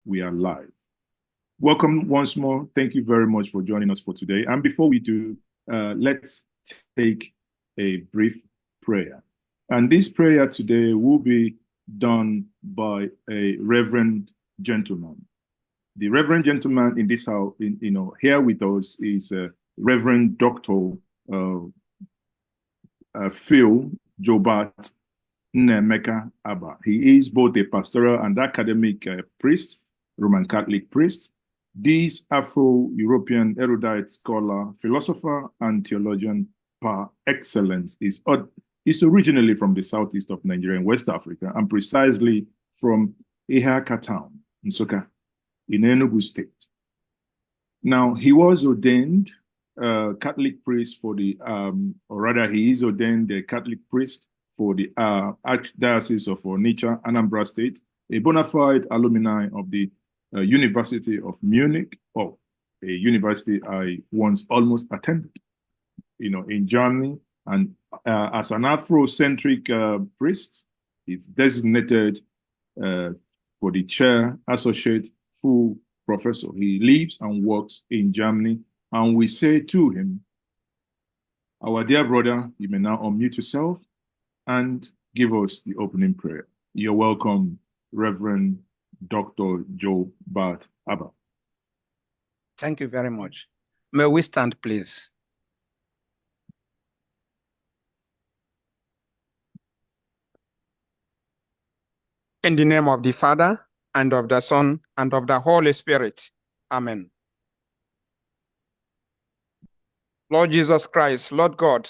we are live. Welcome once more. Thank you very much for joining us for today. And before we do, let's take a brief prayer. And this prayer today will be done by a reverend gentleman. The reverend gentleman in this house, here with us is Reverend Dr. Phil Jobat Nemeka Abba. He is both a pastoral and academic priest, Roman Catholic priest. This Afro-European erudite scholar, philosopher, and theologian par excellence is originally from the southeast of Nigeria in West Africa, and precisely from Ihaka town, Nsukka, in Enugu State. Now, he was ordained Catholic priest for the, or rather, he is ordained a Catholic priest for the Archdiocese of Onitsha, Anambra State, a bona fide alumni of the University of Munich, or a university I once almost attended, in Germany. And as an Afrocentric priest, he's designated for the chair, associate, full professor. He lives and works in Germany. And we say to him, our dear brother, you may now unmute yourself and give us the opening prayer. You're welcome, Reverend Dr. Jobat Abba. Thank you very much. May we stand, please? In the name of the Father, and of the Son, and of the Holy Spirit. Amen. Lord Jesus Christ, Lord God,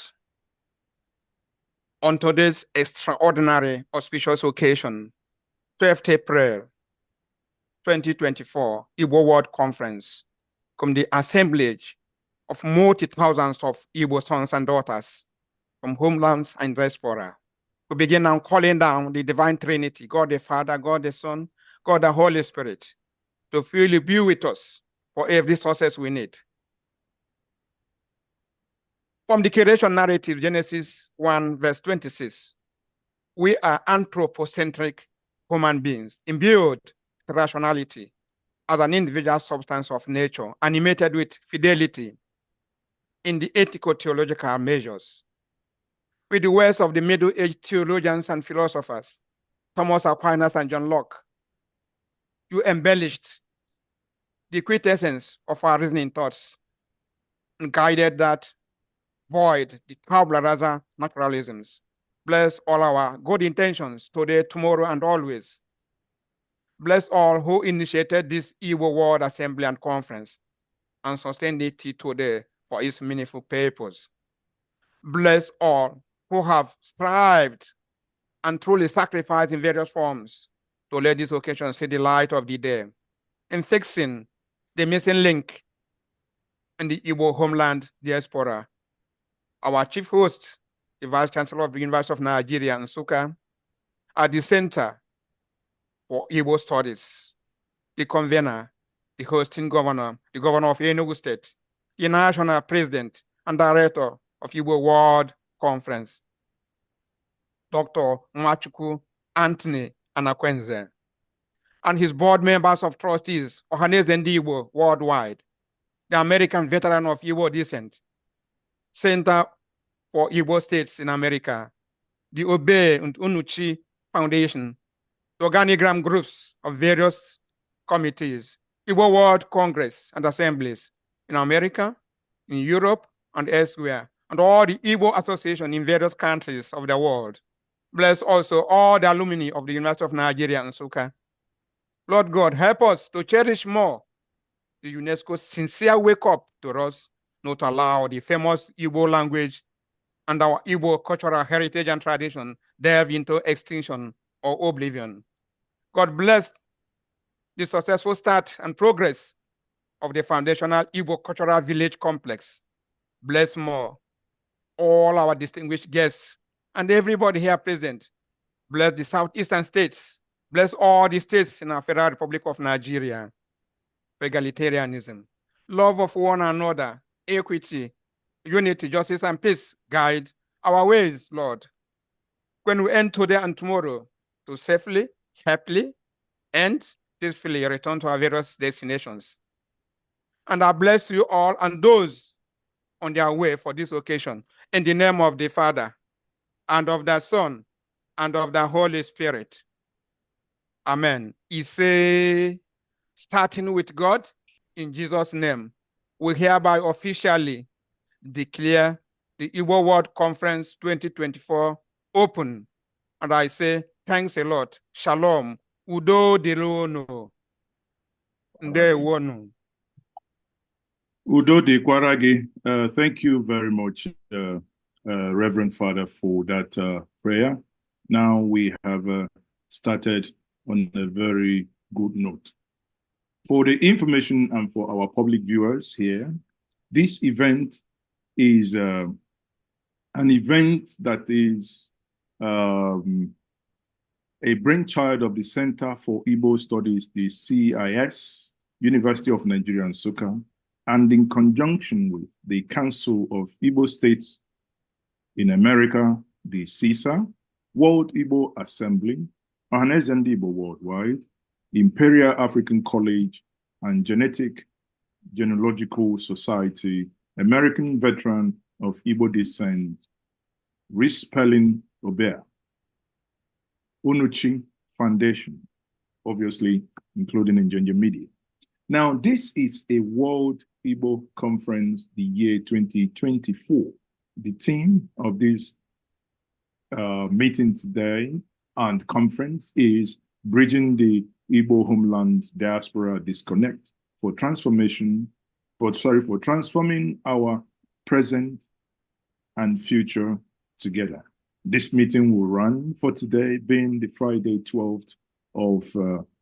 on today's extraordinary auspicious occasion, 12th April 2024, Igbo World Conference, from the assemblage of multi-thousands of Igbo sons and daughters from homelands and diaspora, we begin now calling down the divine Trinity, God the Father, God the Son, God the Holy Spirit, to freely be with us for every success we need. From the creation narrative, Genesis 1, verse 26, we are anthropocentric human beings, imbued with rationality as an individual substance of nature, animated with fidelity in the ethical theological measures. With the words of the Middle Age theologians and philosophers, Thomas Aquinas and John Locke, you embellished the quintessence of our reasoning thoughts and guided that void the tabula rasa naturalisms. Bless all our good intentions today, tomorrow, and always. Bless all who initiated this Igbo World Assembly and Conference and sustained it today for its meaningful purpose. Bless all who have strived and truly sacrificed in various forms to let this occasion see the light of the day in fixing the missing link in the Igbo Homeland-Diaspora. Our chief host, the Vice Chancellor of the University of Nigeria, Nsukka, at the Center for Igbo Studies, the convener, the hosting governor, the governor of Enugu State, the national president and director of Igbo World Conference, Dr. Nwachukwu Anthony Anakwenze, and his board members of trustees, Ohaneze Ndi Igbo worldwide, the American veteran of Igbo descent, Center for Igbo States in America, the Obe and Unuchi Foundation, the organigram groups of various committees, Igbo World Congress and assemblies in America, in Europe, and elsewhere, and all the Igbo associations in various countries of the world. Bless also all the alumni of the University of Nigeria and Nsukka. Lord God, help us to cherish more the UNESCO's sincere wake-up to us, not allow the famous Igbo language and our Igbo cultural heritage and tradition delve into extinction or oblivion. God bless the successful start and progress of the foundational Igbo Cultural Village Complex. Bless more all our distinguished guests and everybody here present. Bless the southeastern states. Bless all the states in our Federal Republic of Nigeria. Egalitarianism, love of one another, equity, unity, justice, and peace guide our ways, Lord. When we end today and tomorrow, to safely, happily, and peacefully return to our various destinations. And I bless you all and those on their way for this occasion, in the name of the Father, and of the Son, and of the Holy Spirit. Amen. He say, starting with God, in Jesus' name, we hereby officially declare the Igbo World Conference 2024 open. And I say, thanks a lot. Shalom. Udo dirono. Ndewonu. Udo de Kwaragi. Thank you very much, Reverend Father, for that prayer. Now we have started on a very good note. For the information and for our public viewers here, this event is an event that is a brainchild of the Center for Igbo Studies, the CIS, University of Nigeria, Nsukka, and in conjunction with the Council of Igbo States in America, the CISA, World Igbo Assembly, Ohaneze Ndi Igbo Worldwide, Imperial African College, and Genealogical Society, American Veteran of Igbo Descent, Respelling Obea, Unuchi Foundation, obviously including Injanja Media. Now, this is a World Igbo Conference, the year 2024. The theme of this meeting today and conference is Bridging the Igbo Homeland-Diaspora Disconnect for transforming our present and future together. This meeting will run for today, being the Friday, 12th of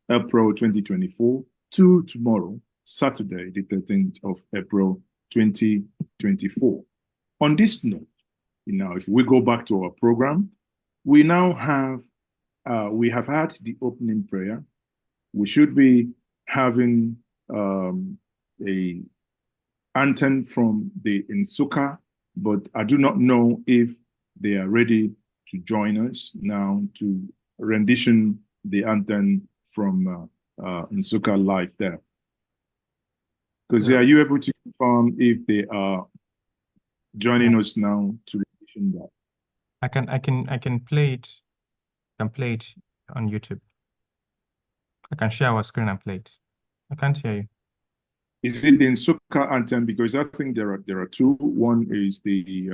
April 2024, to tomorrow, Saturday, the 13th of April 2024. On this note, now, if we go back to our program, we now have we have had the opening prayer. We should be having a anthem from the Nsukka, but I do not know if they are ready to join us now to rendition the anthem from Nsukka live there. Because are you able to confirm if they are joining us now to rendition that? I can play it. I can play it on YouTube. I can share our screen and play it. I can't hear you. Is it the Nsukka anthem? Because I think there are two. One is the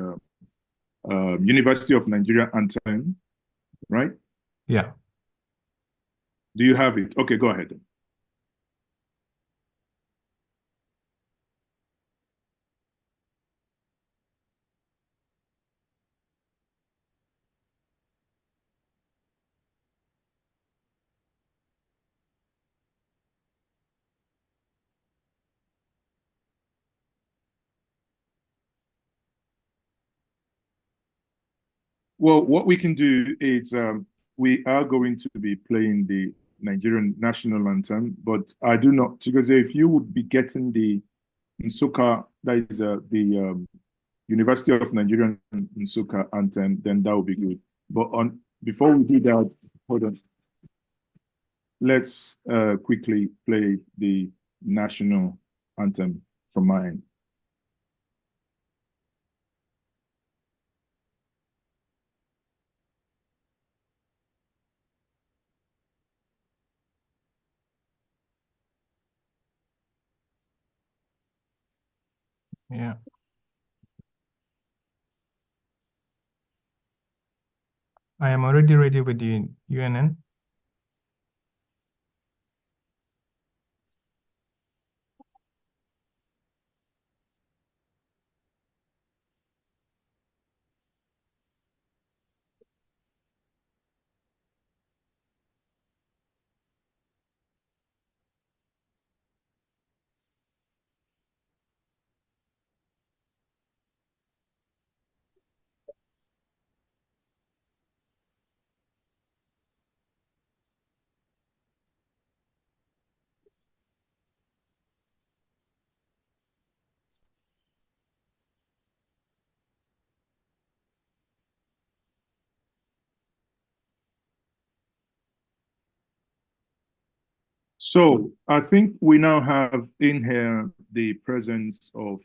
University of Nigeria anthem, right? Yeah. Do you have it? Okay, go ahead. Well, what we can do is we are going to be playing the Nigerian national anthem, but I do not, because if you would be getting the Nsukka, that is the University of Nigeria Nsukka anthem, then that would be good. But before we do that, hold on. Let's quickly play the national anthem from my end. Yeah. I am already ready with the UNN. So I think we now have in here the presence of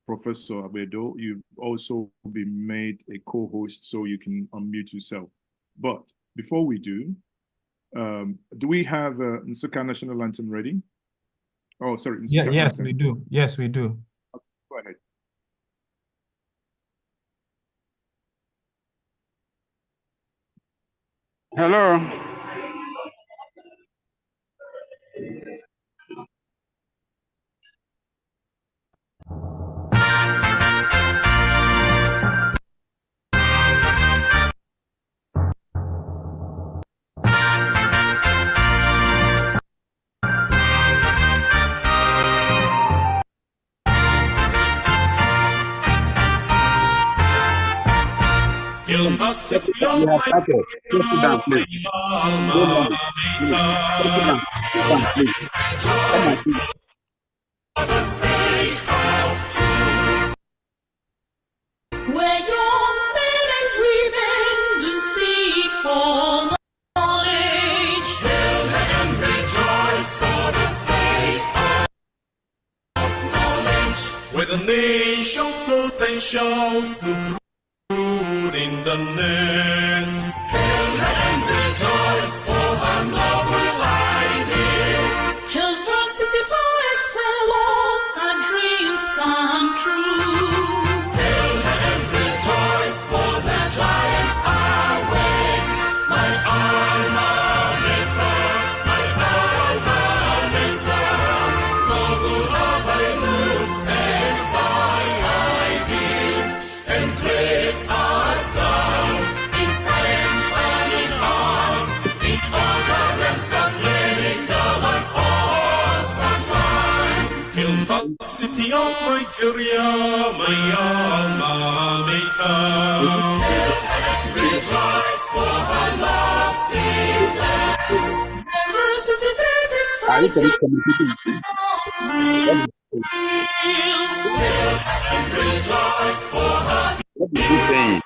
Professor Abedo. You've also been made a co-host, so you can unmute yourself. But before we do we have Nsukka National Anthem ready? Oh, sorry. Yeah, yes, we do. Yes, we do. Go ahead. Hello. University of my where young men and women do seek for knowledge. Hail and rejoice for the sake of knowledge, where the nation's potentials to brood in the nest. Hail and rejoice for her noble ideas. Hail varsity poets and all our dreams come true. Hail and rejoice for the giants are ways. My alma mater, my alma mater. Noble are thy roots and thy ideas, and great art thou in science and in arts, in all the realms of learning thou art awesome one. Hail varsity of Nigeria, my alma mater. Hail and rejoice for her loftiness. Diversity is Are you such communicating? Hail and rejoice for her What is he saying?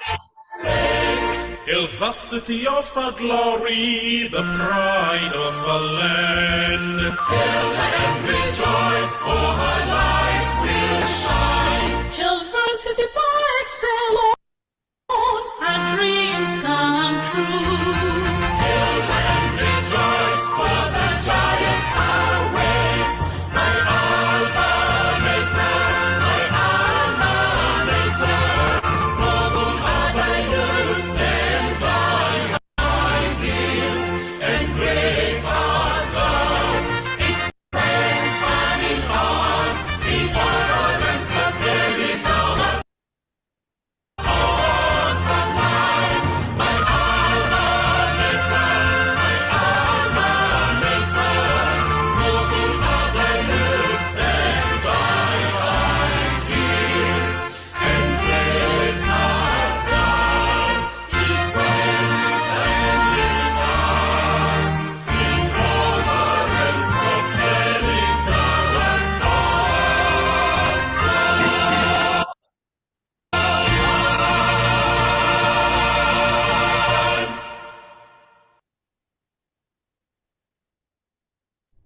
sake. Hail varsity of her glory, the pride of her land. Hail and rejoice for her light will shine. Hail varsity poets and all our dreams come true. Hail and rejoice for the giants our ways. My alma mater, my alma mater. Noble are thy youths and thy ideas, and great art thou in science and in arts, in all the realms of learning thou art awesome one. My alma mater, my alma mater. Noble are thy youths and thy ideas, and great art thou in science and in arts, in all the realms of learning thou art awesome.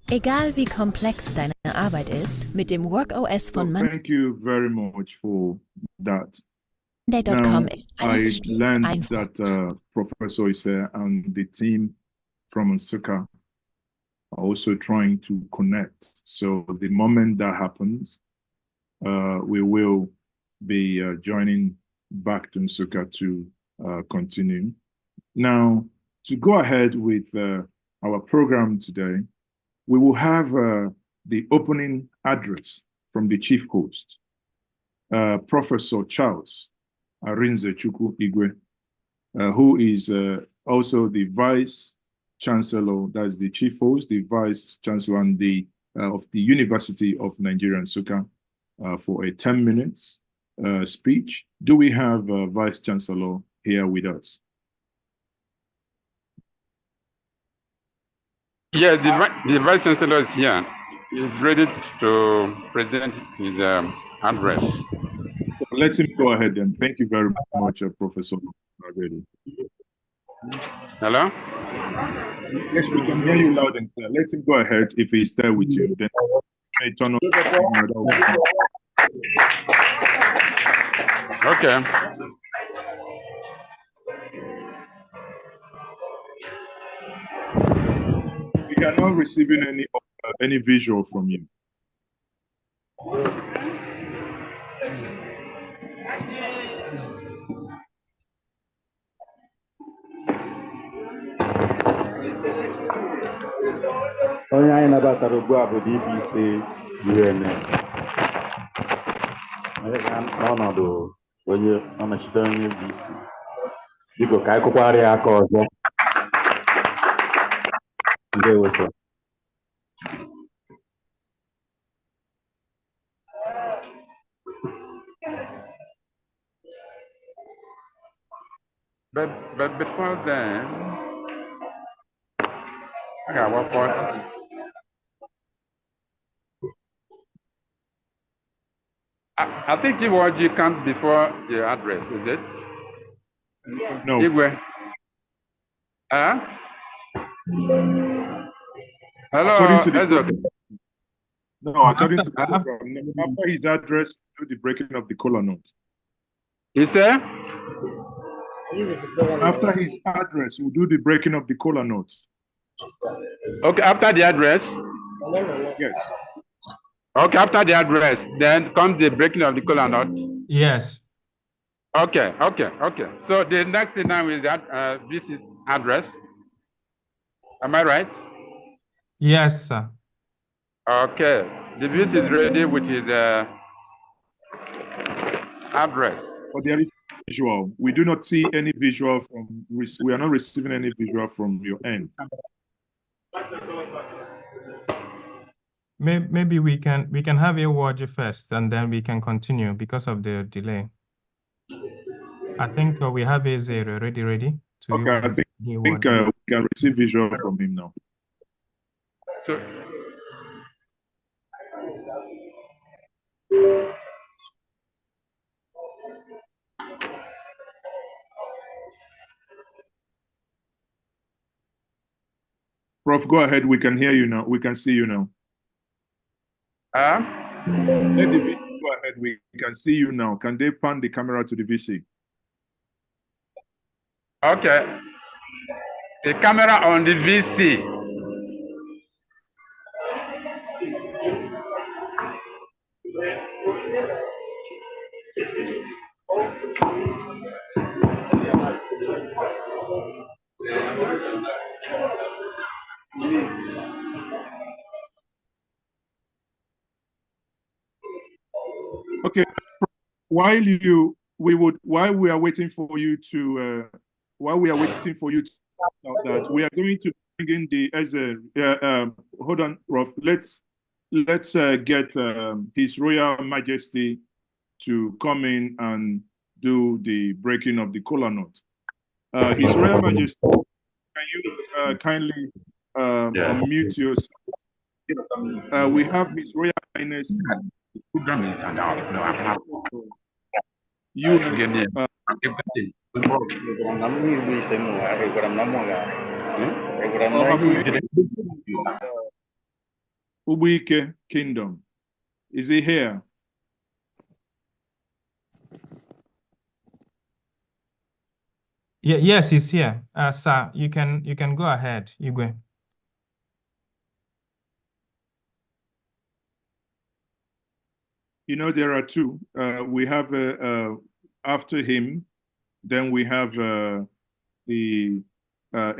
Egal wie komplex deine Arbeit ist, mit dem WorkOS von Thank you very much for that. Monday.com Now, ist I alles stets learned einfach. that Professor Ise and the team from Nsukka are also trying to connect. So the moment that happens, we will be joining back to Nsukka to continue. Now, to go ahead with our program today, we will have the opening address from the chief host, Professor Charles Arinze Chukwu Igwe, who is also the Vice Chancellor, that's the chief host, the Vice Chancellor and of the University of Nigeria Nsukka, for a 10 minutes speech. Do we have Vice Chancellor here with us? Yeah, the Vice Chancellor is here. He's ready to present his address. Let him go ahead then. Thank you very much, Professor Agredo. Hello? Yes, we can hear you loud and clear. Let him go ahead if he's there with you. Then I turn on. Okay. We are not receiving any visual from you. Onye anyị nabatara ugbu a bụ DPC UNN. N'ọnọdụ onye ọnọchite onye VC. Biko ka anyị kụkwara ya aka ọzọ. Ndewo sir. But before then, I got one point. I think you want you come before the address, is it? No. Igwe. Huh? Hello, According to the Ezoke. No, according to the program, after his address, do the breaking of the kola note. Is there? After his address, we'll do the breaking of the kola note. Okay, after the address? Yes. Okay, after the address, then comes the breaking of the kola note? Yes. Okay. So the next thing now is that this is address. Am I right? Yes, sir. Okay. The VC is ready with his address. But there is visual. We do not see any visual from. We are not receiving any visual from your end. Maybe we can have a word first, and then we can continue because of the delay. I think we have a zero ready. Okay, I think we can receive visual from him now. So, Prof, go ahead. We can hear you now. We can see you now. Let the VC go ahead. We can see you now. Can they pan the camera to the VC? okay. The camera on the VC. Okay. While we are waiting for you to that, we are going to bring in the hold on, Prof. Let's get His Royal Majesty to come in and do the breaking of the kola note. His Royal Majesty, can you kindly unmute yourself? We have His Royal Highness Ubuike Kingdom. Is he here? Yeah, yes, he's here. Sir, you can go ahead, Igwe. You know, there are two. We have after him, then we have we have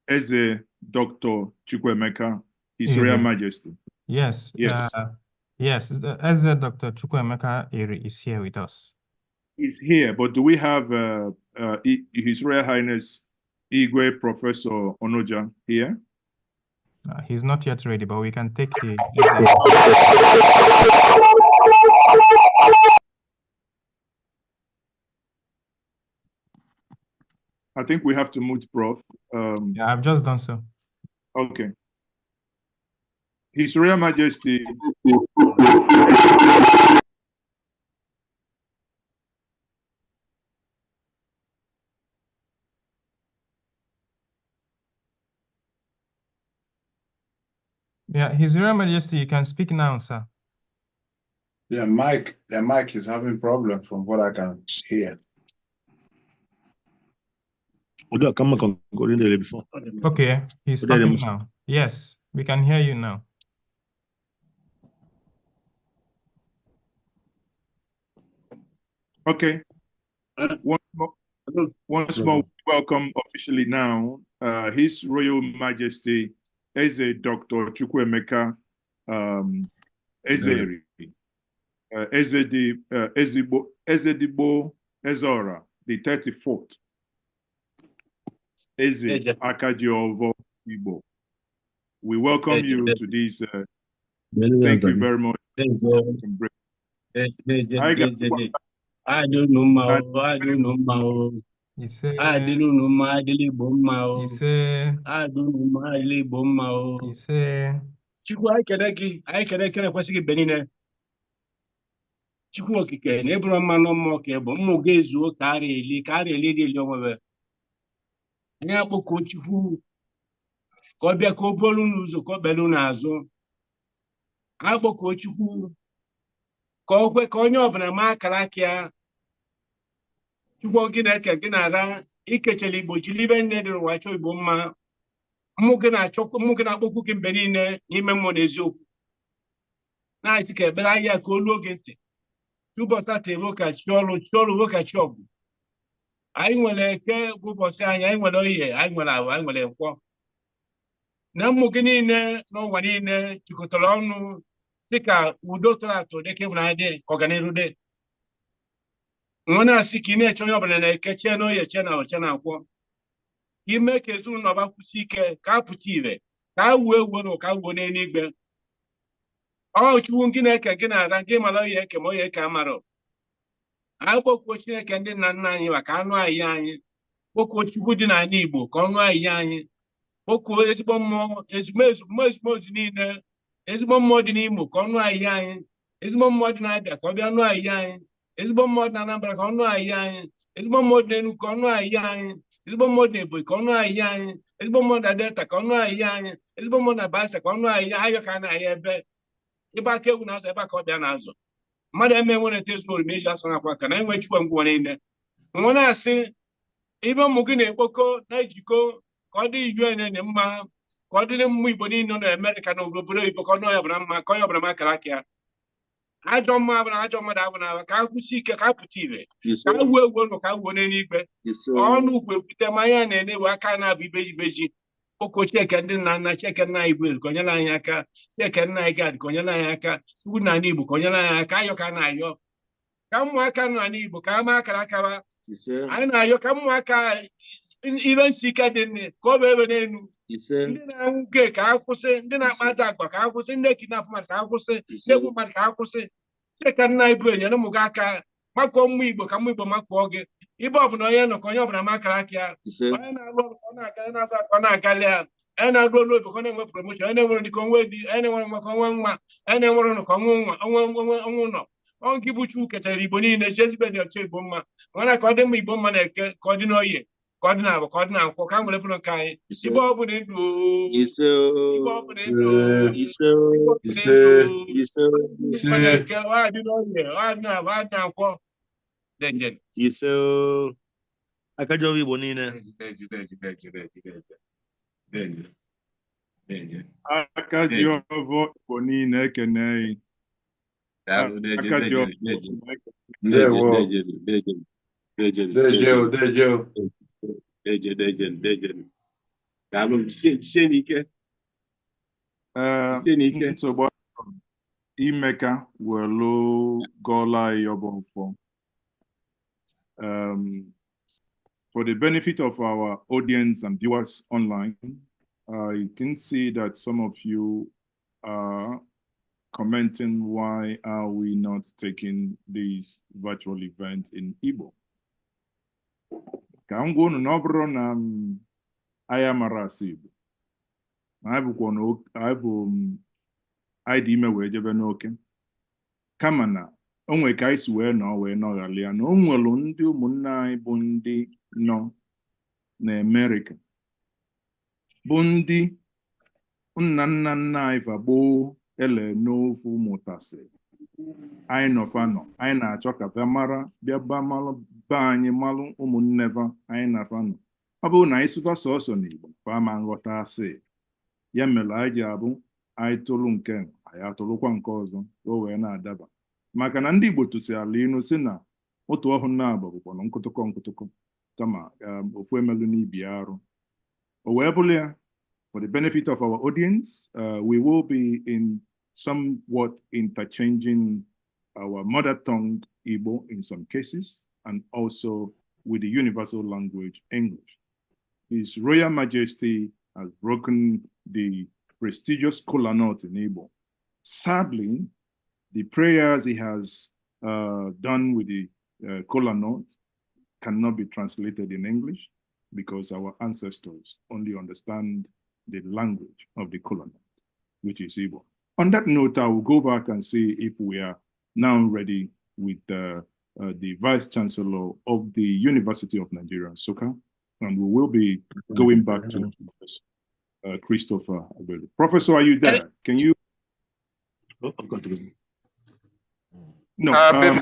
Eze Dr. Chukwuemeka, His Royal Majesty. Yes. Yes. Yes. Eze Dr. Chukwuemeka is here with us. He's here, but do we have His Royal Highness Igwe Professor Onoja here? He's not yet ready, but we can take the. I think we have to mute Prof. Yeah, I've just done so. Okay. His Royal Majesty. Yeah, His Royal Majesty, you can speak now, sir. The mic is having problems from what I can hear. Okay, he's talking now. Yes, we can hear you now. Okay. Once more, welcome officially now, His Royal Majesty Eze Dr. Chukwuemeka Ezeri, Ezedibo Ezora, the 34th, Eze Akadiovo Igbo. We welcome you to this. Thank you very much. Hi, guys. I don't know Mao, I don't know Mao. I don't know my daily bomb Mao. I don't know my daily bomb Mao. Chiku, I can question Benine. Chiku, okay, neighbor man no more cable, Mogezu, carry lady Lomover. And I will coach who could be a cobolun, Cobelunazo. I will coach who call quick on your Makarakia. Chukwu Gineke gị na-ara ikechele Igbo jiri ibe nne dị ụwa chọọ Igbo mma mmụ gị na-akpọkwu gị mgbe niile n'ime mmụọ na eziokwu na-asị ka ekpere ahịa ka olu oge ntị ụbọchị atọ ewokachi ọrụ wokachi ọgụ anyị nwere eke bụ ụbọchị anyị nwere oye anyị nwere ahụ anyị nwere nkwọ na mmụ gị niile n'ụwa niile jikọtara ọnụ dịka udo tọrọ atọ dịka ịhụnanya dị ka ọganihu dị nwana asị ka ị na-eche onye ọbụla na-ekeche n'oye che na oche na akwọ ime ka ezinụlọ ọba kwụsị ike ka a pụta ire ka a wuo ewu na ka a wuo n'eluigwe ọ Chukwu gị na-eke gị na-ara gị mara oye eke ma oye eke amarọ anyị kpọkuo Chineke ndị nna nna anyị maka anụ ahịhịa anyị kpọkuo Chukwu dị n'ala Igbo ka ọnụ ahịhịa anyị kpọkuo ezigbo mmụọ ezumezu niile ezigbo mmụọ dị n'Imo ka ọnụ ahịhịa anyị ezigbo mmụọ dị n'Abịa ka ọ bịa ọnụ ahịhịa anyị ezigbo mmụọ dị na Anambra ka ọnụ ahịhịa anyị ezigbo mmụọ dị n'Enugu ka ọnụ ahịhịa anyị ezigbo mmụọ dị n'Ebonyi ka ọnụ ahịhịa anyị ezigbo mmụọ na Delta ka ọnụ ahịhịa anyị ezigbo mmụọ na Bayelsa ka ọnụ ahịhịa ayọ ka a na-ahịa ebe ịba aka egwu na-azụ ebe a ka ọ bịa na-azụ mmadụ eme nwere eto ezu orime eji asọ nakwa ka na enwe Chukwu ngwụwa niile nwe na-asị ibe ụmụ gị na-ekpoko na-ejikọ ka ọ dị UN mma ka ọ dịrị mmụ Igbo niile nọ na Amerịka na obodo oyibo ka ọnụ ya ọbara mma ka onye ọbara ma akara aka ya ajọ mma abụrụ ajọ mmadụ abụ na ka a kwụsị ike ka a pụta ire ka a wuo egwu ụlọ ka a wuo n'eluigwe ọnụ ugwu ekwute mmanya na-enewe aka na-abụ ibeji ụkọ Chike ndị nna nna Chike nna anyị Igbo ka onyere anyị aka Chike nna anyị Gad ka onyere anyị aka Chukwu na ala Igbo ka onyere anyị aka ayọ ka a na-ayọ ka ụmụaka nọ n'ala Igbo ka ama akara akara anyị na-ayọ ka ụmụaka ibe nsi ike dị nne ka ọ bụ ebe n'elu ndị na-anwụ ge ka a kwụsị ndị na-akpa aja agba ka a kwụsị ndị na-ekidnap mmadụ ka a kwụsị ndị egwu mmadụ ka a kwụsị Chike nna Igbo enyere ụmụ gị aka makụọ mmụ Igbo ka mmụ Igbo makụọ gị ibe ọbụla onye nọ ka onye ọbụla makara aka ya onye na-alụ ọrụ ka ọ na-aga na-azụ aka ọ na-agali ya onye na-alụ ọrụ obi ka ọ na-enwe promoshon onye na-enwere dịka onwe di onye na-enwere nwa ka onwe nwa onye na-enwere ụlọ ka onwe ụlọ ọ gị bụ Chukwu kechara Igbo niile ji ezigbo dị ọcha Igbo mma nwere ka ọ dị mma Igbo mma na-eke ka ọ dị n'oye ka ọ dị na-abụ ka ọ dị na nkwọ ka nwere bụrụ nke anyị Igbo ọbụla ndụ Igbo ọbụla ndụ na-eke ọ dị n'oye ọ dị na-abụ ọ dị na nkwọ Akajọ Igbo niile Akajọ Igbo niile ekene nsogbu imeka welu gola yobonfo. For the benefit of our audience and viewers online, you can see that some of you are commenting why are we not taking this virtual event in Igbo. Ka m gwa unu na ọ bụrụ na anyị amara asụ Igbo, anyị dị ime wee jebe n'oke, kama na o nwere ka anyị si wee nọghalị ya na o nwere ndị ụmụnne anyị bụ ndị nọ na Amerịka bụ ndị nna nna nna anyị fagbo ele n'ofu mụtasị anyị nọfanọ anyị na-achọ ka fa mara bịa ba malụ be anyị malụ ụmụnne fa anyị na-afanọ ọ bụrụ na anyị sụta sọsọ n'Igbo fa ma nghọta asị ya mere anyị ji abụ anyị tụrụ nke anyị atụrụkwa nke ọzọ o wee na-adaba maka na ndị Igbo tụsi ala inu si na otu ọhụụ na-abụ bụkwanụ nkụtụkọ kama ofu emelu n'ibi arụ o wee bụrụ ya. For the benefit of our audience, we will be in somewhat interchanging our mother tongue Igbo in some cases, and also with the universal language English. His Royal Majesty has broken the prestigious kola nut in Igbo. Sadly, the prayers he has done with the kola nut cannot be translated in English because our ancestors only understand the language of the kola nut, which is Igbo. On that note, I will go back and see if we are now ready with the Vice Chancellor of the University of Nigeria, Nsukka, and we will be going back to Professor Christopher Abelu. Professor, are you there? Can you? Oh, I've got to go. No. Okay.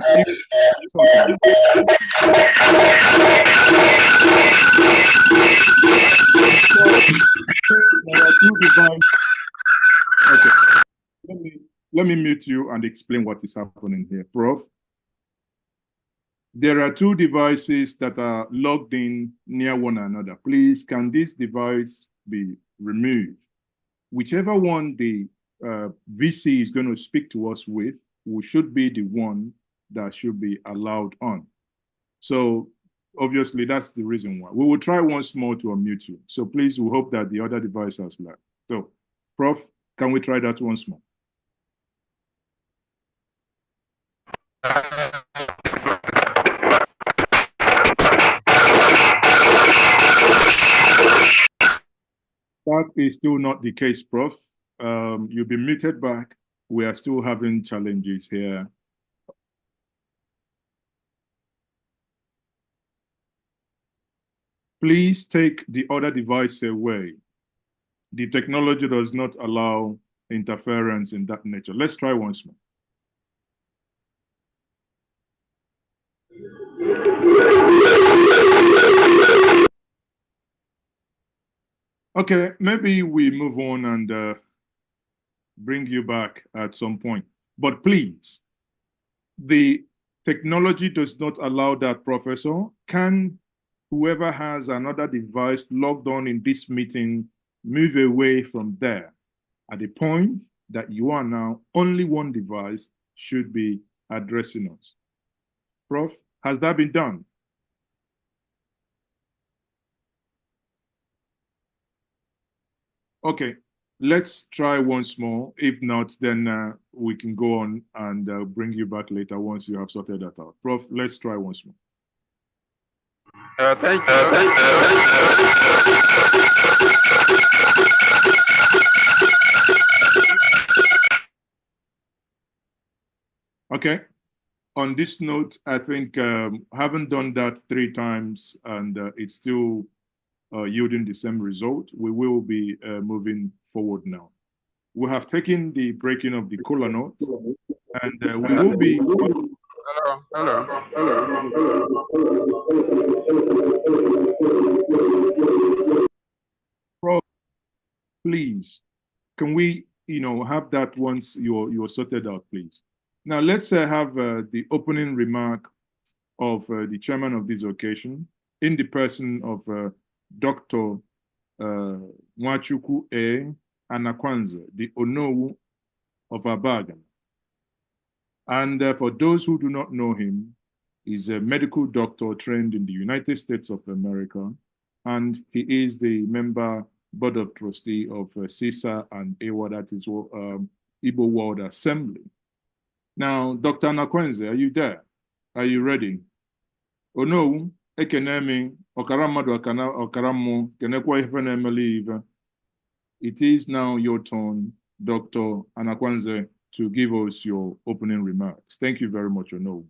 Let me mute you and explain what is happening here, Prof. There are two devices that are logged in near one another. Please, can this device be removed? Whichever one the VC is going to speak to us with, we should be the one that should be allowed on. So obviously that's the reason why. We will try once more to unmute you. So please, we hope that the other device has left. So, Prof, can we try that once more? That is still not the case, Prof. You've been muted back. We are still having challenges here. Please take the other device away. The technology does not allow interference in that nature. Let's try once more. Okay, maybe we move on and bring you back at some point. But please, the technology does not allow that, Professor. Can whoever has another device logged on in this meeting move away from there? At the point that you are now, only one device should be addressing us. Prof, has that been done? Okay, let's try once more. If not, then we can go on and bring you back later once you have sorted that out. Prof, let's try once more. Thank you. Okay. On this note, I think having done that 3 times and it's still yielding the same result, we will be moving forward now. We have taken the breaking of the kola nut, and we will be. Hello. Prof, please, can we, have that once you're sorted out, please. Now let's have the opening remark of the chairman of this occasion, in the person of Dr. Nwachukwu A. Anakwanze, the Onowu of Abagan. And for those who do not know him, he's a medical doctor trained in the United States of America, and he is the member board of trustee of CISA and AWA, that is Igbo World Assembly. Now, Dr. Anakwanze, are you there? Are you ready? Onowu, ekenemi, okaramadu okaramu, kenekwa ifene emelive. It is now your turn, Dr. Anakwanze, to give us your opening remarks. Thank you very much, Onowu.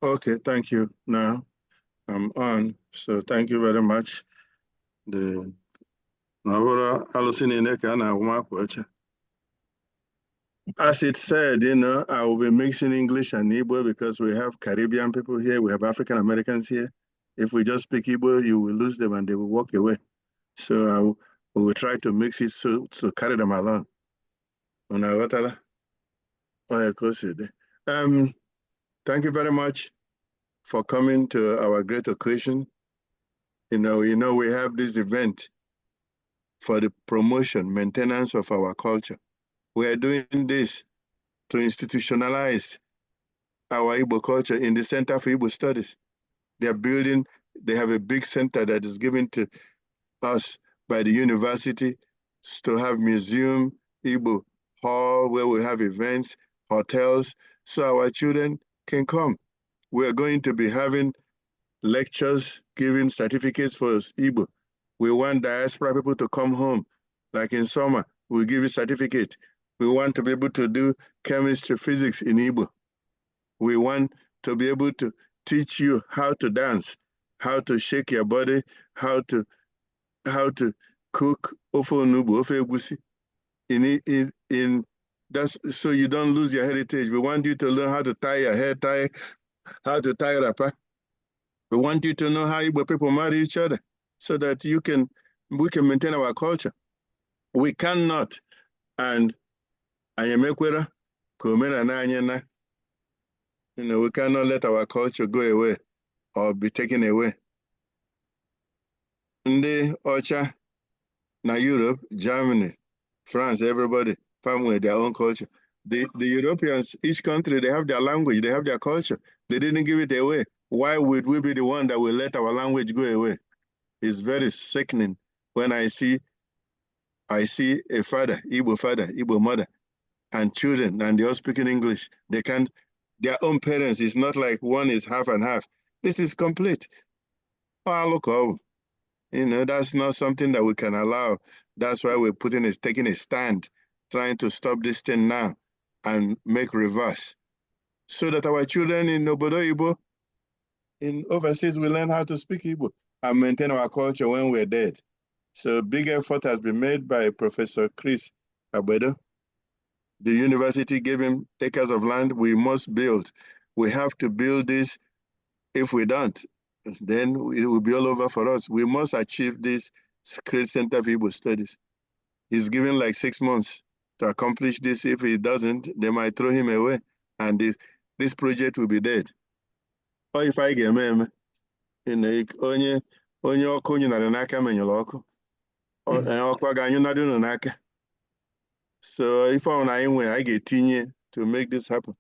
Okay, thank you. Now I'm on, so thank you very much. The As it said, you know, I will be mixing English and Igbo because we have Caribbean people here, we have African Americans here. If we just speak Igbo, you will lose them and they will walk away. So we will try to mix it to carry them along. Thank you very much for coming to our great occasion. You know, we have this event for the promotion, maintenance of our culture. We are doing this to institutionalize our Igbo culture in the Center for Igbo Studies. They have a big center that is given to us by the university to have museum, Igbo hall, where we have events, hotels, so our children can come. We are going to be having lectures, giving certificates for Igbo. We want diaspora people to come home, like in summer, we'll give you certificate. We want to be able to do chemistry, physics in Igbo. We want to be able to teach you how to dance, how to shake your body, how to cook ofe onugbu, ofe egusi. That's so you don't lose your heritage. We want you to learn how to tie your hair, how to tie wrapper. We want you to know how Igbo people marry each other so that we can maintain our culture. We cannot, and we cannot let our culture go away or be taken away. Ndị ọcha na Europe, Germany, France, everybody, family, their own culture. The Europeans, each country, they have their language, they have their culture. They didn't give it away. Why would we be the one that will let our language go away? It's very sickening when I see a father, Igbo mother, and children, and they're all speaking English. Their own parents, it's not like one is half and half. This is complete. Oh, look, you know, that's not something that we can allow. That's why we're taking a stand, trying to stop this thing now and make reverse, so that our children in Obodo Igbo, in overseas, will learn how to speak Igbo and maintain our culture when we're dead. So big effort has been made by Professor Chris Abedo. The university gave him acres of land. We must build. We have to build this. If we don't, then it will be all over for us. We must achieve this great Center for Igbo Studies. He's given like 6 months to accomplish this. If he doesn't, they might throw him away, and this project will be dead. Or if I get me, onye ọkụ nyụnara n'aka menyụrụ ọkụ, ọkụ ga-anyụ n'adụ n'aka. So if I get to make this happen,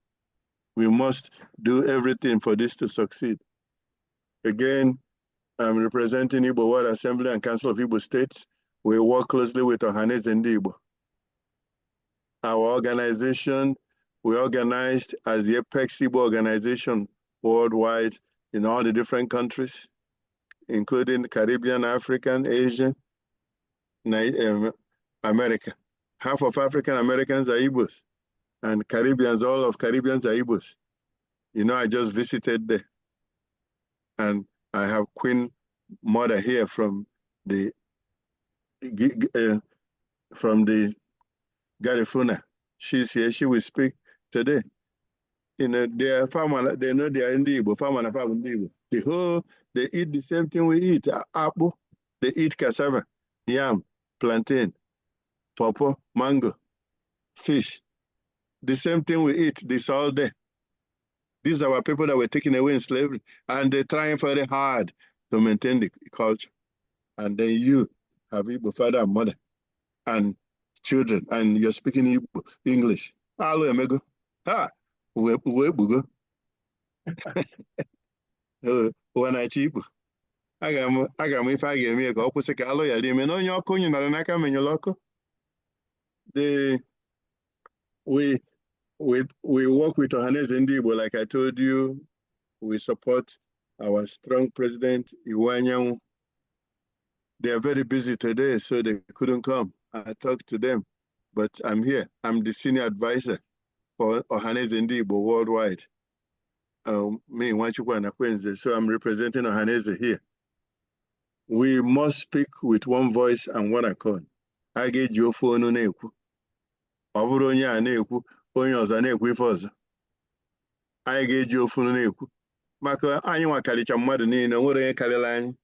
we must do everything for this to succeed. Again, I'm representing Igbo World Assembly and Council of Igbo States. We work closely with Igbo. Our organization, we organized as the Apex Igbo organization worldwide in all the different countries, including Caribbean, African, Asian, America. Half of African Americans are Igbos, and Caribbeans, all of Caribbeans are Igbos. You know, I just visited there, and I have Queen Mother here from the Garifuna. She's here. She will speak today. You know, they are farmer. They know they are in the Igbo. Farmer and farm in the Igbo. They eat the same thing we eat. Apple. They eat cassava, yam, plantain, pawpaw, mango, fish. The same thing we eat. This all day. These are our people that were taken away in slavery, and they're trying very hard to maintain the culture. And then you have Igbo father and mother and children, and you're speaking Igbo, English. Hello, amigo. Ha, we bugo. When I cheap, I got if I get me a couple of alloy, I mean, on your coin, not an account in your local. We work with Ohanes Ndibo, like I told you. We support our strong president, Iwanyan. They are very busy today, so they couldn't come. I talked to them, but I'm here. I'm the senior advisor for Ohanes Ndibo worldwide. So I'm representing Ohanes here. We must speak with one voice and one accord. I get your phone on ekwu. Ọ bụrụ onye a na-ekwu, onye ọzọ na-ekwu ife ọzọ. Anyị ga-eji ofu na-ekwu. Maka anyị nwa karịcha mmadụ niile, nwere onye karịrị anyị.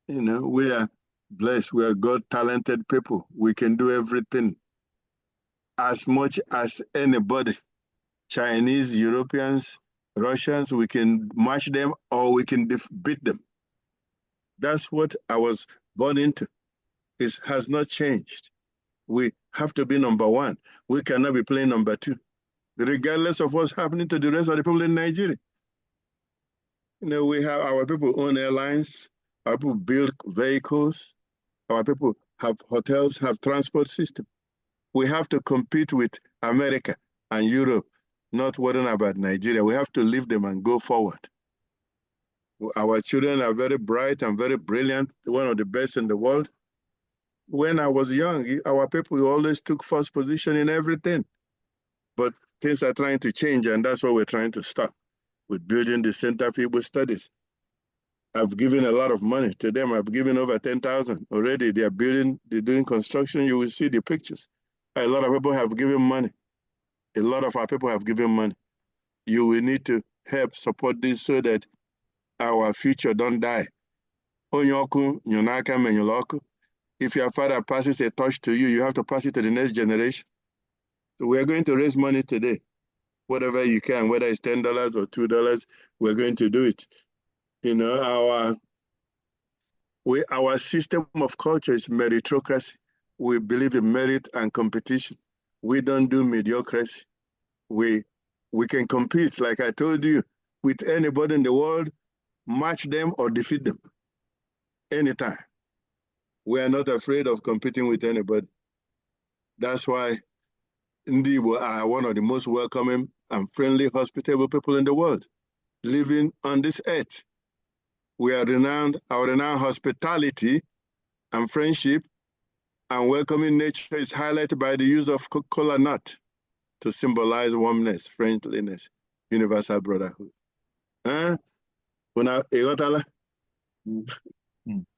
You know, we are blessed. We are God-talented people. We can do everything as much as anybody. Chinese, Europeans, Russians, we can match them or we can beat them. That's what I was born into. It has not changed. We have to be number one. We cannot be playing number two, regardless of what's happening to the rest of the people in Nigeria. You know, we have our people own airlines, our people build vehicles, our people have hotels, have transport system. We have to compete with America and Europe, not worrying about Nigeria. We have to leave them and go forward. Our children are very bright and very brilliant, one of the best in the world. When I was young, our people always took first position in everything. But things are trying to change, and that's what we're trying to stop with building the Center for Igbo Studies. I've given a lot of money to them. I've given over 10,000 already. They are building, they're doing construction. You will see the pictures. A lot of people have given money. A lot of our people have given money. You will need to help support this so that our future don't die. If your father passes a torch to you, you have to pass it to the next generation. So we are going to raise money today. Whatever you can, whether it's $10 or $2, we're going to do it. You know, our system of culture is meritocracy. We believe in merit and competition. We don't do mediocrity. We can compete, like I told you, with anybody in the world, match them or defeat them anytime. We are not afraid of competing with anybody. That's why Ndi Igbo are one of the most welcoming and friendly, hospitable people in the world living on this earth. We are renowned, our renowned hospitality and friendship and welcoming nature is highlighted by the use of cola nut to symbolize warmness, friendliness, universal brotherhood.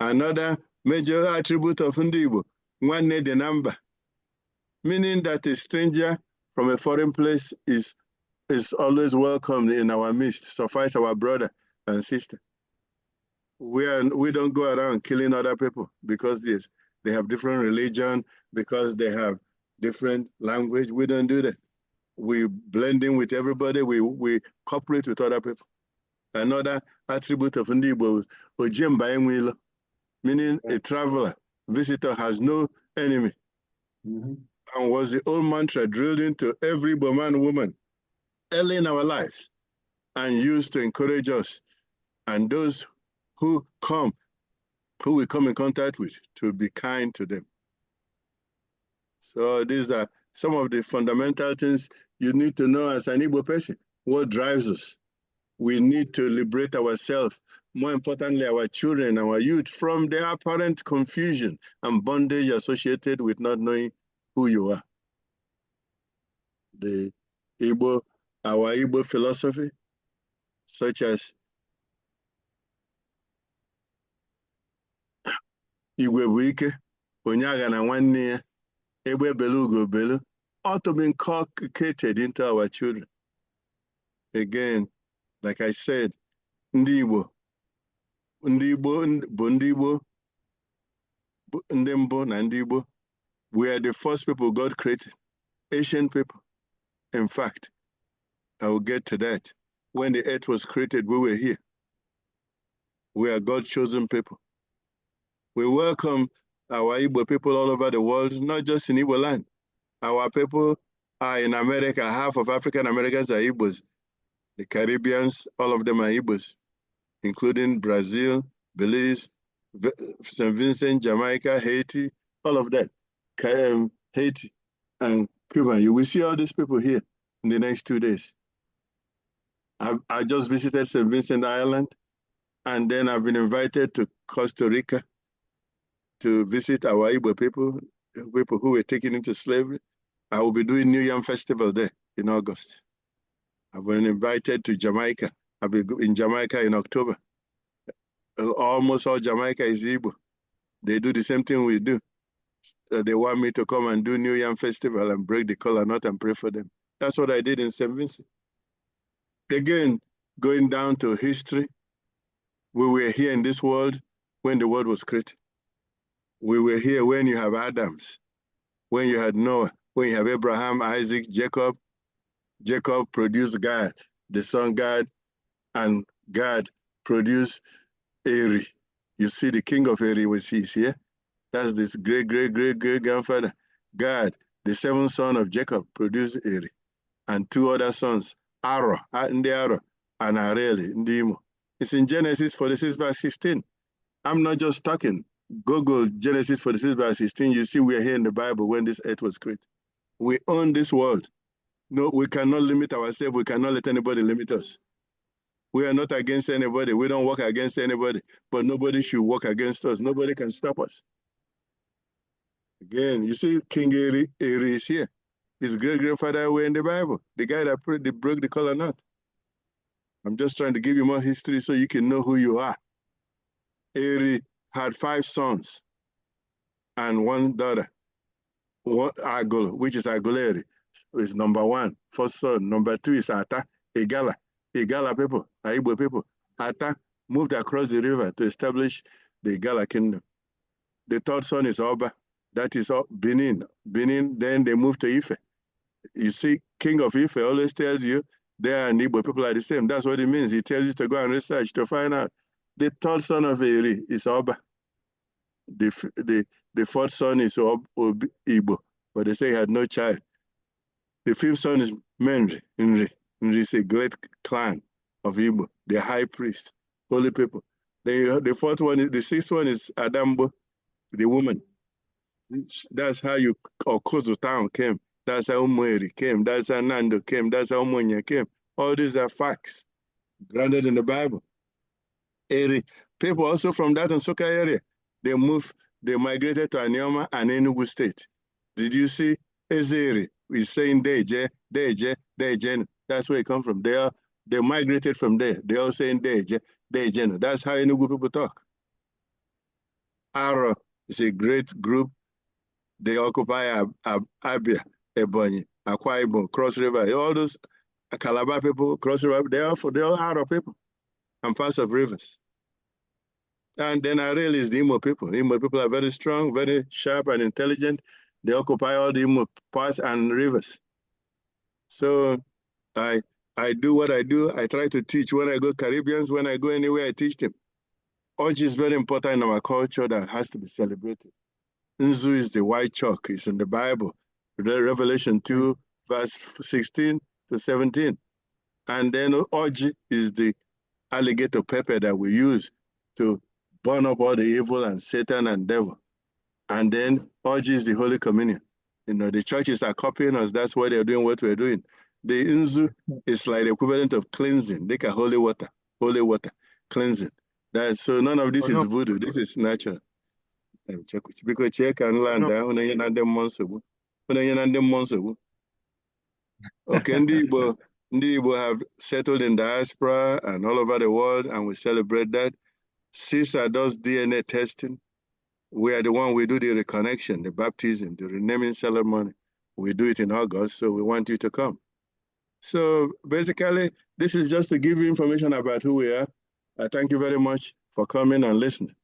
Another major attribute of Ndi Igbo, nwanne the number, meaning that a stranger from a foreign place is always welcome in our midst, suffice our brother and sister. We don't go around killing other people because they have different religion, because they have different language. We don't do that. We blend in with everybody. We cooperate with other people. Another attribute of Ndi Igbo is meaning a traveler, visitor has no enemy. And was the old mantra drilled into every Igbo man and woman early in our lives and used to encourage us and those who we come in contact with to be kind to them. So these are some of the fundamental things you need to know as an Igbo person. What drives us? We need to liberate ourselves, more importantly, our children, our youth, from the apparent confusion and bondage associated with not knowing who you are. Our Igbo philosophy, such as Igwe bụ ike, onye agha na nwanne ya, egbe belu ugo belu, ought to be inculcated into our children. Again, like I said, Ndi Igbo bụ Ndi Igbo, Ndị Mbụ na Ndi Igbo, we are the first people God created, Asian people. In fact, I will get to that. When the earth was created, we were here. We are God's chosen people. We welcome our Igbo people all over the world, not just in Igbo land. Our people are in America. Half of African Americans are Igbos. The Caribbeans, all of them are Igbos, including Brazil, Belize, St. Vincent, Jamaica, Haiti, all of that. Haiti and Cuba. You will see all these people here in the next 2 days. I just visited St. Vincent Island, and then I've been invited to Costa Rica to visit our Igbo people who were taken into slavery. I will be doing New Yam Festival there in August. I've been invited to Jamaica. I'll be in Jamaica in October. almost all Jamaica is Igbo. They do the same thing we do. They want me to come and do New Yam Festival and break the kola nut and pray for them. That's what I did in St. Vincent. Again, going down to history, we were here in this world when the world was created. We were here when you have Adams, when you had Noah, when you have Abraham, Isaac, Jacob. Jacob produced God, the son God, and God produced Eri. You see the king of Eri was here. That's this great-great-great-great-grandfather. God, the seventh son of Jacob, produced Eri. And two other sons, Aro, Ndi Aro, and Areli, Ndimo. It's in Genesis 46, verse 16. I'm not just talking. Google Genesis 46, verse 16. You see we're here in the Bible when this earth was created. We own this world. No, we cannot limit ourselves. We cannot let anybody limit us. We are not against anybody. We don't work against anybody, but nobody should work against us. Nobody can stop us. Again, you see King Eri is here. His great-grandfather were in the Bible. The guy that broke the kola nut. I'm just trying to give you more history so you can know who you are. Eri had 5 sons and 1 daughter. Agolo, which is Agoleri, is number 1, first son. Number 2 is Ata, Igala people, Igbo people. Ata moved across the river to establish the Igala kingdom. The 3rd son is Oba, that is Benin. Then they moved to Ife. You see, King of Ife always tells you they and Igbo people are the same. That's what it means. He tells you to go and research to find out. The 3rd son of Eri is Oba. The 4th son is Igbo, but they say he had no child. The 5th son is Menri. Nri is a great clan of Igbo, the high priest, holy people. The 4th one, the 6th one is Adambo, the woman. That's how Okozo town came. That's how Umweri came. That's how Nando came. That's how Umunya came. All these are facts grounded in the Bible. Eri, people also from that Nsukka area, they migrated to Anioma and Enugu State. Did you see Ezeri? We're saying Deje. That's where it comes from. They migrated from there. They all saying Deje. That's how Enugu people talk. Aro is a great group. They occupy Abia, Ebonyi, Akwa Ibom, Cross River. All those Calabar people, Cross River, they're all Aro people and parts of rivers. And then Arel is the Imo people. Imo people are very strong, very sharp and intelligent. They occupy all the Imo parts and rivers. So I do what I do. I try to teach when I go Caribbeans, when I go anywhere, I teach them. Orji is very important in our culture that has to be celebrated. Nzu is the white chalk. It's in the Bible, Revelation 2, verse 16 to 17. And then Orji is the alligator pepper that we use to burn up all the evil and Satan and devil. And then Orji is the Holy Communion. You know, the churches are copying us. That's why they're doing what we're doing. The Nzu is like the equivalent of cleansing. They can holy water, cleansing. So none of this is voodoo. This is natural. Because check and land there. Okay, Ndi Igbo have settled in diaspora and all over the world, and we celebrate that. CISA does DNA testing. We are the one we do the reconnection, the baptism, the renaming ceremony. We do it in August, so we want you to come. So basically, this is just to give you information about who we are. I thank you very much for coming and listening.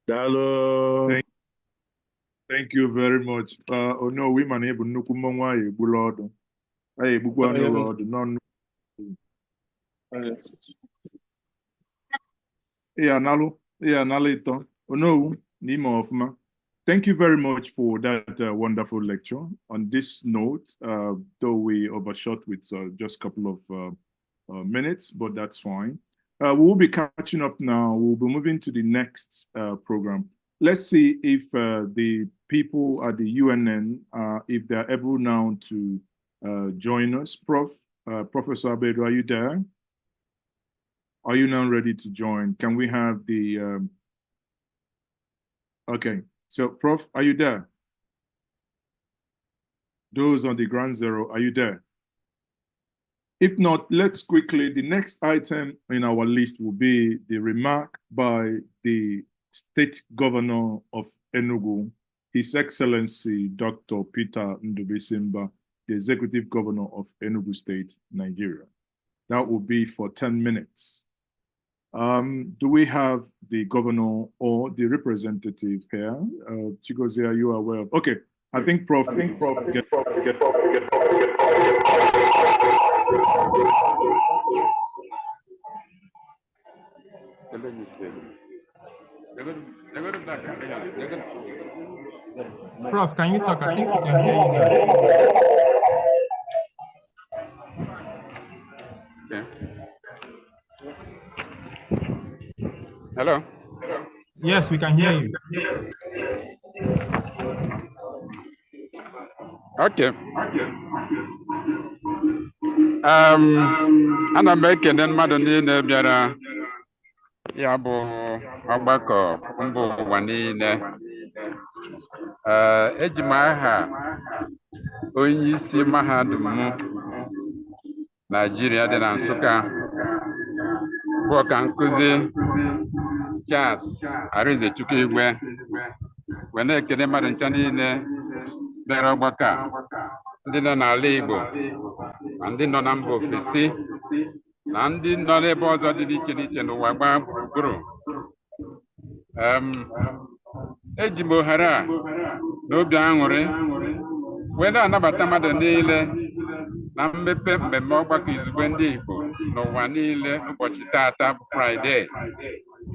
Dalo. Thank you very much. Oh no, we man able no kumwa ye bulodo. Ay bukwa no road non. Yeah, nalo ito. Oh no, ni mo ofma. Thank you very much for that wonderful lecture. On this note, though we overshot with just a couple of minutes, but that's fine. We'll be catching up now. We'll be moving to the next program. Let's see if the people at the UNN, if they're able now to join us. Professor Abedo, are you there? Are you now ready to join? Can we have the... Okay, so Prof, are you there? Those on the ground zero, are you there? If not, let's quickly, the next item in our list will be the remark by the State Governor of Enugu, His Excellency Dr. Peter Ndubuisimba, the Executive Governor of Enugu State, Nigeria. That will be for 10 minutes. Do we have the governor or the representative here? Chigozie, are you aware of? Okay, I think Prof. Prof, can you talk? I think we can hear you now. Okay. Hello? Yes, we can hear you. Okay. Ana m ekene mmadụ niile bịara ya bụ ọgbakọ mba ụwa niile. Eji m aha onye isi mahadum Nigeria dị na Nsụka bụ ọka nkụzi Charles Arinzechukwu Igwe wee na-ekene mmadụ ncha niile bịara ọgbakọ a, ndị nọ n'ala Igbo na ndị nọ na mba ofesi na ndị nọ n'ebe ọzọ dị iche iche n'ụwa gbaa gburugburu. Eji m ohere a n'obi aṅụrị wee na-anabata mmadụ niile na mmepe mmemme ọgbakọ izugbe ndị Igbo n'ụwa niile ụbọchị taata bụ Fraịde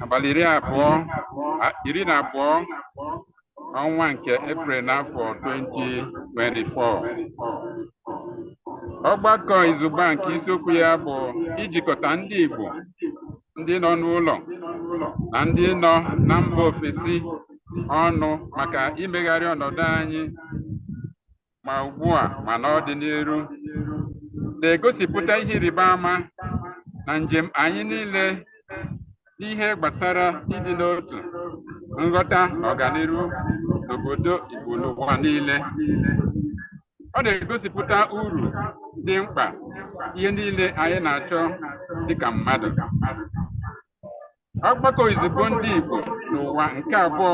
abalị 12 ọnwa nke Eprel n'afọ 2024. Ọgbakọ izugbe nke isiokwu ya bụ ijikọta ndị Igbo ndị nọ n'ụlọ na ndị nọ na mba ofesi ọnụ maka imegharị ọnọdụ anyị ma ugbu a ma n'ọdịnihu, na-egosipụta ihe ịrịba ama na njem anyị niile n'ihe gbasara ịdị n'otu, nghọta na ọganihu n'obodo Igbo n'ụwa niile. Ọ na-egosipụta uru dị mkpa ihe niile anyị na-achọ dịka mmadụ. Ọgbakọ izugbe ndị Igbo n'ụwa nke abụọ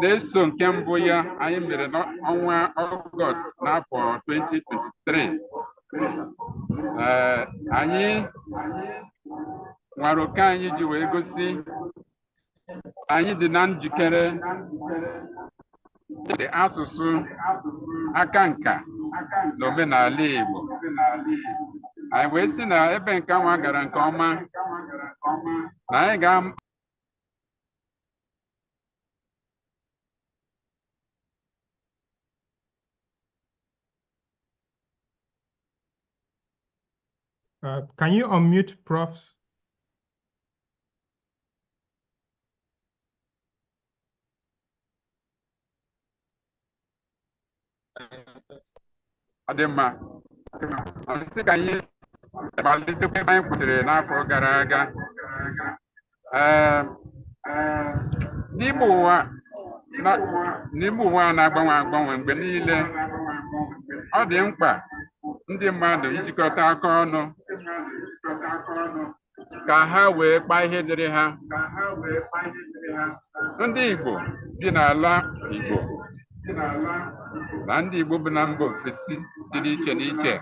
na-eso nke mbụ ya anyị mere n'ọnwa Ọgọst n'afọ 2023. Anyị nwara oke anyị ji wee gosi anyị dị na njikere dị asụsụ, aka nka na omenala Igbo. Anyị wee sị na ebe nke nwa gara nke ọma na anyị ga Can you unmute Prof? ọ dị mma. Sị ka anyị malitekwa ebe anyị kwụsịrị n'afọ gara aga. N'ime ụwa na-agbanwe agbanwe mgbe niile, ọ dị mkpa ndị mmadụ ijikọta aka ọnụ ka ha wee kpaa ihe dịrị ha. Ndị Igbo bi n'ala Igbo na ndị Igbo bi na mba ofesi dị iche n'iche,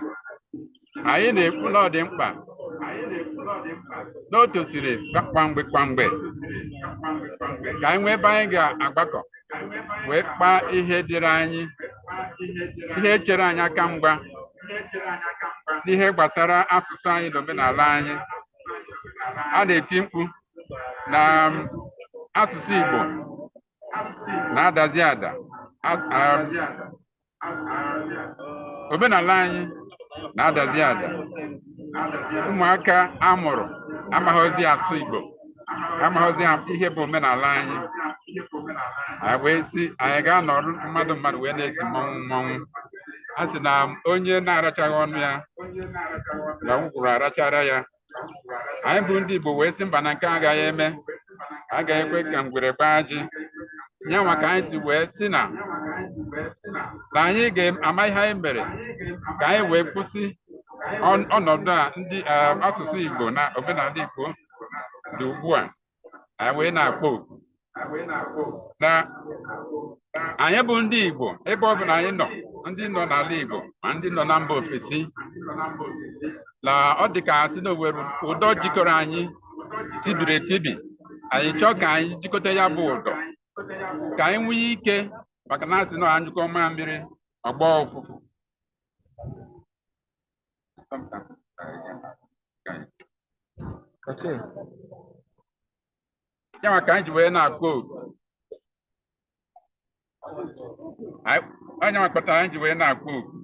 anyị na-ekwu na ọ dị mkpa na o tosiri kwamgbe ka anyị nwee ebe anyị ga-agbakọ wee kpaa ihe dịrị anyị, ihe chere anyị aka mgba n'ihe gbasara asụsụ anyị na omenala anyị. A na-eti mkpu na asụsụ Igbo na-adazi ada, omenala anyị na-adazi ada. Ụmụaka amụrụ amaghịzi asụ Igbo, amaghịzi ihe bụ omenala anyị. Anyị wee sị anyị ga-anọrụ mmadụ wee na-esi mmọnwụ. A sị na onye na-arachaghị ọnụ ya na ngwụrụ arachara ya. Anyị bụ ndị Igbo wee sị mba na nke agaghị eme, agaghị ekwe ka ngwere gbaa ji. Nyanwa ka anyị si wee sị na anyị ga-ama ihe anyị mere ka anyị wee kwụsị ọnọdụ a ndị asụsụ Igbo na omenala Igbo dị ugbu a anyị wee na-akpọ oku na anyị bụ ndị Igbo ebe ọ bụla anyị nọ, ndị nọ n'ala Igbo ma ndị nọ na mba ofesi, na ọ dị ka asị na Owerri ụdọ jikọrọ anyị tibiri etibi. Anyị chọọ ka anyị jikọta ya bụ ụdọ ka anyị nwee ike, maka na asị na anyụkọ mmamịrị ọgbọ ụfụfụ. Ya maka anyị ji wee na-akpọ oku, onye kpatara anyị ji wee na-akpọ oku.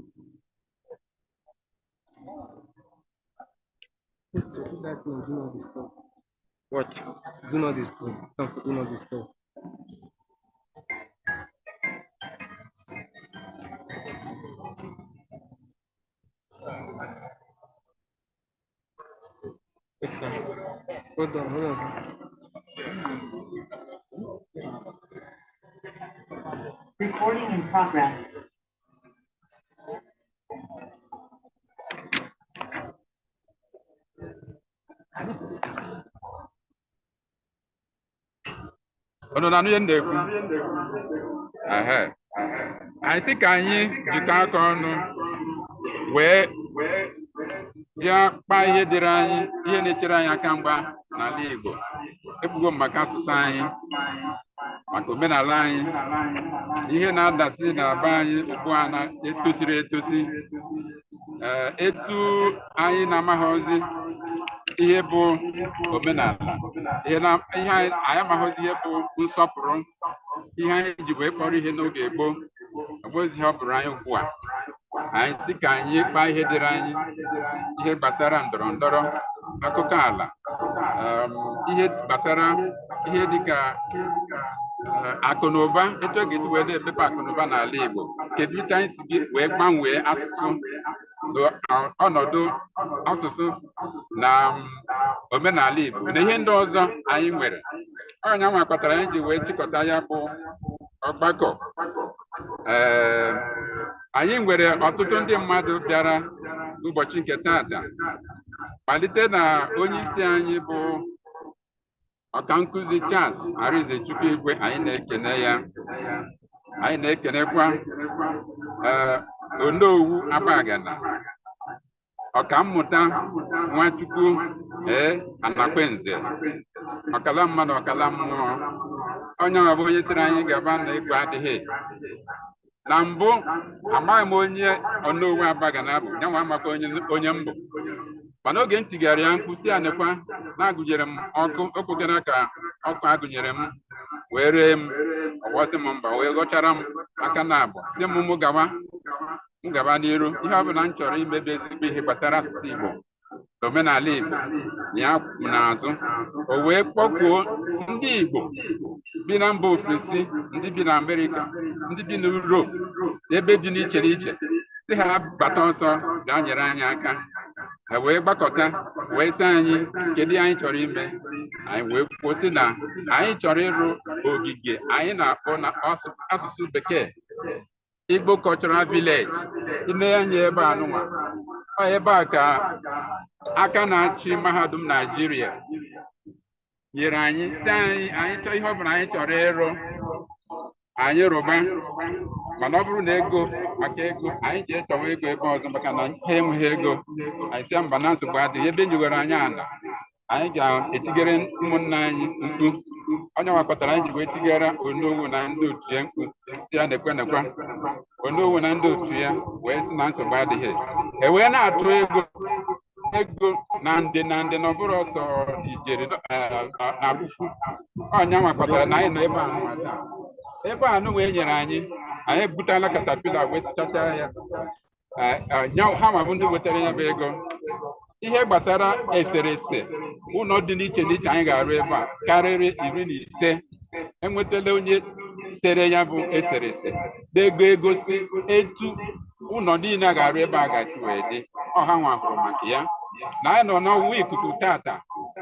What? Do not disturb. Do not disturb. Yes, sir. Hold on. Recording in progress. Unu na-anụ ihe m na-ekwu? Anyị sị ka anyị jikọ aka ọnụ wee bịa kpaa ihe dịrị anyị, ihe na-echere anyị aka mgba n'ala Igbo. Ekwugo maka asụsụ anyị, maka omenala anyị, ihe na-adatị n'aba anyị ugbu a na-etosiri etosi, etu anyị na-amaghọzi ihe bụ omenala, ihe anyị amaghọzi ihe bụ nsọpụrụ, ihe anyị ji wee kpọrọ ihe n'oge gboo, ọ bụghịzi ihe ọ bụrụ anyị ugbu a. Anyị sị ka anyị kpaa ihe dịrị anyị, ihe gbasara ndọrọ ndọrọ, akụkọ ala, ihe gbasara ihe dịka akụ na ụba, etu ọ ga-esi wee na-emepe akụ na ụba n'ala Igbo, kedu ka anyị si wee gbanwee asụsụ, ọnọdụ asụsụ na omenala Igbo na ihe ndị ọzọ anyị nwere. Onye nwa kpatara anyị ji wee chịkọta ya bụ ọgbakọ. Anyị nwere ọtụtụ ndị mmadụ bịara ụbọchị nke taata, malite na onye isi anyị bụ ọkankụzi Charles Arinze-Chukwu Igwe. Anyị na-ekene ya. Anyị na-ekenekwa Onowu Abagana, ọkammụta Nwachukwu Anakwenze, ọkala mmadụ ọkala mmụọ. Onye ọ bụ onye siri anyị gaba na ego adịghị. Na mbụ amaghị m onye Onowu Abagana bụ, ya nwa amakwa onye mbụ, mana oge m tigara ya mkpu si anekwa na-agụnyere m ọkụ, okwugara ka ọkụ agụnyere m, wee ree m, ọwọsị m mba, wee ghọchara m aka na abụọ, si m gaba n'iru. Ihe ọ bụla m chọrọ imebe ezigbo ihe gbasara asụsụ Igbo na omenala Igbo ya n'azụ, o wee kpọkuo ndị Igbo bi na mba ofesi, ndị bi na Amerịka, ndị bi na Europe, ebe dị n'iche n'iche, si ha bata ọsọ gaa nyere anyị aka. Ha wee gbakọta wee sị anyị kedu anyị chọrọ ime. Anyị wee kwụsị na anyị chọrọ ịrụ ogige anyị na-akpọ na asụsụ bekee Igbo Cultural Village. Ime anya ebe a nụnwa, ebe a ka aka na-achị mahadum Naijiria nyere anyị, si anyị chọọ ihe ọ bụla anyị chọrọ ịrụ, anyị rụba, mana ọ bụrụ na ego, maka ego anyị ji echọwa ego ebe ọzọ, maka na ha enweghị ego. Anyị sịa mba na nsogbu adịghị, ebe nyegoro anyị ala, anyị ga-etigere ụmụnna anyị mkpu. Onye nwa kpatara anyị ji wee tigara Onowu na ndị otu ya mkpu, si ya nekwa. Onowu na ndị otu ya wee sị na nsogbu adịghị, e wee na-atụ ego na ndị na ọ bụrụ ọsọ ijeri abụfu. Onye nwa kpatara na anyị nọ ebe a taa. Ebe a wee nyere anyị butala katapila wee sụchacha ya. Ha ma bụ ndị wetara ya bụ ego. Ihe gbasara eserese ụlọ dị n'iche n'iche anyị ga-arụ ebe a karịrị 15. Enwetala onye sere ya bụ eserese n'ego egosi etu ụlọ niile a ga-arụ ebe a ga-esi wee dị. Ọha nwa hụrụ maka ya. Na anyị nọ n'ọnwa ikuku tata,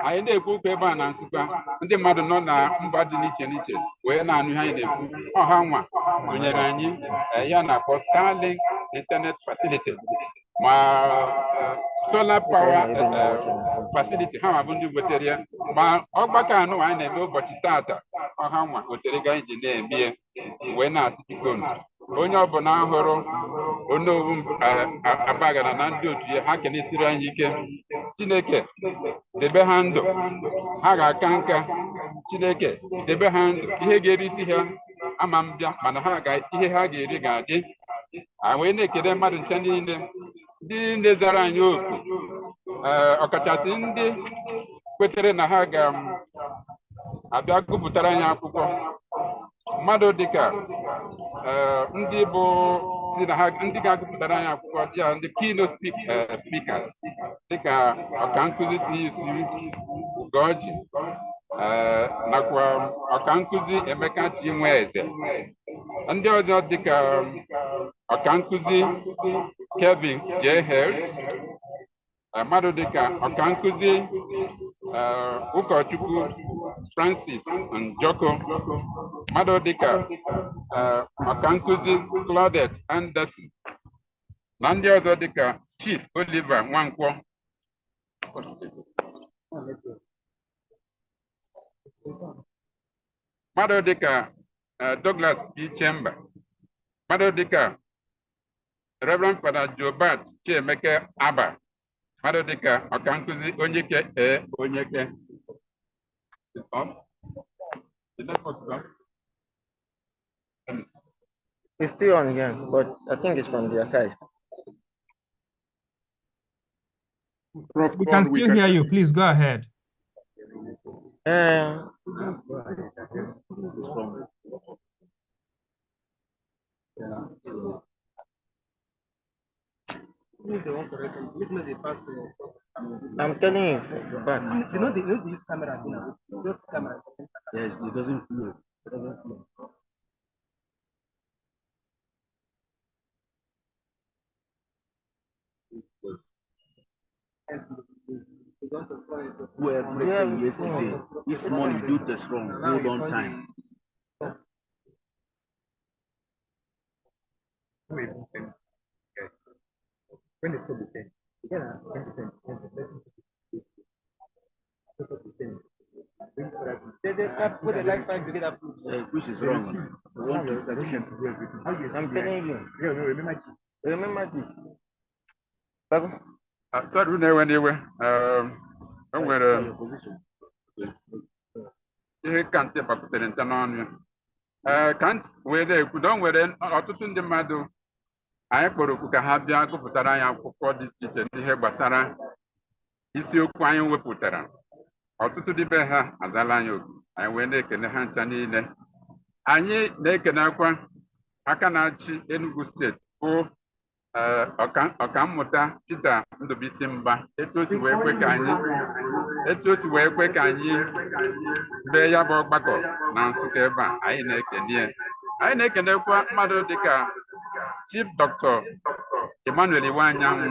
anyị na-ekwu okwu ebe a na Nsụka, ndị mmadụ nọ na mba dị n'iche n'iche wee na-anụ ihe anyị na-ekwu. Ọha nwa gụnyere anyị ya na-akpọ Starlink Internet Facility, ma solar power facility ha ma bụ ndị wetere ya ma ọgbakọ anụ anyị na-eme ụbọchị tata ọha nwa wetere ga iji na-eme wee na-asị bikonu onye ọbụla hụrụ onowu abagara na ndị otu ya ha kenesiri anyị ike Chineke debe ha ndụ ha ga-aka nka Chineke debe ha ndụ ihe ga-eri isi ha ama mbịa mana ihe ha ga-eri ga-adị wee na-ekele mmadụ nche niile ndị na-ezara anyị oku ọkachasị ndị kwetere na ha ga-abịa gụpụtara anyị akwụkwọ mmadụ dịka ndị bụ si na ha ndị ga-agụpụtara anyị akwụkwọ ya ndị Keynote speakers dịka ọkankụzi CUC Ugoji nakwa ọkankụzi Emeka Chinweze ndị ọzọ dịka ọkankụzi Kevin J. Hales mmadụ dịka ọkankụzi ụkọchukwu Francis Njoko mmadụ dịka ọkankụzi Claudette Anderson na ndị ọzọ dịka Chief Oliver Nwankwọ mmadụ dịka Douglas P. Chamber mmadụ dịka Reverend Father Jobat Chiemeke Aba mmadụ dịka ọkankụzi Onyeke It's still on again, but I think it's from their side. Prof. We can still hear you. Please go ahead. I'm telling you, back. You know they use camera. Just camera. Yes, it doesn't flow. It doesn't flow. Do everything yesterday. This morning, do the strong. Hold on time. When it's the same, put the light back to get up. Which is wrong. I'm telling you. Remember this. Sorry, anyway. O nwere ihe kant gbapụtara nta n'ọnụ ya kant wee na-ekwudo o nwere ọtụtụ ndị mmadụ anyị kpọrọ okwu ka ha bịa gụpụtara anyị akwụkwọ dị iche iche n'ihe gbasara isiokwu anyị wepụtara ọtụtụ dịbe ha azala anyị oku anyị wee na-ekene ha ncha niile anyị na-ekenekwa aka na-achị Enugu steeti bụ ọkammụta Peter Ndụbụisi Mba etu o si wee kwe ka anyị mee ya bụ ọgbakọ na Nsụka ebe a anyị na-ekene anyị na-ekenekwa mmadụ dịka Chief Dr. Emmanuel Iwanyanwụ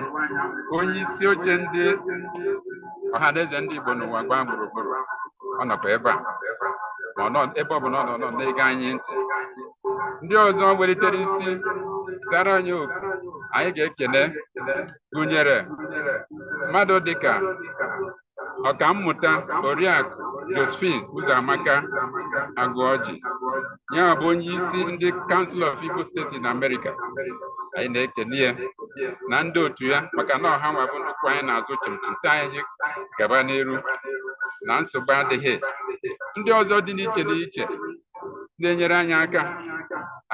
onye isi oche ndị ọhaneze ndị Igbo n'ụwa gbaa gburugburu ọ nọkwa ebe a ebe ọ bụla ọ nọ na-ege anyị ntị ndị ọzọ welitere isi zara anyị oku anyị ga-ekene gụnyere mmadụ dịka ọkammụta Oriakụ Josephine Ụzọamaka Agụọji ya bụ onye isi ndị Chancellor of Igbo State in America anyị na-ekene ya na ndị otu ya maka na ọha nwa bụ nnukwu anyị na-azụ chimchim si anyị gaba n'elu na nsogbu adịghị ndị ọzọ dị n'iche n'iche na-enyere anyị aka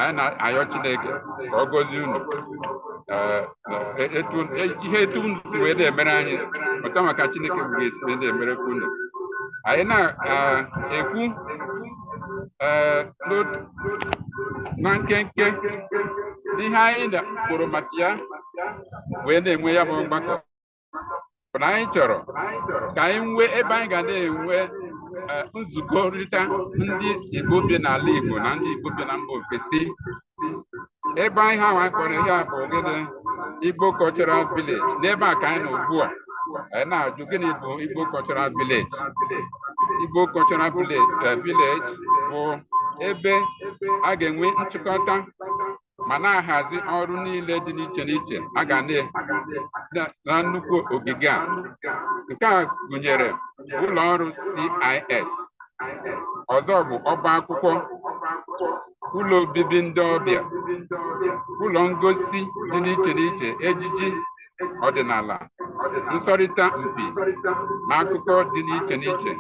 anyị na-ayọ Chineke ka ọ gọzie unu etu unu si wee na-emere anyị mụta maka Chineke bụ ga-esi na-emerekwa unu anyị na-ekwu na nkenke ihe anyị kpụrụ maka ya wee na-enwe ya bụ mgbakọ na anyị chọrọ ka anyị nwee ebe anyị ga na-enwe nzukọrịta ndị Igbo bi n'ala Igbo na ndị Igbo bi na mba ofesi ebe anyị ha nwa kpọrọ ihe a bụ gịnị Igbo Cultural Village n'ebe a ka anyị nọ ugbu a anyị na-ajụ gịnị bụ Igbo Cultural Village Igbo Cultural Village bụ ebe a ga-enwe nchịkọta ma na-ahazi ọrụ niile dị n'iche n'iche a ga na nnukwu ogige a. Nke a gụnyere ụlọ ọrụ CIS, ọzọ bụ ọba akwụkwọ, ụlọ obibi ndị ọbịa, ụlọ ngosi dị n'iche n'iche, ejiji ọdịnala, nsọrịta mpi na akụkọ dị n'iche n'iche.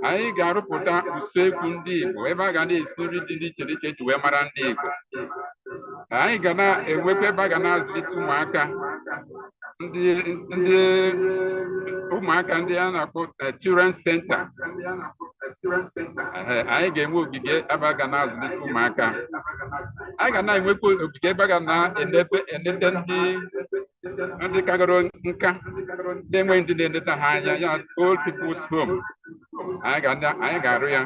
Anyị ga-arụpụta usekwu ndị Igbo ebe a ga na-esi nri dị n'iche n'iche eji wee mara ndị Igbo. Anyị ga na-enwekwa ebe a ga na-azụlite ụmụaka ndị a na-akpọ Children Center. Anyị ga-enwe ogige ebe a ga na-azụlite ụmụaka. Anyị ga na-enwekwa ogige ebe a ga na-enete ndị kagoro nka na-enweghị ndị na-eneta ha anya, ya old people's home. Anyị ga-arụ ya.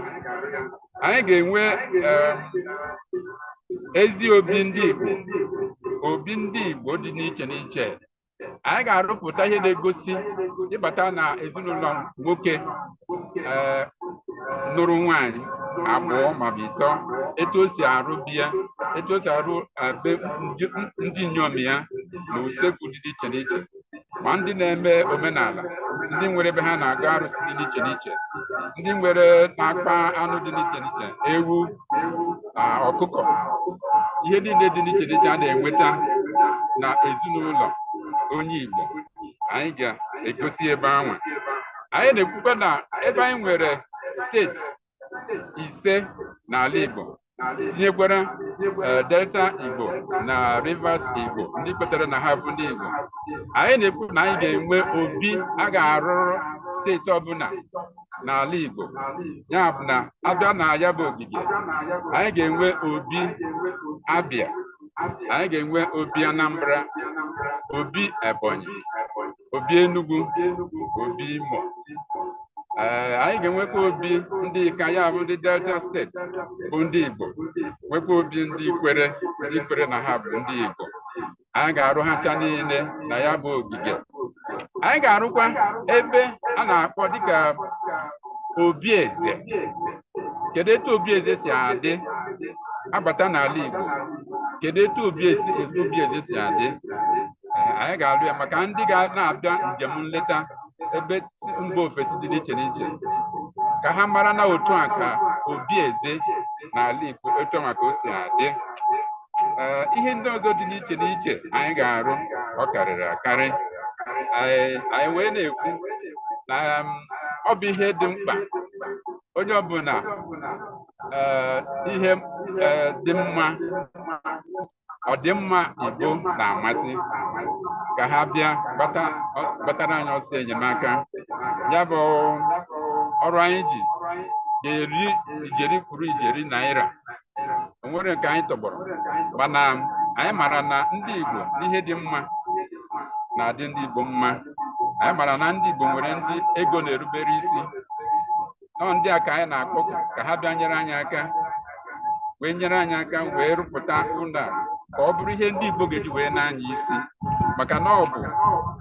Anyị ga-enwe ezi obi ndị Igbo dị n'iche n'iche. Anyị ga-arụpụta ihe na-egosi ịbata na ezinụlọ nwoke nụrụ nwaanyị abụọ ma ọ bụ ịtọ, etu o si arụ biya, etu o si arụ be ndị inyom ya na usekwu dị iche n'iche, ma ndị na-eme omenala, ndị nwere ebe ha na-aga arụsị dị n'iche n'iche, ndị nwere na-akpa anụ dị n'iche n'iche, ewu, ọkụkọ, ihe niile dị n'iche n'iche a na-enweta na ezinụlọ onye Igbo. Anyị ga-egosi ebe anwa. Anyị na-ekwukwa na ebe anyị nwere steeti 5 n'ala Igbo, tinyekwara Delta Igbo na Rivers Igbo, ndị kwetere na ha bụ ndị Igbo. Anyị na-ekwu na anyị ga-enwe obi a ga-arụrụ steeti ọbụla n'ala Igbo. Ya bụ na abịa na ya bụ ogige, anyị ga-enwe obi Abia, anyị ga-enwe obi Anambra, obi Ebonyi, obi Enugu, obi Imo. Anyị ga-enwekwa obi ndị ka ya bụ ndị Delta steeti bụ ndị Igbo, nwekwa obi ndị kwere na ha bụ ndị Igbo. Anyị ga-arụ ha ncha niile na ya bụ ogige. Anyị ga-arụkwa ebe a na-akpọ dịka obi eze. Kedu etu obi eze si adị abata n'ala Igbo? Kedu etu obi eze si adị? Anyị ga-arụ ya maka ndị ga-na-abịa njem nleta ebe mba ofesi dị n'iche n'iche, ka ha mara na otu a ka obi eze n'ala Igbo, otu a ka o si adị. Ihe ndị ọzọ dị n'iche n'iche anyị ga-arụ, ọ karịrị akarị. Anyị wee na-ekwu na ọ bụ ihe dị mkpa onye ọbụla ihe dị mma, ọdịmma Igbo na-amasị, ka ha bịa gbatara anyị ọsọ enyemaka. Ya bụ ọrụ anyị ji ga-eri ijeri kwuru ijeri naira. O nwere nke anyị tọgbọrọ, mana anyị mara na ndị Igbo n'ihe dị mma na-adị ndị Igbo mma. Anyị mara na ndị Igbo nwere ndị ego na-erubere isi. Nọ ndị a ka anyị na-akpọku ka ha bịa nyere anyị aka, wee rụpụta ụlọ ka ọ bụrụ ihe ndị Igbo ga-eji wee na-anya isi, maka na ọ bụ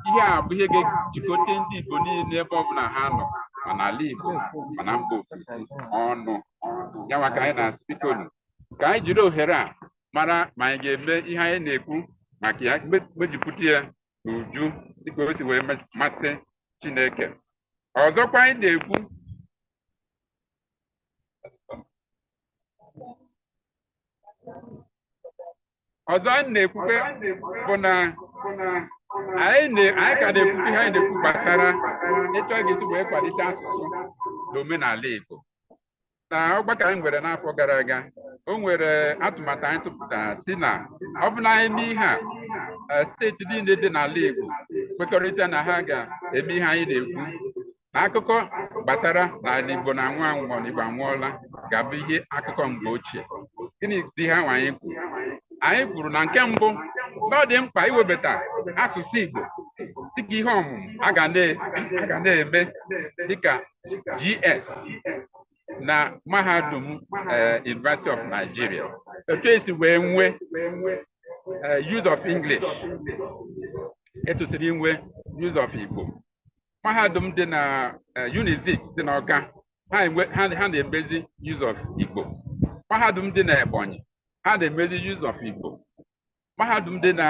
ihe a bụ ihe ga-ejikọta ndị Igbo niile ebe ọ bụla ha nọ, ma n'ala Igbo ma na mba ofesi ọnụ. Ya maka anyị na-asị biko ka anyị jiri ohere a mara ma anyị ga-eme ihe anyị na-ekwu maka ya, mejupụta ya n'uju dịka o si wee masị Chineke. Ọzọkwa anyị na-ekwu bụ na anyị ka na-ekwu ihe anyị na-ekwu gbasara etu a ga-esi wee kwalite asụsụ na omenala Igbo. Na ọgbakọ anyị nwere n'afọ gara aga, o nwere atụmatụ anyị tụpụtara si na ọ bụ na anyị mee ihe a, steeti niile dị n'ala Igbo kwekọrịta na ha ga-eme ihe anyị na-ekwu, na akụkọ gbasara na Igbo na-anwụ anwụ ma Igbo anwụọla ga-abụ ihe akụkọ mgbe ochie. Gịnị dị ha nwa anyị kwuru? Anyị kwuru na nke mbụ, na ọ dị mkpa iwebata asụsụ Igbo dịka ihe ọmụmụ a ga na-eme dịka GS na Mahadum University of Nigeria. Etu esi wee nwee use of English, etosiri inwe use of Igbo. Mahadum dị na Unizik dị n'Ọka, ha na-emezi use of Igbo. Mahadum dị na Ebonyi ha na-emezi use of Igbo. Mahadum dị na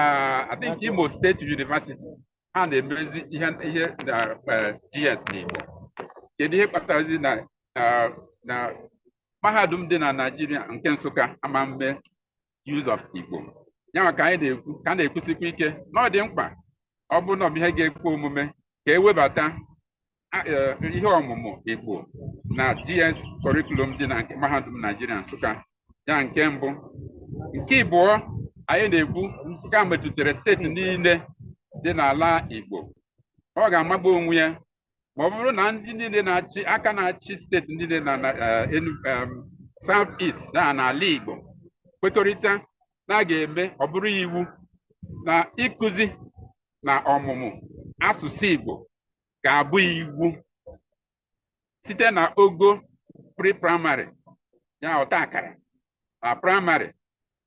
I think Imo State University ha na-emezi ihe na GS n'Igbo. Kedu ihe kpatarazi na mahadum dị na Nigeria nke Nsụka ama mme use of Igbo? Ya maka anyị na-ekwu ka na-ekwusikwa ike na ọ dị mkpa ọ bụrụ na ihe ga-ekwe omume ka ewebata ihe ọmụmụ Igbo na GS curriculum dị na mahadum Nigeria Nsụka. Ya nke mbụ. Nke ịbụọ anyị na-ekwu nke a metụtara steeti niile dị n'ala Igbo. Ọ ga-amagbu onwe ya ma ọ bụrụ na ndị niile na-achị steeti niile na South East n'ala Igbo kwekọrịta na a ga-eme ọ bụrụ iwu na ịkụzi na ọmụmụ asụsụ Igbo ga-abụ iwu site na ogo pre-primary ya ọta akara na primary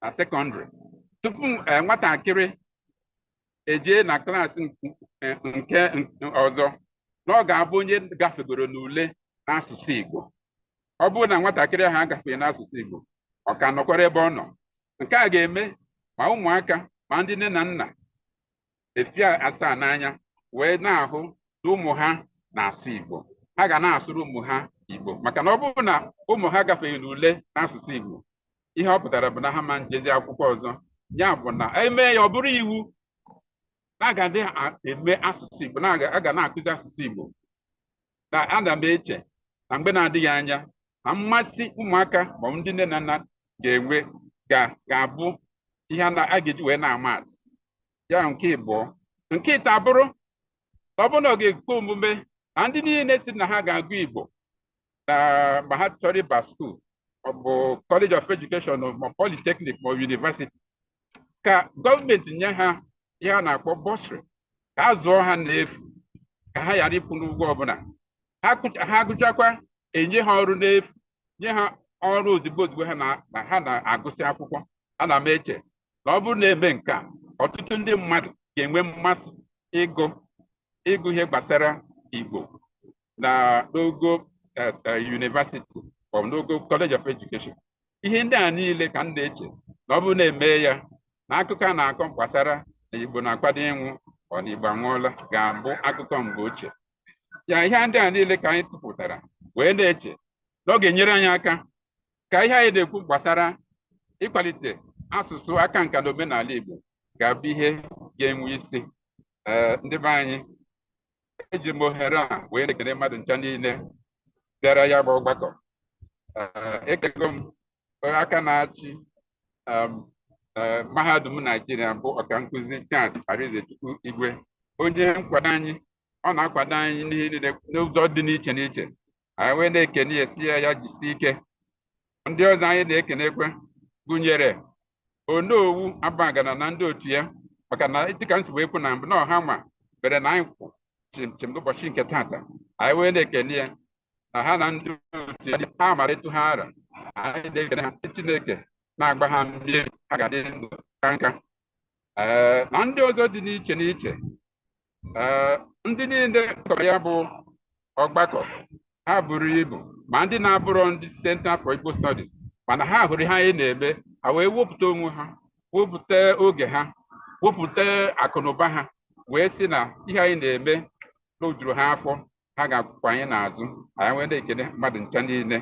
na secondary tupu nwatakịrị ejee na klaasị nke ọzọ na ọ ga-abụ onye gafegoro n'ule n'asụsụ Igbo. Ọ bụrụ na nwatakịrị ahụ agafeghị n'asụsụ Igbo ọ ka nọkwara ebe ọ nọ. Nke a ga-eme ma ụmụaka ma ndị nne na nna efi asaa n'anya wee na-ahụ na ụmụ ha na-asụ Igbo. Ha ga na-asụrụ ụmụ ha Igbo maka na ọ bụrụ na ụmụ ha gafeghị n'ule n'asụsụ Igbo ihe ọ pụtara bụ na ha ma njezi akwụkwọ ọzọ. Ya bụ na eme ya ọ bụrụ iwu na aga eme asụsụ Igbo a ga na-akụzi asụsụ Igbo. Na ana m eche na mgbe na-adịghị anya na mmasị ụmụaka ma ndị nne na nna ga-enwe ga-abụ ihe a ga-eji wee na-ama atụ. Ya nke ịbụọ. Nke ịta bụrụ ọ bụrụ na ọ ga-ekwe omume na ndị niile si na ha ga-agụ Igbo na ma ha chọrọ ịba skuul ọ bụ College of Education ma Polytechnic ma University ka gọọmenti nye ha ihe a na-akpọ bursary ka a zụọ ha n'efu ka ha ghara ịpụ n'ụgwọ ọbụla. Ha gụchakwa enye ha ọrụ n'efu nye ha ọrụ ozugbo ha na-agụsị akwụkwọ. Ana m eche na ọ bụrụ na eme nke a ọtụtụ ndị mmadụ ga-enwe mmasị ịgụ ihe gbasara Igbo na n'ogo University ma n'ogo College of Education. Ihe ndị a niile ka m na-eche na ọ bụrụ na eme ya na akụkọ a na-akọ gbasara na Igbo na-akwado ịnwụ ọ na Igbo anwụọla ga-abụ akụkọ mgbe ochie. Ya ihe ndị a niile ka anyị tụpụtara wee na-eche na ọ ga-enyere anyị aka ka ihe anyị na-ekwu gbasara ịkwalite asụsụ aka nka na omenala Igbo ga-abụ ihe ga-enwe isi. Ndị be anyị eji m ohere a wee na-ekele mmadụ ncha niile bịara ya bụ ọgbakọ. Ekego m aka na-achị mahadum Naijiria bụ ọkankụzi Chancellor Igwe onye nkwado anyị. Ọ na-akwado anyị n'ihe niile n'ụzọ dị n'iche n'iche. Anyị wee na-ekene esi ya jisie ike. Ndị ọzọ anyị na-ekenekwe gụnyere Onowu Abagana na ndị otu ya maka na dịka nsi wee kwu na mbụ na ọha nwa bere na anyị kwụ chimchim n'ụbọchị nke tata. Anyị wee na-ekene ya na ha na ndị otu ya ha mara etu ha ara. Anyị na-ekene ha Chineke na-agba ha mmiri ha ga-adị ndụ ka nka. Na ndị ọzọ dị n'iche n'iche ndị niile kọrọ ya bụ ọgbakọ ha buru ibu ma ndị na-abụrọ ndị Center for Igbo Studies mana ha hụrụ ha anyị na-eme ha wee wepụta onwe ha wepụta oge ha wepụta akụnụba ha wee sị na ihe anyị na-eme n'ojuru ha afọ ha ga-akwụkwọ anyị n'azụ. Anyị wee na-ekene mmadụ ncha niile.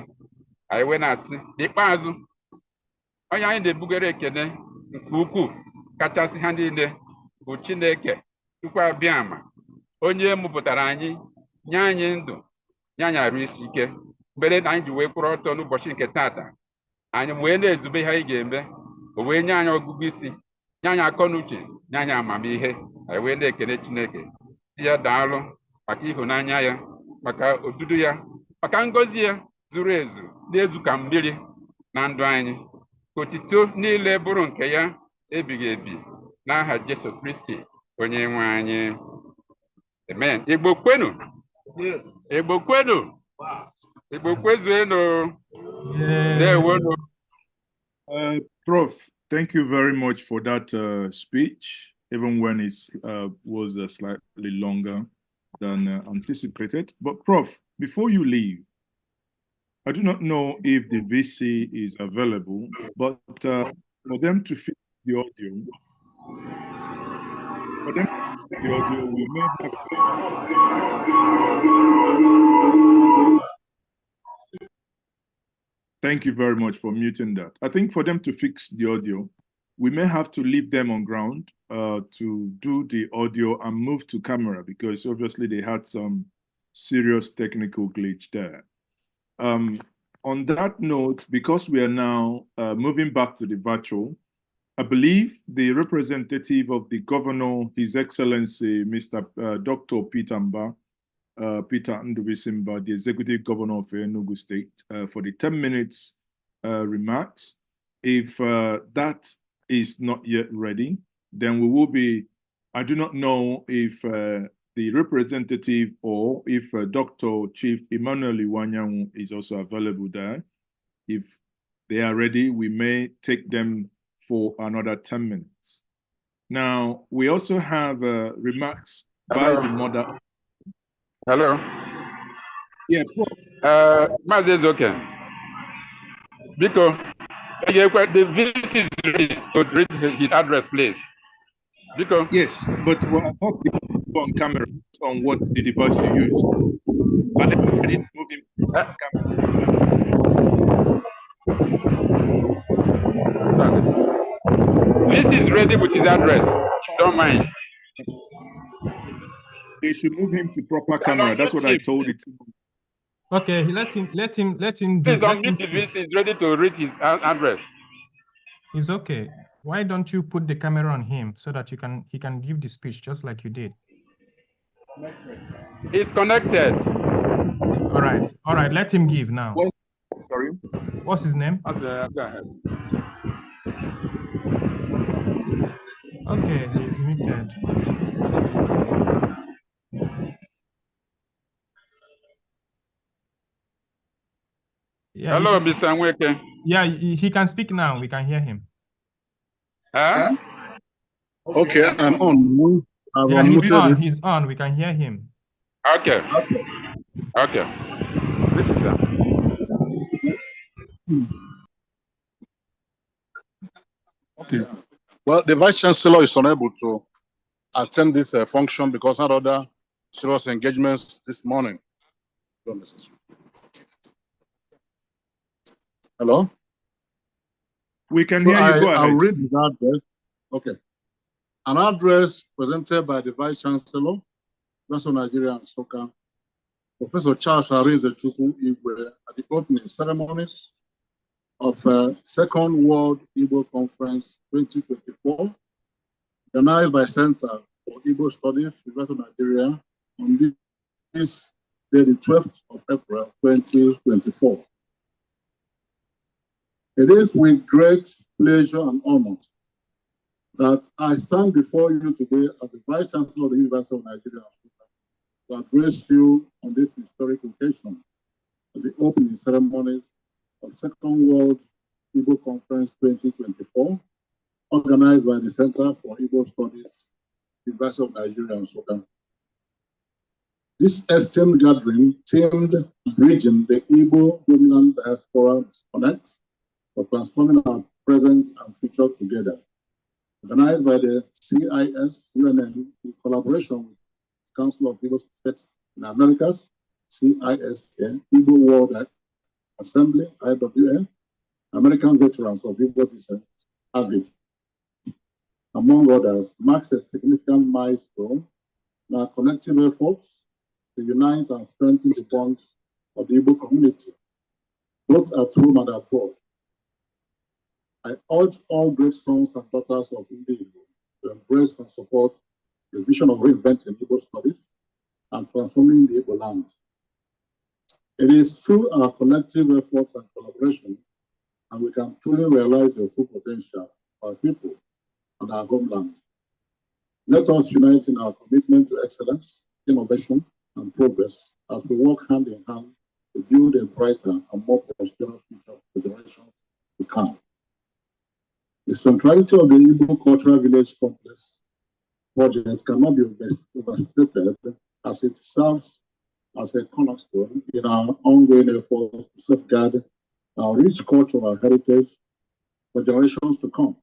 Anyị wee na-asị n'ikpeazụ onye anyị na-ebugara ekene nke ukwuu kachasị ha niile bụ Chineke Chukwu Abịama onye mụpụtara anyị nye anyị ndụ nye anyị arụ isi ike mbere na anyị ji wee kwụrụ ọtọ n'ụbọchị nke tata. Anyị wee na-ezube ihe anyị ga-eme o wee nye anyị ọgụgụ isi nye anyị akọ na uche nye anyị amamihe. Anyị wee na-ekene Chineke si ya daalụ maka ịhụnanya ya maka odudu ya maka ngọzi ya zuru ezu na-ezu ka mmiri na ndụ anyị. Ka otito niile bụrụ nke ya ebighị ebi n'aha Jesu Kristi onye nwe anyị. Amen. Igbo kwenu. Igbo kwenu. Igbo kwezuenu. Ndewonu. Prof, thank you very much for that speech, even when it was slightly longer than anticipated. But Prof, before you leave, I do not know if the VC is available, but for them to fix the audio, we may have. Thank you very much for muting that. I think for them to fix the audio, we may have to leave them on ground to do the audio and move to camera, because obviously they had some serious technical glitch there. On that note, because we are now moving back to the virtual, I believe the representative of the governor, His Excellency, Mr. Dr. Peter Ndubisimba, the executive governor of Enugu State, for the 10 minutes remarks. If that is not yet ready, then we will be, I do not know if the representative or if Dr. Chief Emmanuel Iwanyanwu is also available there. If they are ready, we may take them for another 10 minutes. Now, we also have remarks by the mother. Hello. Yeah, Prof. Mazes, okay. Because the VC is ready to read his address, please. Because yes, but well, I thought the on camera on what the device you use. I didn't move him to camera. This is ready with his address. Don't mind. They should move him to proper camera. That's what I told it. Okay, let him Please unmute the VC is ready to read his address. It's okay. Why don't you put the camera on him so that he can give the speech just like you did? It's connected. All right. Let him give now. Sorry. What's his name? Okay, go ahead. Okay, he's muted. Yeah, hello, Mr. Nweke. Yeah, he can speak now. We can hear him. Huh? Okay, I'm on. Yeah, he's on. We can hear him. Okay. This is that. Okay. Well, the Vice Chancellor is unable to attend this function because of other serious engagements this morning. Hello? We can hear you. Go ahead. I'll read the address. Okay. An address presented by the Vice Chancellor, National Nigeria and Soccer, Professor Charles Arinze-Chukwu Igwe, at the opening ceremonies of Second World Igbo Conference 2024, organized by Center for Igbo Studies, University of Nigeria, on this day, the 12th of April, 2024. It is with great pleasure and honor that I stand before you today as the Vice Chancellor of the University of Nigeria to address you on this historic occasion at the opening ceremonies of Second World Igbo Conference 2024, organized by the Center for Igbo Studies, University of Nigeria and Soccer. This esteemed gathering themed Bridging the Igbo Homeland-Diaspora Connect for transforming our present and future together, organized by the CIS UNN in collaboration with Council of Igbo States in Americas, CISN, Igbo World Assembly, IWA, American Veterans of Igbo Descent, AVID, among others, marks a significant milestone in our collective efforts to unite and strengthen the bonds of the Igbo community, both at home and abroad. I urge all great sons and daughters of Igbo to embrace and support the vision of reinventing Igbo studies and transforming the Igbo land. It is through our collective efforts and collaboration and we can truly realize the full potential of our people and our homeland. Let us unite in our commitment to excellence, innovation, and progress as we work hand in hand to build a brighter and more prosperous future for generations to come. The centrality of the Igbo Cultural Village Complex project cannot be overstated as it serves as a cornerstone in our ongoing efforts to safeguard our rich cultural heritage for generations to come.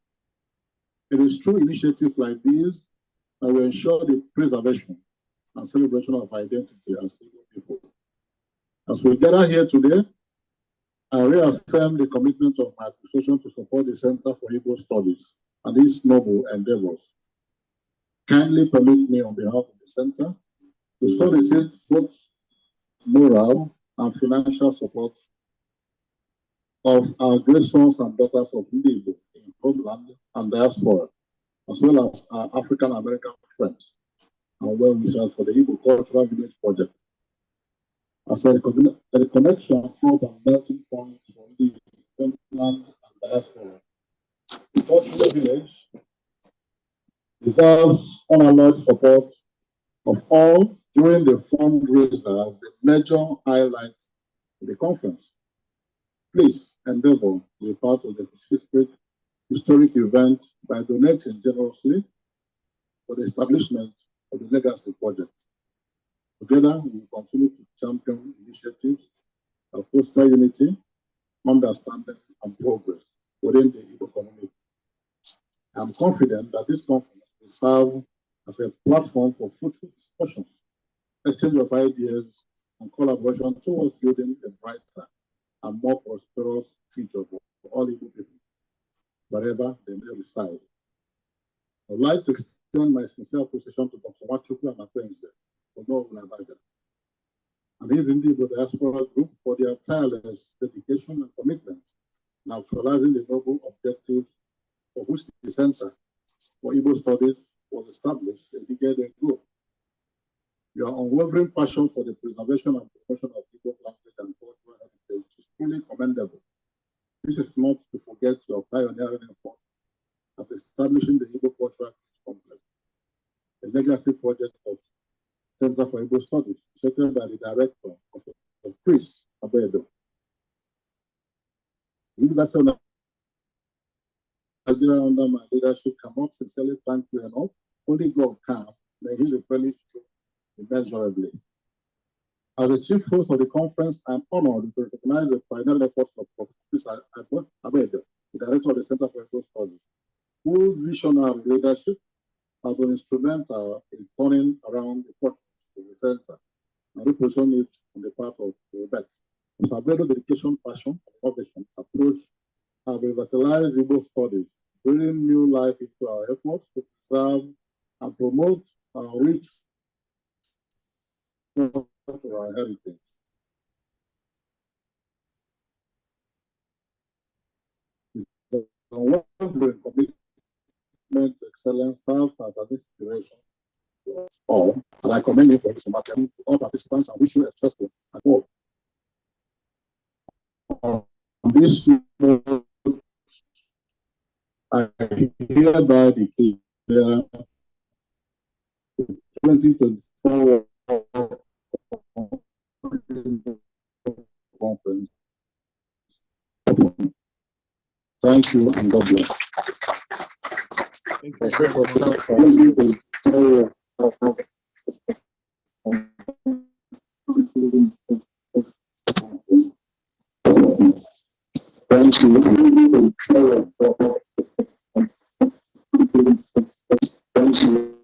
It is through initiatives like these that will ensure the preservation and celebration of identity as Igbo people. As we gather here today, I reaffirm the commitment of my administration to support the Center for Igbo Studies and its noble endeavors. Kindly permit me on behalf of the Center to solicit both moral and financial support of our great sons and daughters of Igbo in homeland and diaspora, as well as our African American friends and well-wishers for the Igbo Cultural Village Project. As a connection hub and melting point for the homeland and diaspora, the Cultural Village deserves unalloyed support of all during the fundraiser as the major highlight of the conference. Please endeavor to be part of the historic event by donating generously for the establishment of the Legacy Project. Together, we will continue to champion initiatives that foster unity, understanding, and progress within the Igbo community. I am confident that this conference will serve as a platform for fruitful discussions, exchange of ideas, and collaboration towards building a brighter and more prosperous future for all Igbo people, wherever they may reside. I would like to extend my sincere appreciation to Dr. Nwachukwu and Akwenze for Novunabaga and his Igbo Diaspora Group for their tireless dedication and commitment in actualizing the noble objectives for which the Center for Igbo Studies was established a decade ago. Your unwavering passion for the preservation and promotion of Igbo language and cultural heritage is truly commendable. This is not to forget your pioneering effort at establishing the Igbo Cultural Complex, the legacy project of Center for Igbo Studies, initiated by the director of Chris Abedo. University of Nigeria under my leadership cannot sincerely thank you enough. Only God can. May He replenish you immeasurably. As the chief host of the conference, I'm honored to recognize the pioneering efforts of Chris Abedo, the director of the Center for Igbo Studies, whose visionary leadership has been instrumental in turning around the fortunes of the center and repositioning it on the part of the Rebecca. Ms. Abedo's dedication, passion, and innovation approach have revitalized Igbo studies, bringing new life into our efforts to preserve and promote our rich cultural heritage. The unwavering commitment to excellence serves as an inspiration to us all, and I commend you for this remarkable to all participants and wish you a successful and all. On this note, I hereby declare 2024 conference. Thank you and God bless. Thank you. Thank you.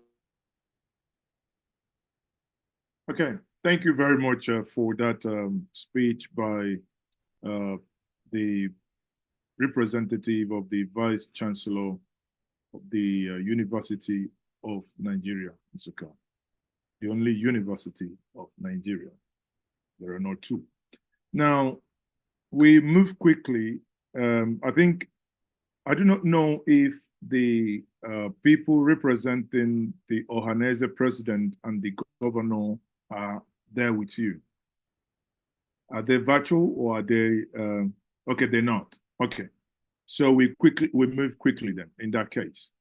Okay, thank you very much for that speech by the representative of the Vice Chancellor of the University of Nigeria, Nsukka, the only university of Nigeria. There are not two. Now, we move quickly. I do not know if the people representing the Ohanese president and the governor are there with you. Are they virtual or are they, okay, they're not. Okay, so we move quickly then in that case.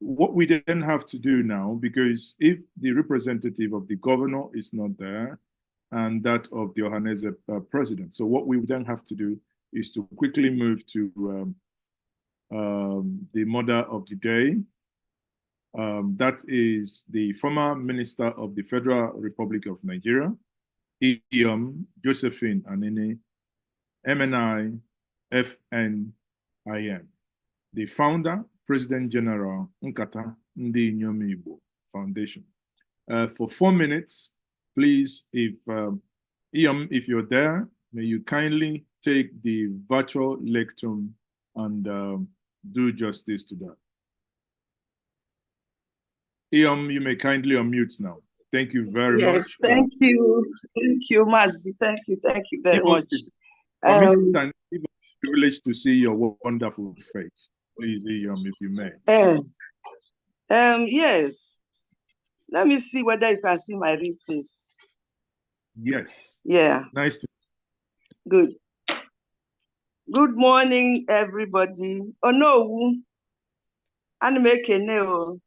What we then have to do now, because if the representative of the governor is not there and that of the Ohanese president, so what we then have to do is to quickly move to the mother of the day. That is the former minister of the Federal Republic of Nigeria, Josephine Anene, MNI, FN, I am the founder, President General Nkata Ndi Inyom Igbo Foundation. For 4 minutes, please, if you're there, may you kindly take the virtual lectern and do justice to that. You may kindly unmute now. Thank you very much. Yes, thank you. Thank you, Mazi. Thank you very much. It's a privilege to see your wonderful face. Please, if you may. Yes. Let me see whether you can see my real face. Yes. Yeah. Nice to. Good. Good morning, everybody. Oh no, I'm making no.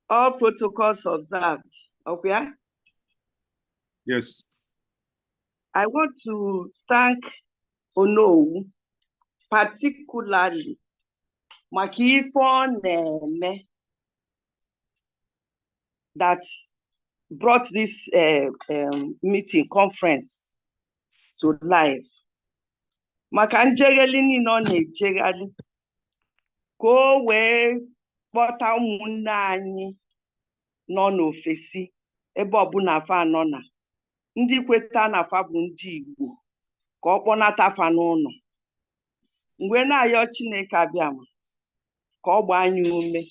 All protocols observed. Okay. Yes. I want to thank Ono particularly Makifon that brought this meeting conference to life. Makanjegeli ni no nejegali ko we kpọta ụmụnne anyị nọ n'ofesi ebe ọbụla fa nọ na ndị kweta na fa bụ ndị Igbo ka ọ kpọnata fa n'ụlọ mgbe na-ayọ Chineke abịama ka ọ gbaa anyị ume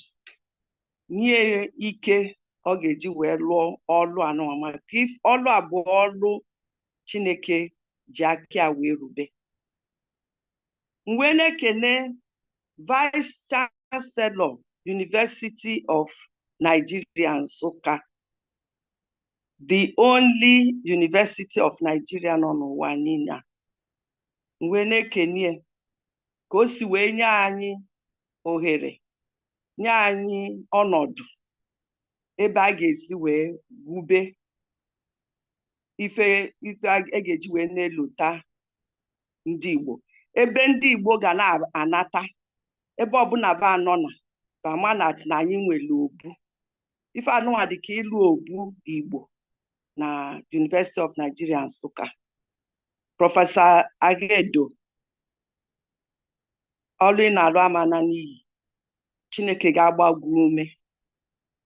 nye ike ọ ga-eji wee lụọ ọlụ anụwa maka ọlụ a bụ ọlụ Chineke ji aka ya wee rube. Mgbe na-ekene Vice Chancellor University of Nigeria Nsukka, the only University of Nigeria nọ n'ụwa niile. Mgbe na-ekene ka o si wee nye anyị ohere, nye anyị ọnọdụ ebe a ga-esi wee wube ife a ga-eji wee na-elota ndị Igbo, ebe ndị Igbo ga na-anata ebe ọbụla ba anọ na bamanat na anyị nwere obu ife anụnwa dị ka ịlụ obu Igbo na University of Nigeria Nsukka. Prọfesọ Agedo ọlụ ị na-alụ amana n'iyi, Chineke ga-agbagwu ume,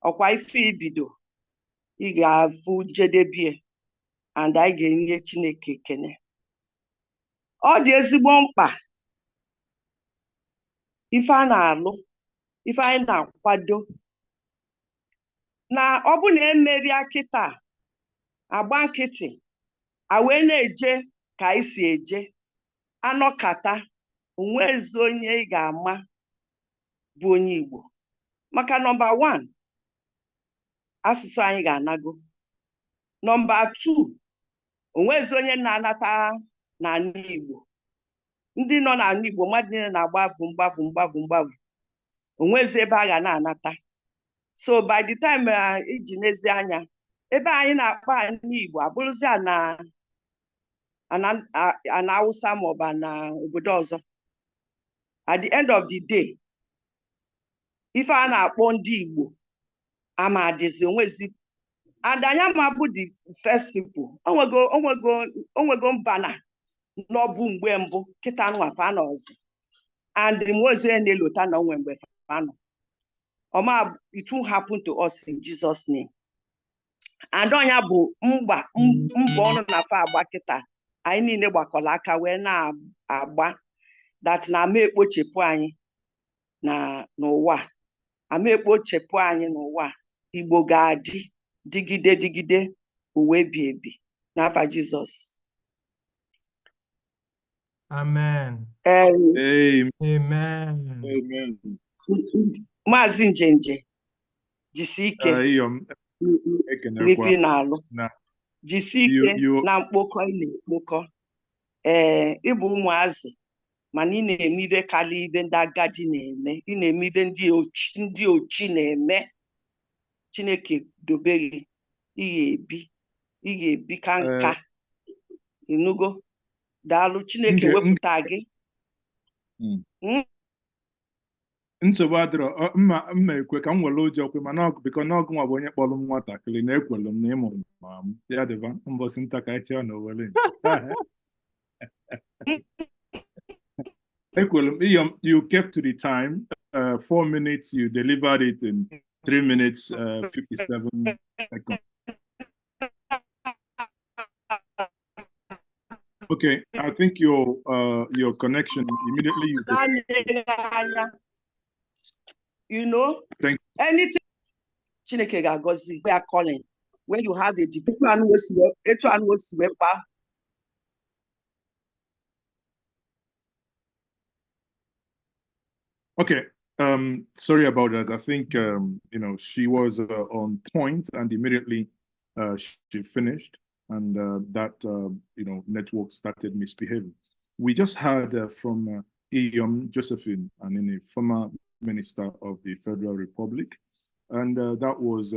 ọkwa ife ibido ị ga-afụ jedebie and anyị ga-enye Chineke ekene. Ọ dị ezigbo mkpa ife a na-alụ, ife anyị na-akwado na ọ bụ na emeri akịta agba nkịtị a wee na-eje ka anyị si eje anọkata onwezi onye ị ga-ama bụ onye Igbo maka nọmba 1 asụsụ anyị ga-anago, nọmba 2 onwezi onye na-anata n'ala Igbo, ndị nọ n'ala Igbo mmadụ niile na-agbavu onwezi ebe a ga na-anata. So by the time iji n'ezi anya ebe anyị na-akpa ala Igbo abụrụzi ana Hausa maọbụ na obodo ọzọ. At the end of the day, ife a na-akpọ ndị Igbo ama adịzi onwezi, and anyị ama bụ the first people. Onwego mbana n'ọbụ mgbe mbụ kịta nwa fa nọzi and mwezi na-elota na onwe mgbe fa nọ. It won't happen to us in Jesus' name. And onya bụ mbọ ọnụ na fa agba kịta anyị niile gbakọrọ aka wee na-agba that na ama ekpochepụ anyị n'ụwa, ama ekpochepụ anyị n'ụwa. Igbo ga-adị dịgide uwe ebi ebi n'afa Jizọs. Amen. Amen. Amen. Maazị Njenje jisi ike n'ife na-alụ, jisi ike na mkpokọ ị na-ekpokọ. Ịbụ ụmụazị mana ị na-eme ibe karịa ibe ndị agadi na-eme, ị na-eme ibe ndị ochi na-eme. Chineke dobere ị ga-ebi ka nka inugo. Daalụ, Chineke wepụta gị. nsogbu adịrọ mma ekwe ka m were ụjọ kwe mana biko n'ọgụ nwa bụ onye kpọrọ m nwatakịrị na ekwelu m na ịmụ ma m ya dịba mbọsị nta ka eche na owere ekwelu m you kept to the time 4 minutes you delivered it in 3 minutes 57 seconds. Okay, I think your connection immediately you know, thank you. Anything Chineke ga-agọzi we are calling when you have a different. Okay, sorry about that. I think she was on point and immediately she finished, and that network started misbehaving. We just heard from Josephine, and former Minister of the Federal Republic, and that was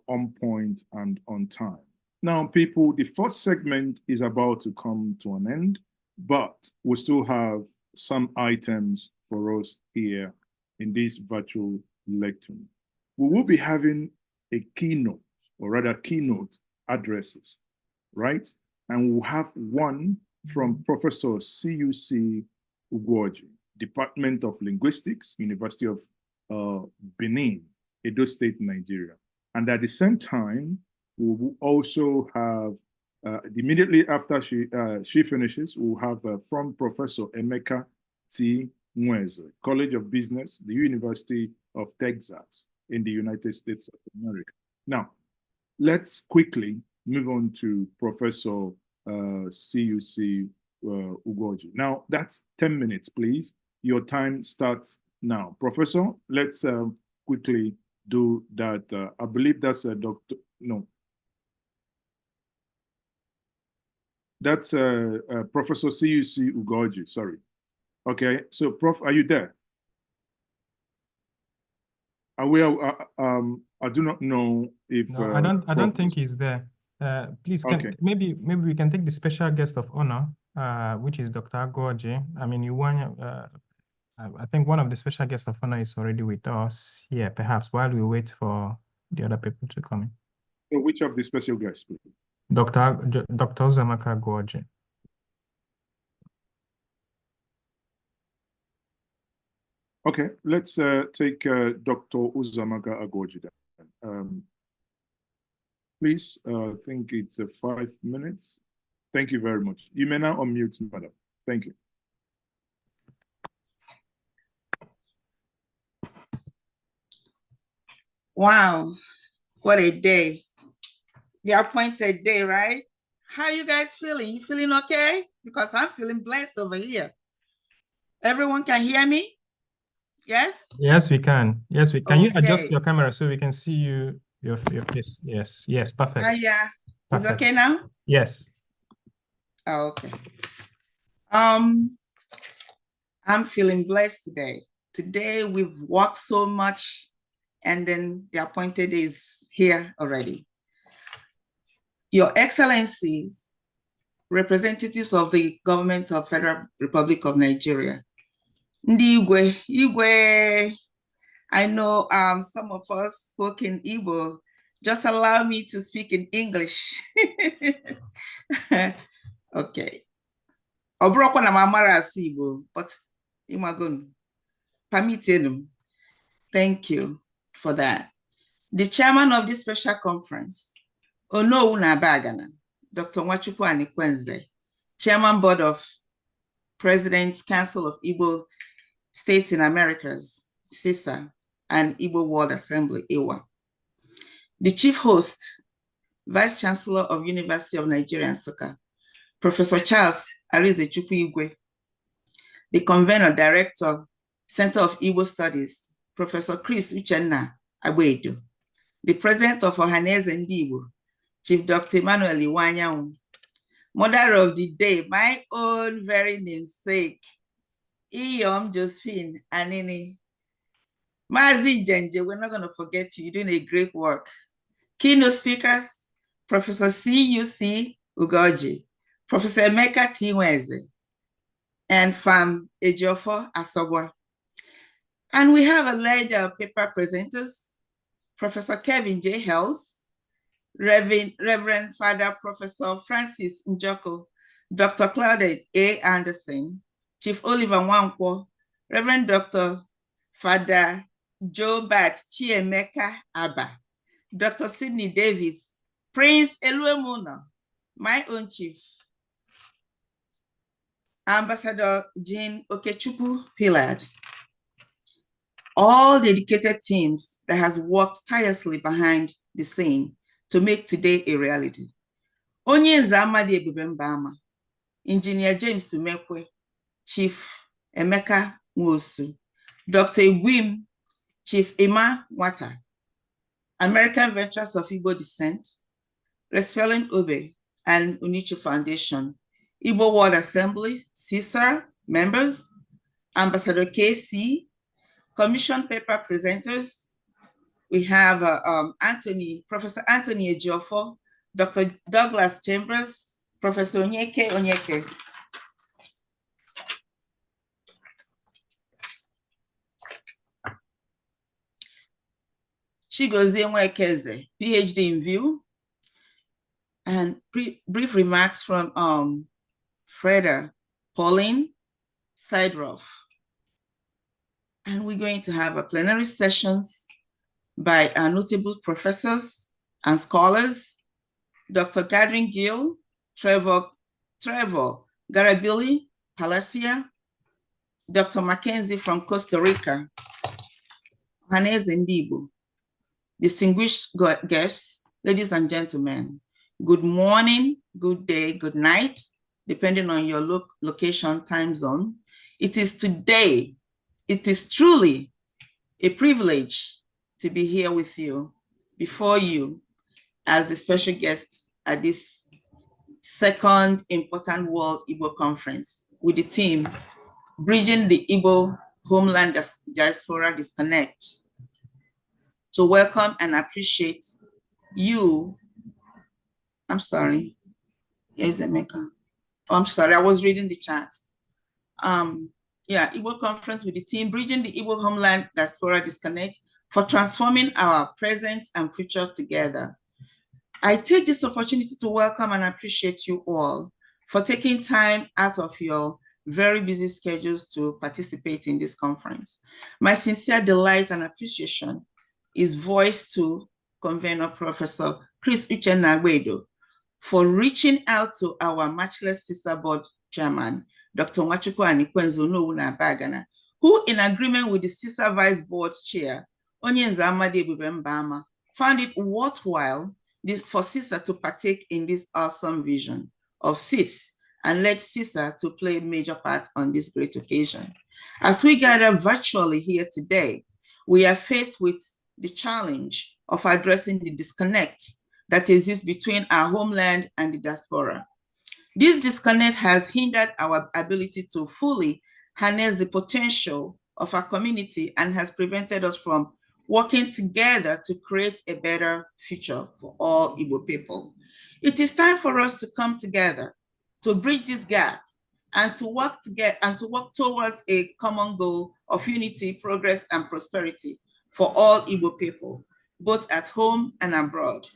on point and on time. Now, people, the first segment is about to come to an end, but we still have some items for us here in this virtual lecture. We will be having a keynote, or rather keynote addresses, right? And we'll have one from Professor C.U.C. Ugwoji, Department of Linguistics, University of Benin, Edo State, Nigeria. And at the same time, we will also have, immediately after she finishes, we'll have from Professor Emeka T. Nweze, College of Business, the University of Texas in the United States of America. Now, let's quickly move on to Professor C.U.C. Ugwoji. Now, that's 10 minutes, please. Your time starts now. Professor, let's quickly do that. I believe that's a doctor, no. That's Professor C.U.C. Ugwoji, sorry. Okay, so Prof, are you there? I do not know if no, I don't think he's there. Please, maybe we can take the special guest of honor, which is Dr. Ugwoji. I mean, I think one of the special guests of honor is already with us here, perhaps while we wait for the other people to come in. So which of the special guests, please? Dr. Uzamaka Ugwoji. Okay, let's take Dr. Uzamaka Ugwoji then. Please, I think it's 5 minutes. Thank you very much. You may now unmute, madam. Thank you. Wow, what a day. The appointed day, right? How you guys feeling? You feeling okay? Because I'm feeling blessed over here. Everyone can hear me? Yes? Yes, we can. Yes, we can. Okay. You adjust your camera so we can see you, your face. Yes, perfect. Yeah. It's okay now? Yes. Oh, okay. I'm feeling blessed today. Today we've walked so much, and then the appointed is here already. Your Excellencies, representatives of the government of Federal Republic of Nigeria, Ndi Igwe, I know some of us spoke in Igbo. Just allow me to speak in English. Okay. Obrokwa na mamara Igbo, but imagun, permitted. Thank you for that. The chairman of this special conference, Ono Unabagana, Dr. Nwachukwu Anikwenze, Chairman Board of President's Council of Igbo States in Americas, CISA, and Igbo World Assembly, IWA. The chief host, Vice Chancellor of University of Nigeria, Nsukka, Professor Charles Arizechukwu Igwe. The convener, Director, Center of Igbo Studies, Professor Chris Uchenna Agbedo. The President of Ohaneze Ndi Igbo, Chief Dr. Emmanuel Iwanyanwu. Mother of the day, my own very namesake, Iyom Josephine Anini. Mazi Jenje, we're not going to forget you. You're doing a great work. Keynote speakers, Professor C.U.C. Ugwoji, Professor Emeka T. Nweze, and Fam Ejiofor Asogwa. And we have alleged paper presenters, Professor Kevin J. Hells, Reverend Father Professor Francis Njoko, Dr. Claudette A. Anderson, Chief Oliver Nwankwo, Reverend Dr. Father Joe Bat Chiemeka Abba, Dr. Sidney Davis, Prince Eluemuna, my own chief, Ambassador Jean Okechukwu Pillard, all dedicated teams that has worked tirelessly behind the scene to make today a reality. Onye Nze Amadi Ebube Mbama, Engineer James Umekwe, Chief Emeka Nwosu, Dr. Igwim, Chief Emma Nwata, American Veterans of Igbo Descent, Respelling Obe, and Unichi Foundation, Igbo World Assembly, CISA members, Ambassador KC, commission paper presenters. We have Professor Anthony Ejiofo, Dr. Douglas Chambers, Professor Onyeke. Chigozie Nwekeze, PhD in View, and brief remarks from Freda Pauline Sidroff. And we're going to have a plenary sessions by our notable professors and scholars, Dr. Catherine Gill, Trevor Garabili Palacia, Dr. Mackenzie from Costa Rica, Hanez Ndibo. Distinguished guests, ladies and gentlemen, good morning, good day, good night, depending on your location, time zone. It is truly a privilege to be here with you, before you, as the special guest at this second important World Igbo Conference with the team, Bridging the Igbo Homeland-Diaspora Disconnect, to welcome and appreciate you. I'm sorry, here's Emeka. Oh, I'm sorry, I was reading the chat. Igbo Conference with the team, Bridging the Igbo Homeland-Diaspora Disconnect, for transforming our present and future together. I take this opportunity to welcome and appreciate you all for taking time out of your very busy schedules to participate in this conference. My sincere delight and appreciation is voiced to Convener Professor Chris Uchenna Agbedo for reaching out to our matchless sister board chairman, Dr. Nwachukwu Anikwenzo Bagana, who, in agreement with the sister vice board chair, Onye Nze Amadi Ebube Mbama, found it worthwhile for CISA to partake in this awesome vision of CIS and led CISA to play a major part on this great occasion. As we gather virtually here today, we are faced with the challenge of addressing the disconnect that exists between our homeland and the diaspora. This disconnect has hindered our ability to fully harness the potential of our community and has prevented us from working together to create a better future for all Igbo people. It is time for us to come together to bridge this gap and to work together and to work towards a common goal of unity, progress, and prosperity for all Igbo people, both at home and abroad.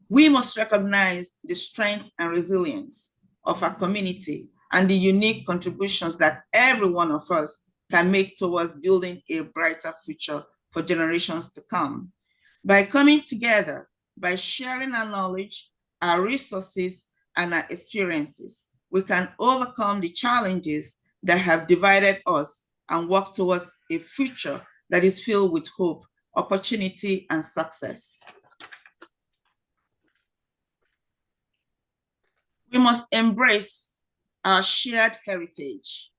We must recognize the strength and resilience of our community and the unique contributions that every one of us can make towards building a brighter future for generations to come. By coming together, by sharing our knowledge, our resources, and our experiences, we can overcome the challenges that have divided us and work towards a future that is filled with hope, opportunity, and success. We must embrace our shared heritage,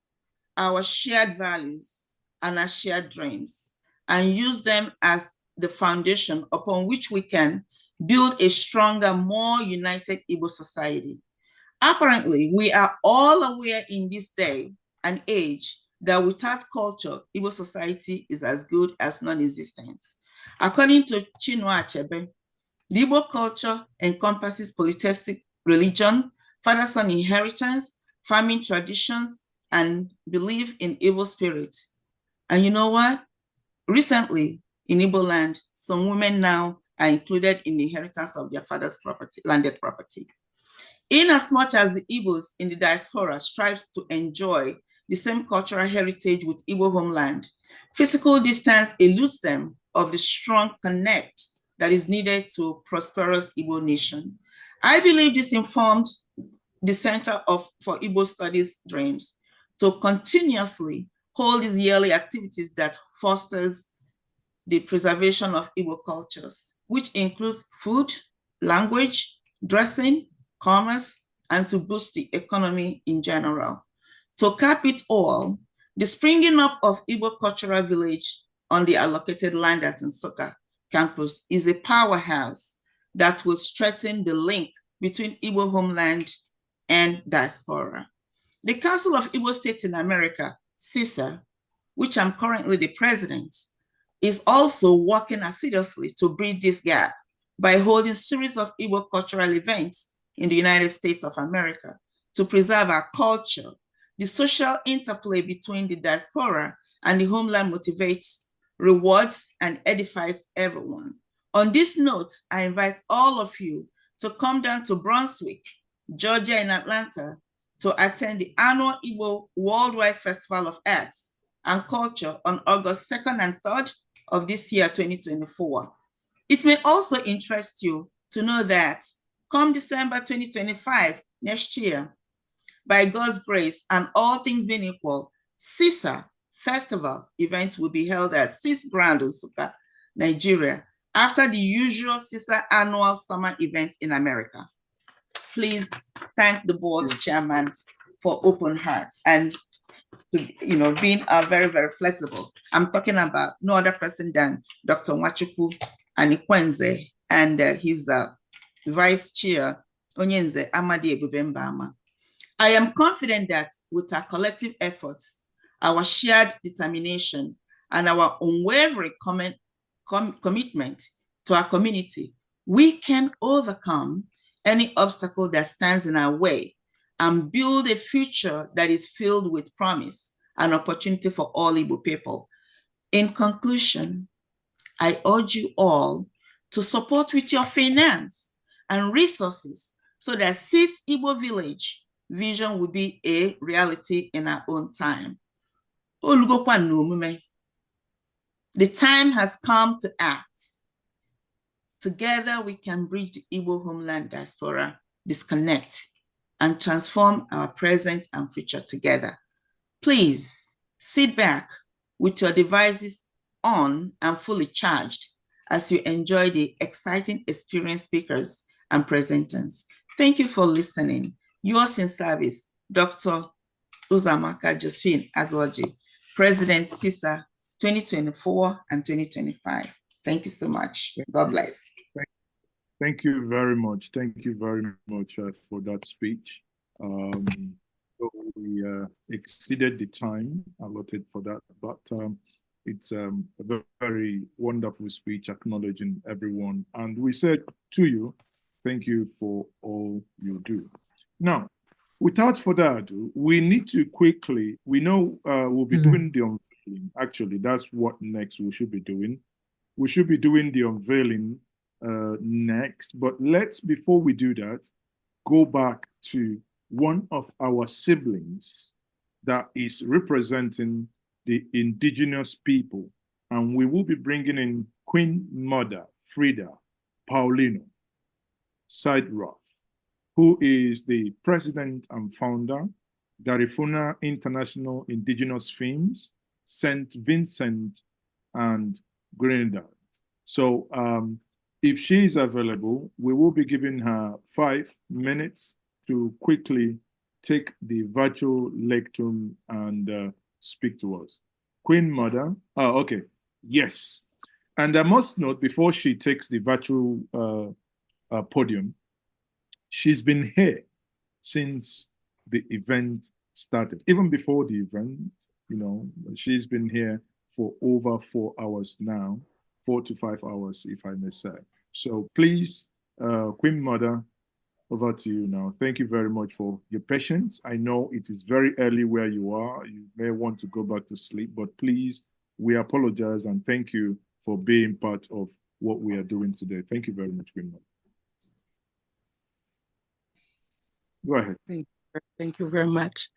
our shared values, and our shared dreams, and use them as the foundation upon which we can build a stronger, more united Igbo society. Apparently, we are all aware in this day and age that without culture, Igbo society is as good as non-existence. According to Chinua Achebe, the Igbo culture encompasses polytheistic religion, father-son inheritance, farming traditions, and belief in evil spirits. And you know what? Recently, in Igbo land, some women now are included in the inheritance of their father's property, landed property. Inasmuch as the Igbos in the diaspora strives to enjoy the same cultural heritage with Igbo homeland, physical distance eludes them of the strong connect that is needed to prosperous Igbo nation. I believe this informed the Center for Igbo Studies dreams to continuously hold these yearly activities that fosters the preservation of Igbo cultures, which includes food, language, dressing, commerce, and to boost the economy in general. To cap it all, the springing up of Igbo Cultural Village on the allocated land at Nsukka campus is a powerhouse that will strengthen the link between Igbo homeland and diaspora. The Council of Igbo States in America, CISA, which I'm currently the president, is also working assiduously to bridge this gap by holding a series of Igbo cultural events in the United States of America to preserve our culture. The social interplay between the diaspora and the homeland motivates, rewards, and edifies everyone. On this note, I invite all of you to come down to Brunswick, Georgia in Atlanta, to attend the annual Igbo Worldwide Festival of Arts and Culture on August 2nd and 3rd of this year, 2024. It may also interest you to know that come December 2025, next year, by God's grace and all things being equal, CISA Festival event will be held at CIS Grand Nsukka, Nigeria, after the usual CISA annual summer event in America. Please thank the board chairman for open heart and being very, very flexible. I'm talking about no other person than Dr. Nwachukwu Anikwenze and his vice chair, Onyenze Amadi Ebubembama. I am confident that with our collective efforts, our shared determination, and our unwavering commitment to our community, we can overcome any obstacle that stands in our way and build a future that is filled with promise and opportunity for all Igbo people. In conclusion, I urge you all to support with your finance and resources so that CIS Igbo Village vision will be a reality in our own time. The time has come to act. Together we can bridge the Igbo homeland diaspora disconnect and transform our present and future together. Please sit back with your devices on and fully charged as you enjoy the exciting experienced speakers and presenters. Thank you for listening. Yours in service, Dr. Uzamaka Josephine Agoji, President CISA 2024 and 2025. Thank you so much. God bless. Thank you very much. Thank you very much for that speech. So we exceeded the time allotted for that, but it's a very wonderful speech acknowledging everyone. And we said to you, thank you for all you do. Now, without further ado, we need to quickly, we know we'll be doing the unveiling. Actually, that's what next we should be doing. We should be doing the unveiling next, but let's, before we do that, go back to one of our siblings that is representing the indigenous people, and we will be bringing in Queen Mother Frida Paulino Sideroff, who is the president and founder, Garifuna International Indigenous Films, St. Vincent and Grenada. So if she is available, we will be giving her 5 minutes to quickly take the virtual lectern and speak to us. Queen Mother, okay, yes. And I must note, before she takes the virtual podium, she's been here since the event started. Even before the event, she's been here for over 4 hours now, 4 to 5 hours, if I may say. So please, Queen Mother, over to you now. Thank you very much for your patience. I know it is very early where you are. You may want to go back to sleep, but please we apologize and thank you for being part of what we are doing today. Thank you very much, Queen Mother. Go ahead. Thank you very much.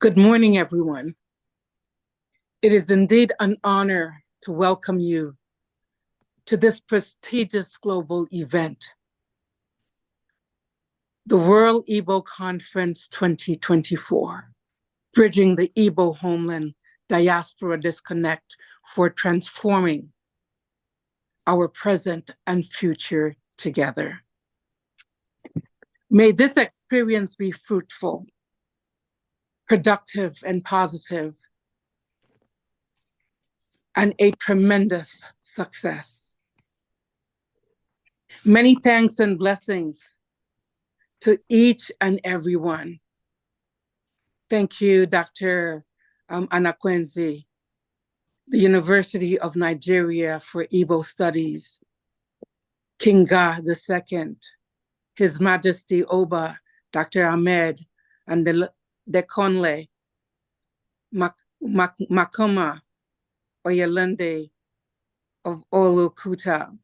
Good morning, everyone. It is indeed an honor to welcome you to this prestigious global event, the World Igbo Conference 2024, Bridging the Igbo Homeland-Diaspora Disconnect for Transforming Our Present and Future Together. May this experience be fruitful, productive, and positive, and a tremendous success. Many thanks and blessings to each and everyone. Thank you, Dr. Anakwenzi, the University of Nigeria for Igbo Studies, Kinga II, His Majesty Oba, Dr. Ahmed, and the Dekonle, Makoma Oyelende of Olukuta.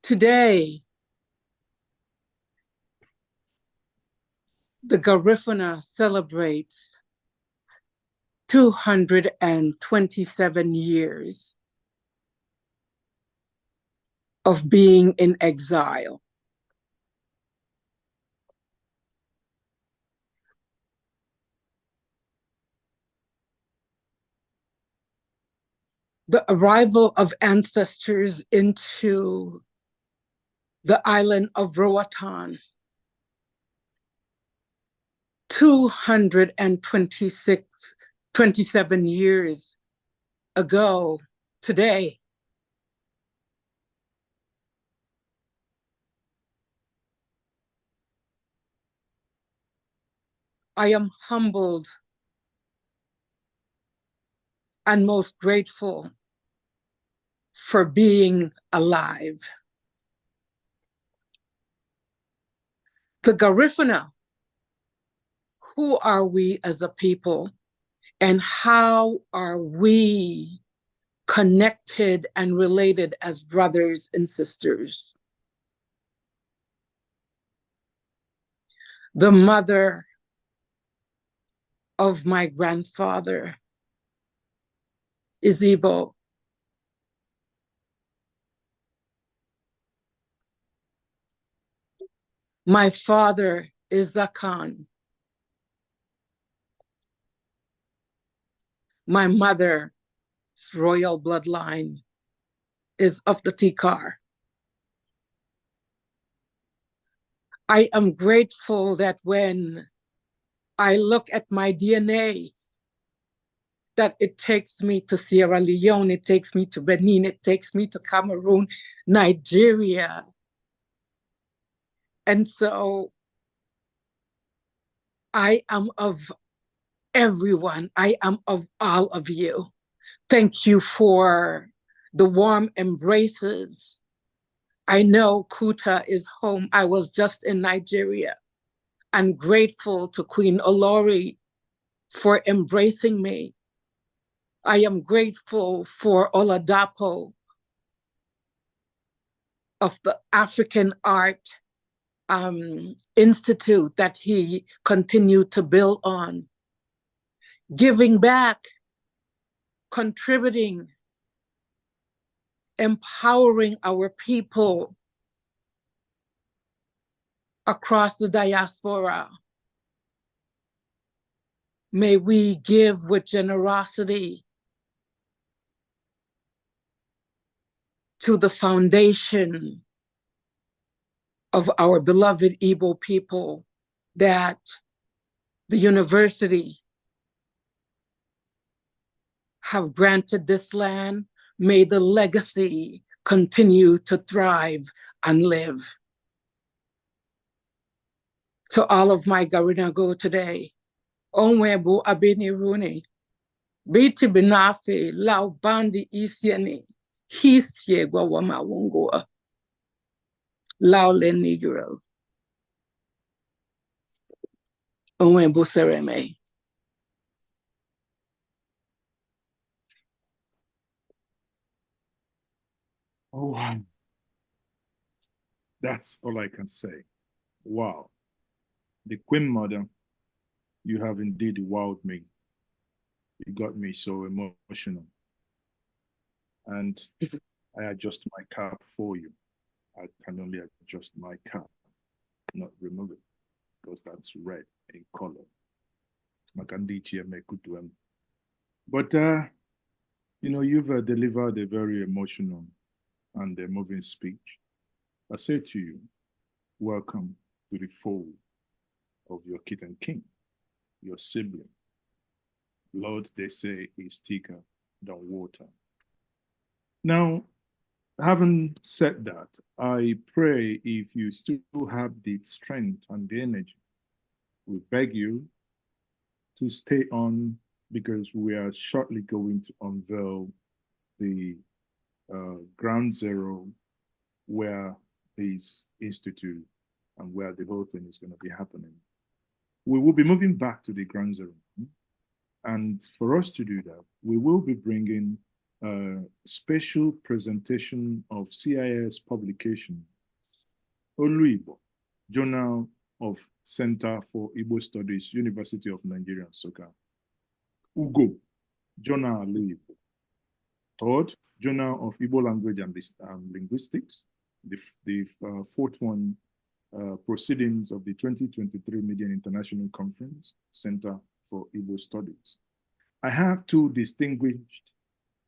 Today, the Garifuna celebrates 227 years of being in exile. The arrival of ancestors into the island of Roatan 227 years ago today. I am humbled and most grateful for being alive. The Garifuna, who are we as a people, and how are we connected and related as brothers and sisters? The mother of my grandfather is Igbo. My father is Akan. My mother's royal bloodline is of the Tikar. I am grateful that when I look at my DNA, that it takes me to Sierra Leone, it takes me to Benin, it takes me to Cameroon, Nigeria. And so I am of everyone. I am of all of you. Thank you for the warm embraces. I know Kuta is home. I was just in Nigeria. I'm grateful to Queen Olori for embracing me. I am grateful for Oladapo of the African Art Institute that he continued to build on. Giving back, contributing, empowering our people across the diaspora. May we give with generosity to the foundation of our beloved Igbo people that the university have granted this land. May the legacy continue to thrive and live. To all of my Garinago today, Onwebu Abini Runi, Biti Binafe, Lau Bandi Isiani, Hisye Gwawama Wungoa, Lau Leni Euro, Onwebu Sereme. Oh, that's all I can say. Wow. The Queen Mother, you have indeed wowed me. You got me so emotional. And I adjust my cap for you. I can only adjust my cap, not remove it, because that's red in color. But, you know, you've delivered a very emotional and a moving speech. I say to you, welcome to the fold of your kith and king, your sibling. Blood, they say, is thicker than water. Now, having said that, I pray if you still have the strength and the energy, we beg you to stay on, because we are shortly going to unveil the ground zero where this institute and where the whole thing is going to be happening. We will be moving back to the ground zero. And for us to do that, we will be bringing a special presentation of CIS publication, Oluibo, Journal of Center for Igbo Studies, University of Nigeria, Nsukka. Ugo, Journal Oluibo. Third, Journal of Igbo Language and Linguistics. The fourth one, Proceedings of the 2023 Median International Conference, Center for Igbo Studies. I have two distinguished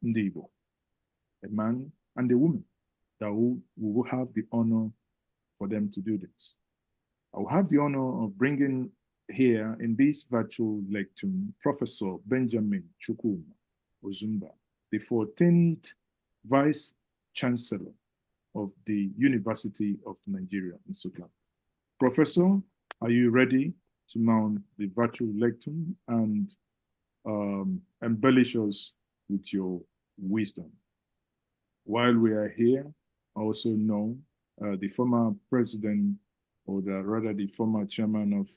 Igbo, a man and a woman, that we will have the honor for them to do this. I will have the honor of bringing here in this virtual lecture Professor Benjamin Chukwuma Ozumba, the 14th Vice Chancellor of the University of Nigeria, Nsukka. Professor, are you ready to mount the virtual lectern and embellish us with your wisdom? While we are here, I also know the former president, or rather the former chairman of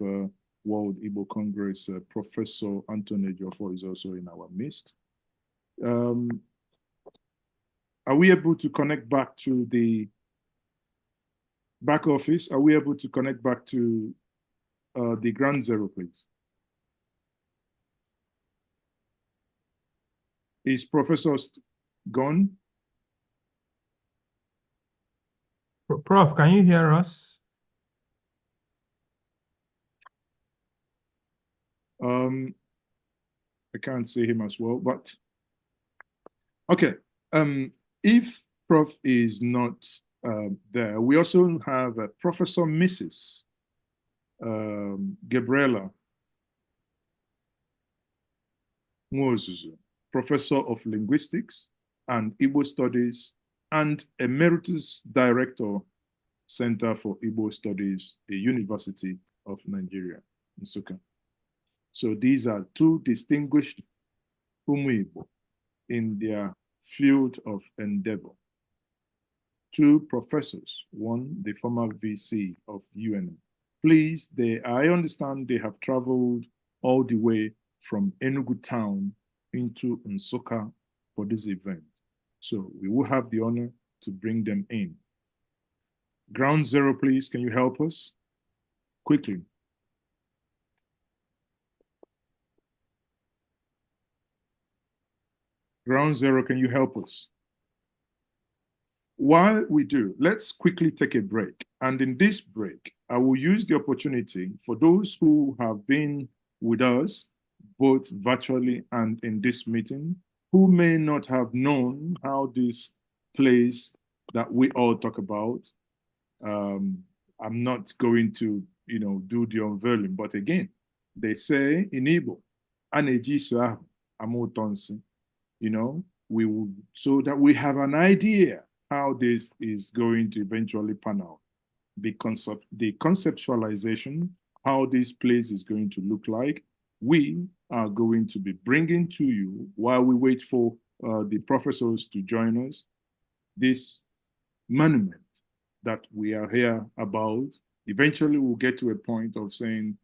World Igbo Congress, Professor Anthony Joffo, is also in our midst. Are we able to connect back to the back office? Are we able to connect back to the ground zero, please? Is Professor gone? Prof, can you hear us? I can't see him as well, but okay. If Prof is not there, we also have Professor Mrs. Gabriela Nwozuzu, Professor of Linguistics and Igbo Studies and Emeritus Director, Center for Igbo Studies, the University of Nigeria, Nsukka. So these are two distinguished Umu Igbo in their field of endeavor. Two professors, one the former VC of UNM. Please, I understand they have traveled all the way from Enugu town into Nsukka for this event. So we will have the honor to bring them in. Ground zero, please, can you help us? Quickly. Ground zero, can you help us? While we do, let's quickly take a break. And in this break, I will use the opportunity for those who have been with us, both virtually and in this meeting, who may not have known how this place that we all talk about. I'm not going to, do the unveiling, but again, they say in Igbo, we will, so that we have an idea how this is going to eventually pan out. The conceptualization, how this place is going to look like, we are going to be bringing to you, while we wait for the professors to join us, this monument that we are here about. Eventually we'll get to a point of saying,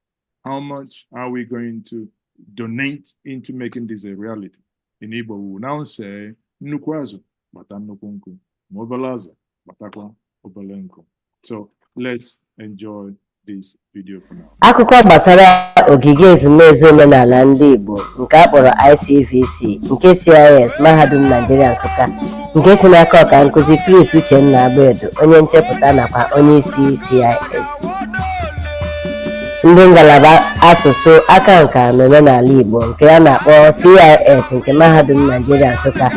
how much are we going to donate into making this a reality? In Igbo, we will now say, Nukwazo, Batam Nukunku, Mobalaza, Batakwa, Obalenko. So let's enjoy this video for now. Akụkọ gbasara ogige ezumezu omenala ndị Igbo nke a kpọrọ ICVC nke CIS Mahadum Nigeria Nsụka nke si n'aka ọka nkụzi Chris Uchenna Agbedo onye nchepụta nakwa onye isi CIS. Ndị ngalaba asụsụ aka nka na omenala Igbo nke a na-akpọ CIS nke Mahadum Nigeria Nsụka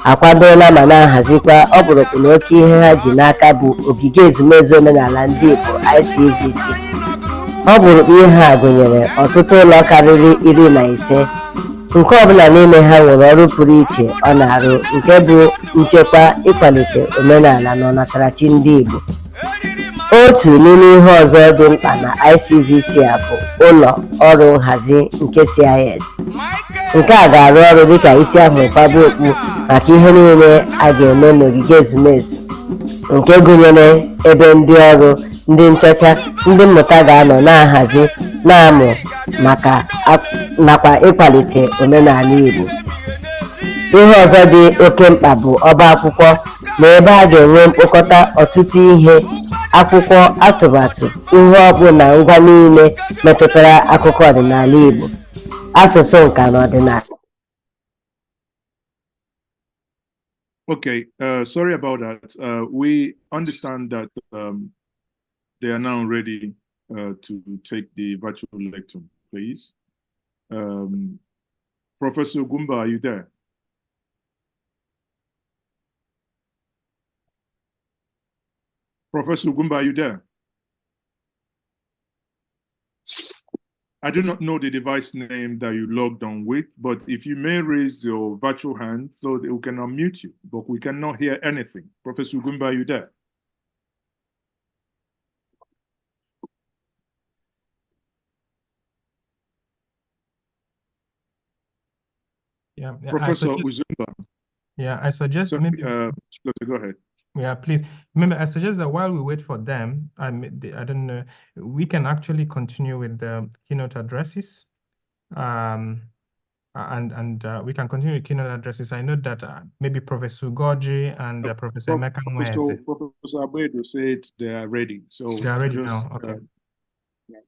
akwadola ma na-ahazikwa ọkpụrụkpụ na oke ihe ha ji n'aka bụ ogige ezumezu omenala ndị Igbo ICVC. Ọ bụrụ ihe ha gụnyere ọtụtụ ụlọ karịrị 15 nke ọbụla n'ime ha nwere ọrụ pụrụ iche ọ na-arụ nke bụ nchekwa ịkwalite omenala na ọnatarachi ndị Igbo. Otu n'ime ihe ọzọ dị mkpa na ICVC a bụ ụlọ ọrụ nhazi nke CIS. Nke a ga-arụ ọrụ dịka isi ahụ kwado okpu maka ihe niile a ga-eme n'ogige ezumezu nke gụnyere ebe ndị ọrụ ndị nchọcha ndị mmụta ga-anọ na-ahazi na-amụ maka nakwa ịkwalite omenala Igbo. Ihe ọzọ dị oke mkpa bụ ọba akwụkwọ na ebe a ga-enwe mkpokọta ọtụtụ ihe akwụkwọ atụmatụ ihe ọkpụ na ngwa niile metụtara akụkọ ọdịnala Igbo, asụsụ nka na ọdịnala. Okay, sorry about that. We understand that they are now ready to take the virtual lecture, please. Professor Gumba, are you there? Professor Gumba, are you there? I do not know the device name that you logged on with, but if you may raise your virtual hand so that we can unmute you, but we cannot hear anything. Professor Gumba, are you there? Yeah, Professor Uzumba. Yeah, I suggest so, maybe. Go ahead. Yeah, please. Remember, I suggest that while we wait for them, I don't know, we can actually continue with the keynote addresses. And we can continue with keynote addresses. I know that maybe Professor Goji and Professor Emeka Nweze. Professor Agbedo said they are ready. So they are ready now. Okay.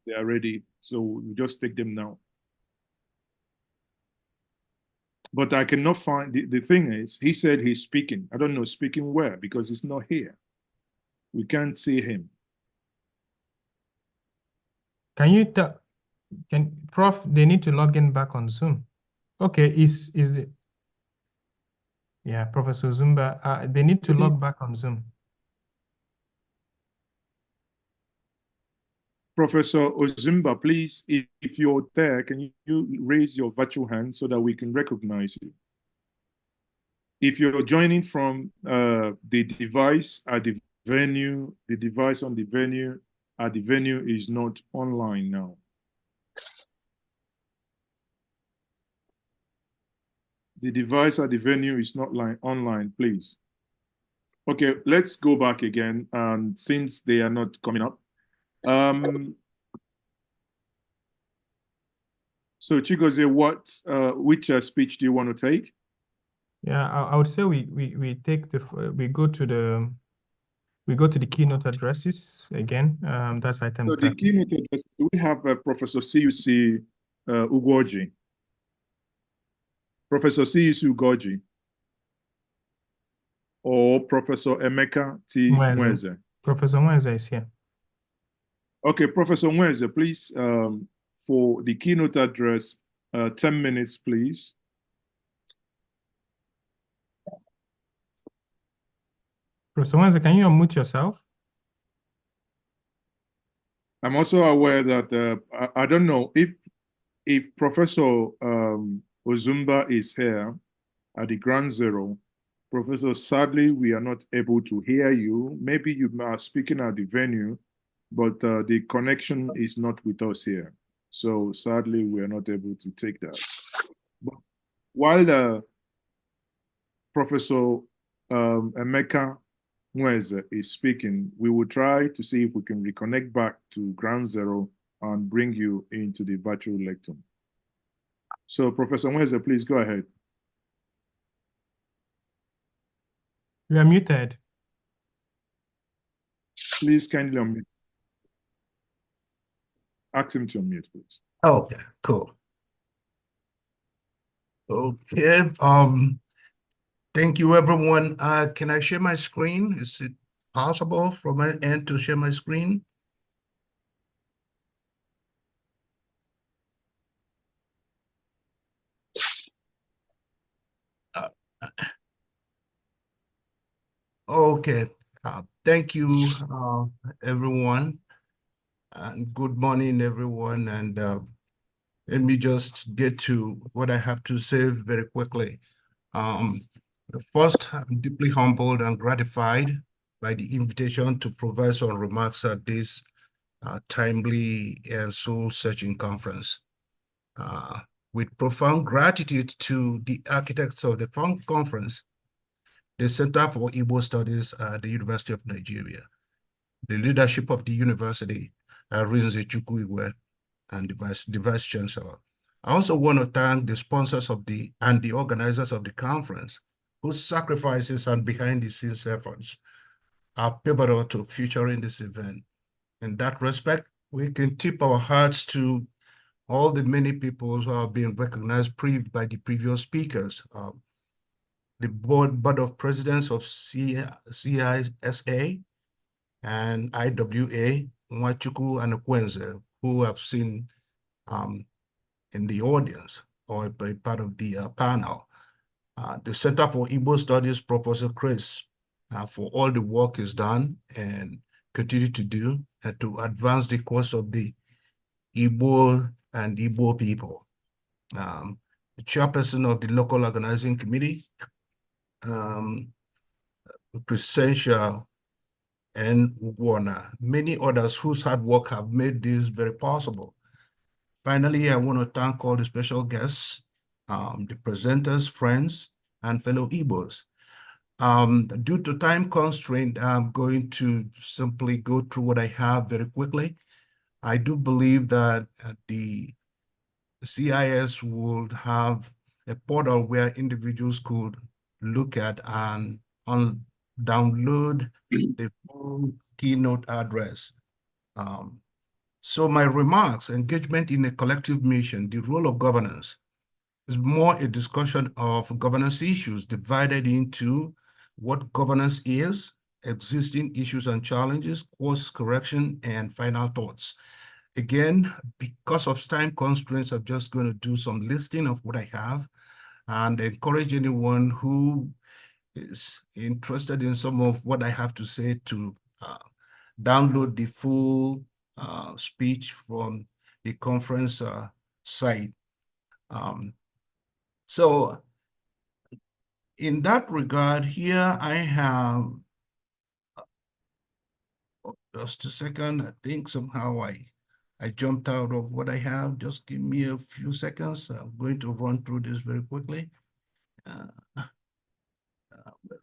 They are ready. So we just take them now. But I cannot find, the thing is, he said he's speaking. I don't know speaking where, because he's not here. We can't see him. Can you tell, Prof, they need to log in back on Zoom. Okay, is it? Yeah, Professor Zumba, they need to log back on Zoom. Professor Ozumba, please, if you're there, can you raise your virtual hand so that we can recognize you? If you're joining from the device at the venue, the device on the venue at the venue is not online now. The device at the venue is not online, please. Okay, let's go back again. And since they are not coming up, so Chigozie, which speech do you want to take? Yeah, I would say we go to the keynote addresses again. That's item. So the keynote addresses, we have Professor CUC Ugoji. Professor CUC Ugoji. Or Professor Emeka T. Nweze. Professor Nweze is here. Okay, Professor Nweze, please, for the keynote address, 10 minutes, please. Professor Nweze, can you unmute yourself? I'm also aware that, I don't know, if Professor Ozumba is here at the Ground Zero, Professor, sadly, we are not able to hear you. Maybe you are speaking at the venue, but the connection is not with us here. So sadly, we are not able to take that. But while Professor Emeka Nweze is speaking, we will try to see if we can reconnect back to Ground Zero and bring you into the virtual lecture. So Professor Nweze, please go ahead. You are muted. Please kindly unmute. Ask him to unmute, please. Okay, cool. Okay, thank you, everyone. Can I share my screen? Is it possible from my end to share my screen? Okay, thank you, everyone, and good morning, everyone. And let me just get to what I have to say very quickly. First, I'm deeply humbled and gratified by the invitation to provide some remarks at this timely and soul-searching conference. With profound gratitude to the architects of the conference, the Center for Igbo Studies at the University of Nigeria, the leadership of the university, Rinze Chukwuigwe, and the Vice Chancellor. I also want to thank the sponsors of the organizers of the conference, whose sacrifices and behind-the-scenes efforts are pivotal to featuring this event. In that respect, we can tip our hats to all the many people who have been recognized by the previous speakers. The board of presidents of CISA and IWA, Nwachukwu and Okwenze, who have seen in the audience or a part of the panel. The Center for Igbo Studies, Professor Chris, for all the work is done and continue to do to advance the cause of the Igbo and Igbo people. The chairperson of the local organizing committee, Crescentia and Ugwana, many others whose hard work have made this very possible. Finally, I want to thank all the special guests, the presenters, friends, and fellow Igbos. Due to time constraint, I'm going to simply go through what I have very quickly. I do believe that the CIS would have a portal where individuals could look at and download the full Keynote address. So my remarks, engagement in a collective mission, the role of governance, is more a discussion of governance issues divided into what governance is, existing issues and challenges, course correction, and final thoughts. Again, because of time constraints, I'm just going to do some listing of what I have and encourage anyone who is interested in some of what I have to say to download the full speech from the conference site. So in that regard, here I have, just a second, I think somehow I jumped out of what I have. Just give me a few seconds. I'm going to run through this very quickly. Where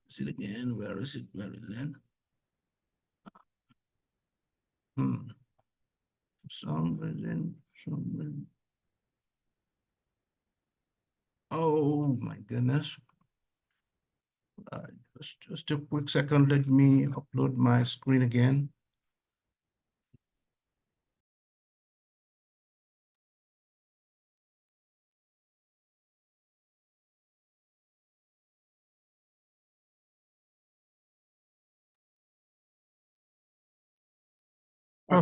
is it again? Where is it? Where is it? Some reason. Oh my goodness. Just a quick second. Let me upload my screen again. I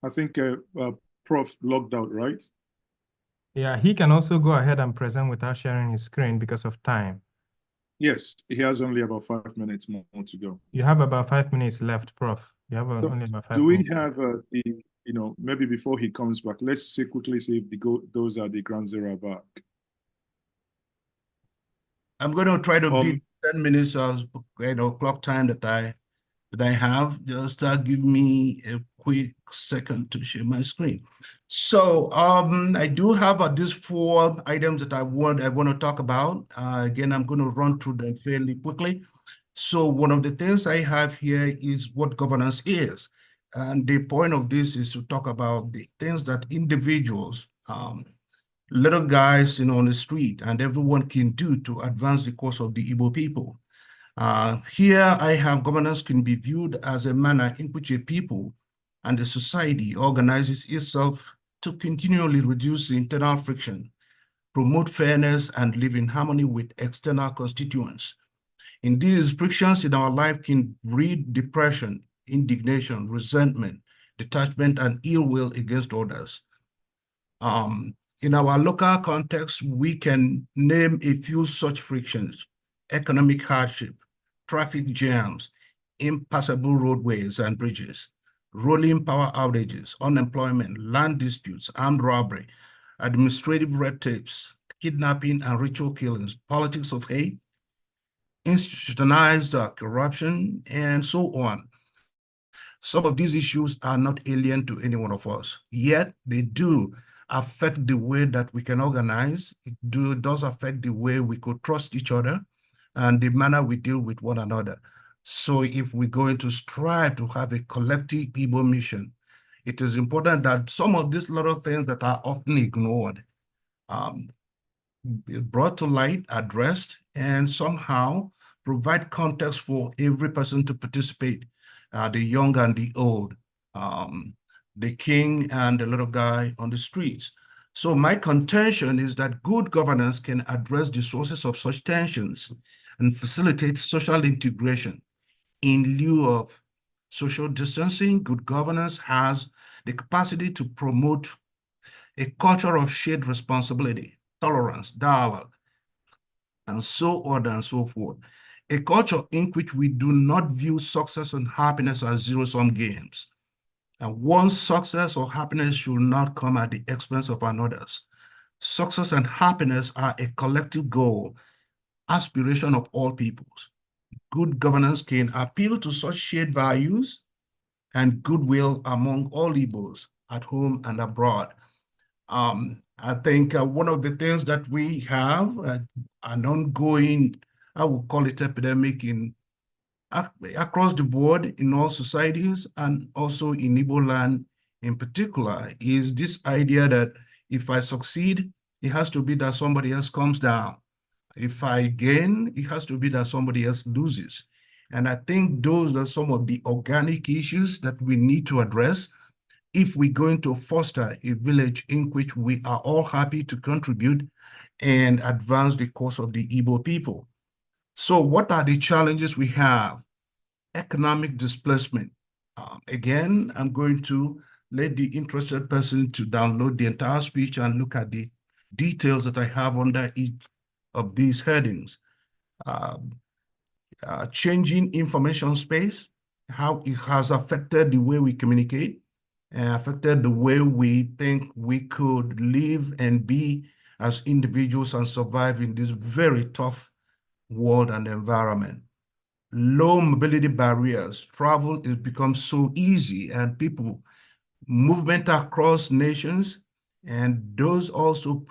think Prof logged out, right? Yeah, he can also go ahead and present without sharing his screen because of time. Yes, he has only about 5 minutes more to go. You have about 5 minutes left, Prof. You have only about 5 minutes. Do we have maybe before he comes back, let's quickly see if those are the ground zero back. I'm going to try to beat 10 minutes of clock time that I have. Just give me a quick second to share my screen. So I do have these 4 items that I want to talk about. Again, I'm going to run through them fairly quickly. So one of the things I have here is what governance is. And the point of this is to talk about the things that individuals, little guys on the street and everyone can do to advance the cause of the Igbo people. Here I have governance can be viewed as a manner in which a people and a society organizes itself to continually reduce the internal friction, promote fairness, and live in harmony with external constituents. In these frictions in our life can breed depression, indignation, resentment, detachment, and ill will against others. In our local context, we can name a few such frictions: economic hardship, traffic jams, impassable roadways and bridges, rolling power outages, unemployment, land disputes, armed robbery, administrative red tapes, kidnapping and ritual killings, politics of hate, institutionalized corruption, and so on. Some of these issues are not alien to any one of us, yet they do affect the way that we can organize. It does affect the way we could trust each other and the manner we deal with one another. So if we're going to strive to have a collective Igbo mission, it is important that some of these little things that are often ignored be brought to light, addressed, and somehow provide context for every person to participate, the young and the old, the king and the little guy on the streets. So my contention is that good governance can address the sources of such tensions and facilitate social integration. In lieu of social distancing, good governance has the capacity to promote a culture of shared responsibility, tolerance, dialogue, and so on and so forth. A culture in which we do not view success and happiness as zero-sum games. And one's success or happiness should not come at the expense of another's. Success and happiness are a collective goal, aspiration of all peoples. Good governance can appeal to such shared values and goodwill among all Igbos at home and abroad. I think one of the things that we have an ongoing, I would call it epidemic across the board in all societies and also in Igbo land in particular, is this idea that if I succeed, it has to be that somebody else comes down. If I gain, it has to be that somebody else loses. And I think those are some of the organic issues that we need to address if we're going to foster a village in which we are all happy to contribute and advance the cause of the Igbo people. So what are the challenges we have? Economic displacement. Again, I'm going to let the interested person to download the entire speech and look at the details that I have under each of these headings. Changing information space, how it has affected the way we communicate, and affected the way we think we could live and be as individuals and survive in this very tough world and environment. Low mobility barriers, travel has become so easy, and people, movement across nations, and those also,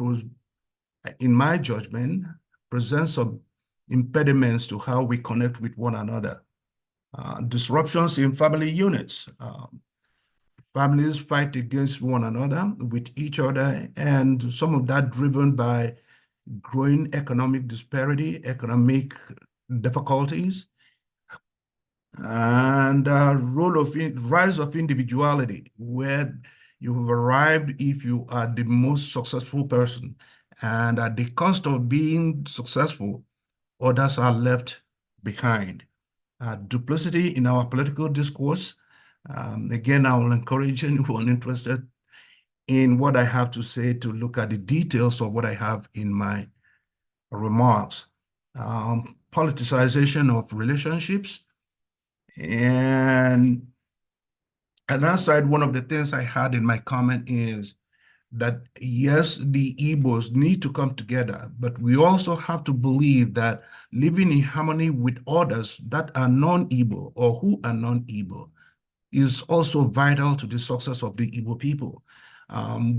in my judgment, present some impediments to how we connect with one another. Disruptions in family units. Families fight against one another, with each other, and some of that driven by growing economic disparity, economic difficulties, and rise of individuality, where you have arrived if you are the most successful person, and at the cost of being successful, others are left behind. Duplicity in our political discourse. Again, I will encourage anyone interested in what I have to say to look at the details of what I have in my remarks. Politicization of relationships. And aside, one of the things I had in my comment is that, yes, the Igbos need to come together, but we also have to believe that living in harmony with others that are non-Igbo or who are non-Igbo is also vital to the success of the Igbo people.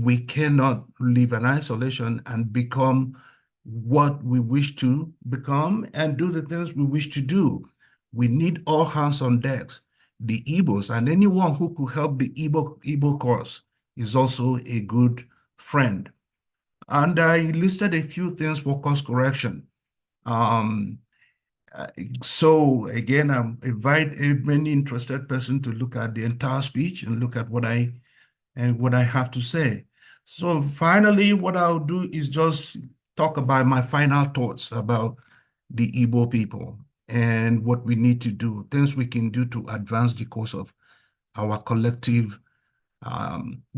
We cannot live in isolation and become what we wish to become and do the things we wish to do. We need all hands on decks. The Igbos and anyone who could help the Igbo cause is also a good friend. And I listed a few things for course correction. So again, I invite any interested person to look at the entire speech and look at what I have to say. So finally, what I'll do is just talk about my final thoughts about the Igbo people and what we need to do, things we can do to advance the cause of our collective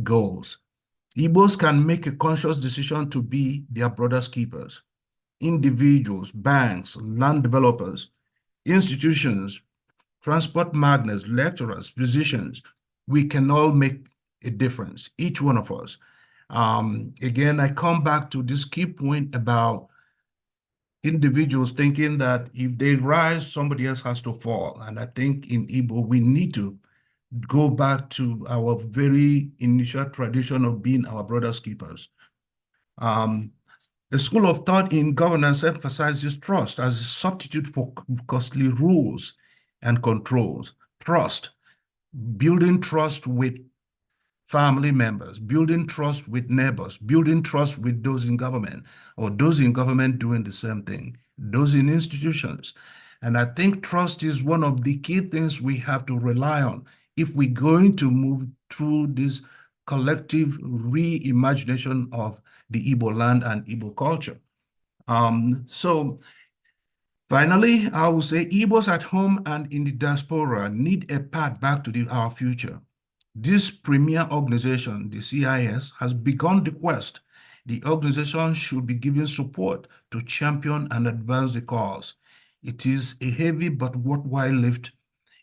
goals. Igbos can make a conscious decision to be their brother's keepers. Individuals, banks, land developers, institutions, transport magnates, lecturers, musicians, we can all make a difference, each one of us. Again, I come back to this key point about individuals thinking that if they rise, somebody else has to fall. And I think in Igbo, we need to go back to our very initial tradition of being our brother's keepers. The school of thought in governance emphasizes trust as a substitute for costly rules and controls. Trust, building trust with family members, building trust with neighbors, building trust with those in government, or those in government doing the same thing, those in institutions. And I think trust is one of the key things we have to rely on if we're going to move through this collective reimagination of the Igbo land and Igbo culture. So finally, I will say Igbos at home and in the diaspora need a path back to our future. This premier organization, the CIS, has begun the quest. The organization should be given support to champion and advance the cause. It is a heavy but worthwhile lift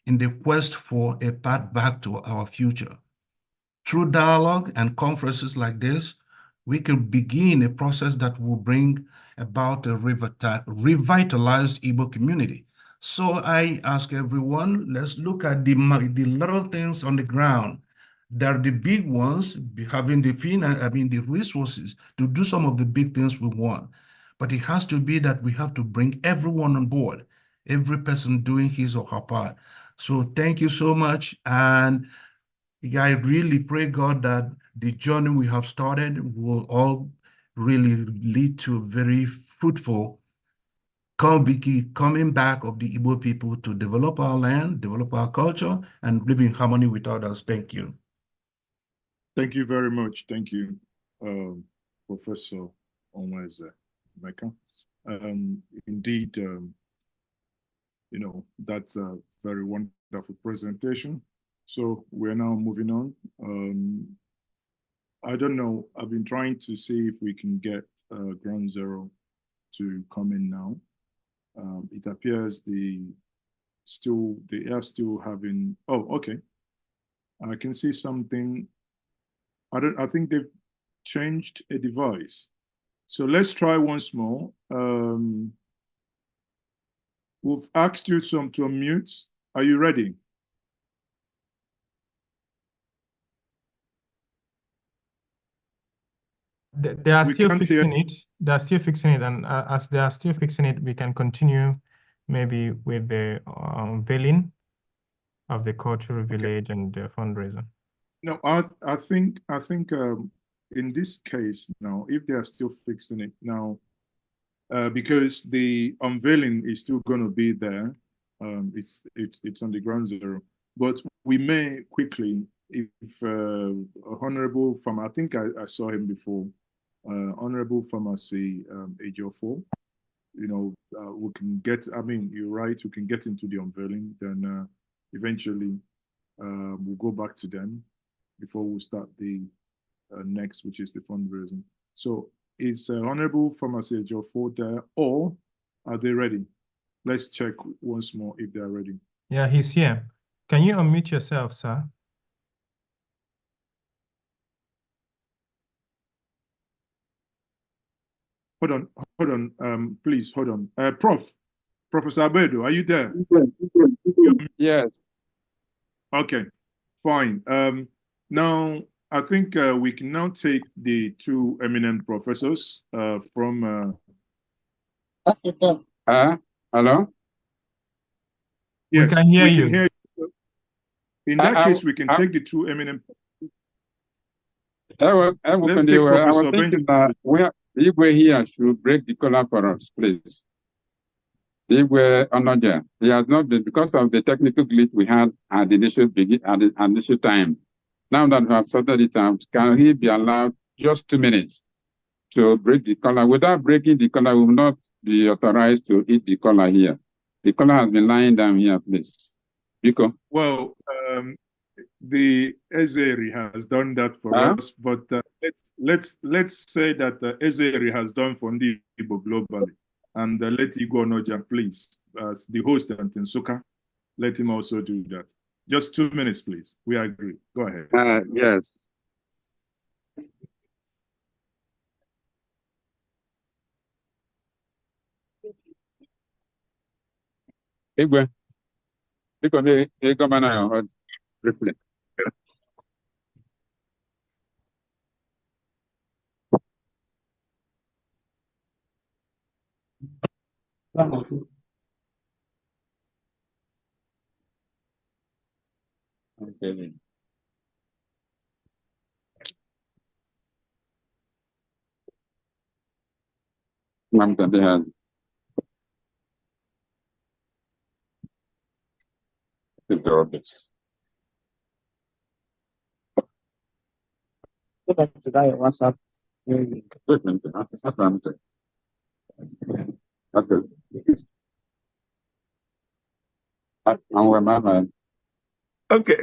in the quest for a path back to our future. Through dialogue and conferences like this, we can begin a process that will bring about a revitalized Igbo community. So I ask everyone, let's look at the little things on the ground. There are the big ones, having the resources to do some of the big things we want. But it has to be that we have to bring everyone on board, every person doing his or her part. So thank you so much. And I really pray, God, that the journey we have started will all really lead to a very fruitful coming back of the Igbo people to develop our land, develop our culture, and live in harmony with others. Thank you. Thank you very much. Thank you, Professor Onweze Meka. Indeed, you know, that's a very wonderful presentation. So we're now moving on. I don't know, I've been trying to see if we can get Ground Zero to come in now. It appears they are still having, oh, okay. I can see something. I think they've changed a device. So let's try once more. We've asked you to unmute. Are you ready? They are still fixing it. They are still fixing it, and as they are still fixing it, we can continue maybe with the unveiling of the cultural village and the fundraiser. No, I think in this case now, if they are still fixing it now, because the unveiling is still going to be there, it's on the Ground Zero, but we may quickly, if Honorable Farmer, I think I saw him before, Honorable Pharmacy Ejiofor, you know, we can get, I mean, you're right, we can get into the unveiling, then eventually we'll go back to them before we start the next, which is the fundraising. So is Honorable Pharmacy Ejiofor there, or are they ready? Let's check once more if they're ready. Yeah, he's here. Can you unmute yourself, sir? Hold on, please, hold on. Professor Abedo, are you there? Yes. Okay, fine. Now, I think we can now take the two eminent professors from... hello? Yes, we can hear you. Hear you. In that case, we can take the two eminent... Let's take Professor Benjamin. Igwe here should break the collar for us, please. Igwe Onoja, he has not been, because of the technical glitch we had at the initial time. Now that we have sorted it out, can he be allowed just 2 minutes to break the collar? Without breaking the collar, we will not be authorized to eat the collar here. The collar has been lying down here, please. Biko. Well, the Ezeri has done that for us, but let's say that Ezeri has done for Ndi Igbo globally, and let Igwe Onoja, please, as the host in Nsukka, let him also do that. Just 2 minutes, please. We agree. Go ahead. Yes. Igwe, because they come on briefly. Okay. Ma'am, can they have the orbits? What's up? That's good. Okay.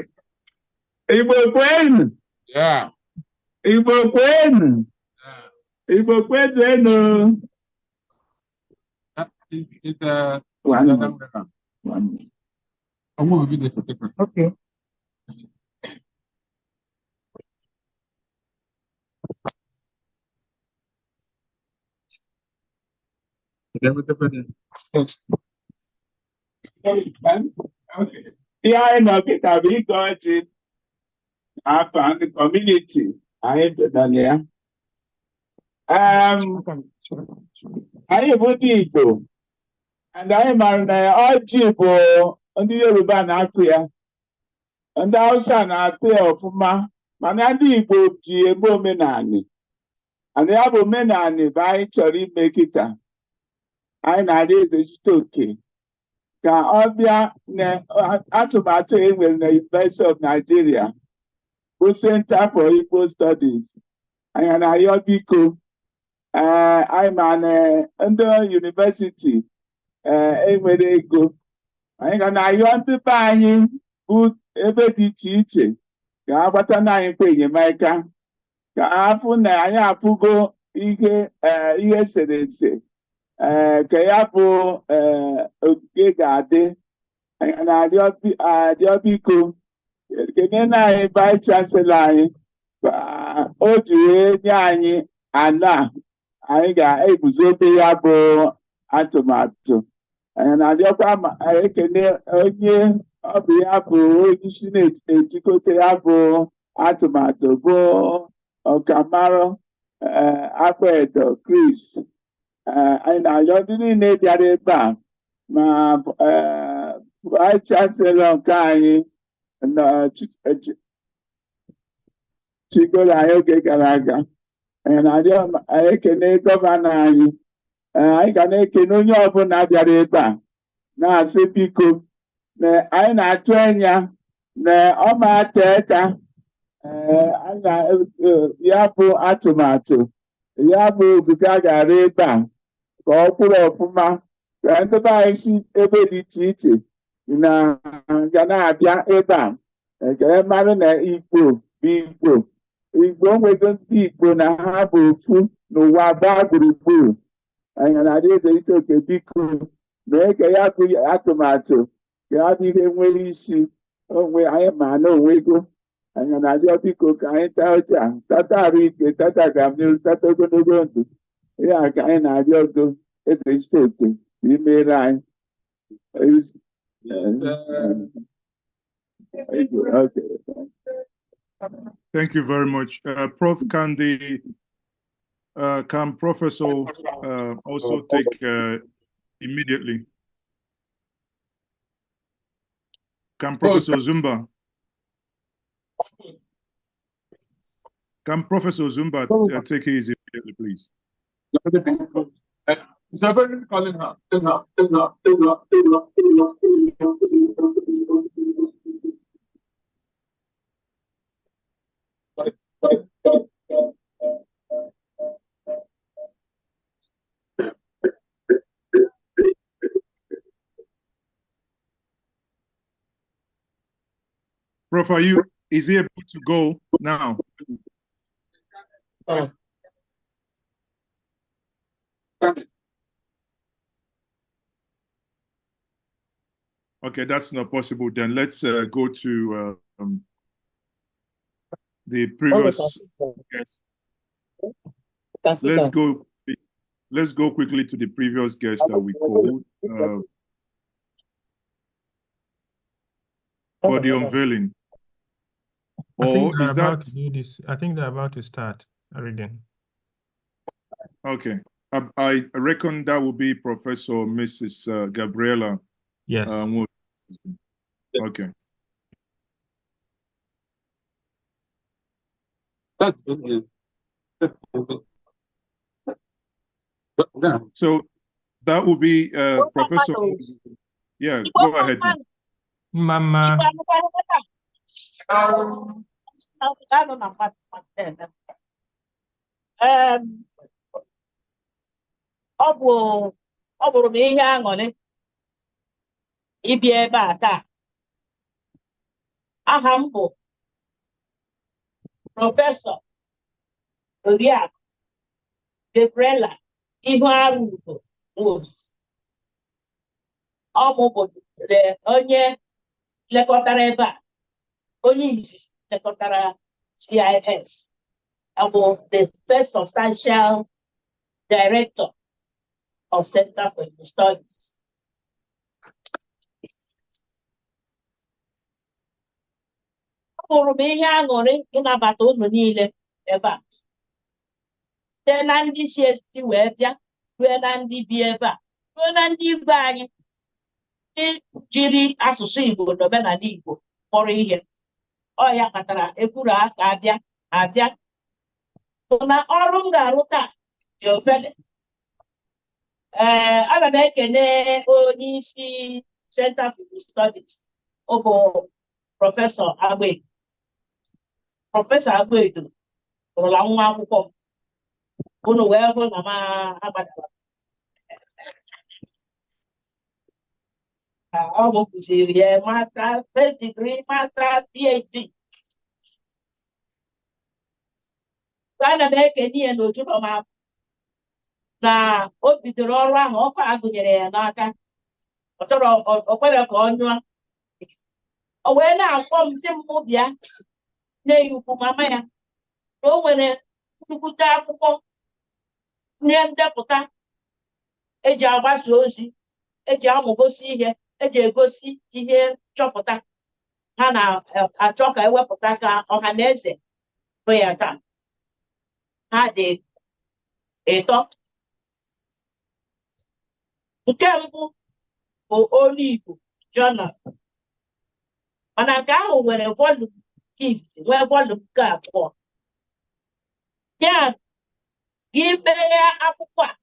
Igbo Queen. Yeah. Igbo Queen. Igbo Queen. It's okay. Yeah, I know it. We got it. Upon the community. I done here. I would Igbo. And I am an Ojibo on the Yoruba and Akria. And also an Akria of Manadi Igbo Jiebo Menani. And the Abo Menani by Chori make it. I know this okay. Ka ọbịa na atụmatụ enwere na University of Nigeria bụ Center for Igbo Studies. Anyị na-ayọ biko anyị ma na ndị university enwere ego. Anyị ga na-ayọ ndị be anyị bụ ebe dị iche iche ka agbata na anyị kwa enyemaka ka afụ na anyị afụgo ihe eserese ka ya bụ ogige ga-adị. Anyị na-arịọ biko kenye na anyị Vice Chancellor anyị ka o jiri nye anyị ala anyị ga-eguzobe ya bụ atụmatụ. Anyị na-arịọkwa ekene onye ọ bụ ya bụ onye isi na-ejikọta ya bụ atụmatụ bụ ọkammara Akpedo Chris. Anyị na-arịọ ndị niile bịara ebe a ma Vice Chancellor nke anyị chigoro anyị oge gara aga. Anyị na-arịọ ekene gọvanọ anyị. Anyị ga na-ekene onye ọbụla bịara ebe a na-asị biko na anyị na-atụ anya na ọ ma aka ya bụ atụmatụ ya bụ ogige a gara ebe a ka ọ kwụrụ ọfụma ka ndị be anyị si ebe dị iche iche ga na-abịa ebe a ka mara na Igbo bụ Igbo. Igbo nwego ndị Igbo na ha bụ ofu n'ụwa gbaa gburugburu. Anyị na-adị eze isi oke biko mee ka ya bụ atụmatụ ka ya bụ ihe nwere isi onwe anyị ma na onwego. Anyị na-arịọ biko ka anyị taa ụja tata arụ ike tata agamnihu tata ogologo ndụ. Ihe a ka anyị na-arịọ go eze isi oke imere anyị. Thank you very much. Prof, can Professor also take immediately? Can Professor Zumba? Can Professor Zumba take his immediately, please? Somebody calling her. Prof, is he able to go now? Okay, that's not possible. Then let's go to the previous guest. Let's go quickly to the previous guest that we called for the unveiling. I think Or they're is about that to do this. I think they're about to start reading. okay? I reckon that will be Professor Mrs. Gabriela. Yes. Okay. So that will be Professor. Yeah, go ahead. Mama. Ọ bụrụ m ihe aṅụrị ịbịa ebe a taa. Aha m bụ Prọfesọ Oriakụ Gabriela Ihuarugo Nwosu. Ọ bụ onye lekọtara ebe a, onye izizi lekọtara CIS. I was the first substantial director of Center for Igbo Studies. Ọ bụrụ m ihe aṅụrị ịnabata unu niile ebe a. Site na ndị si esi wee bịa, rue na ndị bi ebe a, rue na ndị Igbo anyị, ndị jiri asụsụ Igbo na omenala Igbo kpọrọ ihe. Ọ ya kpatara ekwuru aka abịa. Na ọrụ m ga-arụ taa dị ofele. Ana m ekene onye isi Center for Igbo Studies, ọ bụ Prọfesọ Agbedo. Prọfesọ Agbedo rụla nwa akwụkwọ m. Unu wee hụ na m agbadara. Ọ bụ kụziri ya master's, first degree, master's, PhD. Ana m ekene ya n'oju nọ m afọ na o bidoro ọrụ ahụ, ọkụ agụnyere ya n'aka. Ọ kwere ka ọ nyụọ. O wee na-akpọ m sị m bịa na-eyi ukwu mama ya na o nwere nnukwute akwụkwọ nye ndepụta eji agbasa ozi, eji amụgosi ihe, eji egosi ihe nchọpụta ha na-achọ ka ewepụta ka ọha na eze hụ ya taa. Ha dị ịtọ. Nke mbụ bụ Olu Igbo Journal, mana nke ahụ nwere volum nke izizi, nwee volum nke abụọ. Ya gị mee akwụkwọ a,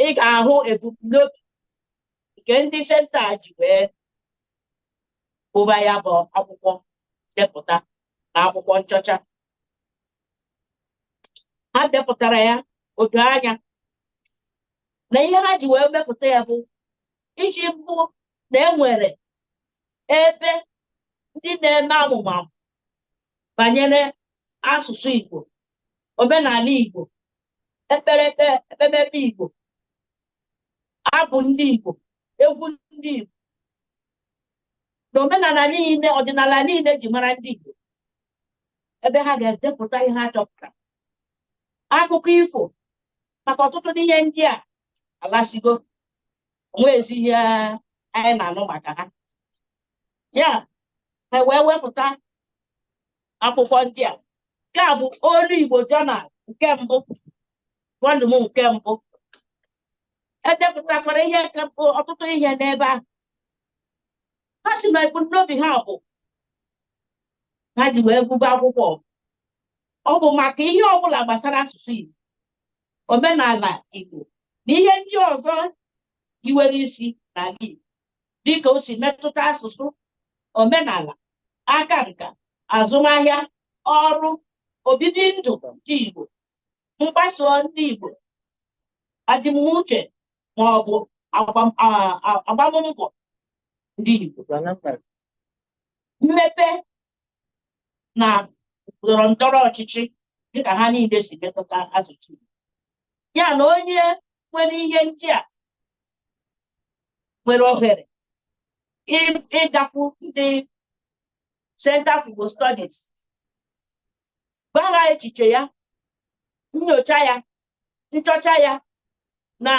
ị ga-ahụ ebumnobi nke ndị senta ji wee bụba ya bụ akwụkwọ depụta na akwụkwọ nchọcha. Ha depụtara ya odo anya na ihe ha ji wee mepụta ya bụ iji mbụ na enwere ebe ndị na-eme amụmamụ banyere asụsụ Igbo, omenala Igbo, ekpemekpe Igbo, abụ ndị Igbo, egwu ndị Igbo, na omenala niile, ọdịnala niile ji mara ndị Igbo. Ebe ha ga-edepụta ihe ha chọpụtara. Akụkọ ifo, maka ọtụtụ n'ihe ndị a alasigo, onwezi ihe anyị na-anụ maka ha. Ya ha wee wepụta akwụkwọ ndị a. Nke a bụ Olu Igbo Journal nke mbụ, volum nke mbụ. Edepụtakwara ihe nke mbụ, ọtụtụ ihe n'ebe ahụ. Ha si na ebumnobi ha bụ ha ji wee gụba akwụkwọ. Ọ bụ maka ihe ọbụla gbasara asụsụ Igbo, omenala Igbo, na ihe ndị ọzọ iwere isi n'ala Igbo dịka o si metụta asụsụ, omenala, aka nka, azụmahịa, ọrụ, obibi ndụ ndị Igbo, mgbaso ndị Igbo, adịmuche ma ọ bụ agbammbọ ndị Igbo, mmepe na ndọrọ ndọrọ ọchịchị dịka ha niile si metụta asụsụ Igbo. Ya na onye nwere ihe ndị a nwere ohere ịgakwu ndị Center for Igbo Studies, gbagha echiche ya, nyocha ya, nchọcha ya na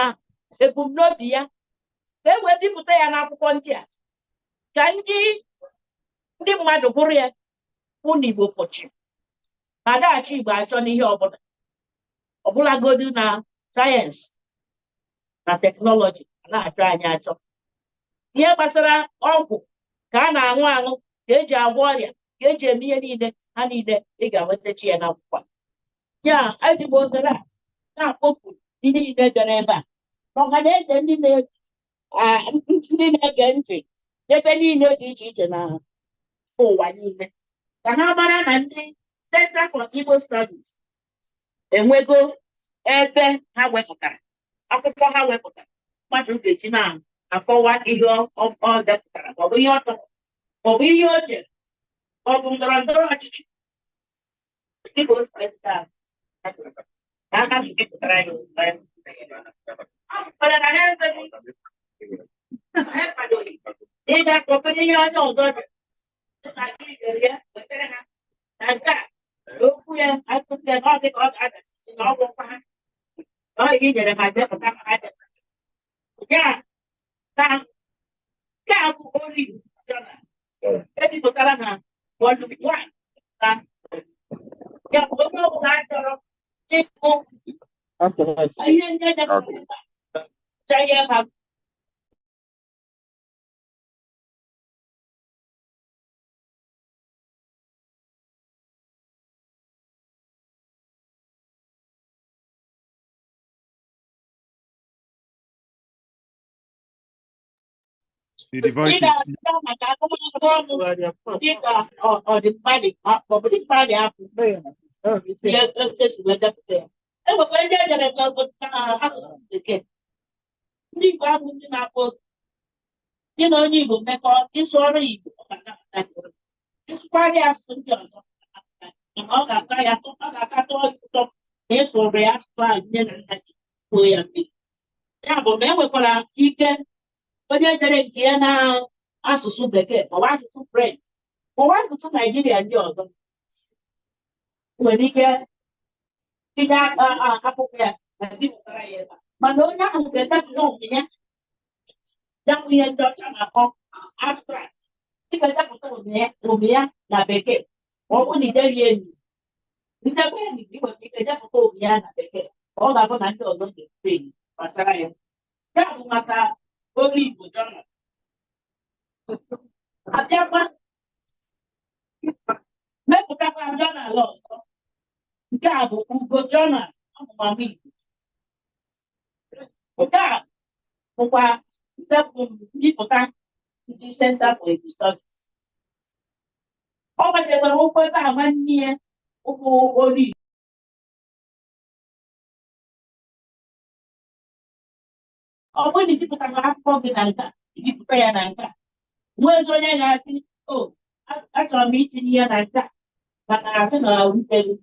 ebumnobi ya, ka e wee bipụta ya n'akwụkwọ ndị a, ka ndị mmadụ bụrụ ya unu Igbo pụchi ma daghachi Igbo achọ n'ihe ọbụlagodu na sayensị na teknọlọji na-achọ anyị achọ. Ihe gbasara ọgwụ ka a na-aṅụ aṅụ, ka eji agwọ ọrịa, ka eji eme ihe niile, ha niile ị ga-enwetachi ya n'akwụkwọ. Ya adịgbo obere a na-akpọpụ ndị niile bịara ebe a, ọha na eze ndị na-ege ntị n'ebe niile dị iche iche na ụwa niile, ka ha mara na ndị Center for Igbo Studies enwego ebe ha wepụtara akwụkwọ ha wepụtara mmadụ ga-eji na-akọwa ihe ọ depụtara, ma ọ bụ ihe ọ tọrọ, ma ọ bụ ihe o jere, ma ọ bụ ndọrọ ndọrọ ọchịchị. Igbo ị ga-akpọpere ihe onye ọzọ dị na nke a okwu ya akụkọ ya na ọ dị ka ọ ga-adasi na ọgwụ nkwa ha na ọ nyere ha depụta ma ha depụta ya na nke a bụ ori ebipụtara na volume 1 na ya bụ onye ọbụla a chọrọ ịkụ ihe ndị edepụta ihe ha the devices. Ndị Igbo abụ ndị na-akpọ gị na onye Igbo mmekọ ịsụ ọrụ Igbo, ịsụkwarị asụsụ ndị ọzọ, ọ ga-akatọ ụtọ na ịsụrụ ya asụsụ ahụ nne na nna gị kwuo ya mmiri. Ya bụ na enwekwara ike onye dere nke ya na asụsụ Bekee maọbụ asụsụ French maọbụ asụsụ Naijiria ndị ọzọ nwere ike tinye akwụkwọ ya na bipụtara ya ebe a. Mana onye ahụ ga-edepụta onwe ya dapụ ihe ndị ọcha na-akpọ abstract, ị ga-edepụta onwe ya na Bekee ma ọ bụ na ideghị enyi ndebe enyi gị nwere ike edepụta onwe ya na Bekee ka ọ ga-abụ na ndị ọzọ ga-ebute enyi gbasara ya. Ya bụ maka olu Igbo jọnal. Abịakwa mepụtakwa jọnal ọzọ, nke a bụ Ugo jọnal ọmụmamụ Igbo. Nke a bụkwa mbipụta ndị Center for Igbo Studies. Ọ gbadekwara ụkwụ ebe a nwanne ya ụmụ olu Igbo. Ọ bụrụ na ibipụtara akwụkwọ gị na nke a, ibipụta ya na nke a, nwezi onye ga-asị o achọrọ m itinye ya na nke a mana asị na wutelu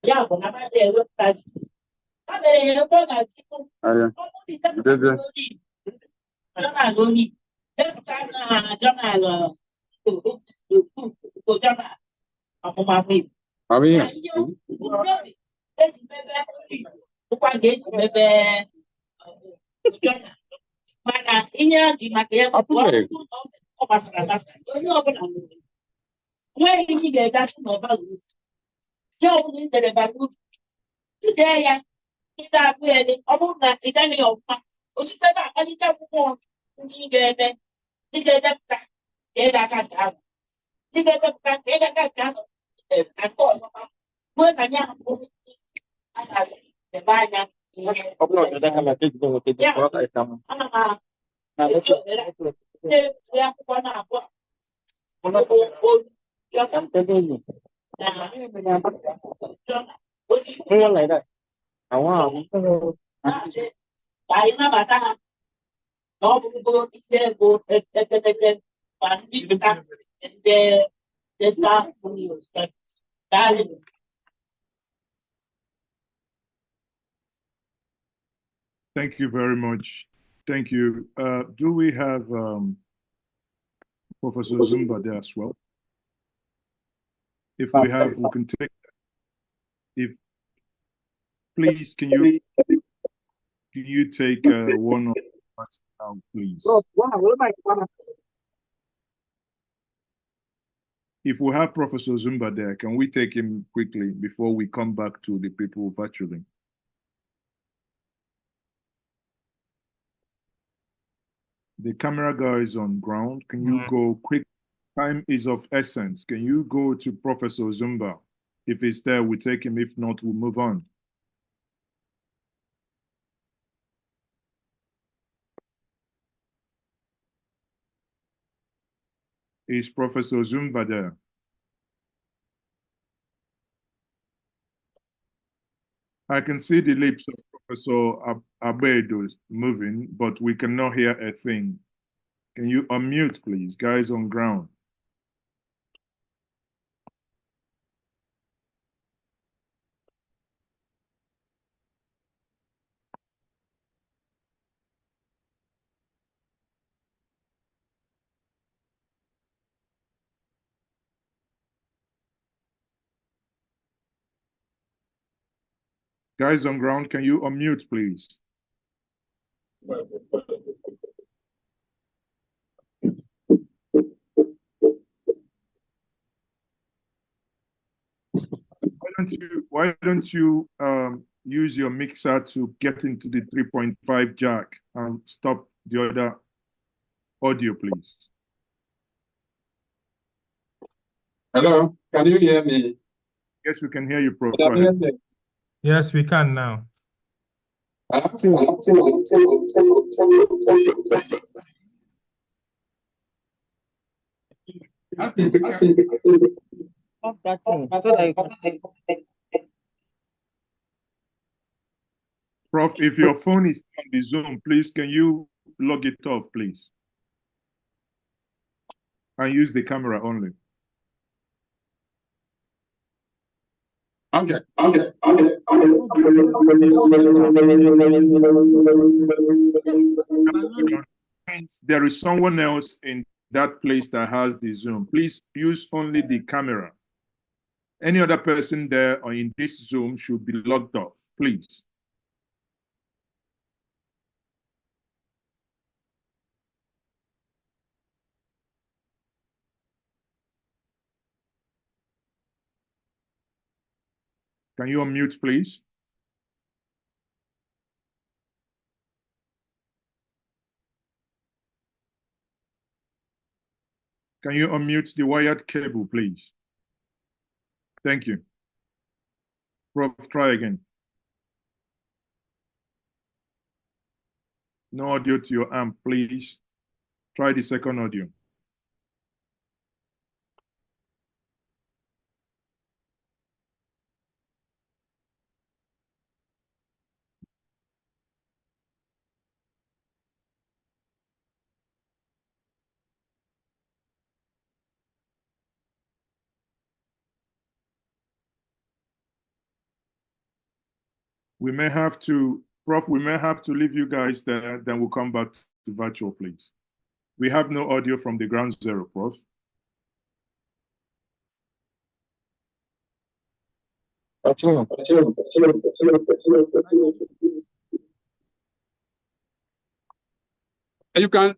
ya bụ na mmadụ ewepụtazi. Ha mere ya ebe ọ ga-asị jọnal olu Igbo depụta na jọnal jọnal ọmụmamụ Igbo. Eji mebe olu Igbo bụkwa ga-eji mebe mana ihe dị maka ya ọ gbasara onye ọbụla nweghị ihe ga-egasị n'ọba uru ya ọbụla idere bara uru ide ya ide abụ ya ọ bụrụ na ị gaghị ọfụma ozugbo ebe akpalite akwụkwọ ndị ga-eme ndị ga-edepụta ka ị ga-aka nke ahụ ndị ga-edepụta ka ị ga-aka nke ahụ ka nke ọzọma nwee na ya a ga-asị ebe anya Thank you very much. Thank you. Do we have Professor Zumba there as well? If we have, we can take. If please, can you take one of us now, please? If we have Professor Zumba there, can we take him quickly before we come back to the people virtually? The camera guy is on ground. Can you go quick? Time is of essence. Can you go to Professor Zumba? If he's there, we take him. If not, we'll move on. Is Professor Zumba there? I can see the lips of Professor Abedo moving, but we cannot hear a thing. Can you unmute, please? Guys on ground. Guys on ground, can you unmute, please? Why don't you use your mixer to get into the 3.5 jack and stop the other audio, please? Hello, can you hear me? Yes, we can hear you, Prof. Yes, we can now. Prof, if your phone is on the Zoom, please, can you log it off, please? And use the camera only. Okay. There is someone else in that place that has the Zoom. Please use only the camera. Any other person there or in this Zoom should be logged off, please. Can you unmute, please? Can you unmute the wired cable, please? Thank you. Prof, try again. No audio to your amp, please. Try the second audio. We may have to, Prof, we may have to leave you guys there, then we'll come back to virtual, please. We have no audio from the ground zero, Prof. You can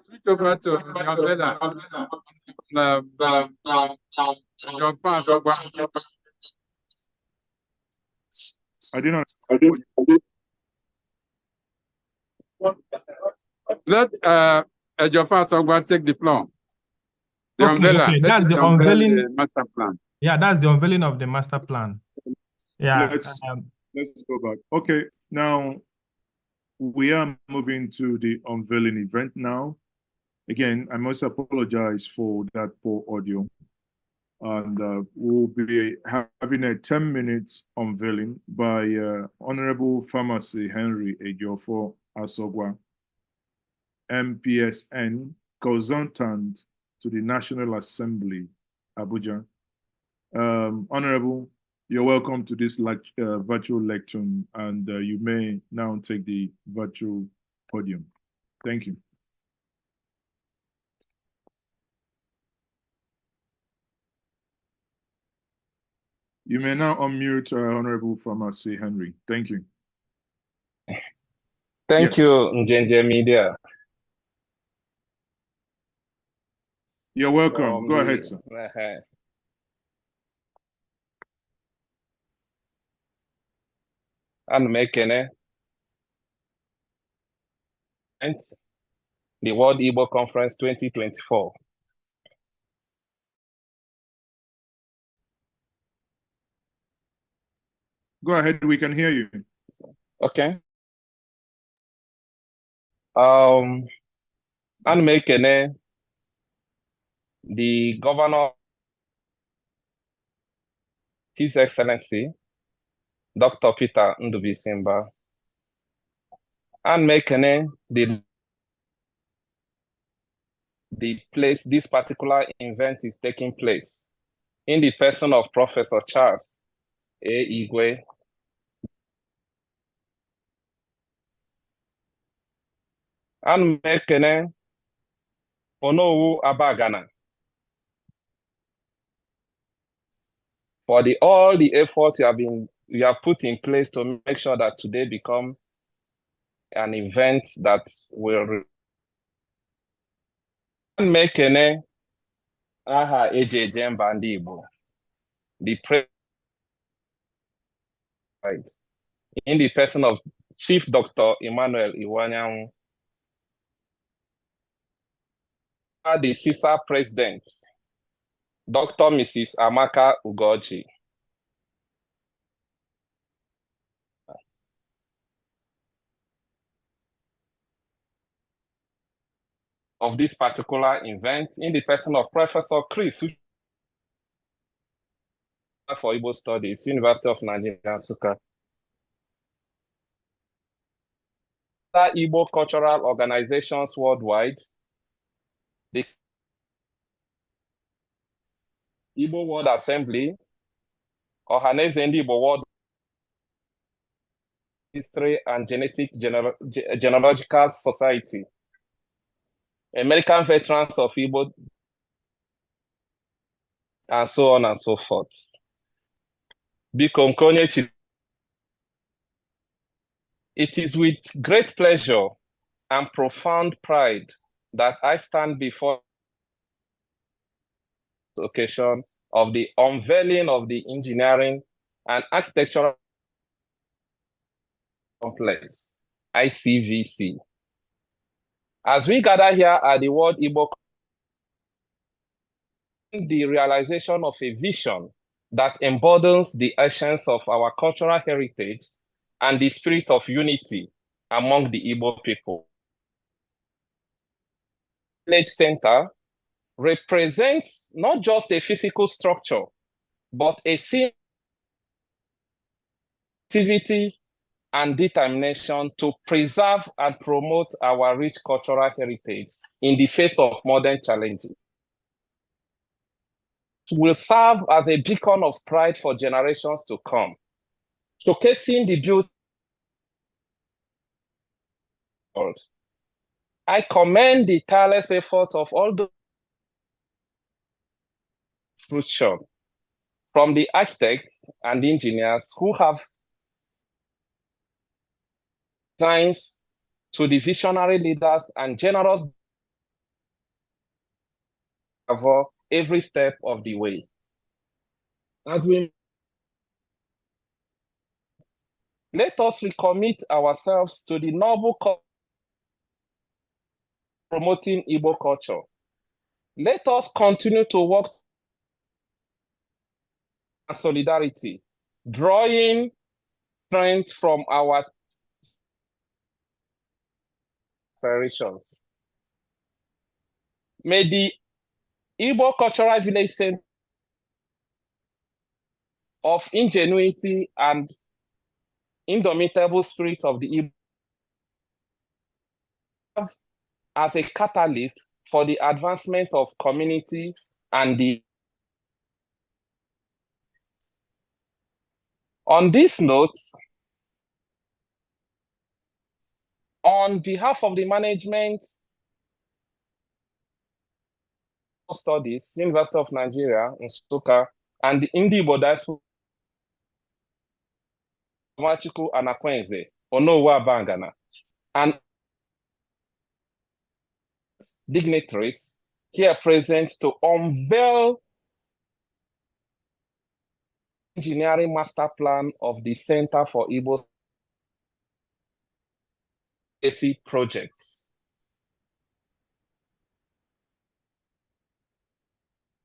switch over to the umbrella. Your pass. I didn't. Let your pass take the floor. The umbrella. Okay. That's the unveiling. The master plan. Yeah, that's the unveiling of the master plan. Yeah. Let's go back. Okay, now we are moving to the unveiling event now. Again, I must apologize for that poor audio. And we'll be having a 10-minute unveiling by Honorable Pharmacy Henry Ejiofor Asogwa, MPSN, consultant to the National Assembly, Abuja. Honorable, you're welcome to this virtual lecture, and you may now take the virtual podium. Thank you. You may now unmute Honorable Pharmacy Henry. Thank you. Thank you, Njenje Media. You're welcome. Go ahead, sir. And Mekene, the World Igbo Conference 2024. Go ahead, we can hear you. Okay. And Mekene, the Governor, His Excellency, Dr. Peter Ndubisimba, and Mekene, the place this particular event is taking place, in the person of Professor Charles A. Igwe, and Mekene Onowu Abagana for all the effort you have put in place to make sure that today become an event that will Mekene aha ejeje mba ndị Igbo, the in the person of Chief Dr. Emmanuel Iwanyanwu, the CISA President, Dr. Mrs. Amaka Ugoji, of this particular event, in the person of Professor Chris for Igbo Studies, University of Nigeria, Nsukka. Other Igbo cultural organizations worldwide, the Igbo World Assembly, Ohaneze Ndi Igbo World History and Genealogical Society, American Veterans of Igbo, and so on and so forth. It is with great pleasure and profound pride that I stand before this occasion of the unveiling of the engineering and architectural complex, ICVC. As we gather here at the World Igbo, the realization of a vision that embodies the essence of our cultural heritage and the spirit of unity among the Igbo people. The Village Center represents not just a physical structure, but a activity and determination to preserve and promote our rich cultural heritage in the face of modern challenges. It will serve as a beacon of pride for generations to come, showcasing the beauty. I commend the tireless effort of all the fruition from the architects and engineers who have designs to the visionary leaders and generous for every step of the way. As we let us recommit ourselves to the noble cause promoting Igbo culture. Let us continue to work in solidarity, drawing strength from our traditions. May the Igbo Cultural Village Center of ingenuity and indomitable spirit of the Igbo as a catalyst for the advancement of community and the. On this note, on behalf of the management studies, University of Nigeria, Nsukka, and the Igbo Diaspora, Nwachukwu Anakwenze, Onowa Bangana, and dignitaries here present to unveil engineering master plan of the Center for Igbo projects.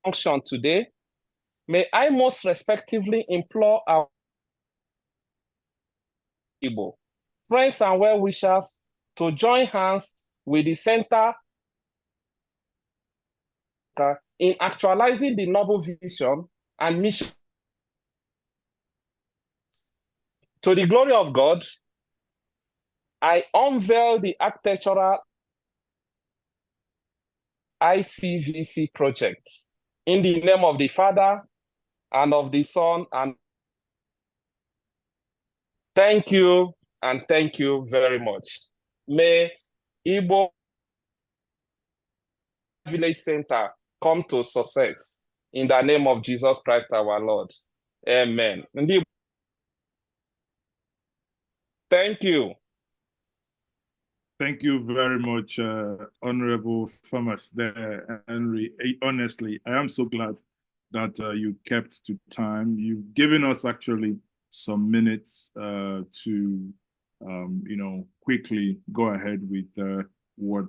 Function today, may I most respectively implore our Igbo friends and well-wishers to join hands with the Center in actualizing the noble vision and mission. To the glory of God, I unveil the architectural ICVC project in the name of the Father and of the Son, and thank you very much. May Igbo Village Center come to success in the name of Jesus Christ our Lord. Amen. Thank you. Thank you very much, Honorable Farmers there, Henry. Honestly, I am so glad that you kept to time. You've given us actually some minutes to, quickly go ahead with what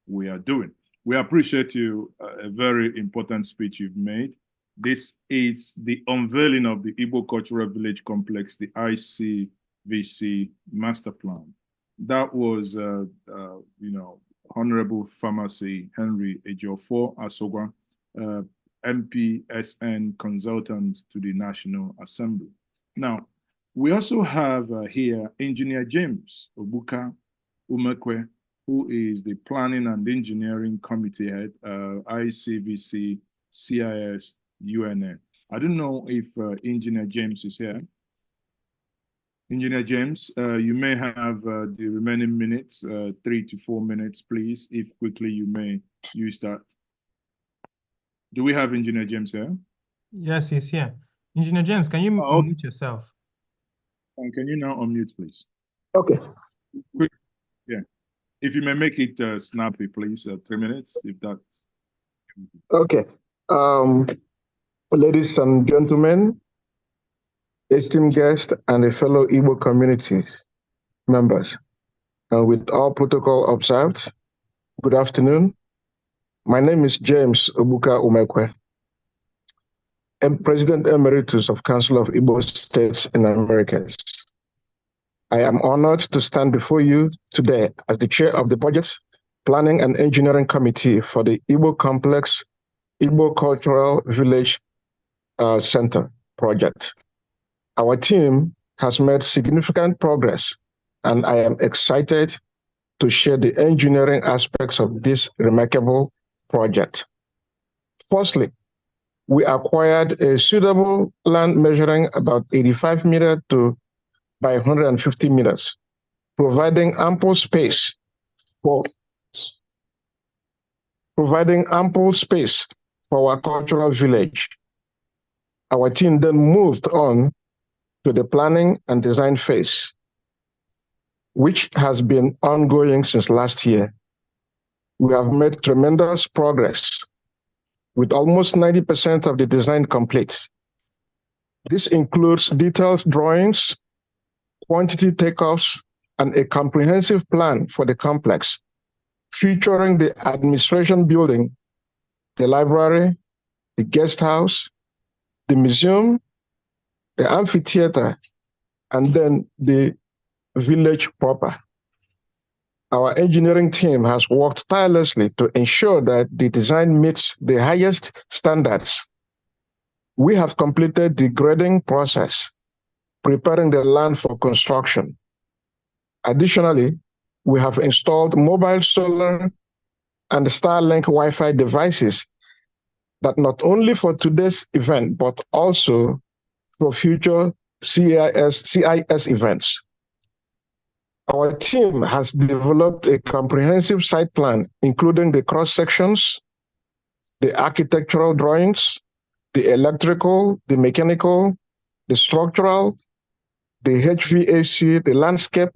we are doing. We appreciate you, a very important speech you've made. This is the unveiling of the Igbo Cultural Village Complex, the ICVC Master Plan. That was, Honorable Pharmacy Henry Ejiofor Asogwa, MPSN consultant to the National Assembly. Now, we also have here Engineer James Obuka Umekwe, who is the Planning and Engineering Committee Head, ICVC, CIS, UNN. I don't know if Engineer James is here. Engineer James, you may have the remaining minutes, 3 to 4 minutes, please. If quickly you may use that. Do we have Engineer James here? Yes, he's here. Engineer James, can you unmute yourself? And can you now unmute, please? Okay. Quick, yeah. If you may make it snappy, please, 3 minutes, if that's. Okay. Ladies and gentlemen, esteemed guests and a fellow Igbo communities members, with all protocol observed, good afternoon. My name is James Obuka Umekwe. I'm President Emeritus of Council of Igbo States in Americas. I am honored to stand before you today as the chair of the Budget, Planning and Engineering Committee for the Igbo Complex Igbo Cultural Village Center project. Our team has made significant progress, and I am excited to share the engineering aspects of this remarkable project. Firstly, we acquired a suitable land measuring about 85 meters by 150 meters, providing ample space for our cultural village. Our team then moved on to the planning and design phase, which has been ongoing since last year. We have made tremendous progress with almost 90% of the design complete. This includes detailed drawings, quantity takeoffs, and a comprehensive plan for the complex, featuring the administration building, the library, the guest house, the museum, the amphitheater, and then the village proper. Our engineering team has worked tirelessly to ensure that the design meets the highest standards. We have completed the grading process, preparing the land for construction. Additionally, we have installed mobile solar and Starlink Wi-Fi devices that not only for today's event, but also for future CIS events. Our team has developed a comprehensive site plan, including the cross sections, the architectural drawings, the electrical, the mechanical, the structural, the HVAC, the landscape,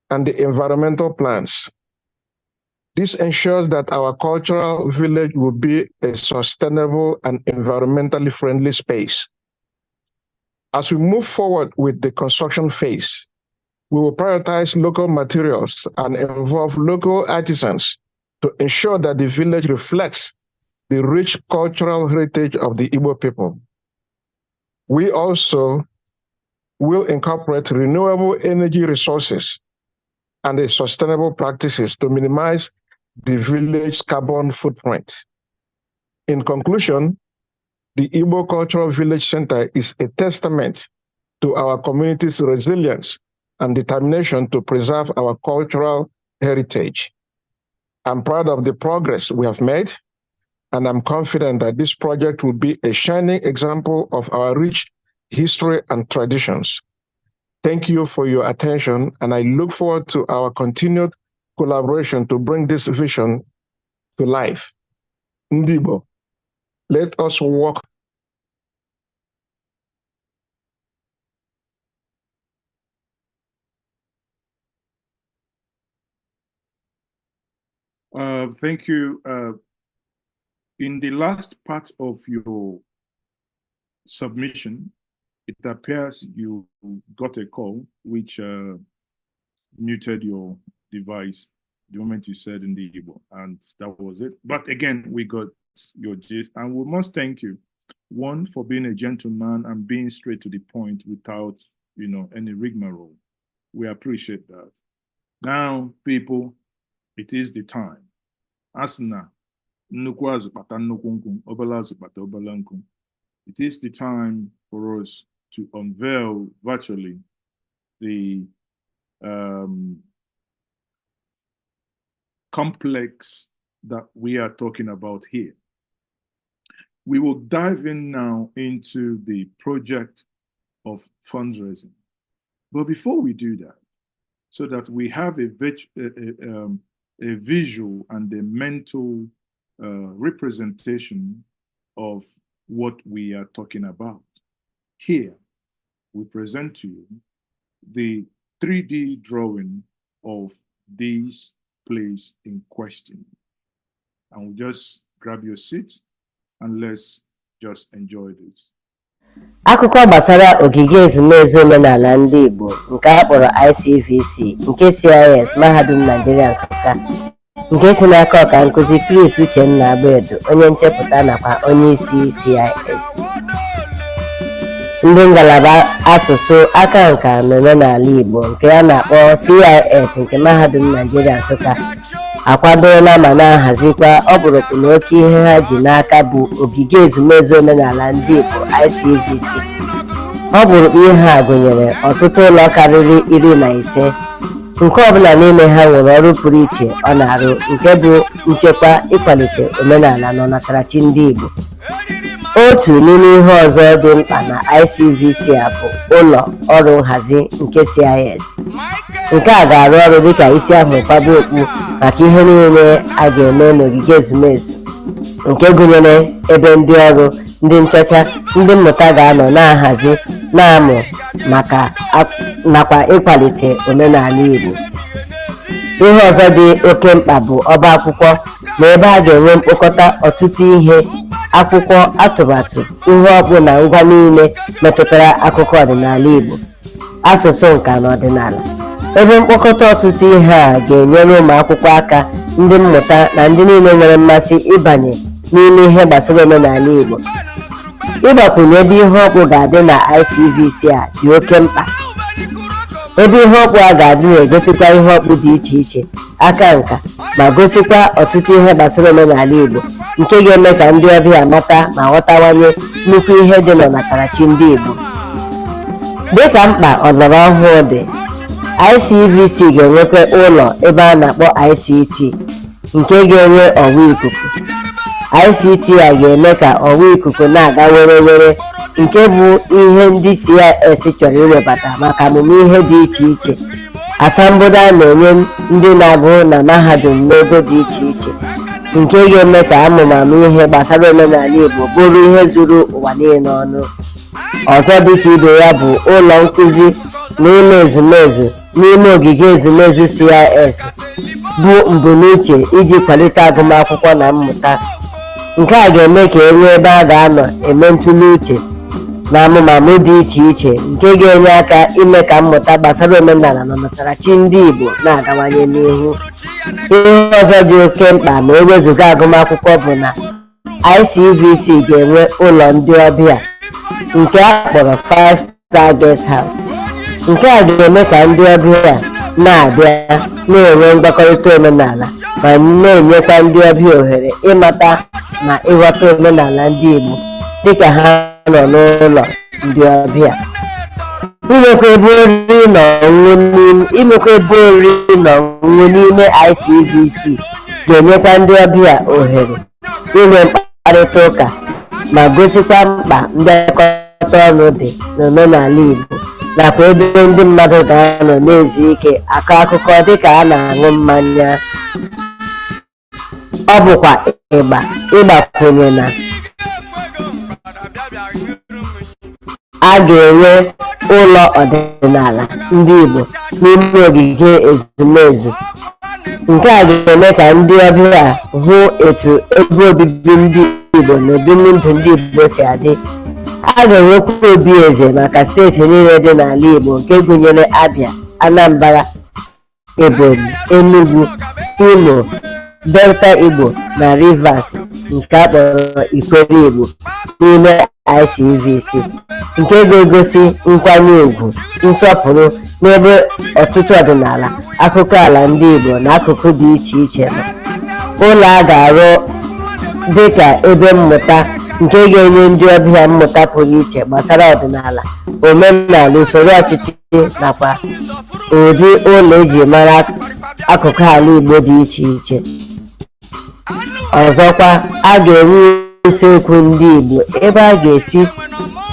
and the environmental plans. This ensures that our cultural village will be a sustainable and environmentally friendly space. As we move forward with the construction phase, we will prioritize local materials and involve local artisans to ensure that the village reflects the rich cultural heritage of the Igbo people. We also will incorporate renewable energy resources and the sustainable practices to minimize the village's carbon footprint. In conclusion, the Igbo Cultural Village Center is a testament to our community's resilience and determination to preserve our cultural heritage. I'm proud of the progress we have made, and I'm confident that this project will be a shining example of our rich history and traditions. Thank you for your attention, and I look forward to our continued collaboration to bring this vision to life. Ndibo, let us work. Thank you. In the last part of your submission, it appears you got a call which muted your device the moment you said in the Igbo, and that was it. But again, we got your gist, and we must thank you, one, for being a gentleman and being straight to the point without, any rigmarole. We appreciate that. Now, people, it is the time. Asna, it is the time for us to unveil virtually the complex that we are talking about here. We will dive in now into the project of fundraising. But before we do that, so that we have a visual and a mental representation of what we are talking about, here we present to you the 3D drawing of this place in question. And we'll just grab your seat and let's just enjoy this. Akụkọ gbasara ogige ezumezu omenala ndị Igbo nke a kpọrọ ICVC nke CIS Mahadum Nigeria Nsụka, nke si n'aka ọka nkụzi Chris Uchenna Agbedo, onye nchepụta nakwa onye isi CIS. Ndị ngalaba asụsụ aka nka na omenala Igbo nke a na-akpọ CIS nke Mahadum Nigeria Nsụka akwadola ma na-ahazikwa ọkpụrụkpụ na oke ihe ha ji n'aka bụ ogige ezumezu omenala ndị Igbo ICVC. Ọkpụrụkpụ ihe a gụnyere ọtụtụ ụlọ karịrị 15, nke ọbụla n'ime ha nwere ọrụ pụrụ iche ọ na-arụ, nke bụ nchekwa, ịkwalite omenala na ọnatarachi ndị Igbo. Otu n'ime ihe ọzọ dị mkpa na ICVC a bụ ụlọ ọrụ nhazi nke CIS. Nke a ga-arụ ọrụ dịka isi ahụ nkwado okpu maka ihe niile a ga-eme n'ogige ezumezu, nke gụnyere ebe ndị ọrụ, ndị nchọcha, ndị mmụta ga-anọ na-ahazi, na-amụ maka nakwa ịkwalite omenala Igbo. Ihe ọzọ dị oke mkpa bụ ọba akwụkwọ na ebe a ga-enwe mkpokọta ọtụtụ ihe, akwụkwọ, atụmatụ, ihe ọkpụ na ngwa niile metụtara akụkọ ọdịnala Igbo, asụsụ nka na ọdịnala. Ebe mkpokọta ọtụtụ ihe a ga-enyere ụmụ akwụkwọ aka, ndị mmụta na ndị niile nwere mmasị ịbanye n'ime ihe gbasara omenala Igbo. Ịgbakwunye ebe ihe ọkpụ ga-adị na ICVC a dị oke mkpa ebe ihe ọkpụ a ga-adị na-egosikwa ihe ọkpụ dị iche iche, aka nka, ma gosikwa ọtụtụ ihe gbasara omenala Igbo nke ga-eme ka ndị ọbịa mata ma ghọtawanye nnukwu ihe dị n'ọnatarachi ndị Igbo. Dịka mkpa ọlọrọ ọhụụ dị, ICVC ga-enwekwa ụlọ ebe a na-akpọ ICT nke ga-enwe ọwa ikuku. ICT a ga-eme ka ọwa ikuku na-aga were were, nke bụ ihe ndị CIS chọrọ iwebata maka amụmihe dị iche iche, asambodo a na-enye ndị na-agụ na mahadum n'ogo dị iche iche, nke ga-eme ka amụmamụ ihe gbasara omenala Igbo bụrụ ihe zuru ụwa niile ọnụ. Ọzọ dịka ibe ya bụ ụlọ nkụzi na ụlọ ezumezu n'ime ogige ezumezu CIS bụ mbunuche iji kwalite agụmakwụkwọ na mmụta. Nke a ga-eme ka e nwee ebe a ga-anọ eme ntụli uche na amụmamụ dị iche iche nke ga-enye aka ime ka mmụta gbasara omenala na ọnatarachi ndị Igbo na-agawanye n'ihu. Ihe ọzọ dị oke mkpa ma ewezụga agụmakwụkwọ bụ na ICVC ga-enwe ụlọ ndị ọbịa nke a kpọrọ 5-star guest house. Nke a ga-eme ka ndị ọbịa na-abịa na-enwe mgbakọrịta omenala ma na-enyekwa ndị ọbịa ohere ịmata na ịghọta omenala ndị Igbo dịka ha nọ n'ụlọ ndị ọbịa. Imekwa ebe oriri na ọṅụṅụ n'ime ICVC ga-enyekwa ndị ọbịa ohere inwe mkparịta ụka ma gosikwa mkpa ndekọta ọnụ dị n'omenala Igbo, nakwa ebe ndị mmadụ ga-anọ na-ezu ike akọ akụkọ dịka a na-aṅụ mmanya. Ọ bụkwa ịgbakwunye na a ga-enwe ụlọ ọdịnala ndị Igbo n'ime ogige ezumezu. Nke a ga-eme ka ndị ọbịa hụ etu ebe obibi ndị Igbo na ebimụndụ ndị Igbo si adị. A ga-enwekwa obi eze maka steeti niile dị n'ala Igbo nke gụnyere Abia, Anambra, Ebonyi, Enugu, Imo, Delta Igbo na Rivers nke a kpọrọ Ikwere Igbo n'ime ICVC, nke ga-egosi nkwanye ùgwù, nsọpụrụ n'ebe ọtụtụ ọdịnala, akụkọ ala ndị Igbo na akụkụ dị iche iche nọ. Ụlọ a ga-arụ dịka ebe mmụta nke ga-enye ndị ọbịa mmụta pụrụ iche gbasara ọdịnala, omenala, usoro ọchịchị nakwa ụdị ụlọ eji mara akụkụ ala Igbo dị iche iche. Ọzọkwa, a ga-enwe usekwu ndị Igbo ebe a ga-esi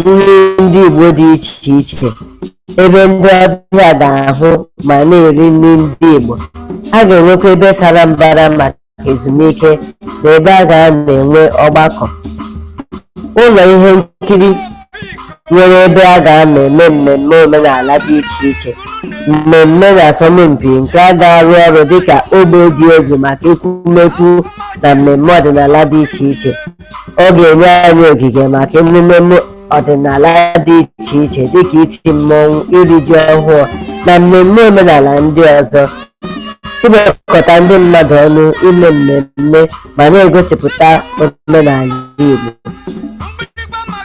nri ndị Igbo dị iche iche, ebe ndị ọbịa ga-ahụ ma na-eri nri ndị Igbo. A ga-enwekwa ebe sara mbara maka ezumike na ebe a ga-enwe ọgbakọ. Ụlọ ihe nkiri nwere ebe a ga-anọ eme mmemme omenala dị iche iche, mmemme na asọmpi nke a ga-arụ ọrụ dịka ogbe dị egwu maka ekwumekwu na mmemme ọdịnala dị iche iche. Ọ ga-enye anyị ogige maka emume ọdịnala dị iche iche dịka iti mmọnwụ, iri ji ọhụụ na mmemme omenala ndị ọzọ, ịgbakọta ndị mmadụ ọnụ, ime mmemme ma na-egosipụta omenala Igbo.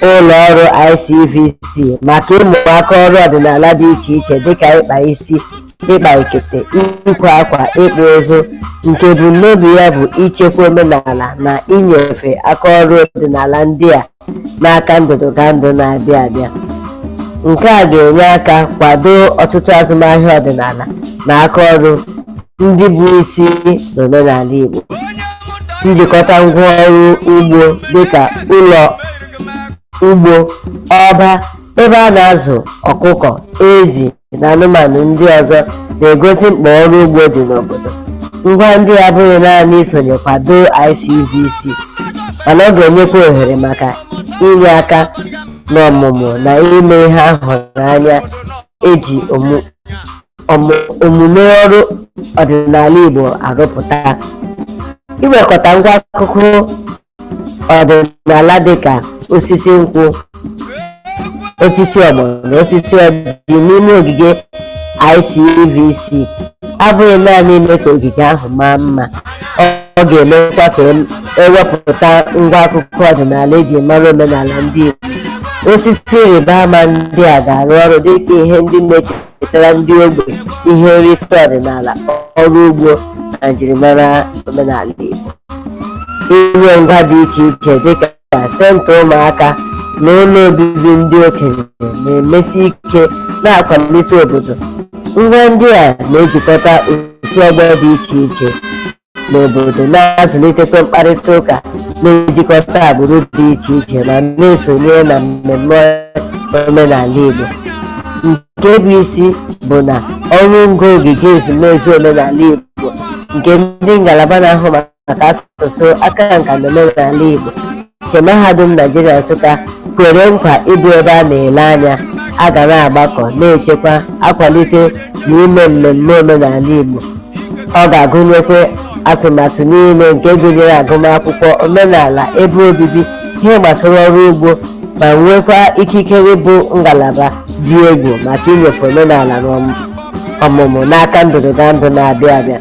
Ụlọ ọrụ ICVC maka ịmụ aka ọrụ ọdịnala dị iche iche dịka ịkpa isi, ịkpa ekete, ịkwa akwa, ịkpụ ụzụ, nke ebumnobi ya bụ ichekwa omenala na inyefe aka ọrụ ọdịnala ndị a n'aka ndụdụgandụ na-abịa abịa. Nke a ga-enye aka kwado ọtụtụ azụmahịa ọdịnala na aka ọrụ ndị bụ isi n'omenala Igbo. Njikọta ngwaọrụ ugbo dịka ụlọ ugbo, ọba, ebe a na-azụ ọkụkọ, ezi na anụmanụ ndị ọzọ na-egosi mkpa ọrụ ugbo dị n'obodo. Ngwa ndị abụghị naanị isonye kwado ICVC, mana ọ ga-enyekwa ohere maka inye aka n'ọmụmụ na ime ihe ahụrụ anya eji omume ọrụ ọdịnala Igbo arụpụta. Iwekọta ngwa akụkụ ọdịnala dịka osisi nkwụ, osisi ọgbọ na osisi ọjị n'ime ogige ICVC abụghị naanị ime ka ogige ahụ maa mma, ọ ga-emekwa ka ewepụta ngwa akụkọ ọdịnala eji mara omenala ndị Igbo. Osisi ịrịba ama ndị a ga-arụ ọrụ dịka ihe ndị na-echeta na-ewetara ndị ogbe ihe nrite ọdịnala, ọrụ ugbo na njirimara omenala Igbo. Inye ngwa dị iche iche dịka senta ụmụaka na ụlọ obibi ndị okenye na-emesi ike na-akwalite obodo. Ngwa ndị a na-ejikọta otu ọgbọ dị iche iche n'obodo, na-azụlitekwa mkparịta ụka na-ejikọta agbụrụ dị iche iche ma na-esonye na mmemme omenala Igbo. Nke bụ isi bụ na ọrụ ngo ogige ezumezu omenala Igbo nke ndị ngalaba na-ahụ maka asụsụ, aka nka na omenala Igbo nke Mahadum Naijiria Nsụka kwere nkwa ịbụ ebe a na-ele anya, a ga na-agbakọ, na-echekwa, akwalite na ime mmemme omenala Igbo. Ọ ga-agụnyekwa atụmatụ niile nke gụnyere agụmakwụkwọ, omenala, ebe obibi, ihe gbasara ọrụ ugbo, ma nwekwa ikikere bụ ngalaba dị egwu maka inyefe omenala na ọmụmụ n'aka ndụrụndụ na-abịa abịa.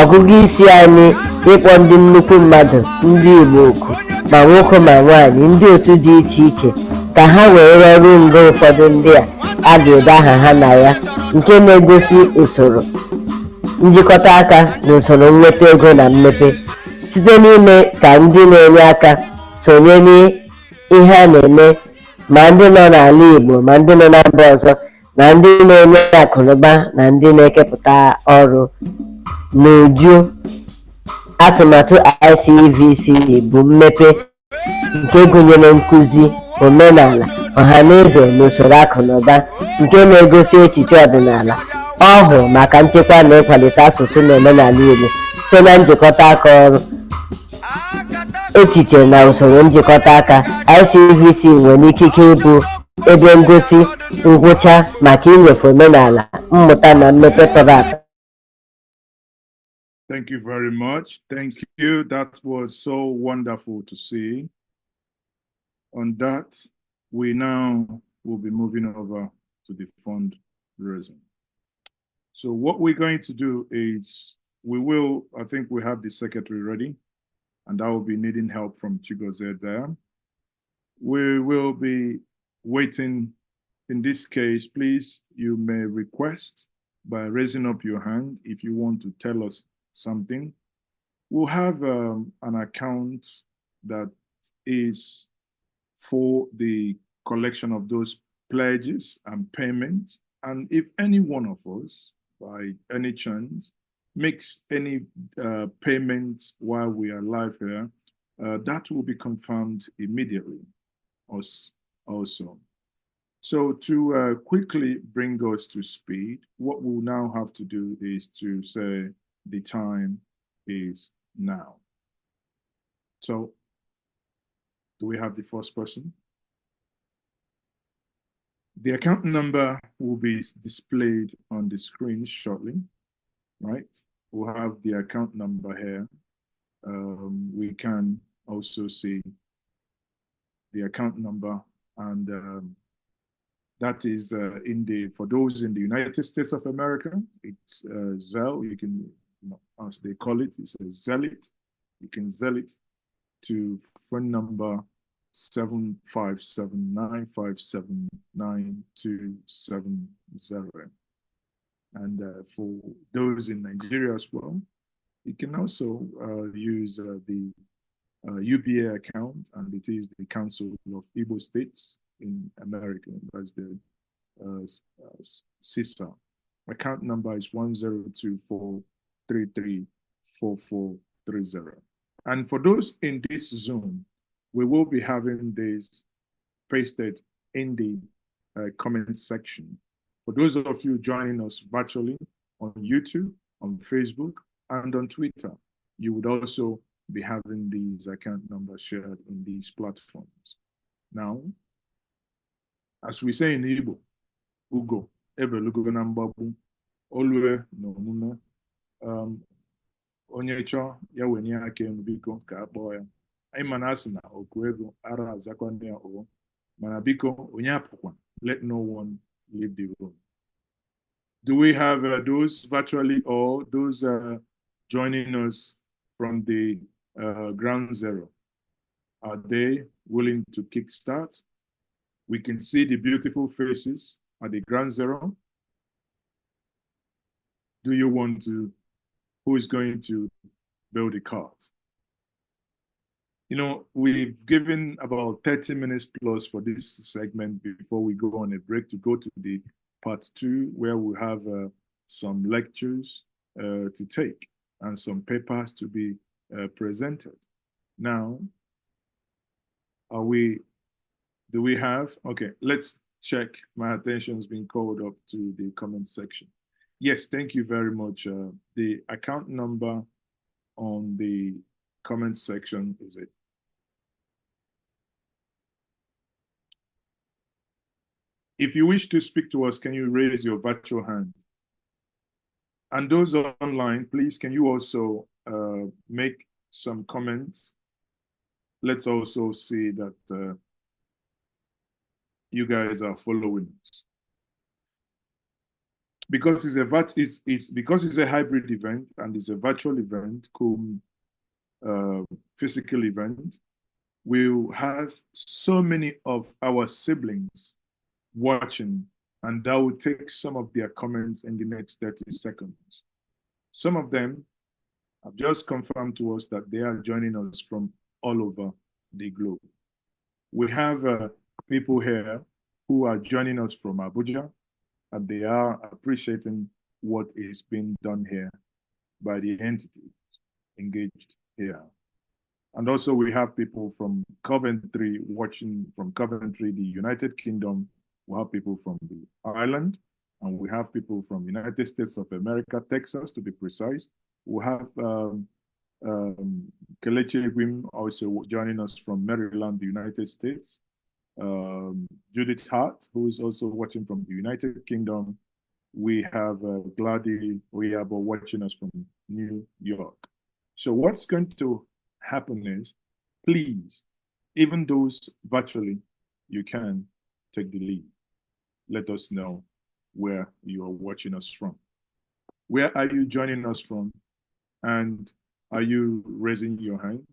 Ọgụgụ isi anyị ịkpọ ndị nnukwu mmadụ, ndị Igbo oku, ma nwoke ma nwaanyị, ndị otu dị iche iche ka ha were ọrụ ngo ụfọdụ ndị a ga-ede aha ha na ya, nke na-egosi usoro njikọta aka na usoro nnweta ego na mmepe, site n'ime ka ndị na-enye aka sonye n'ihe a na-eme, ma ndị nọ n'ala Igbo ma ndị nọ na mba ọzọ, na ndị na-enye akụnụba na ndị na-ekepụta ọrụ. N'uju, atụmatụ ICVC bụ mmepe nke gụnyere nkụzi, omenala, ọhaneze na usoro akụnụba nke na-egosi echiche ọdịnala, ọhụ maka nchekwa na ịkwalite asụsụ na omenala Igbo site na njikọta aka ọrụ, echiche na usoro njikọta aka. ICVC nwere ikike ịbụ ebe ngosi ngwụcha maka inyefe omenala, mmụta na mmepe tọrọ atọ. Thank you very much. Thank you. That was so wonderful to see. On that, we now will be moving over to the fundraising. So what we're going to do is I think we have the secretary ready, and I will be needing help from Chigoze there. We will be waiting. In this case, please, you may request by raising up your hand if you want to tell us something. We'll have an account that is for the collection of those pledges and payments. And if any one of us, by any chance, makes any payments while we are live here, that will be confirmed immediately also. So to quickly bring us to speed, what we'll now have to do is to say the time is now. So do we have the first person? The account number will be displayed on the screen shortly, right? We'll have the account number here. We can also see the account number, and that is for those in the United States of America, it's Zelle. You can, as they call it, it's a Zealot. You can Zelle it to phone number 757-957-9270. And for those in Nigeria as well, you can also use the UBA account, and it is the Council of Igbo States in America. That's the CISA. Account number is 1024334430. And for those in this Zoom, we will be having this pasted in the comment section. For those of you joining us virtually on YouTube, on Facebook, and on Twitter, you would also be having these account numbers shared in these platforms. Now, as we say in Igbo, Ugo, ebe lugo na mbabu, olwe no mume, onye cho ya wenye ake mbiko ka akpọ ya. Anyị mana asị na oku ego ara azakwa ndị o, mana biko onye apụkwa, let no one leave the room. Do we have those virtually, or those joining us from the ground zero? Are they willing to kickstart? We can see the beautiful faces at the ground zero. do you want to, who is going to build a cart? You know, we've given about 30 minutes plus for this segment before we go on a break to go to the part 2, where we have some lectures to take and some papers to be presented. Now, do we have, okay, let's check. My attention's been called up to the comment section. Yes, thank you very much. The account number on the comment section is it. If you wish to speak to us, can you raise your virtual hand? And those online, please, can you also make some comments? Let's also see that you guys are following us. Because it's a hybrid event and it's a virtual event, physical event, we'll have so many of our siblings watching, and that will take some of their comments in the next 30 seconds. Some of them have just confirmed to us that they are joining us from all over the globe. We have people here who are joining us from Abuja, and they are appreciating what is being done here by the entities engaged here. And also we have people from Coventry watching from Coventry, the United Kingdom. We have people from the island, and we have people from United States of America, Texas, to be precise. We have Kelechi Gwim also joining us from Maryland, the United States. Judith Hart, who is also watching from the United Kingdom. We have Gladys Oyabo watching us from New York. So what's going to happen is, please, even those virtually, you can take the lead. Let us know where you are watching us from. Where are you joining us from? And are you raising your hand?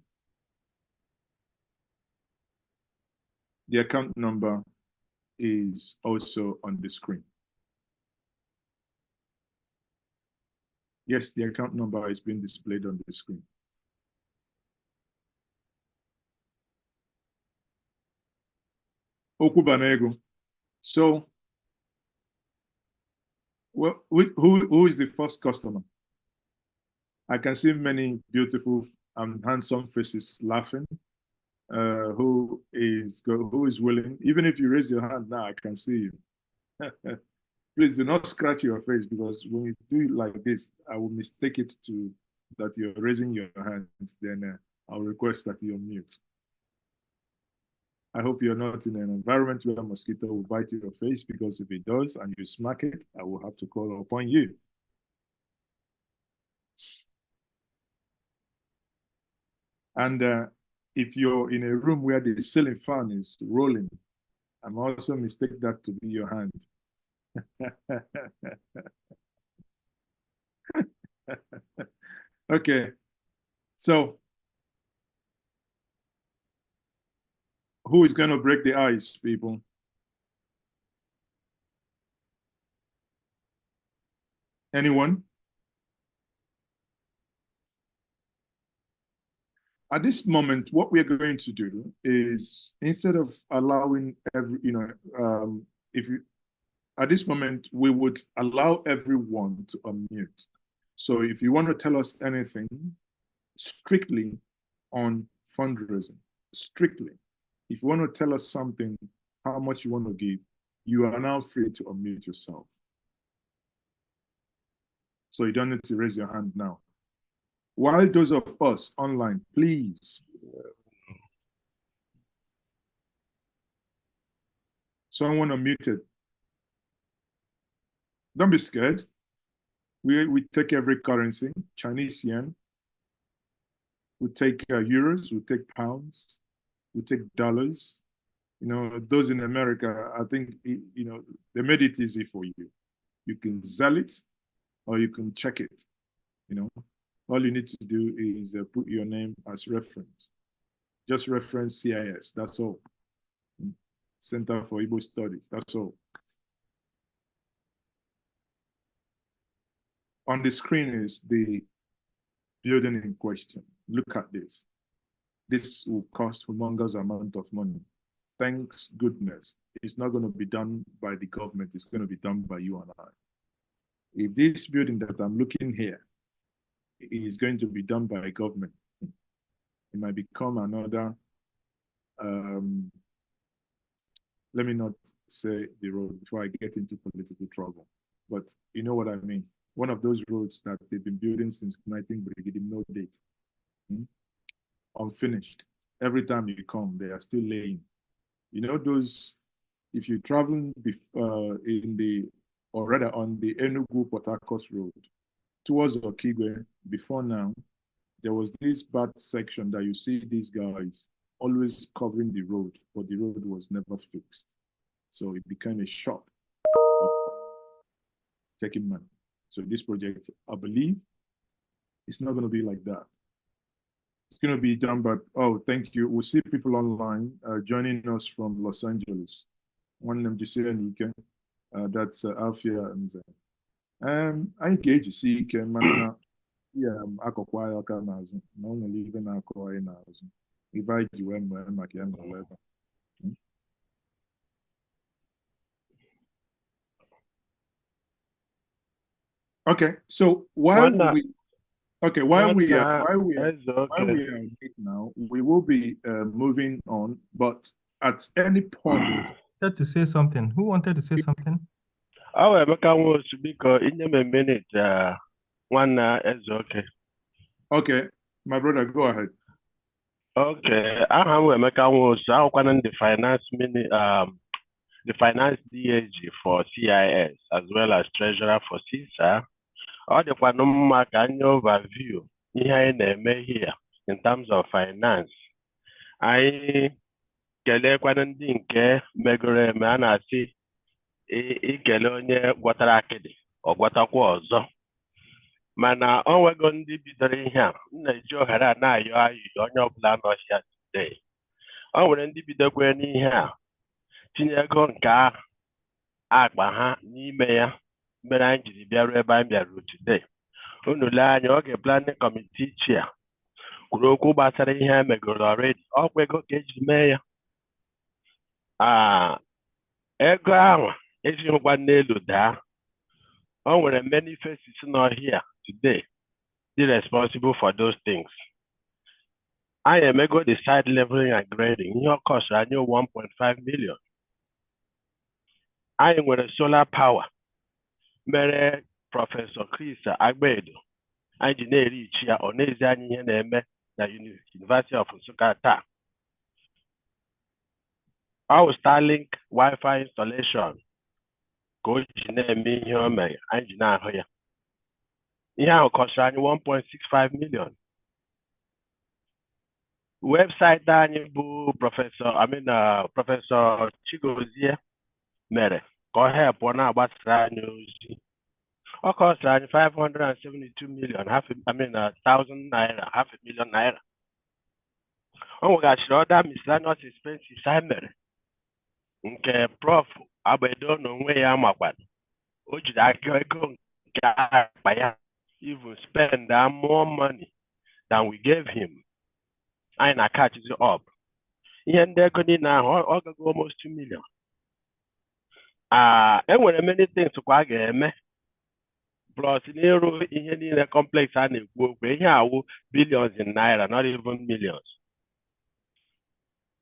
The account number is also on the screen. Yes, the account number is being displayed on the screen. Okubanego. So, well, who is the first customer? I can see many beautiful and handsome faces laughing. Who is willing? Even if you raise your hand now, I can see you. Please do not scratch your face, because when you do it like this, I will mistake it to that you're raising your hands. Then I'll request that you're mute. I hope you're not in an environment where a mosquito will bite your face, because if it does and you smack it, I will have to call upon you. And if you're in a room where the ceiling fan is rolling, I'm also mistake that to be your hand. Okay, so who is going to break the ice, people? Anyone? At this moment, what we're going to do is, instead of allowing at this moment, we would allow everyone to unmute. So if you want to tell us anything strictly on fundraising, strictly, if you want to tell us something, how much you want to give, you are now free to unmute yourself. So you don't need to raise your hand now. While those of us online, please. Someone unmuted. Don't be scared. We take every currency, Chinese yen. We take euros, we take pounds, we take dollars. You know, those in America, I think, you know, they made it easy for you. You can sell it or you can check it, you know. All you need to do is put your name as reference. Just reference CIS, that's all. Center for Igbo Studies, that's all. On the screen is the building in question. Look at this. This will cost humongous amount of money. Thanks goodness, it's not going to be done by the government. It's going to be done by you and I. If this building that I'm looking here is going to be done by a government, it might become another, let me not say the road before I get into political trouble, but you know what I mean. One of those roads that they've been building since 1980, no date, unfinished. Every time you come, they are still laying. You know those, if you travel in the, or rather on the Enugu-Port Harcourt Road, towards Okigwe, before now, there was this bad section that you see these guys always covering the road, but the road was never fixed. So it became a shop of taking money. So this project, I believe, it's not going to be like that. It's going to be done by, oh, thank you. We'll see people online joining us from Los Angeles. One name, Gisele Nike. That's Alfia and I engage CK, man. Yeah, akọkwa aka n'azụ na o nwere ibe na-akọ anyị n'azụ ibe anyị ji wee mee maka ya n'ụlọ ebe. Okay, so while we are now, we will be moving on, but at any point. To say something. Who wanted to say something? Oh, Emeka wants to speak in a minute. One is okay. Okay, my brother, go ahead. Okay, I have Emeka was the finance the finance DAG for CIS as well as treasurer for CISA. All the Panama can overview here in terms of finance. I kele kwanandi nke megore me ana si ikele onye gwatara akidi o gwatakwa ọzọ. Mana onwego ndị bidoro ihe a na-eji ohere a na-ayọ ayọ onye ọbụla nọchia today. O nwere ndị bidokwe n'ihe a tinye ego nke akpa ha n'ime ya mere anyị jiri bịaruo ebe anyị bịaruo today. Unu lee anya oge planning committee chair kwuru okwu gbasara ihe a megoro already. Ọkwa ego ka eji mee ya. Ego ahụ ejighịkwa n'elu daa. O nwere many faces nọ here today be responsible for those things. I am go the site leveling and grading. Your cost I knew 1.5 million. I am with a solar power. Mere Professor Chris Agbedo, engineer here on the University of Nsukka. Our Starlink Wi-Fi installation. Coach name me here, engineer here. Here cost 1.65 million. Website Daniel Professor Professor Chigozie Mere. Go help one about news. Of course, 572 million, 1,000 naira, 500,000 naira. Oh, gosh, other miscellaneous expenses I made. Okay, Prof. Abedo no way I'm about. Even spend more money than we gave him. And I catch it up. And they're going now, almost 2 million. And when many things to quite plus in a complex and we have billions in naira, not even millions.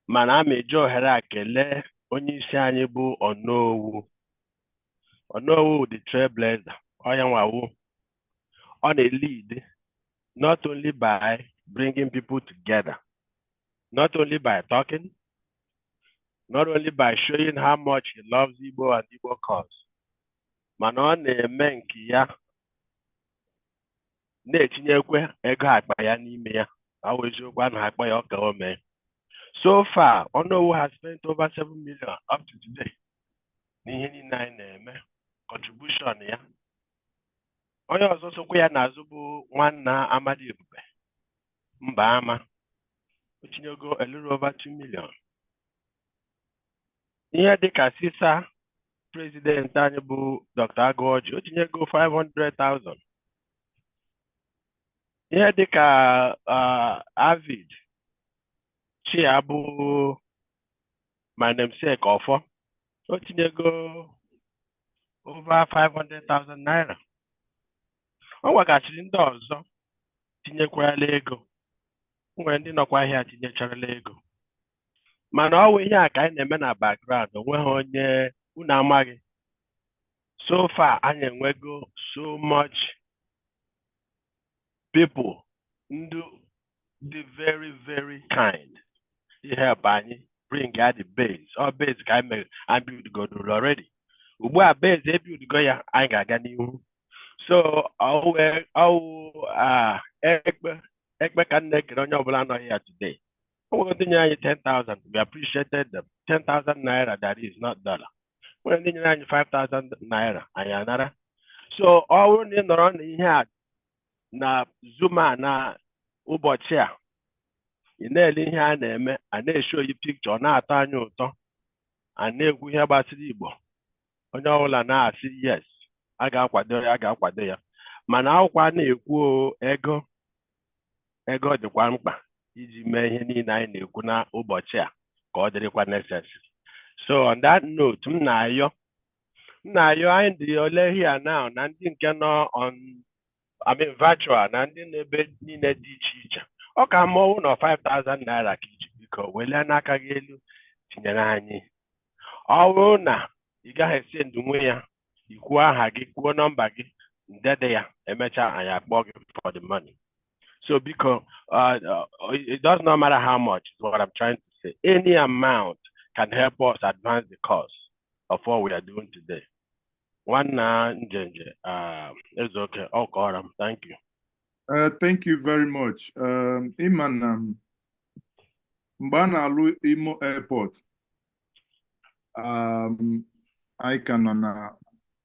Maname Joe Herakele, only Shanibu or no the trailblazer, on a lead, not only by bringing people together, not only by talking, not only by showing how much he loves Igbo and Igbo cause, but on a menkia. So far, Ono has spent over 7 million up to today. Contribution, yeah. Ono also queer Nazubu one na Amadi Mbama, which you go a little over 2 million. Here the Kasisa President Tanibu Dr. Gorge, which you go 500,000. ihe dịka Avid Chiabu my namesake Ọfọ o tinyego over 500,000 naira. Ọ gwagachiri ndị ọzọ tinyekwala ego. Nwere ndị nọkwa ahịa tinyecharala ego. Mana ọ bụ ihe a ka anyị na-eme na background, onweghị onye unu amaghị. So far, anyị enwego so much people ndị dị very, very kind to help anyị bring out the base. All base ka anyị build go already. Ugbu a base e build go ya anyị ga-aga n'ihu. So ekpe ka nne ekere onye ọbụla nọ here today. We're going to 10,000. We appreciated them. 10,000 naira, that is not dollar. We're going to 5,000 naira. Ayanara. So all we need around here na Zuma na Ubochia. You know, here name and they show you picture na atanyo to and they go here about Igbo. Onye ọbụla na asị yes. Aga akwado ya. Mana akwụkwọ na-ekwu ego dịkwa mkpa iji mee ihe niile anyị na-ekwu na ụbọchị a ka ọ dịrịkwa necessary. So on that note, m na-ayọ anyị dị ole here now na ndị nke nọ virtual na ndị na-ebe niile dị iche iche. Ọ ka mụọ ụlọ 5,000 naira ka iji biko welie n'aka gị elu tinyere anyị. Ọ bụrụ na ị gaghị esi ndunwe ya, ikwuo aha gị, kwuo nọmba gị, ndede ya, emechaa anyị akpọ gị for the money. So because it does not matter how much, is what I'm trying to say. Any amount can help us advance the cause of what we are doing today. One is okay. Oh, God, thank you. Thank you very much. Iman Mbana Alu Imo Airport. I can on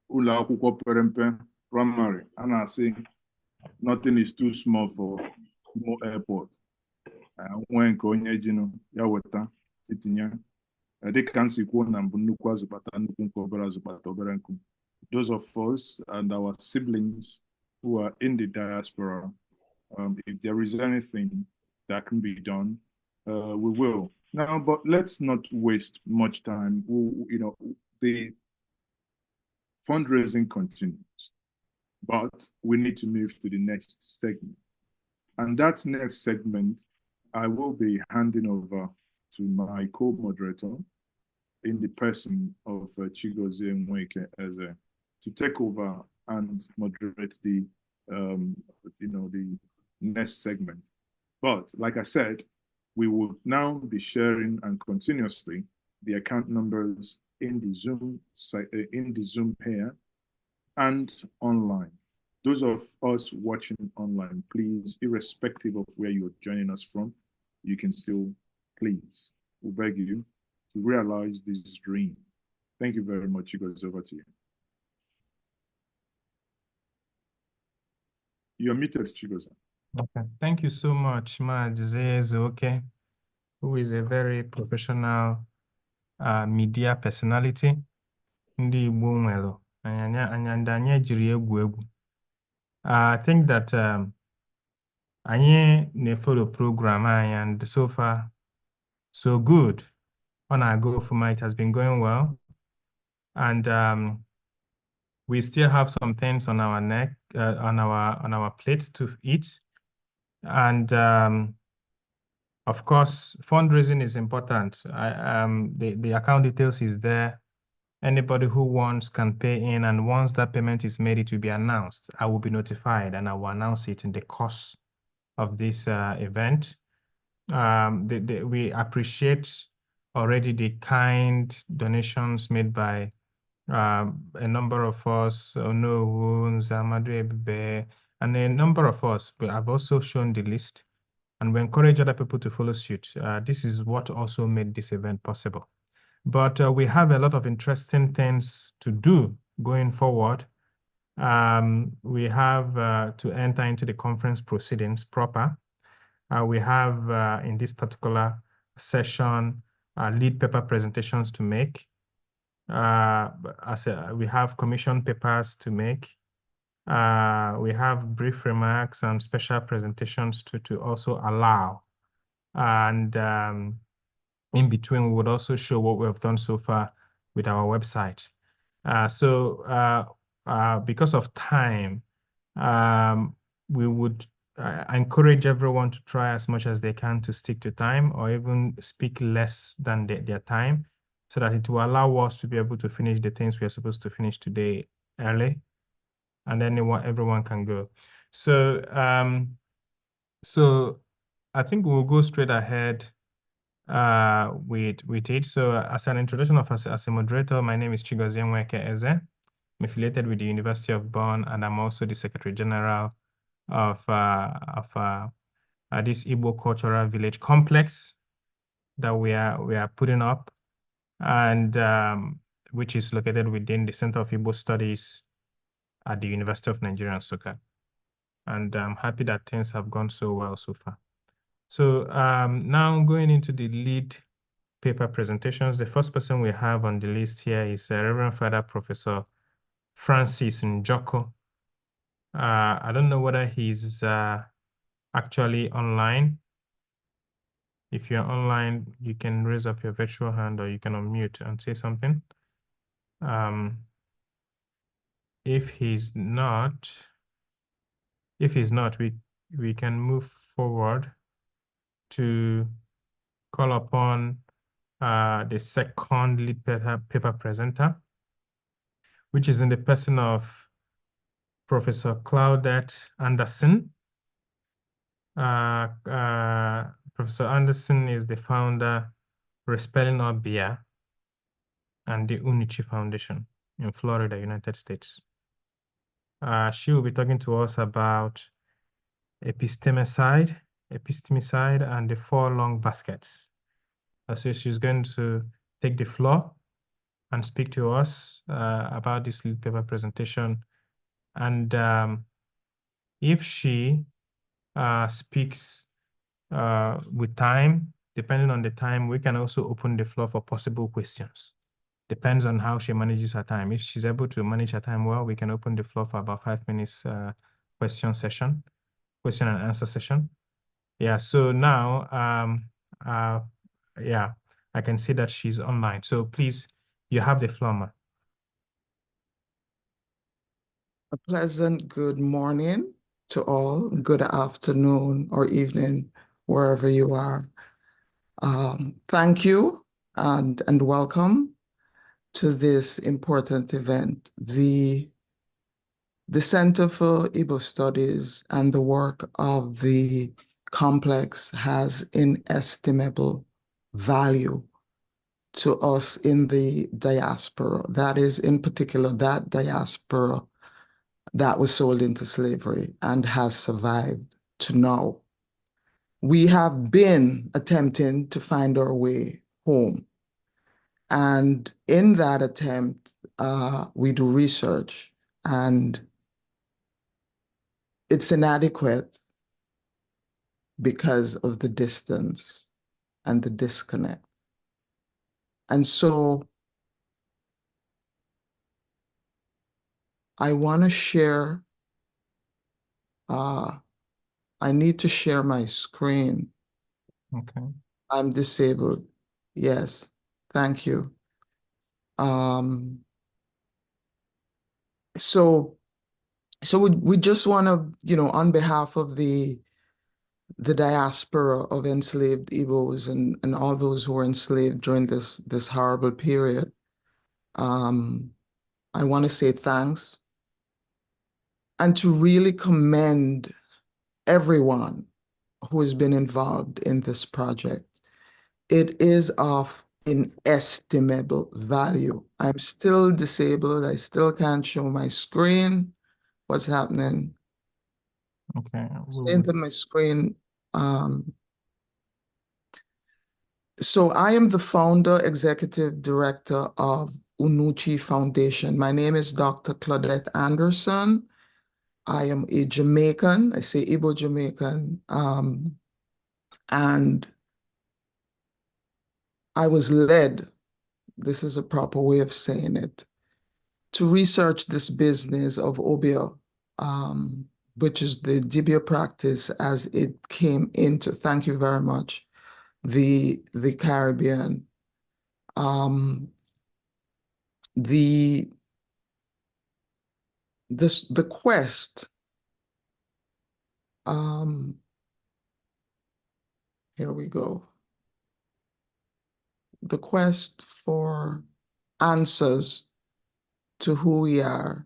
Ula Akwụkwọ Perempe primary, and I say nothing is too small for Imo Airport. When Konyejino Yaweta Titinya, they can't see Kwana Bunukwas, but those of us and our siblings who are in the diaspora, if there is anything that can be done, we will. Now, but let's not waste much time. The fundraising continues, but we need to move to the next segment. And that next segment, I will be handing over to my co-moderator in the person of Chigozie Nweke to take over and moderate the the next segment. But like I said, we will now be sharing and continuously the account numbers in the Zoom here and online. Those of us watching online, please, irrespective of where you're joining us from, you can still, please, we beg you to realize this dream. Thank you very much. It goes over to you. You're muted, Chigoza. Okay. Thank you so much, Majize, who is a very professional media personality. Ndị Igbo nwere anyị jiri egwu. I think that anyị na-follow program and so far so good. On our go for it has been going well, and we still have some things on our neck, on our plate to eat, and of course, fundraising is important. The account details is there. Anybody who wants can pay in, and once that payment is made, it will be announced. I will be notified, and I will announce it in the course of this event. We appreciate already the kind donations made by a number of us, Onowu, Zamadu Ebebe, and a number of us. But I've also shown the list, and we encourage other people to follow suit. This is what also made this event possible. But we have a lot of interesting things to do going forward. We have to enter into the conference proceedings proper. We have in this particular session lead paper presentations to make. We have commission papers to make. We have brief remarks and special presentations to also allow. And in between, we would also show what we have done so far with our website. Because of time, we would encourage everyone to try as much as they can to stick to time, or even speak less than their time, so that it will allow us to be able to finish the things we are supposed to finish today early, and then everyone can go. So I think we'll go straight ahead with it. So as an introduction as a moderator, my name is Chigozie Nweke Eze. I'm affiliated with the University of Bonn, and I'm also the Secretary General of this Igbo Cultural Village Complex that we are putting up, and which is located within the Center of Igbo Studies at the University of Nigeria, Nsukka. And I'm happy that things have gone so well so far. So now going into the lead paper presentations, the first person we have on the list here is Reverend Father Professor Francis Njoko. I don't know whether he's actually online. If you're online, you can raise up your virtual hand, or you can unmute and say something. If he's not, we can move forward to call upon the second lead paper presenter, which is in the person of Professor Claudette Anderson. Professor Anderson is the founder, Respelling Obia, and the Unichi Foundation in Florida, United States. She will be talking to us about epistemicide, and the 4 long baskets. So she's going to take the floor and speak to us about this lead paper presentation. And if she speaks with time, depending on the time, we can also open the floor for possible questions. Depends on how she manages her time. If she's able to manage her time well, we can open the floor for about 5 minutes question and answer session. Yeah, so now, yeah, I can see that she's online. So please, you have the floor, ma. A pleasant good morning to all, good afternoon or evening, wherever you are. Thank you and welcome to this important event. The Center for Igbo Studies and the work of the complex has inestimable value to us in the diaspora. That is, in particular, that diaspora that was sold into slavery and has survived to now. We have been attempting to find our way home. And in that attempt, we do research, and it's inadequate because of the distance and the disconnect. And so I want to share, I need to share my screen. Okay. I'm disabled. Yes, thank you. So we just want to, on behalf of the diaspora of enslaved Igbos and all those who were enslaved during this horrible period, I want to say thanks and to really commend everyone who has been involved in this project. It is of inestimable value. I'm still disabled. I still can't show my screen. What's happening? Okay. Into my screen. So I am the founder, executive director of Unichi Foundation. My name is Dr. Claudette Anderson. I am a Jamaican. I say Igbo Jamaican. And I was led, this is a proper way of saying it, to research this business of obia, which is the Dibia practice as it came into, thank you very much, the Caribbean. The quest, here we go. The quest for answers to who we are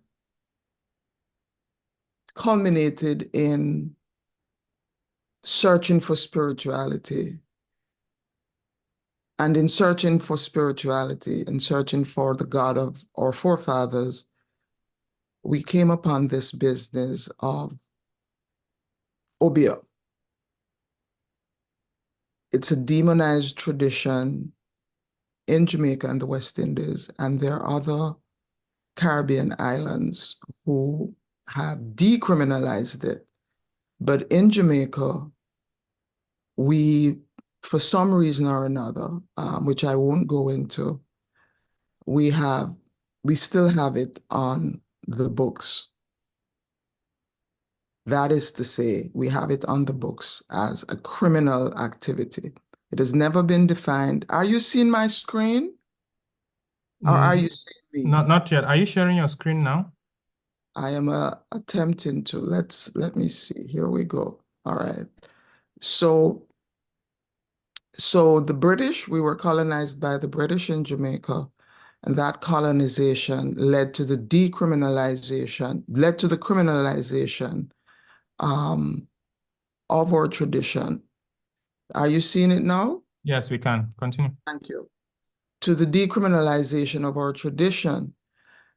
culminated in searching for spirituality. And in searching for spirituality and searching for the God of our forefathers, we came upon this business of Obia. It's a demonized tradition in Jamaica and the West Indies, and there are other Caribbean islands who have decriminalized it. But in Jamaica, we, for some reason or another, which I won't go into, we still have it on the books. That is to say, we have it on the books as a criminal activity. It has never been defined. Are you seeing my screen? Or are you seeing me? Not yet. Are you sharing your screen now? I am attempting to. Let me see. Here we go. All right. So the British, we were colonized by the British in Jamaica, and that colonization led to the criminalization of our tradition. Are you seeing it now? Yes, we can. Continue. Thank you. To the decriminalization of our tradition.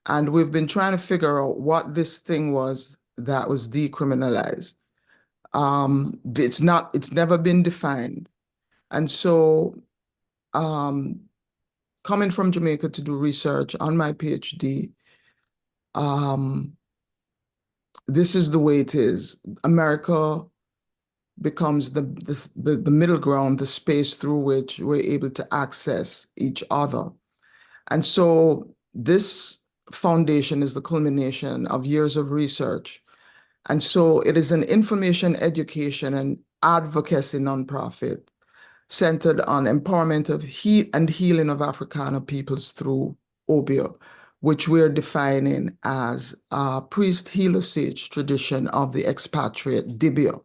And we've been trying to figure out what this thing was that was decriminalized. It's never been defined. And so coming from Jamaica to do research on my PhD, this is the way it is. America becomes the middle ground, the space through which we're able to access each other. And so this foundation is the culmination of years of research. And so it is an information, education, and advocacy nonprofit centered on empowerment of and healing of Africana peoples through Obia, which we're defining as a priest healer sage tradition of the expatriate Dibia.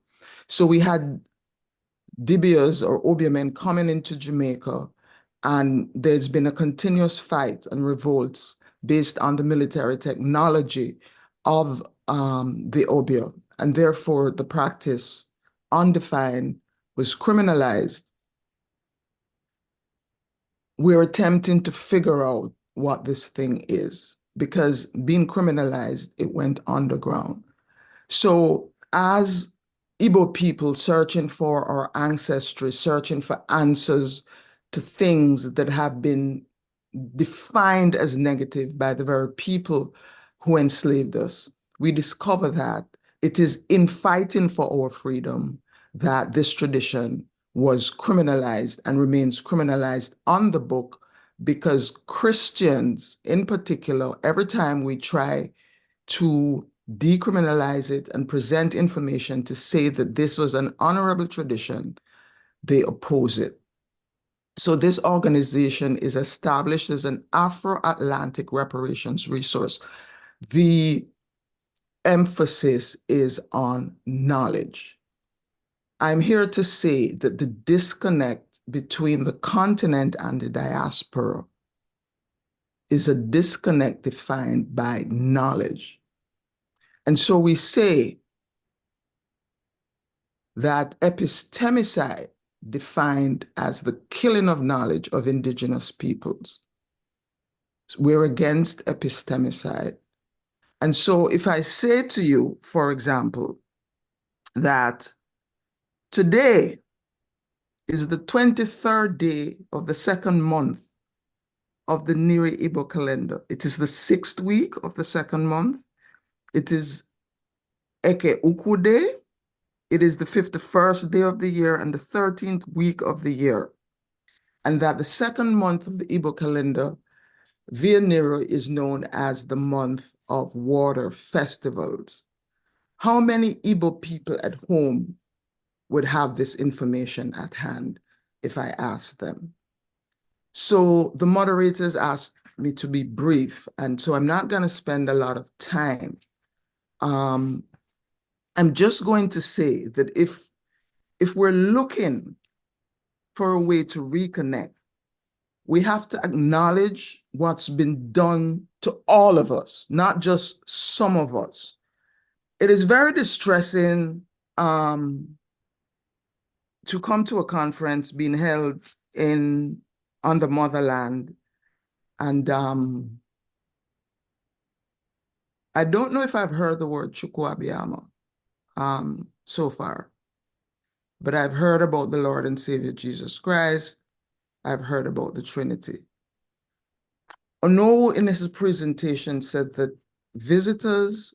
So we had Dibias or Obia men coming into Jamaica, and there's been a continuous fight and revolts based on the military technology of the Obia, and therefore the practice, undefined, was criminalized. We're attempting to figure out what this thing is, because being criminalized, it went underground. So as Igbo people searching for our ancestry, searching for answers to things that have been defined as negative by the very people who enslaved us, we discover that it is in fighting for our freedom that this tradition was criminalized and remains criminalized on the book, because Christians in particular, every time we try to decriminalize it and present information to say that this was an honorable tradition, they oppose it. So this organization is established as an Afro-Atlantic reparations resource. The emphasis is on knowledge. I'm here to say that the disconnect between the continent and the diaspora is a disconnect defined by knowledge. And so we say that epistemicide, defined as the killing of knowledge of indigenous peoples, we're against epistemicide. And so if I say to you, for example, that today is the 23rd day of the second month of the Niri Igbo calendar. It is the 6th week of the second month. It is Eke Uku Day. It is the 51st day of the year and the 13th week of the year. And that the second month of the Igbo calendar, via Niro, is known as the month of water festivals. How many Igbo people at home would have this information at hand if I asked them? So the moderators asked me to be brief, and so I'm not going to spend a lot of time. I'm just going to say that if we're looking for a way to reconnect, we have to acknowledge what's been done to all of us, not just some of us. It is very distressing to come to a conference being held on the motherland, and I don't know if I've heard the word Chukwuabiama so far, but I've heard about the Lord and Savior Jesus Christ. I've heard about the Trinity. Ono in his presentation said that visitors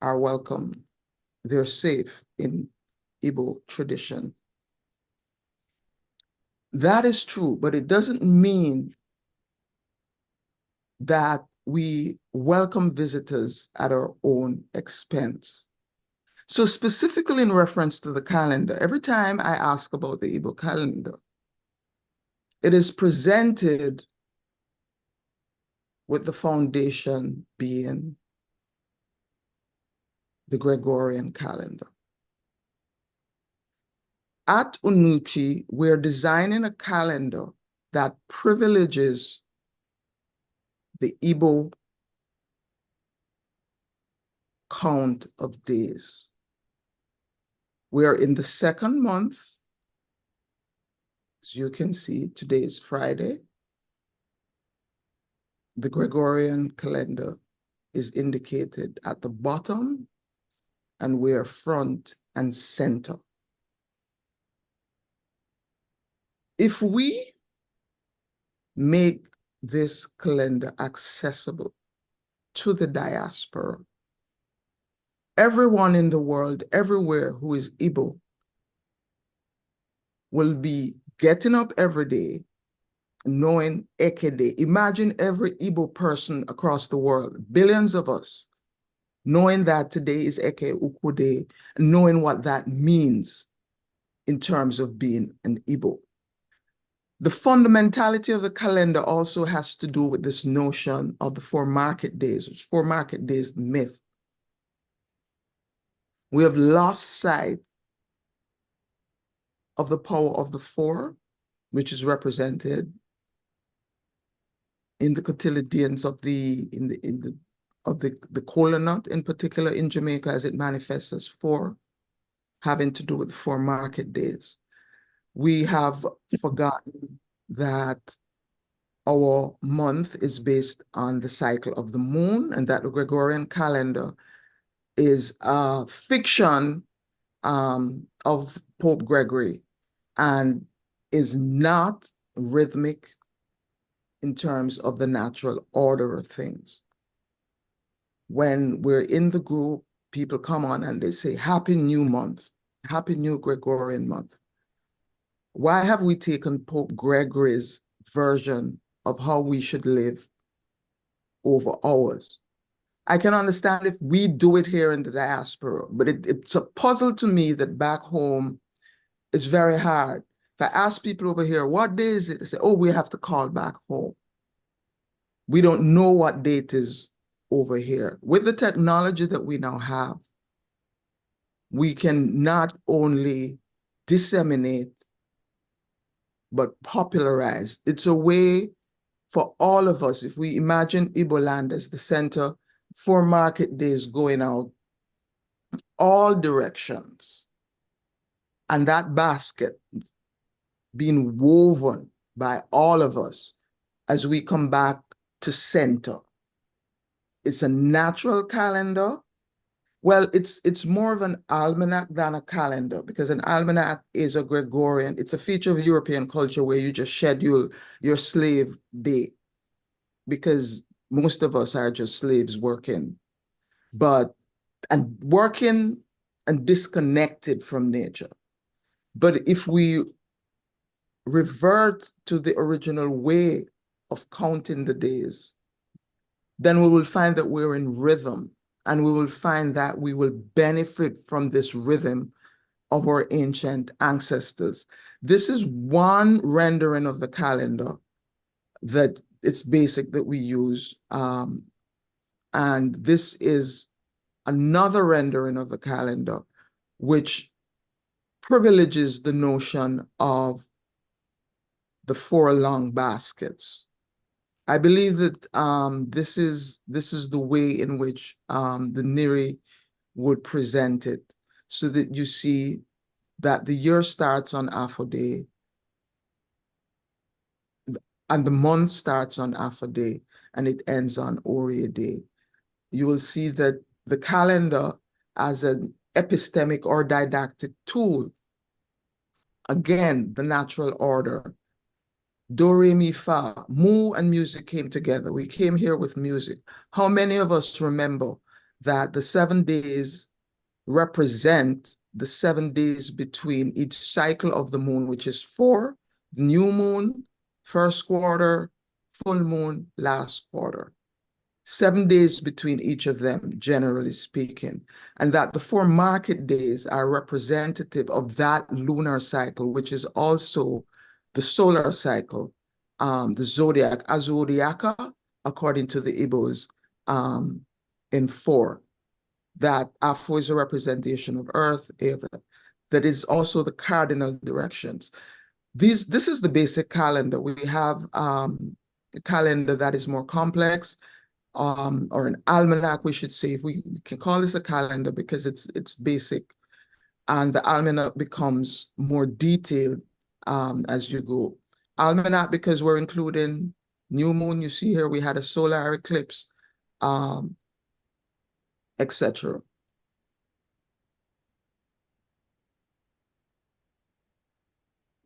are welcome. They're safe in Igbo tradition. That is true, but it doesn't mean that we welcome visitors at our own expense. So specifically in reference to the calendar, every time I ask about the Igbo calendar, it is presented with the foundation being the Gregorian calendar. At Unuchi, we're designing a calendar that privileges the Igbo count of days. We're in the second month. As you can see, today is Friday. The Gregorian calendar is indicated at the bottom, and we're front and center. If we make this calendar accessible to the diaspora, everyone in the world, everywhere who is Igbo, will be getting up every day knowing Eke Day. Imagine every Igbo person across the world, billions of us, knowing that today is Eke Ukwu Day, knowing what that means in terms of being an Igbo. The fundamentality of the calendar also has to do with this notion of the 4 market days, which 4 market days myth. We have lost sight of the power of the 4, which is represented in the cotyledons of the kola nut, in particular in Jamaica, as it manifests as 4, having to do with 4 market days. We have forgotten that our month is based on the cycle of the moon, and that the Gregorian calendar is a fiction of Pope Gregory and is not rhythmic in terms of the natural order of things. When we're in the group, people come on and they say, Happy New Month, Happy New Gregorian Month. Why have we taken Pope Gregory's version of how we should live over ours? I can understand if we do it here in the diaspora, but it's a puzzle to me that back home, it's very hard. If I ask people over here, what day is it? They say, oh, we have to call back home. We don't know what date is over here. With the technology that we now have, we can not only disseminate, but popularize. It's a way for all of us, if we imagine Igbo land as the center, 4 market days going out all directions, and that basket being woven by all of us as we come back to center. It's a natural calendar. Well, it's more of an almanac than a calendar, because an almanac is a Gregorian. It's a feature of European culture where you just schedule your slave day, because most of us are just slaves working, and disconnected from nature. But if we revert to the original way of counting the days, then we will find that we're in rhythm and we will find that we will benefit from this rhythm of our ancient ancestors. This is one rendering of the calendar that it's basic that we use. And this is another rendering of the calendar, which privileges the notion of the 4 long baskets. I believe that this is the way in which the Niri would present it, so that you see that the year starts on Afo Day, and the month starts on Afo Day, and it ends on Orie Day. You will see that the calendar as an epistemic or didactic tool, again, the natural order. Do, re, mi, fa, mu and music came together. We came here with music. How many of us remember that the 7 days represent the 7 days between each cycle of the moon, which is 4, new moon, first quarter, full moon, last quarter. 7 days between each of them, generally speaking, and that the 4 market days are representative of that lunar cycle, which is also the solar cycle, the zodiac, azodiaca, according to the Igbos, in 4. That Afo is a representation of Earth, that is also the cardinal directions. This is the basic calendar. We have a calendar that is more complex, or an almanac, we should say. We can call this a calendar because it's basic, and the almanac becomes more detailed as you go. Almanac, because we're including new moon. You see here we had a solar eclipse, etc.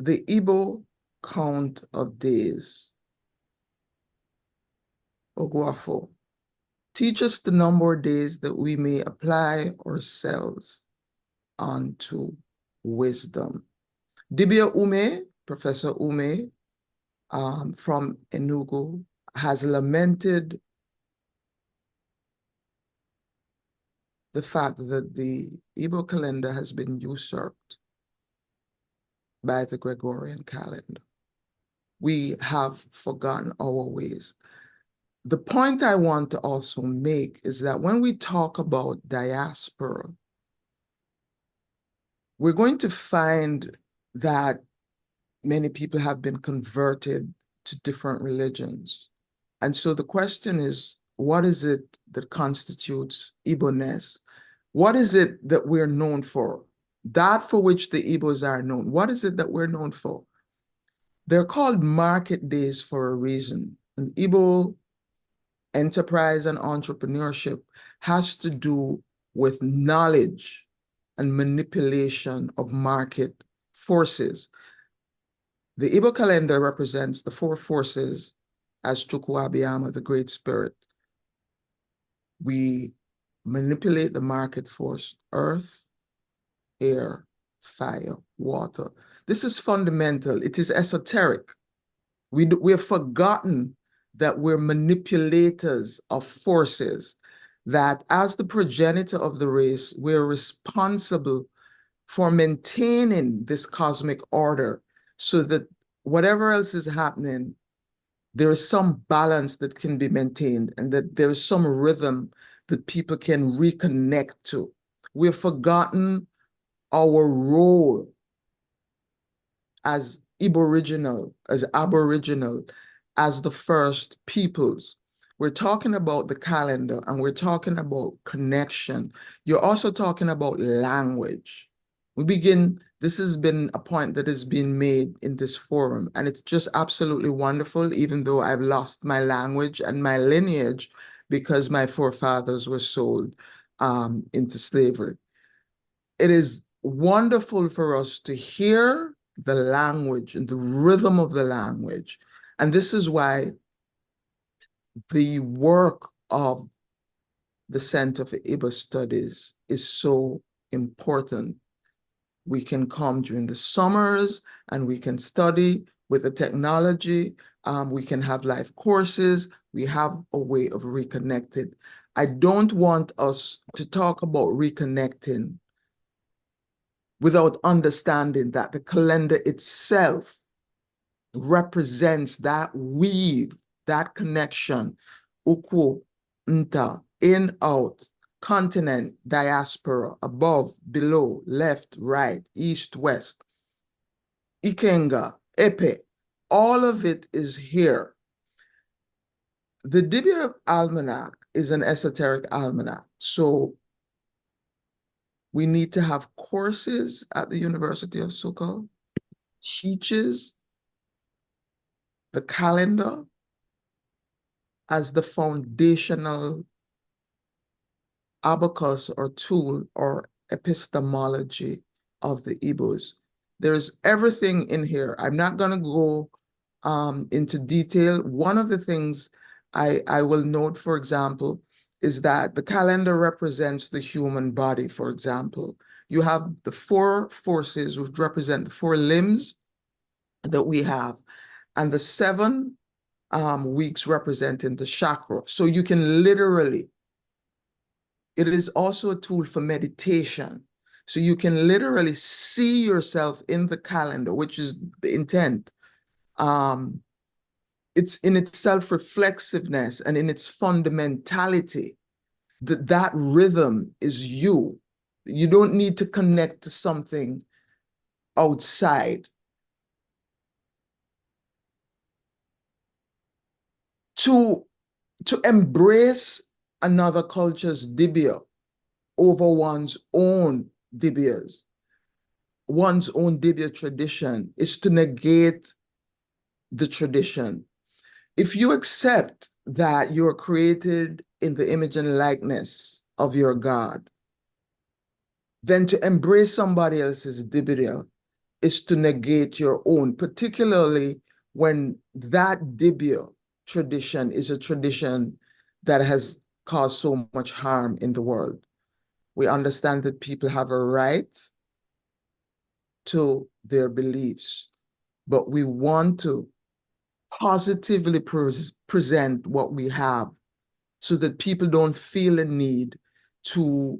The Igbo count of days. Oguafo. Teach us the number of days that we may apply ourselves unto wisdom. Dibia Ume, Professor Ume, from Enugu, has lamented the fact that the Igbo calendar has been usurped by the Gregorian calendar. We have forgotten our ways. The point I want to also make is that when we talk about diaspora, we're going to find that many people have been converted to different religions. And so the question is, what is it that constitutes Igbo-ness? What is it that we're known for? That for which the Igbos are known. What is it that we're known for? They're called market days for a reason. And Igbo enterprise and entrepreneurship has to do with knowledge and manipulation of market forces. The Igbo calendar represents the 4 forces as Chukwuabiyama, the Great Spirit. We manipulate the market force: earth, air, fire, water. This is fundamental. It is esoteric. We have forgotten that we're manipulators of forces, that as the progenitor of the race, we're responsible for maintaining this cosmic order so that whatever else is happening, there is some balance that can be maintained and that there is some rhythm that people can reconnect to. We've forgotten our role as Aboriginal, as the first peoples. We're talking about the calendar and we're talking about connection. You're also talking about language. This has been a point that has been made in this forum, and it's just absolutely wonderful, even though I've lost my language and my lineage because my forefathers were sold into slavery. It is wonderful for us to hear the language and the rhythm of the language. And this is why the work of the Center for Igbo Studies is so important. We can come during the summers and we can study with the technology. We can have live courses. We have a way of reconnecting. I don't want us to talk about reconnecting without understanding that the calendar itself represents that weave, that connection, uku, nta, in, out, continent, diaspora, above, below, left, right, east, west, Ikenga, Epe, all of it is here. The Dibia Almanac is an esoteric almanac, so we need to have courses at the University of Sukkot, teaches the calendar as the foundational abacus or tool or epistemology of the Igbos. There's everything in here. I'm not going to go into detail. One of the things I will note, for example, is that the calendar represents the human body, for example. You have the 4 forces, which represent the 4 limbs that we have, and the 7 weeks representing the chakra. So you can literally, it is also a tool for meditation. So you can literally see yourself in the calendar, which is the intent. It's in its self-reflexiveness and in its fundamentality that rhythm is you. You don't need to connect to something outside. To embrace another culture's dibia over one's own dibias, one's own dibia tradition, is to negate the tradition. If you accept that you're created in the image and likeness of your God, then to embrace somebody else's dibia is to negate your own, particularly when that dibia tradition is a tradition that has caused so much harm in the world. We understand that people have a right to their beliefs, but we want to positively present what we have so that people don't feel a need to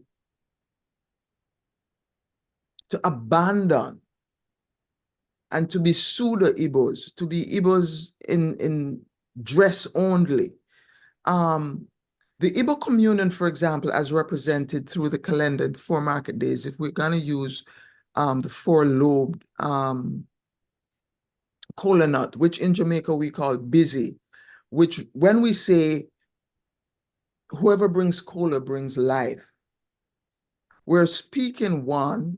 abandon and to be pseudo-Igbos, to be Igbos in dress only. The Igbo communion, for example, as represented through the calendar, the 4 market days, if we're going to use the 4-lobed kola nut, which in Jamaica we call busy, which when we say whoever brings kola brings life, we're speaking, one,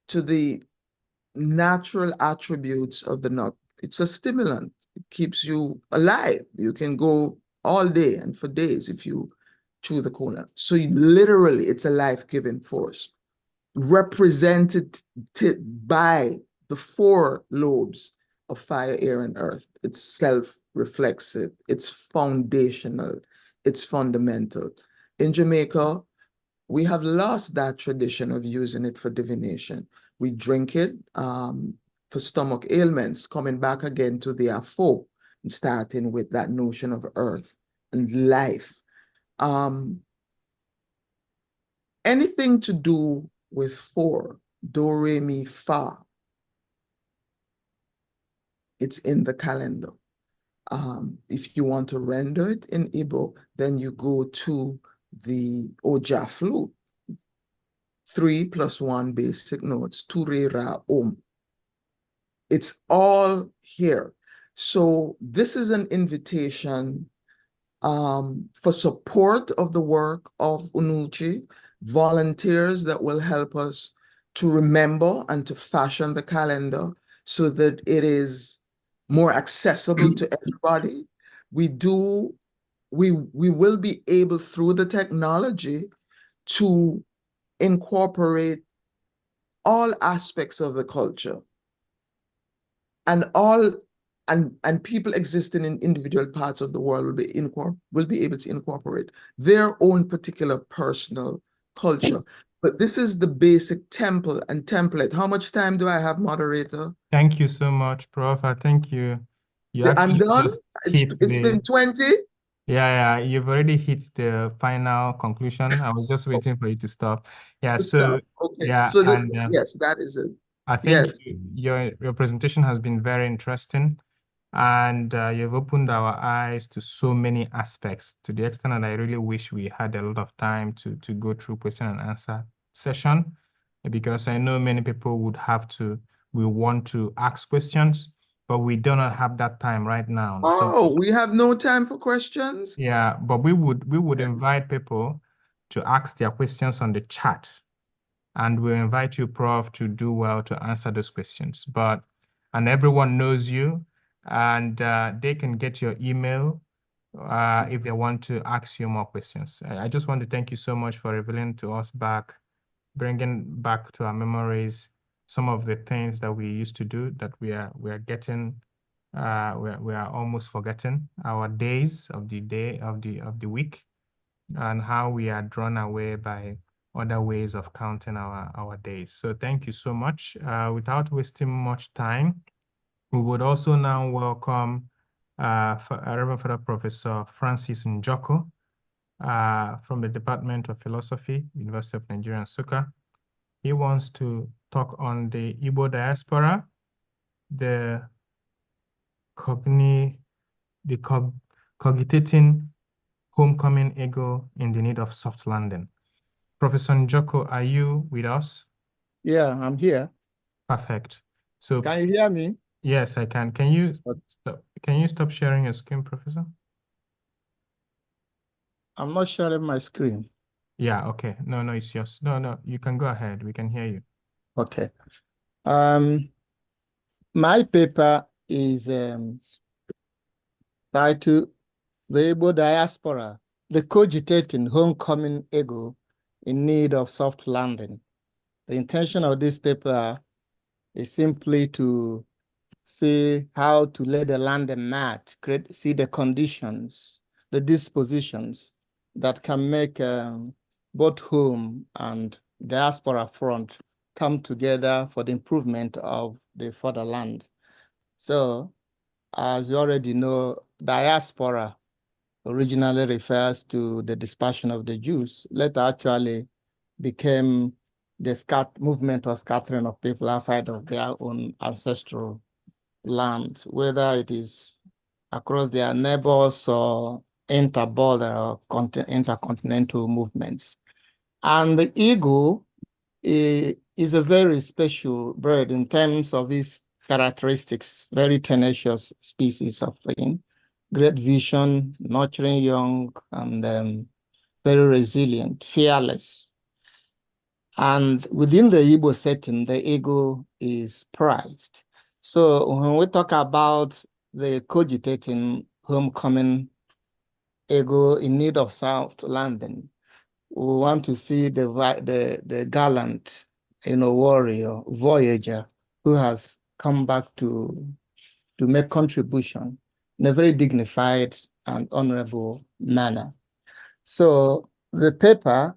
to the natural attributes of the nut. It's a stimulant. It keeps you alive. You can go all day and for days if you chew the kola. So literally, it's a life-giving force, represented by the 4 lobes of fire, air, and earth. It's self-reflexive. It's foundational. It's fundamental. In Jamaica, we have lost that tradition of using it for divination. We drink it for stomach ailments, coming back again to the Afo, and starting with that notion of earth and life. Anything to do with 4, do, re, mi, fa, it's in the calendar. If you want to render it in Igbo, then you go to the Oja flute, 3 + 1 basic notes, tu, re, ra, It's all here. So this is an invitation for support of the work of Unuchi, volunteers that will help us to remember and to fashion the calendar so that it is more accessible to everybody. We will be able, through the technology, to incorporate all aspects of the culture and people existing in individual parts of the world will be able to incorporate their own particular personal culture. But this is the basic temple and template. How much time do I have, moderator? Thank you so much, Prof. I think you I'm done. It's been 20. Yeah, you've already hit the final conclusion. I was just waiting for you to stop. Yeah, so Stop. Okay. yeah, So and yes, that is it. I think Yes. your presentation has been very interesting, and you've opened our eyes to so many aspects, to the extent that I really wish we had a lot of time to go through question and answer session, because I know many people we want to ask questions, but we do not have that time right now. Oh, we have no time for questions? Yeah, but we would invite people to ask their questions on the chat, and we'll invite you, Prof, to do well to answer those questions. And everyone knows you, and they can get your email if they want to ask you more questions. I just want to thank you so much for revealing to us bringing back to our memories some of the things that we used to do that we are getting. We are almost forgetting our days of the week, and how we are drawn away by other ways of counting our days. So thank you so much. Without wasting much time, we would also now welcome Reverend Father Professor Francis Njoko from the Department of Philosophy, University of Nigeria, Nsukka. He wants to talk on the Igbo diaspora, the cogitating homecoming ego in the need of soft landing. Professor Njoko, are you with us? Yeah, I'm here. Perfect. So can you hear me? Yes, I can. Can you stop sharing your screen, Professor? I'm not sharing my screen. Yeah, okay. No, it's yours. No, you can go ahead. We can hear you. Okay. My paper is titled The Igbo Diaspora, the Cogitating Homecoming Ego in Need of Soft Landing. The intention of this paper is simply to see how to lay the landing mat, see the conditions, the dispositions that can make both home and diaspora front come together for the improvement of the fatherland. So, as you already know, diaspora originally refers to the dispersion of the Jews, later actually became the movement or scattering of people outside of their own ancestral land, whether it is across their neighbors or inter-border or intercontinental movements. And the eagle is a very special bird in terms of its characteristics, very tenacious species of thing, great vision, nurturing young, and very resilient, fearless. And within the Igbo setting, the eagle is prized. So when we talk about the cogitating homecoming ego in need of soft landing, we want to see the gallant, warrior, voyager who has come back to make contribution in a very dignified and honorable manner. So the paper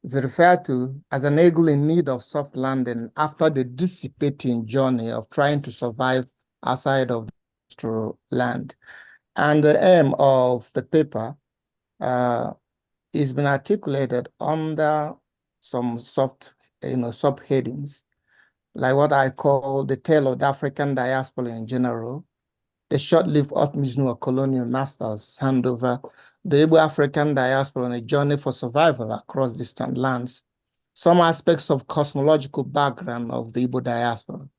is referred to as an eagle in need of soft landing after the dissipating journey of trying to survive outside of the land. And the aim of the paper is been articulated under some subheadings, like what I call the tale of the African diaspora in general, the short-lived optimism of colonial masters hand over the Igbo African diaspora on a journey for survival across distant lands, some aspects of cosmological background of the Igbo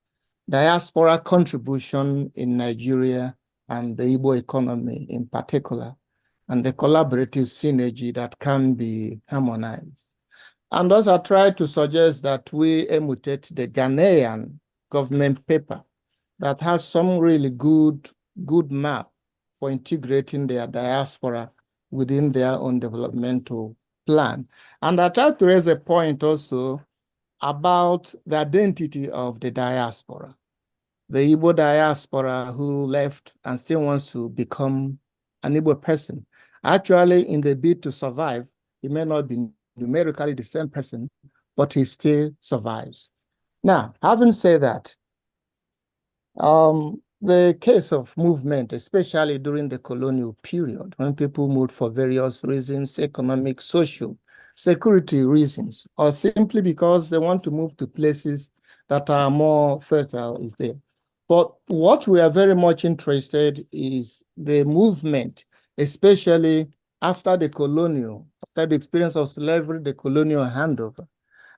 diaspora contribution in Nigeria and the Igbo economy in particular, and the collaborative synergy that can be harmonized. And thus I try to suggest that we emulate the Ghanaian government paper that has some really good map for integrating their diaspora within their own developmental plan. And I try to raise a point also about the identity of the diaspora. The Igbo diaspora who left and still wants to become an Igbo person. Actually, in the bid to survive, he may not be numerically the same person, but he still survives. Now, having said that, the case of movement, especially during the colonial period, when people moved for various reasons, economic, social, security reasons, or simply because they want to move to places that are more fertile, is there. But what we are very much interested is the movement, especially after the colonial, after the experience of slavery, the colonial handover,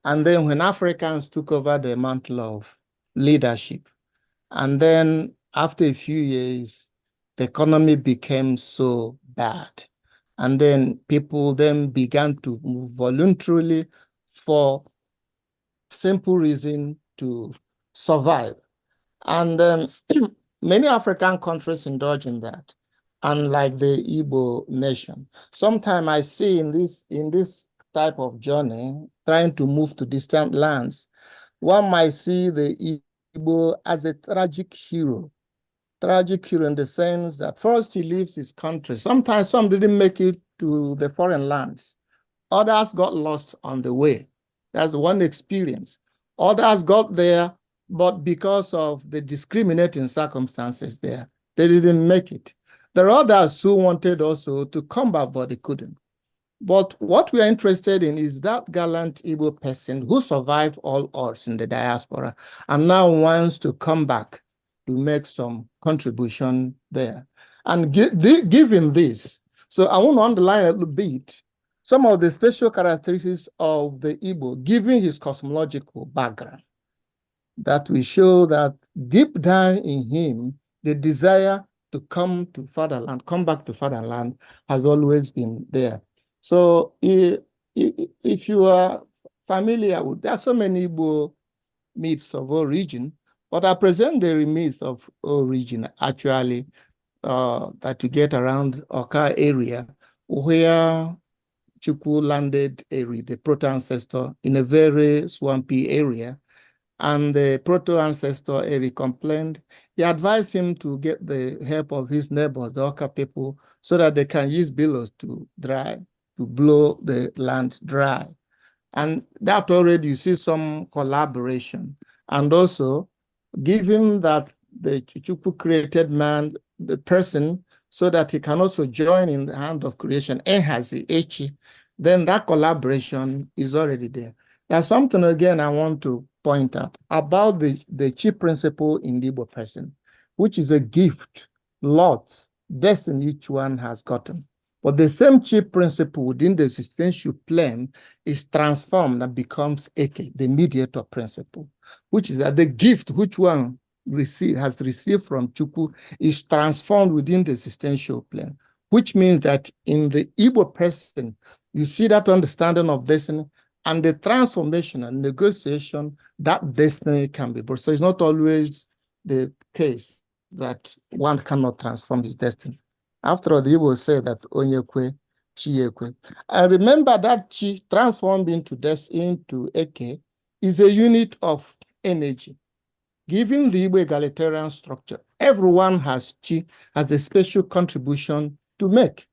and then when Africans took over the mantle of leadership. And then after a few years, the economy became so bad. And then people then began to move voluntarily for simple reason to survive. And many African countries indulge in that, unlike the Igbo nation. Sometimes I see in this type of journey, trying to move to distant lands, one might see the Igbo as a tragic hero in the sense that first he leaves his country. Sometimes some didn't make it to the foreign lands. Others got lost on the way. That's one experience. Others got there, but because of the discriminating circumstances there, they didn't make it. There are others who wanted also to come back, but they couldn't. But what we are interested in is that gallant Igbo person who survived all odds in the diaspora and now wants to come back to make some contribution there. And given this, so I want to underline a little bit some of the special characteristics of the Igbo, given his cosmological background, that we show that deep down in him, the desire to come to fatherland, come back to fatherland has always been there. So if you are familiar with, there are so many Igbo myths of origin, but I present the myths of origin actually that you get around Oka area, where Chukwu landed the proto-ancestor in a very swampy area. And the proto-ancestor Eri complained. He advised him to get the help of his neighbors, the Oka people, so that they can use billows to blow the land dry. And that already you see some collaboration. And also, given that the Chukwu created man, the person, so that he can also join in the hand of creation, Ehazi, Echi, then that collaboration is already there. There's something again I want to point out about the chief principle in the Igbo person, which is a gift, lot, destiny each one has gotten. But the same chief principle within the existential plane is transformed and becomes Eke, the mediator principle, which is that the gift which one has received from Chukwu is transformed within the existential plane, which means that in the Igbo person, you see that understanding of destiny and the transformation and negotiation, that destiny can be brought. So it's not always the case that one cannot transform his destiny. After all, the Igbo say that Onyekwe, Chiekwe. And remember that Chi transformed into Eke is a unit of energy. Given the Igbo egalitarian structure, everyone has Chi as a special contribution to make.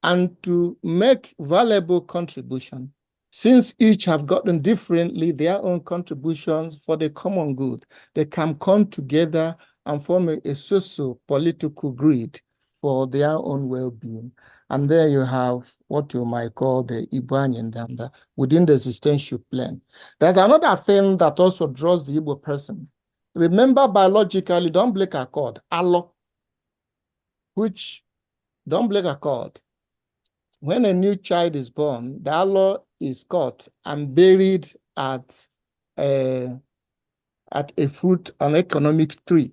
And to make valuable contribution, since each have gotten differently their own contributions for the common good, they can come together and form a socio-political grid for their own well-being. And there you have what you might call the Igbo within the existential plane. There's another thing that also draws the Igbo person. Remember, biologically, the umbilical cord, alo, which the umbilical cord, when a new child is born, the aloe is cut and buried at a fruit, an economic tree.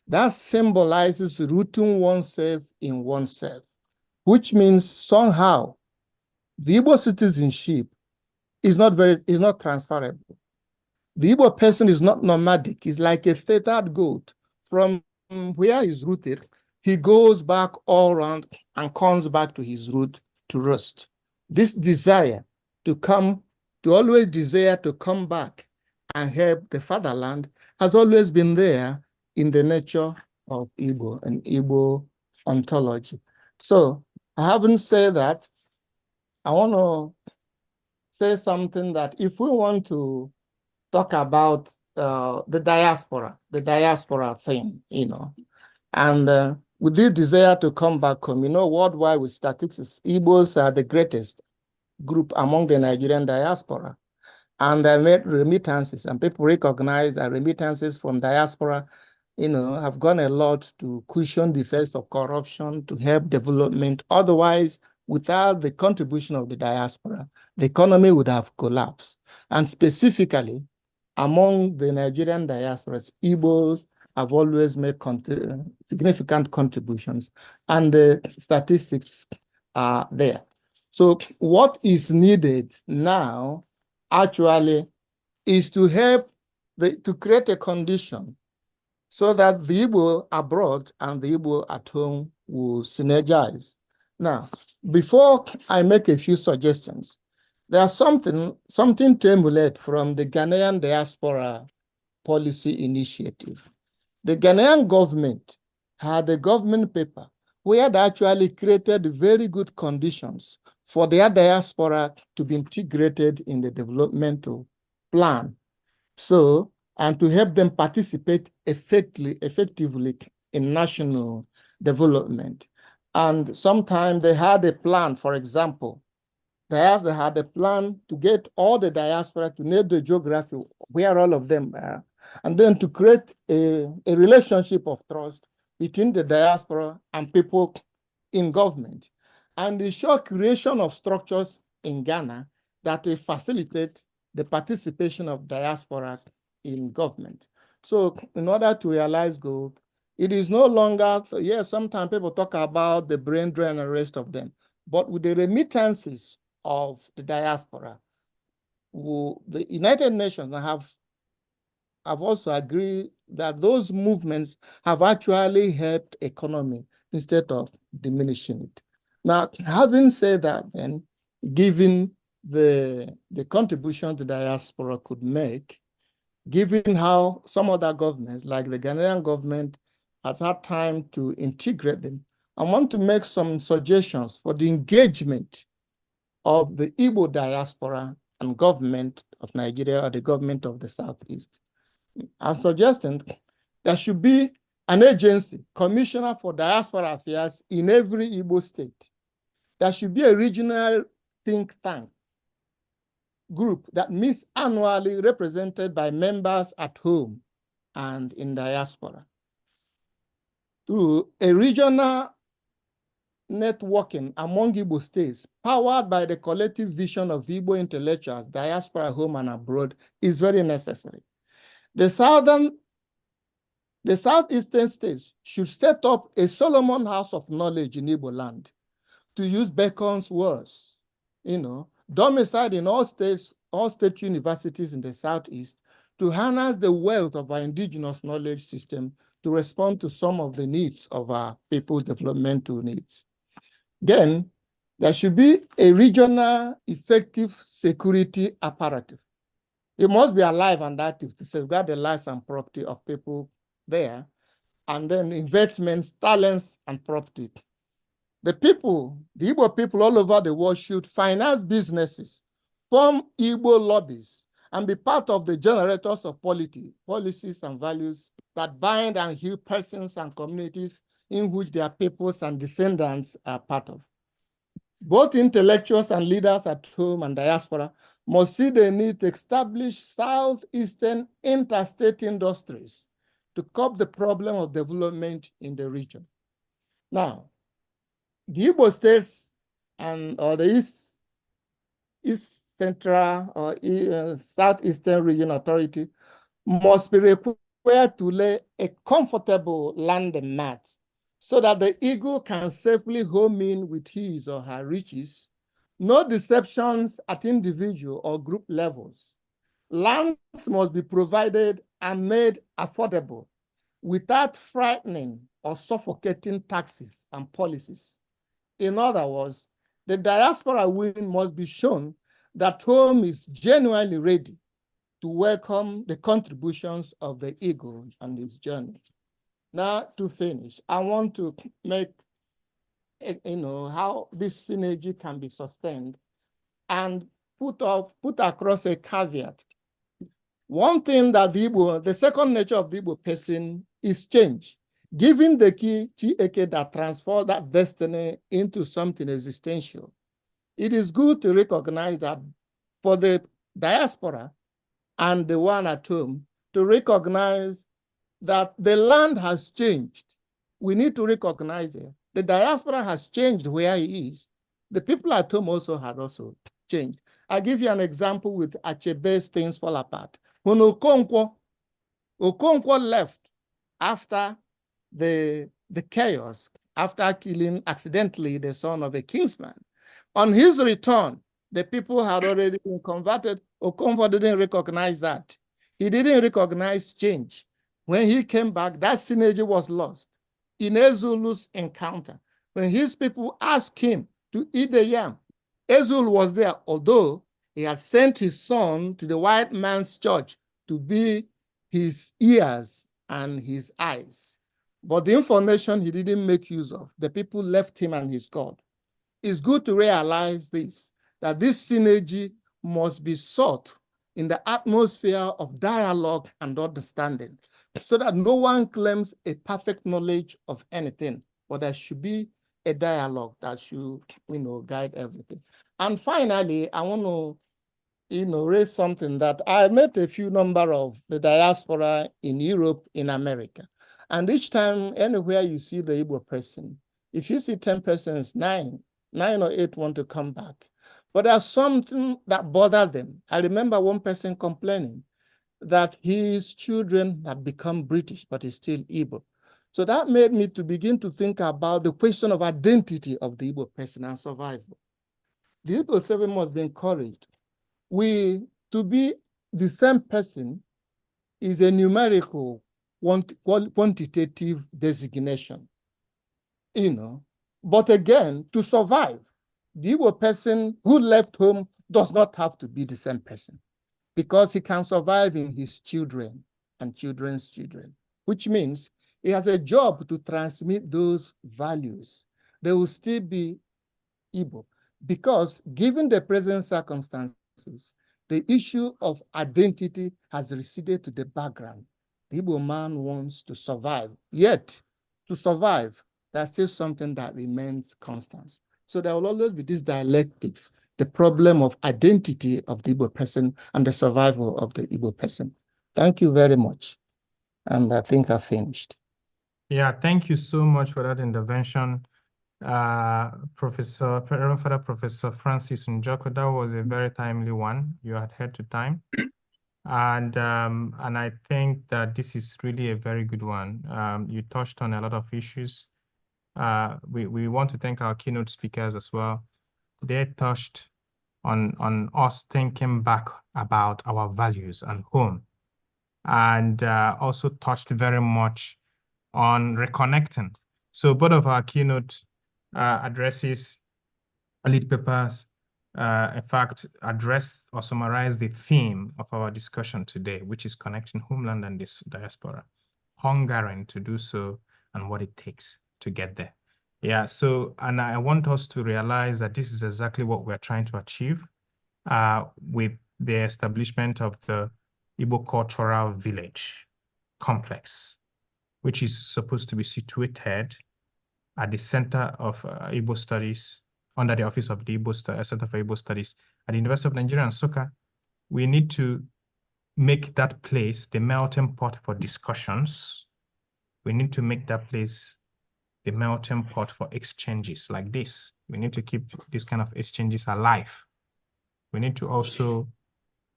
That symbolizes rooting oneself in oneself, which means somehow the Igbo citizenship is not transferable. The Igbo person is not nomadic. He's like a feathered goat. From where he's rooted, he goes back all around and comes back to his root to rest. This desire to always desire to come back and help the fatherland has always been there in the nature of Igbo and Igbo ontology. So I haven't said that. I want to say something that if we want to talk about the diaspora thing, And with this desire to come back home, worldwide with statistics, Igbos are the greatest group among the Nigerian diaspora. And they made remittances, and people recognize that remittances from diaspora, have gone a lot to cushion the effects of corruption, to help development. Otherwise, without the contribution of the diaspora, the economy would have collapsed. And specifically, among the Nigerian diasporas, Igbos have always made significant contributions, and the statistics are there. So what is needed now actually is to help to create a condition so that the Igbo abroad and the Igbo at home will synergize. Now, before I make a few suggestions, there's something to emulate from the Ghanaian Diaspora Policy Initiative. The Ghanaian government had a government paper where they actually created very good conditions for their diaspora to be integrated in the developmental plan. So, and to help them participate effectively in national development. And sometimes they had a plan, for example, they had a plan to get all the diaspora to know the geography, where all of them are, and then to create a relationship of trust between the diaspora and people in government. And the sure creation of structures in Ghana that will facilitate the participation of diaspora in government. So in order to realize goal, it is no longer, yes, sometimes people talk about the brain drain and the rest of them, but with the remittances of the diaspora, the United Nations have also agreed that those movements have actually helped economy instead of diminishing it. Now, having said that, then, given the contribution the diaspora could make, given how some other governments, like the Ghanaian government, has had time to integrate them, I want to make some suggestions for the engagement of the Igbo diaspora and government of Nigeria or the government of the Southeast. I'm suggesting there should be an agency, commissioner for diaspora affairs in every Igbo state. There should be a regional think tank group that meets annually, represented by members at home and in diaspora. Through a regional networking among Igbo states, powered by the collective vision of Igbo intellectuals, diaspora, home and abroad, is very necessary. The southeastern states should set up a Solomon House of Knowledge in Igbo land, to use Bacon's words, domiciled in all state universities in the Southeast, to harness the wealth of our indigenous knowledge system to respond to some of the needs of our people's developmental needs. Then, there should be a regional effective security apparatus. It must be alive and active to safeguard the lives and property of people there, and then investments, talents, and property. The Igbo people all over the world should finance businesses, form Igbo lobbies, and be part of the generators of policies and values that bind and heal persons and communities in which their peoples and descendants are part of. Both intellectuals and leaders at home and diaspora must see the need to establish southeastern interstate industries to curb the problem of development in the region. Now, the Igbo states or the East Central or Southeastern Region Authority must be required to lay a comfortable landing mat so that the eagle can safely home in with his or her riches. No deceptions at individual or group levels. Lands must be provided and made affordable without frightening or suffocating taxes and policies. In other words, the diaspora wing must be shown that home is genuinely ready to welcome the contributions of the eagle on this journey. Now, to finish, I want to make how this synergy can be sustained and put across a caveat. One thing that the second nature of the Igbo person is change. Giving the key Chieke that transfer that destiny into something existential. It is good to recognize that for the diaspora and the one at home, to recognize that the land has changed. We need to recognize it. The diaspora has changed where he is. The people at home also had also changed. I'll give you an example with Achebe's Things Fall Apart. When Okonkwo left after the chaos, after killing accidentally the son of a kingsman. On his return, the people had already been converted. Okonkwo didn't recognize that. He didn't recognize change. When he came back, that synergy was lost. In Ezulu's encounter, when his people asked him to eat the yam, Ezulu was there, although he had sent his son to the white man's church to be his ears and his eyes. But the information he didn't make use of, the people left him and his God. It's good to realize this, that this synergy must be sought in the atmosphere of dialogue and understanding, so that no one claims a perfect knowledge of anything, but there should be a dialogue that should, guide everything. And finally, I want to, raise something that I met a few number of the diaspora in Europe, in America. And each time, anywhere you see the Igbo person, if you see 10 persons, nine or 8 want to come back. But there's something that bothered them. I remember one person complaining that his children have become British, but he's still Igbo. So that made me to begin to think about the question of identity of the Igbo person and survival. The Igbo 7 must be encouraged. To be the same person is a numerical quantitative designation, But again, to survive, the Igbo person who left home does not have to be the same person, because he can survive in his children and children's children, which means he has a job to transmit those values. They will still be Igbo, because given the present circumstances, the issue of identity has receded to the background. The Igbo man wants to survive, yet to survive, that's still something that remains constant. So there will always be this dialectics, the problem of identity of the Igbo person and the survival of the Igbo person. Thank you very much. And I think I finished. Yeah, thank you so much for that intervention, Professor Francis Njoko. That was a very timely one. You adhered to time. And I think that this is really a very good one. You touched on a lot of issues. We want to thank our keynote speakers as well. They touched on us thinking back about our values and home, and also touched very much on reconnecting. So both of our keynote addresses, lead papers, in fact, address or summarize the theme of our discussion today, which is connecting homeland and this diaspora, hungering to do so and what it takes to get there. Yeah, so, and I want us to realize that this is exactly what we're trying to achieve with the establishment of the Igbo Cultural Village Complex, which is supposed to be situated at the Center of Igbo Studies, under the Office of the Center for Igbo Studies at the University of Nigeria and Nsukka. We need to make that place the melting pot for discussions. We need to make that place the melting pot for exchanges like this. We need to keep this kind of exchanges alive. We need to also,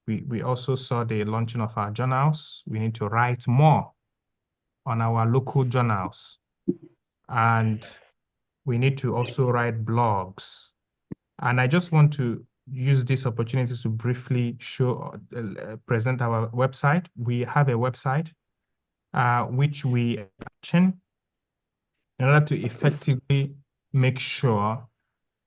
we also saw the launching of our journals. We need to write more on our local journals. And we need to also write blogs. And I just want to use this opportunity to briefly show, present our website. We have a website which we action in order to effectively make sure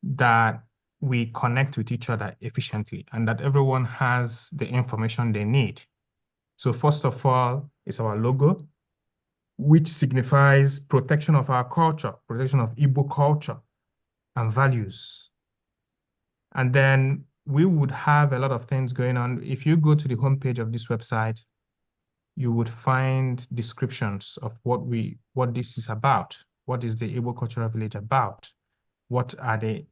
that we connect with each other efficiently and that everyone has the information they need. So first of all, it's our logo, which signifies protection of our culture, protection of Igbo culture and values. And then we would have a lot of things going on. If you go to the homepage of this website, you would find descriptions of what this is about. What is the Igbo Cultural Village about? What are the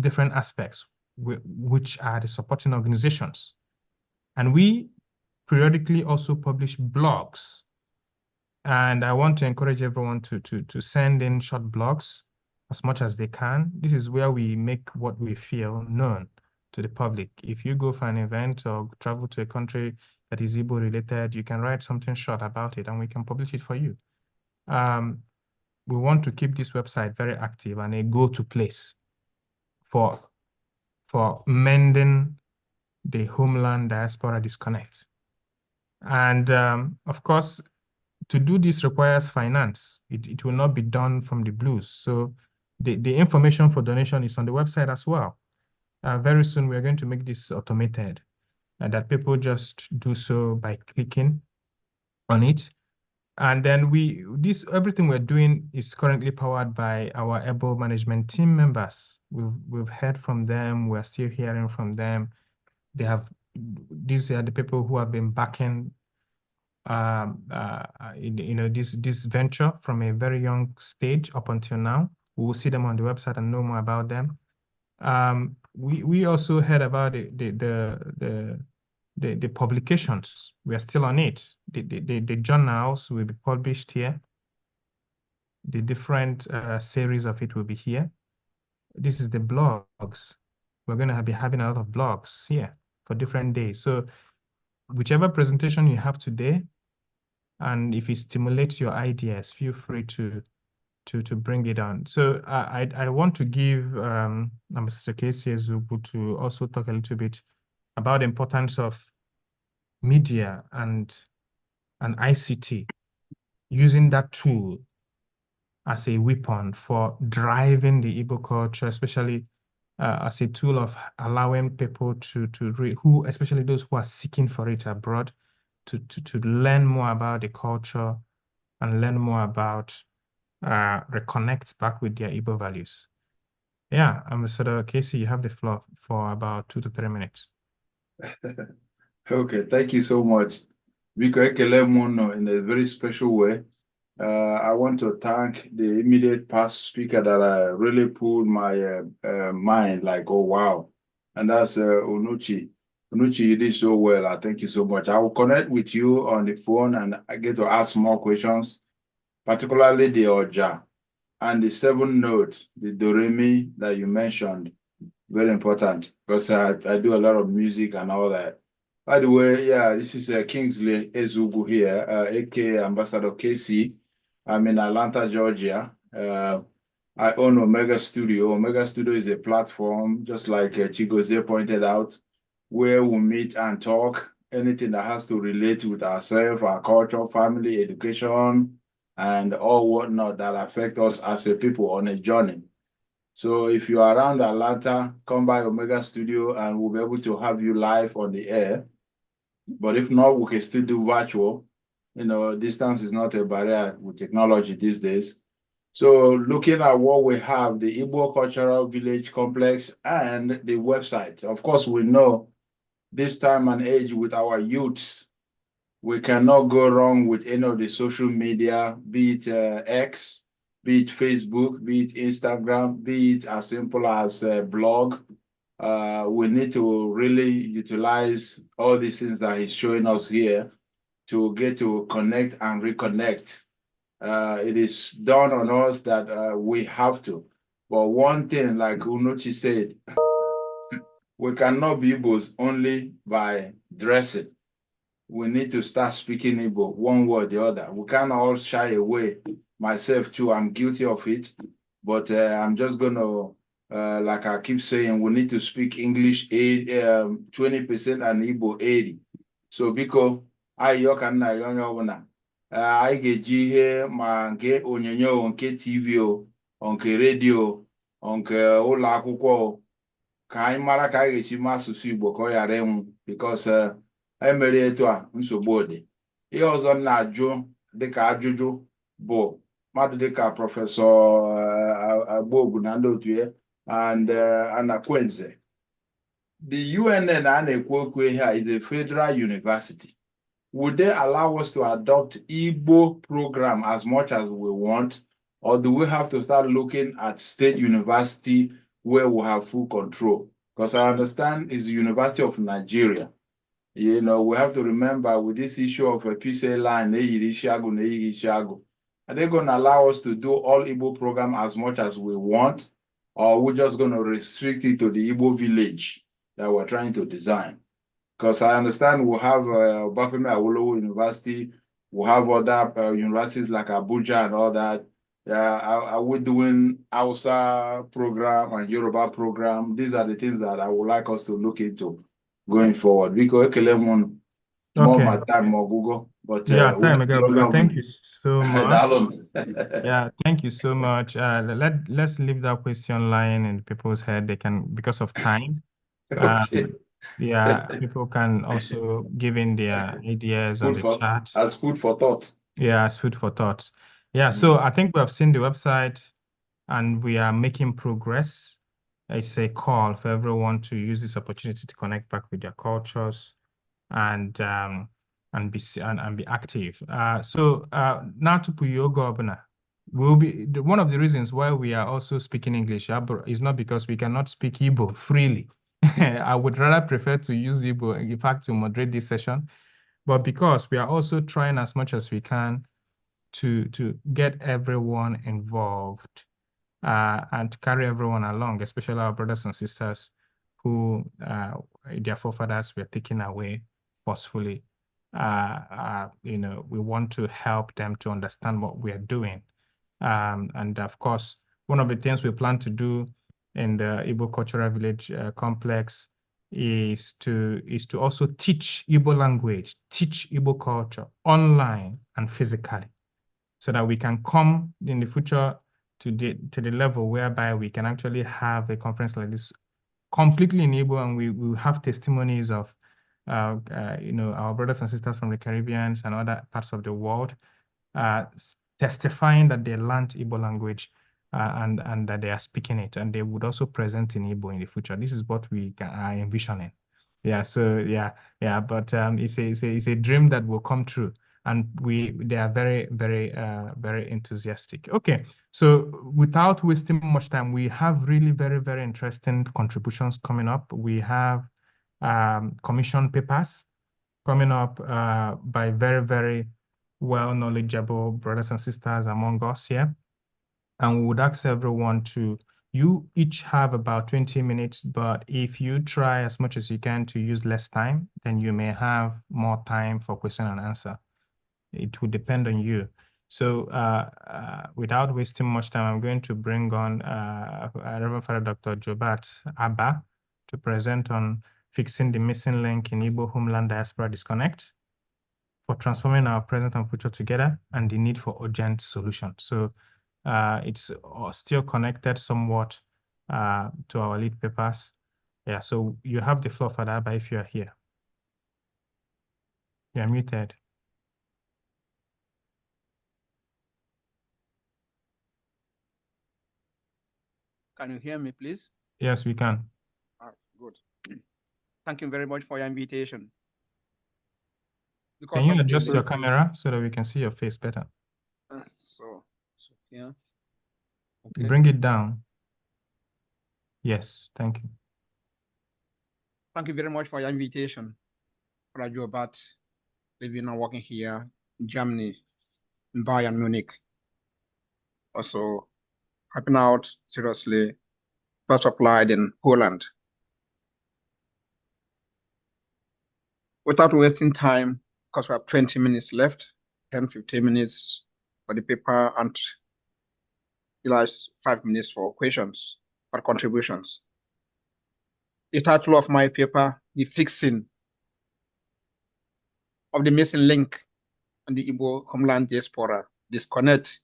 different aspects, which are the supporting organizations? And we periodically also publish blogs. And I want to encourage everyone to send in short blogs as much as they can. This is where we make what we feel known to the public. If you go for an event or travel to a country that is Igbo related, you can write something short about it and we can publish it for you. We want to keep this website very active and a go-to place for mending the homeland diaspora disconnect. And of course, to do this requires finance. It will not be done from the blues. So the information for donation is on the website as well. Very soon, we are going to make this automated, and that people just do so by clicking on it. And then everything we're doing is currently powered by our able management team members. We've heard from them. We're still hearing from them. These are the people who have been backing this venture from a very young stage up until now. We will see them on the website and know more about them. We also heard about the publications. We are still on it. The journals will be published here. The different series of it will be here. This is the blogs. We're going to be having a lot of blogs here for different days. So whichever presentation you have today, and if it stimulates your ideas, feel free to bring it on. So I want to give Mr. Casey Ezubu to also talk a little bit about the importance of media and ICT, using that tool as a weapon for driving the Igbo culture, especially as a tool of allowing people to read, especially those who are seeking for it abroad, to learn more about the culture and learn more about reconnect back with their Igbo values. Yeah, Ambassador Casey, you have the floor for about 2 to 3 minutes. Okay, thank you so much. Biko ekele m in a very special way. I want to thank the immediate past speaker that really pulled my mind, like, oh, wow. And that's Unuchi. Unuchi, you did so well. I thank you so much. I will connect with you on the phone and I get to ask more questions, particularly the Oja and the 7 notes, the Do-Re-Mi that you mentioned. Very important because I do a lot of music and all that. By the way, yeah, this is Kingsley Ezubu here, aka Ambassador KC. I'm in Atlanta, Georgia. I own Omega Studio. Omega Studio is a platform, just like Chigozie pointed out, where we meet and talk anything that has to relate with ourselves, our culture, family, education, and all whatnot that affect us as a people on a journey. So if you're around Atlanta, come by Omega Studio and we'll be able to have you live on the air. But if not, we can still do virtual. You know, distance is not a barrier with technology these days. So looking at what we have, the Igbo Cultural Village Complex and the website. Of course, we know this time and age with our youths, we cannot go wrong with any of the social media, be it X, be it Facebook, be it Instagram, be it as simple as blog. We need to really utilize all these things that he's showing us here to get to connect and reconnect. It is done on us that we have to. But one thing, like Unuchi said, we cannot be Igbos only by dressing. We need to start speaking Igbo, one way or the other. We can't all shy away. Myself too, I'm guilty of it. But I'm just going to, like I keep saying, we need to speak English 20% and Igbo 80%. So because I ga-eji ihe ma nke onyonyo, nke TV o, nke redio, nke ụlọ akwụkwọ ka anyị mara ka anyị ga-esi ma asụsụ Igbo ka ọ ghara ịnwụ because emere etu a nsogbu dị. Ihe ọzọ m na-ajụ dịka ajụjụ bụ mmadụ dịka Prọfesọ Agbogu na ndị otu ya and Anakwenze. The UNN a na-ekwu okwu ihe a is a federal university. would they allow us to adopt Igbo program as much as we want, or do we have to start looking at state university where we have full control? Because I understand it's the University of Nigeria. You know, we have to remember with this issue of a PCA line, are they going to allow us to do all Igbo program as much as we want, or we're just going to restrict it to the Igbo village that we're trying to design? Because I understand we have Bafemi Awolowo University, we have other universities like Abuja and all that. Are we doing Hausa program and Yoruba program? These are the things that I would like us to look into going forward. Because more my time, more Google. But yeah, time ago. Thank you so much. Yeah, thank you so much. Let's leave that question lying in people's head. They can, because of time. Okay. Yeah, people can also give in their ideas on the chat. As food for thought. Yeah, as food for thought. Yeah, so I think we have seen the website and we are making progress. It's a call for everyone to use this opportunity to connect back with their cultures and be active. So now to Puyo Governor, will be one of the reasons why we are also speaking English is not because we cannot speak Igbo freely. I would rather prefer to use Igbo, in fact, to moderate this session, but because we are also trying as much as we can to get everyone involved and to carry everyone along, especially our brothers and sisters who their forefathers were taken away forcefully. You know, we want to help them to understand what we are doing. And of course, one of the things we plan to do in the Igbo Cultural Village complex is to also teach Igbo language, teach Igbo culture online and physically, so that we can come in the future to the level whereby we can actually have a conference like this completely in Igbo, and we will have testimonies of you know, our brothers and sisters from the Caribbean and other parts of the world testifying that they learned Igbo language and that they are speaking it, and they would also present in Igbo in the future. This is what we are envisioning. Yeah, so yeah, but it's a dream that will come true, and they are very, very, very enthusiastic. Okay, so without wasting much time, we have really very, very interesting contributions coming up. We have commission papers coming up by very, very well knowledgeable brothers and sisters among us here. And we would ask everyone you each have about 20 minutes, but if you try as much as you can to use less time, then you may have more time for question and answer. It will depend on you. So without wasting much time, I'm going to bring on Reverend Father Dr. Jobat Abba to present on fixing the missing link in Igbo Homeland-Diaspora disconnect for transforming our present and future together and the need for urgent solutions. So it's still connected somewhat to our lead papers. Yeah, so you have the floor, Father Abba, if you are here. You are muted. Can you hear me, please? Yes, we can. Good. Thank you very much for your invitation. Can you adjust your camera so that we can see your face better? So yeah. Okay. Bring it down. Yes, thank you. Thank you very much for your invitation. Father Jobat, living and working here in Germany, in Bayern, Munich. Also helping out seriously, first applied in Poland. Without wasting time, because we have 20 minutes left, 10, 15 minutes for the paper, and 5 minutes for questions or contributions. The title of my paper, The Fixing of the Missing Link in the Igbo Homeland-Diaspora, Disconnect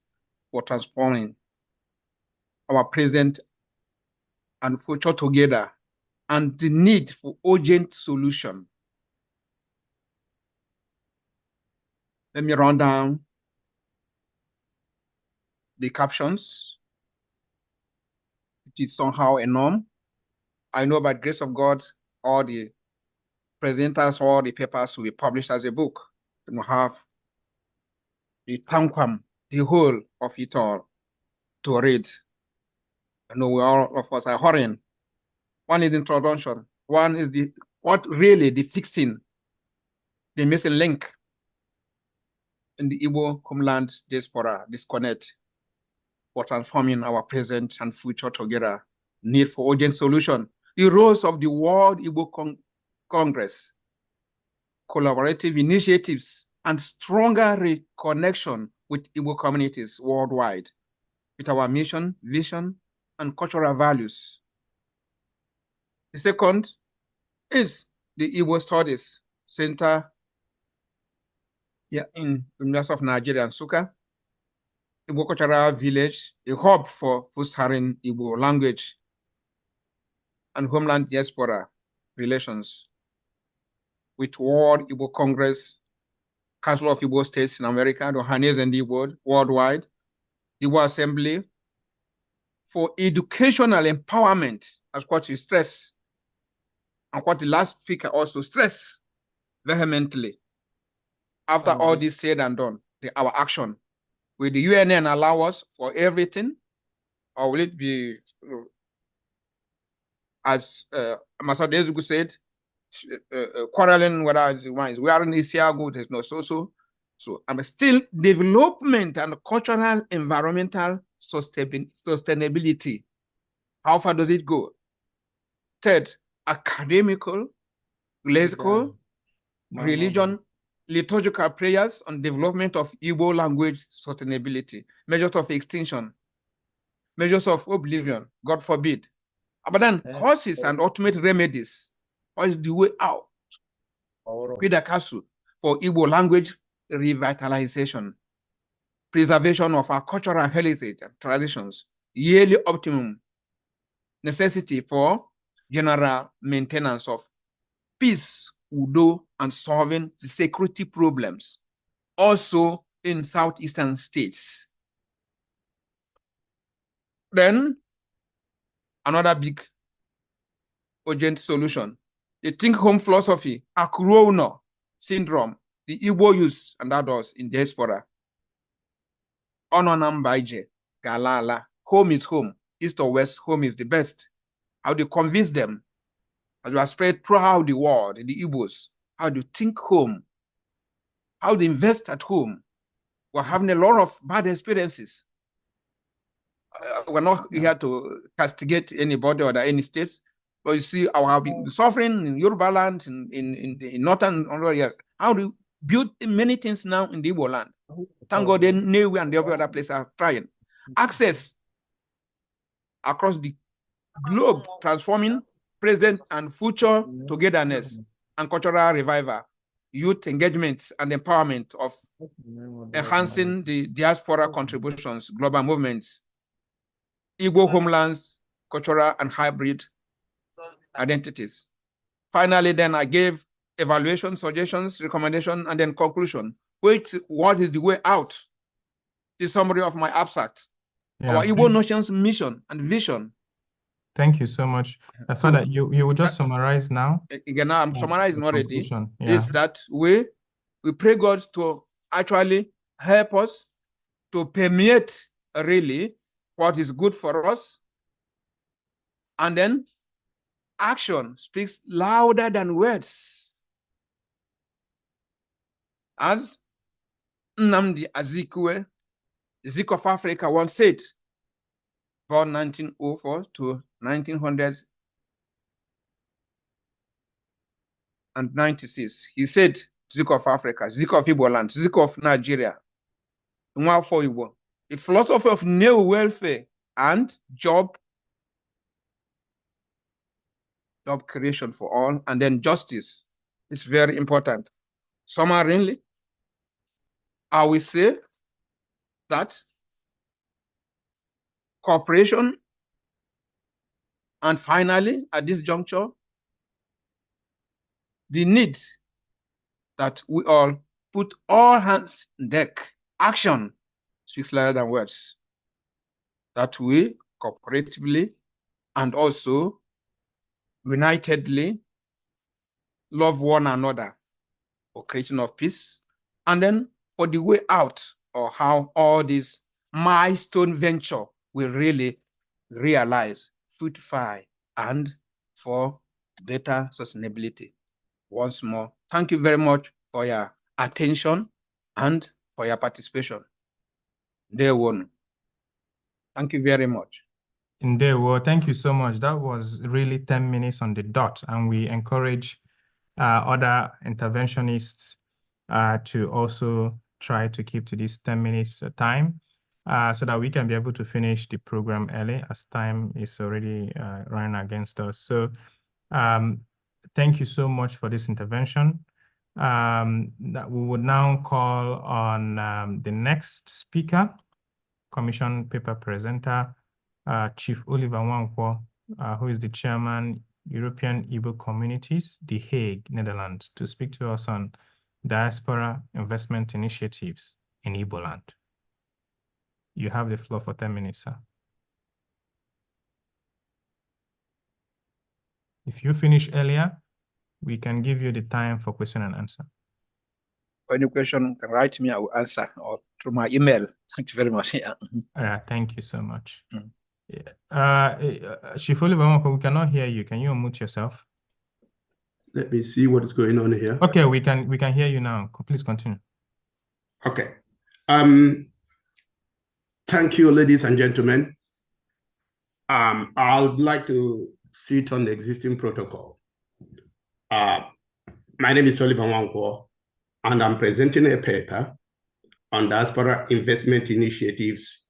for Transforming Our Present and Future Together, and the Need for Urgent Solution. Let me run down the captions. It is somehow a norm. I know by grace of God, all the presenters, all the papers will be published as a book. to have the tanquam, the whole of it all to read. I know we all of us are hurrying. One is the introduction. One is what really the fixing, the missing link in the Igbo Homeland-Diaspora disconnect for transforming our present and future together. Need for urgent solution. The roles of the World Igbo Congress, collaborative initiatives, and stronger reconnection with Igbo communities worldwide with our mission, vision, and cultural values. The second is the Igbo Studies Center here in the University of Nigeria, Nsukka, Igbo Cultural Village, a hub for fostering Igbo language and Homeland Diaspora relations with World Igbo Congress, Council of Igbo States in America, the Hanes and Igbo worldwide, the Igbo Assembly for educational empowerment, as what you stress, and what the last speaker also stressed vehemently. After all this said and done, our action, will the UNN allow us for everything, or will it be, as Ambassador Ezugu said, quarreling whether we are in Isiago, there's no so. So I'm still development and cultural environmental sustainability. How far does it go? Third, academical, lexical, religion, liturgical prayers on development of Igbo language sustainability, measures of extinction, measures of oblivion, God forbid. But then causes and ultimate remedies. What is the way out? For Igbo language revitalization, preservation of our cultural heritage and traditions, yearly optimum, necessity for general maintenance of peace, Udo, and solving the security problems, also in southeastern states. Then, another big urgent solution, the think home philosophy, Akurono syndrome, the Igbo youth and adults in diaspora. Ononambaije, Galala, home is home, east or west, home is the best. How do you convince them? As we are spread throughout the world, the Igbos, how do you think home? How do you invest at home? We're having a lot of bad experiences. We're not here to castigate anybody or any states, but you see, our suffering in Yoruba land, in northern area. How do you build many things now in the Igbo land? Thank God, Newe and the other places are trying. Access across the globe, transforming present and future togetherness and cultural revival, youth engagement and empowerment of enhancing the diaspora contributions, global movements, Igbo homelands, cultural and hybrid identities. Finally, then I gave evaluation, suggestions, recommendation, and then conclusion. What is the way out? The summary of my abstract. Yeah, our Igbo Nation's mission and vision. Thank you so much. Father, you will just summarize now. Again, now I'm summarizing already. Yeah. Is that we pray God to actually help us to permeate really what is good for us. And then action speaks louder than words. As Nnamdi Azikiwe, Zik of Africa, once said, born 1904 to 1996. He said, Zik of Africa, Zik of Igbo land, Zik of Nigeria, Nwafo Igbo, a philosophy of new welfare and job creation for all, and then justice is very important. Summarily, I will say that cooperation, and finally, at this juncture, the need that we all put all hands on deck. Action speaks louder than words. That we cooperatively and also unitedly love one another for creation of peace, and then for the way out, or how all this milestone venture will really realize, fructify, and for greater sustainability. Once more, thank you very much for your attention and for your participation. Day one. Thank you very much. Well, thank you so much. That was really 10 minutes on the dot, and we encourage other interventionists to also try to keep to this 10 minutes time so that we can be able to finish the program early, as time is already running against us. So thank you so much for this intervention. That we would now call on the next speaker, Commission Paper Presenter, Chief Oliver Nwankwo, who is the Chairman, European Igbo Communities, The Hague, Netherlands, to speak to us on diaspora investment initiatives in Igbo land. You have the floor for 10 minutes, sir. If you finish earlier, we can give you the time for question and answer. Any question, you can write to me, I will answer, or through my email. Thank you very much. Yeah. Thank you so much. Chief Oliver, we cannot hear you. Can you unmute yourself? Let me see what is going on here. Okay, we can hear you now. Please continue. Okay. Thank you, ladies and gentlemen. I would like to sit on the existing protocol. My name is Oliver Nwankwo, and I'm presenting a paper on diaspora investment initiatives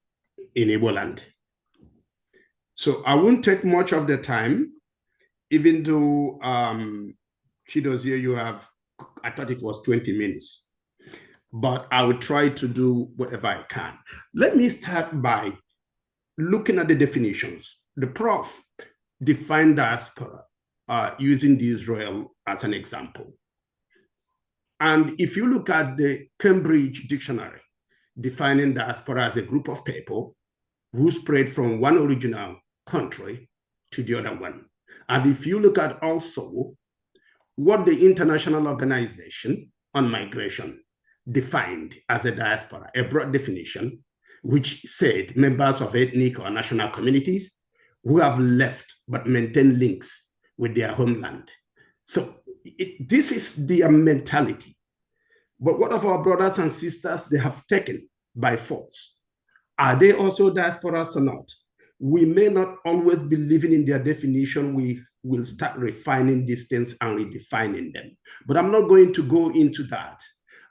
in Igbo land. So I won't take much of the time, even though Chidozie, you have, I thought it was 20 minutes, but I will try to do whatever I can. Let me start by looking at the definitions. The prof defined diaspora using the Israel as an example. And if you look at the Cambridge Dictionary, defining diaspora as a group of people who spread from one original country to the other one. And if you look at also what the International Organization on Migration defined as a diaspora, a broad definition, which said members of ethnic or national communities who have left but maintain links with their homeland. So this is their mentality. But what of our brothers and sisters they have taken by force? Are they also diasporas or not? We may not always be living in their definition. We will start refining these things and redefining them. But I'm not going to go into that.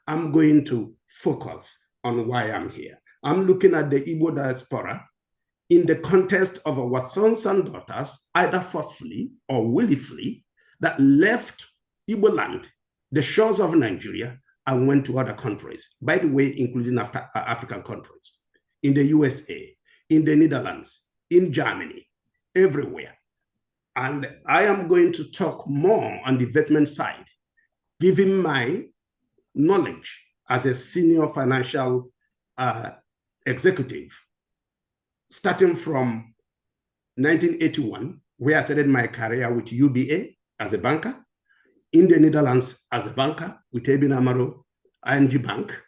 I'm going to focus on why I'm here. I'm looking at the Igbo diaspora in the context of our sons and daughters, either forcefully or willfully, that left Igbo land, the shores of Nigeria, and went to other countries, by the way, including African countries, in the USA, in the Netherlands, in Germany, everywhere. And I am going to talk more on the investment side, given my knowledge as a senior financial executive, starting from 1981, where I started my career with UBA as a banker, in the Netherlands as a banker with ABN AMRO, ING Bank,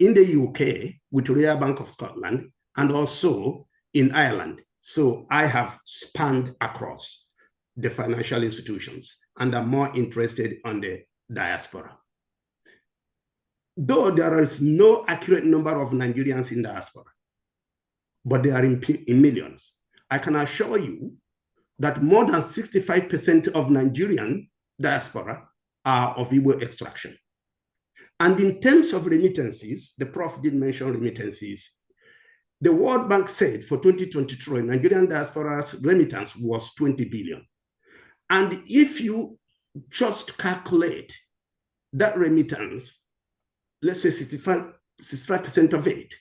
in the UK with Royal Bank of Scotland, and also in Ireland. So I have spanned across the financial institutions, and I'm more interested on the diaspora. Though there is no accurate number of Nigerians in diaspora, but they are in millions, I can assure you that more than 65% of Nigerian diaspora are of Igbo extraction. And in terms of remittances, the prof did mention remittances. The World Bank said for 2023, Nigerian diaspora's remittance was 20 billion. And if you just calculate that remittance, let's say 65% of it,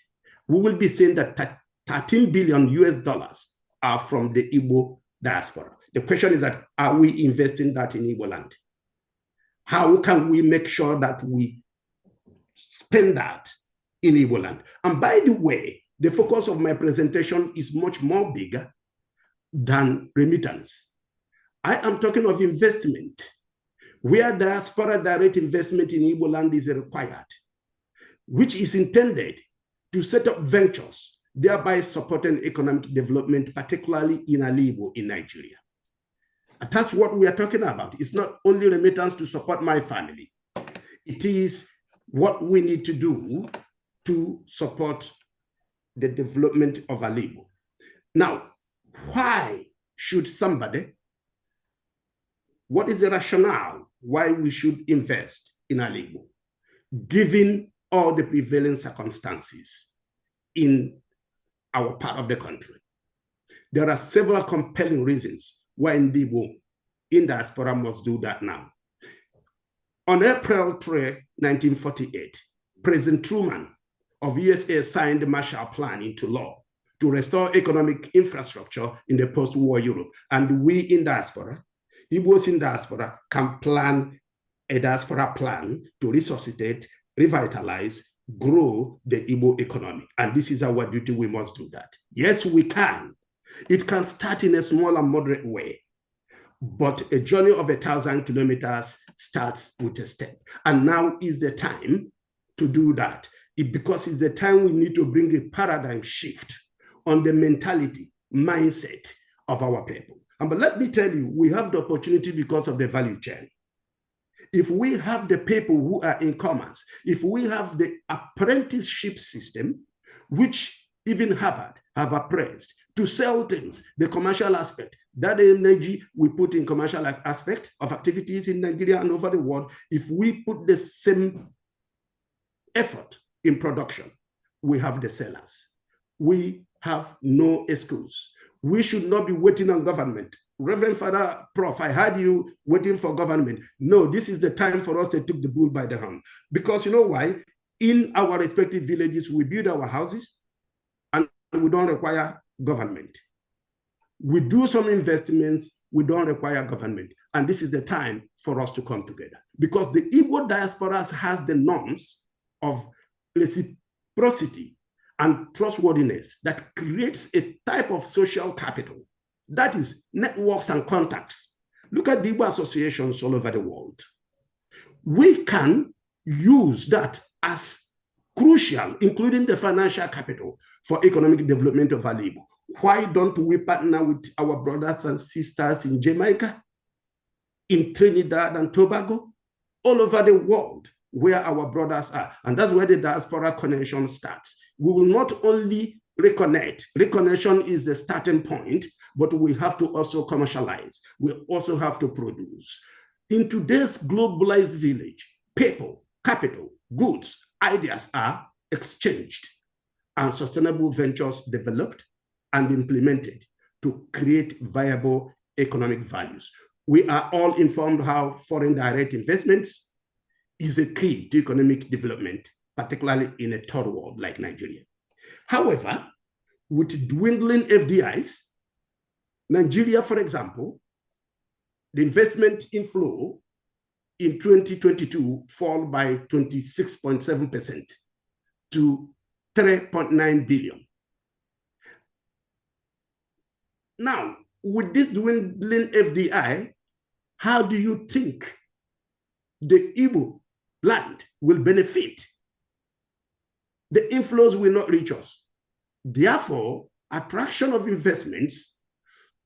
we will be saying that 13 billion US dollars are from the Igbo diaspora. The question is that, are we investing that in Igbo land? How can we make sure that we spend that in Igbo land? And by the way, the focus of my presentation is much more bigger than remittance. I am talking of investment, where diaspora direct investment in Igbo land is required. which is intended to set up ventures, thereby supporting economic development, particularly in Igbo in Nigeria. And that's what we are talking about. It's not only remittance to support my family. It is what we need to do to support the development of Igbo. Now, why should somebody, what is the rationale why we should invest in Igbo, given all the prevailing circumstances in our part of the country? There are several compelling reasons why Igbo in diaspora must do that now. On April 3, 1948, President Truman of USA signed the Marshall Plan into law to restore economic infrastructure in the post-war Europe. And we in diaspora, Igbos in diaspora, can plan a diaspora plan to resuscitate, revitalize, grow the Igbo economy. And this is our duty. We must do that. Yes, we can. It can start in a small and moderate way, but a journey of 1,000 kilometers starts with a step. And now is the time to do that, because it's the time we need to bring a paradigm shift on the mentality, mindset of our people. But let me tell you, we have the opportunity because of the value chain. If we have the people who are in commerce, if we have the apprenticeship system, which even Harvard have appraised, to sell things, the commercial aspect, that energy we put in commercial aspect of activities in Nigeria and over the world, if we put the same effort in production, we have the sellers. We have no excuse. We should not be waiting on government. Reverend Father Prof, I heard you waiting for government. No, this is the time for us to take the bull by the horn. Because you know why? In our respective villages, we build our houses and we don't require government. We do some investments, we don't require government. And this is the time for us to come together. Because the Igbo diaspora has the norms of reciprocity and trustworthiness that creates a type of social capital. That is networks and contacts. Look at the Igbo associations all over the world. We can use that as crucial, including the financial capital for economic development of Igbo. Why don't we partner with our brothers and sisters in Jamaica, in Trinidad and Tobago, all over the world where our brothers are? And that's where the diaspora connection starts. We will not only reconnect. Reconnection is the starting point, but we have to also commercialize. We also have to produce. In today's globalized village, people, capital, goods, ideas are exchanged and sustainable ventures developed and implemented to create viable economic values. We are all informed how foreign direct investments is a key to economic development, particularly in a third world like Nigeria. However, with dwindling FDIs, Nigeria, for example, the investment inflow in 2022 fall by 26.7% to 3.9 billion. Now, with this dwindling FDI, how do you think the Igbo land will benefit? The inflows will not reach us. Therefore, attraction of investments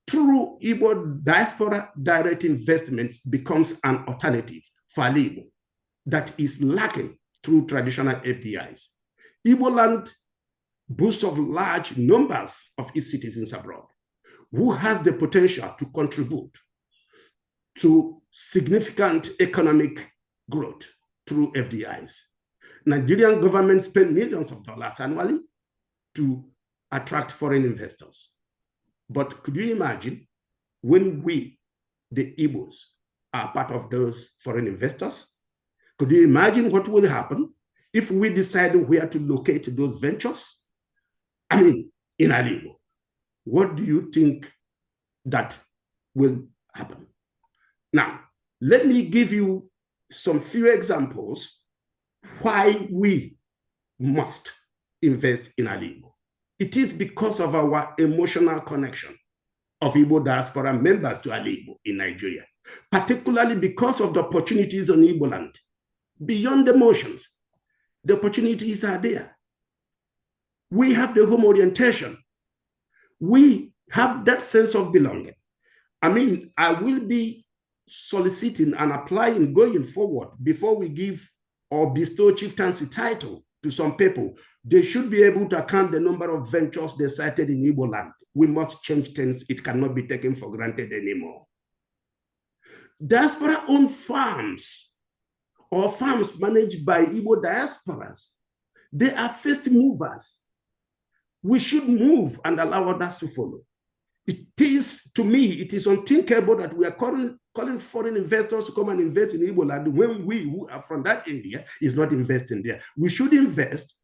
through Igbo diaspora direct investments becomes an alternative for Igbo that is lacking through traditional FDIs. Igbo land boasts of large numbers of its citizens abroad who has the potential to contribute to significant economic growth through FDIs. Nigerian government spend millions of dollars annually to attract foreign investors. But could you imagine when we, the Igbos, are part of those foreign investors? Could you imagine what will happen if we decide where to locate those ventures? I mean, in Igbo, what do you think that will happen? Now, let me give you some few examples why we must invest in Igbo. It is because of our emotional connection of Igbo diaspora members to Igbo in Nigeria, particularly because of the opportunities on Igbo land. Beyond emotions, The opportunities are there. We have the home orientation. We have that sense of belonging. I mean, I will be soliciting and applying going forward before we give or bestow chieftaincy title to some people. They should be able to account the number of ventures they cited in Igbo land. We must change things. It cannot be taken for granted anymore. Diaspora-owned farms or farms managed by Igbo diasporas, they are first movers. We should move and allow others to follow. It is, to me, it is unthinkable that we are calling foreign investors to come and invest in Igbo land when we who are from that area is not investing there. We should invest,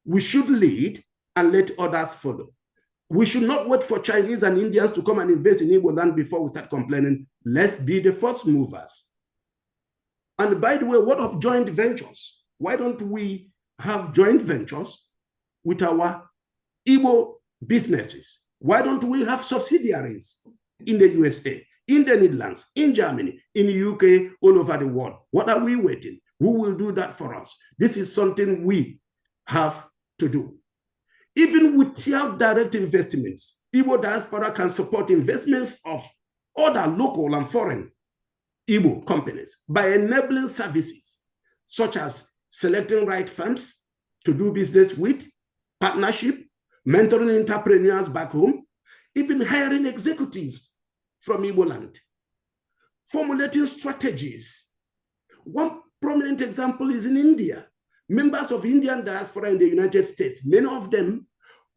we should lead, and let others follow. We should not wait for Chinese and Indians to come and invest in Igbo land before we start complaining. Let's be the first movers. And by the way, what of joint ventures? Why don't we have joint ventures with our Igbo businesses? Why don't we have subsidiaries in the USA, in the Netherlands, in Germany, in the UK, all over the world? What are we waiting? Who will do that for us? This is something we have to do. Even without direct investments, Igbo diaspora can support investments of other local and foreign Igbo companies by enabling services such as selecting right firms to do business with, partnership, mentoring entrepreneurs back home, even hiring executives from Igbo land, formulating strategies. One prominent example is in India. Members of Indian diaspora in the United States, many of them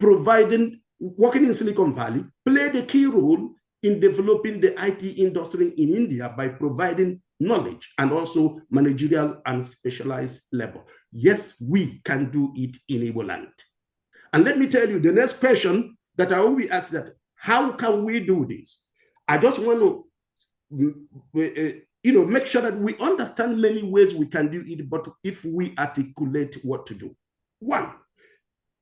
working in Silicon Valley, played a key role in developing the IT industry in India by providing knowledge and also managerial and specialized labor. Yes, we can do it in Igbo land. And let me tell you, the next question that I will be asked that, how can we do this? I just want to make sure that we understand many ways we can do it, but if we articulate what to do. One,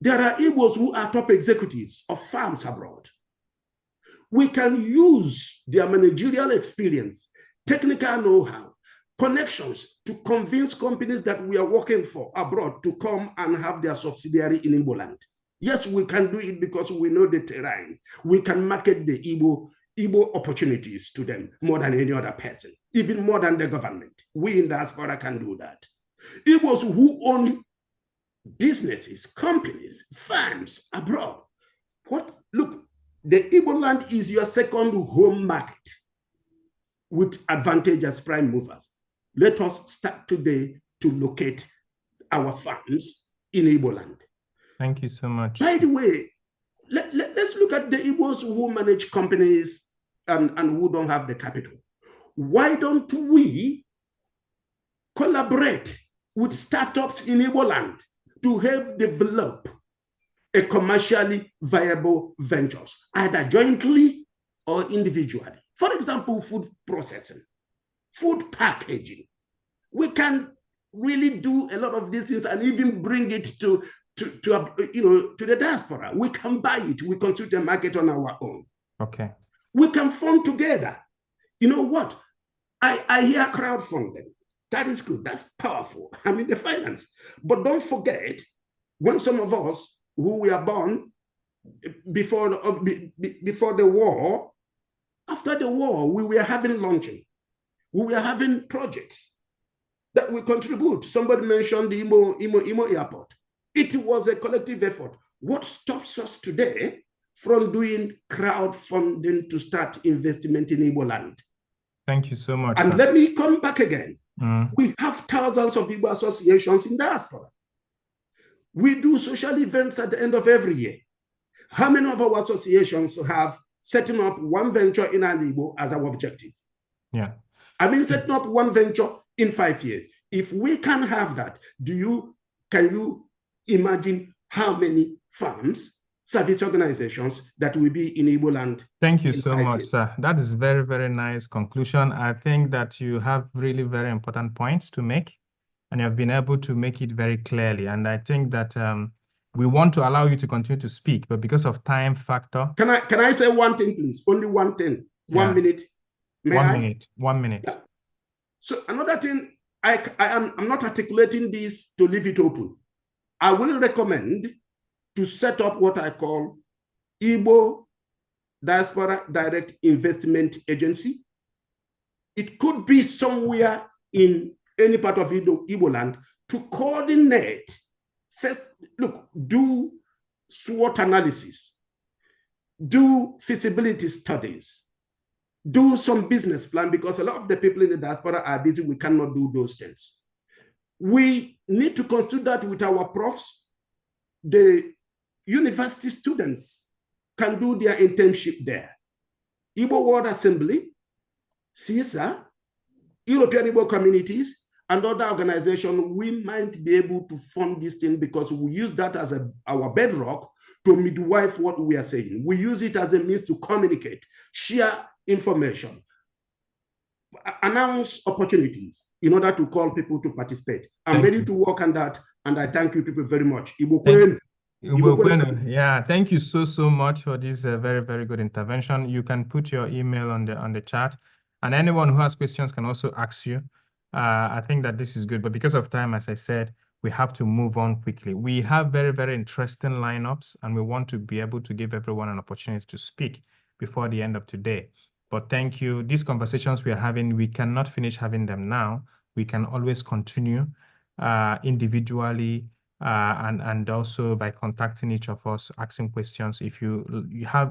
there are Igbos who are top executives of firms abroad. We can use their managerial experience, technical know-how, connections to convince companies that we are working for abroad to come and have their subsidiary in Igbo land. Yes, we can do it because we know the terrain. We can market the Igbo opportunities to them more than any other person, even more than the government. We in diaspora can do that. Igbos who own businesses, companies, firms abroad. Look, the Igbo land is your second home market with advantage as prime movers. Let us start today to locate our farms in Igbo land. Thank you so much. By the way, let's look at the Igbos who manage companies and who don't have the capital. Why don't we collaborate with startups in Igbo land to help develop a commercially viable ventures, either jointly or individually? For example, food processing, food packaging. We can really do a lot of these things and even bring it to the diaspora. We can buy it. We constitute a market on our own. Okay. We can fund together. You know what? I hear crowdfunding. That is good. That's powerful. I mean, the finance. But don't forget, when some of us who were born before the war, after the war, we were having launching. We were having projects that we contribute. Somebody mentioned the Imo Airport. It was a collective effort. What stops us today from doing crowdfunding to start investment in Igbo land? Thank you so much. And sir. let me come back again. We have thousands of Igbo associations in diaspora. We do social events at the end of every year. How many of our associations have setting up one venture in Igbo as our objective? Yeah. I mean, setting up one venture in 5 years. If we can have that, can you imagine how many farms, service organizations that will be in Igbo land? Thank you so much, sir. That is very, very nice conclusion. I think that you have really very important points to make, and you have been able to make it very clearly. And I think that we want to allow you to continue to speak, but because of time factor. Can I say one thing, please? Only one thing. 1 minute. May I? 1 minute. 1 minute. Yeah. So another thing, I'm not articulating this to leave it open. I will recommend to set up what I call Igbo Diaspora Direct Investment Agency. It could be somewhere in any part of Igbo land to coordinate. First, look, do SWOT analysis, do feasibility studies, do some business plan, because a lot of the people in the diaspora are busy. We cannot do those things. We need to consider that with our profs. The university students can do their internship there. Igbo World Assembly, CISA, European Igbo communities, and other organizations, we might be able to fund this thing because we use that as our bedrock to midwife what we are saying. We use it as a means to communicate, share information, announce opportunities in order to call people to participate. I'm ready to work on that, and I thank you people very much. Yeah, thank you so much for this very, very good intervention. You can put your email on the chat, and anyone who has questions can also ask you. I think that this is good, but because of time, as I said, we have to move on quickly. We have very, very interesting lineups, and we want to be able to give everyone an opportunity to speak before the end of today. But thank you. These conversations we are having, we cannot finish having them now. We can always continue individually and also by contacting each of us, asking questions. If you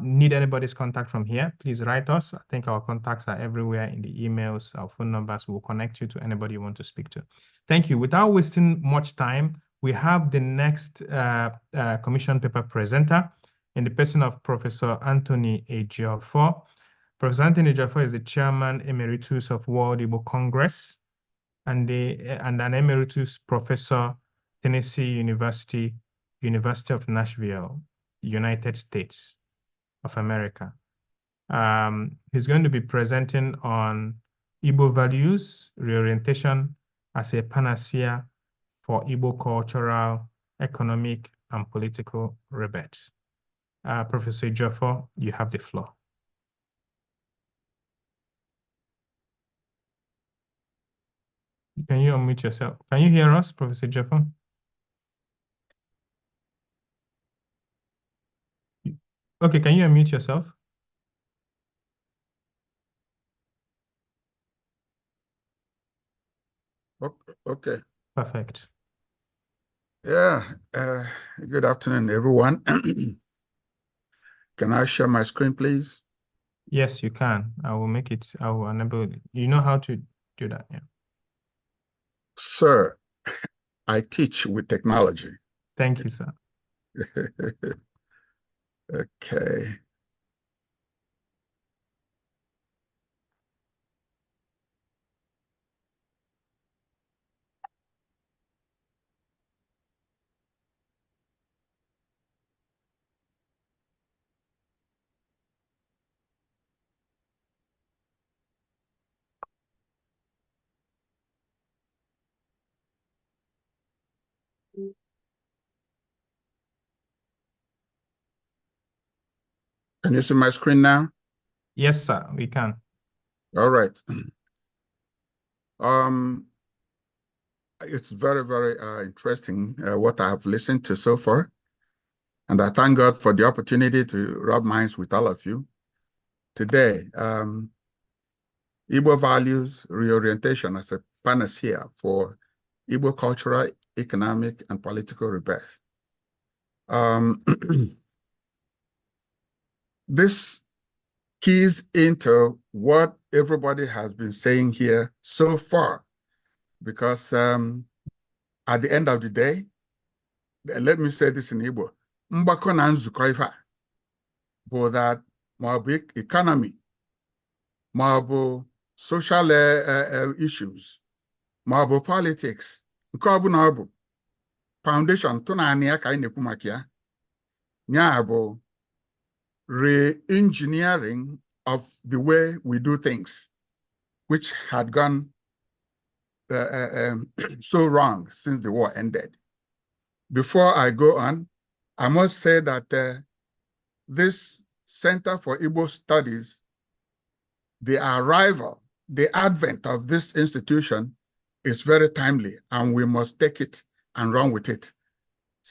need anybody's contact from here, please write us. I think our contacts are everywhere in the emails, our phone numbers. We'll connect you to anybody you want to speak to. Thank you. Without wasting much time, we have the next commission paper presenter in the person of Professor Anthony Ejiofor. Professor Anthony Ejiofor is the Chairman Emeritus of World Igbo Congress and an Emeritus Professor, Tennessee University, University of Nashville, United States of America. He's going to be presenting on Igbo values, reorientation as a panacea for Igbo cultural, economic, and political rebirth. Professor Ejiofor, you have the floor. Can you unmute yourself? Can you hear us, Professor Ejiofor? Okay, can you unmute yourself? Okay. Perfect. Yeah, good afternoon, everyone. Can I share my screen, please? Yes, you can. I will make it, I will enable it. You know how to do that, yeah. Sir, I teach with technology. Thank you, sir. Okay. Can you see my screen now? Yes, sir, we can. All right. It's very, very interesting what I have listened to so far. And I thank God for the opportunity to rub minds with all of you today. Igbo values reorientation as a panacea for Igbo cultural, economic, and political rebirth. This keys into what everybody has been saying here so far, because at the end of the day, let me say this in Igbo, mgbakọ na nzukọ ife a bụ that maọbụ economy, maọbụ social issues, maọbụ politics, nke ọbụla ọ bụ foundation tụ naanị ya ka anyị na-ekwu maka ya, ya bụ re-engineering of the way we do things, which had gone so wrong since the war ended. Before I go on, I must say that this Center for Igbo Studies, the arrival, the advent of this institution is very timely, and we must take it and run with it.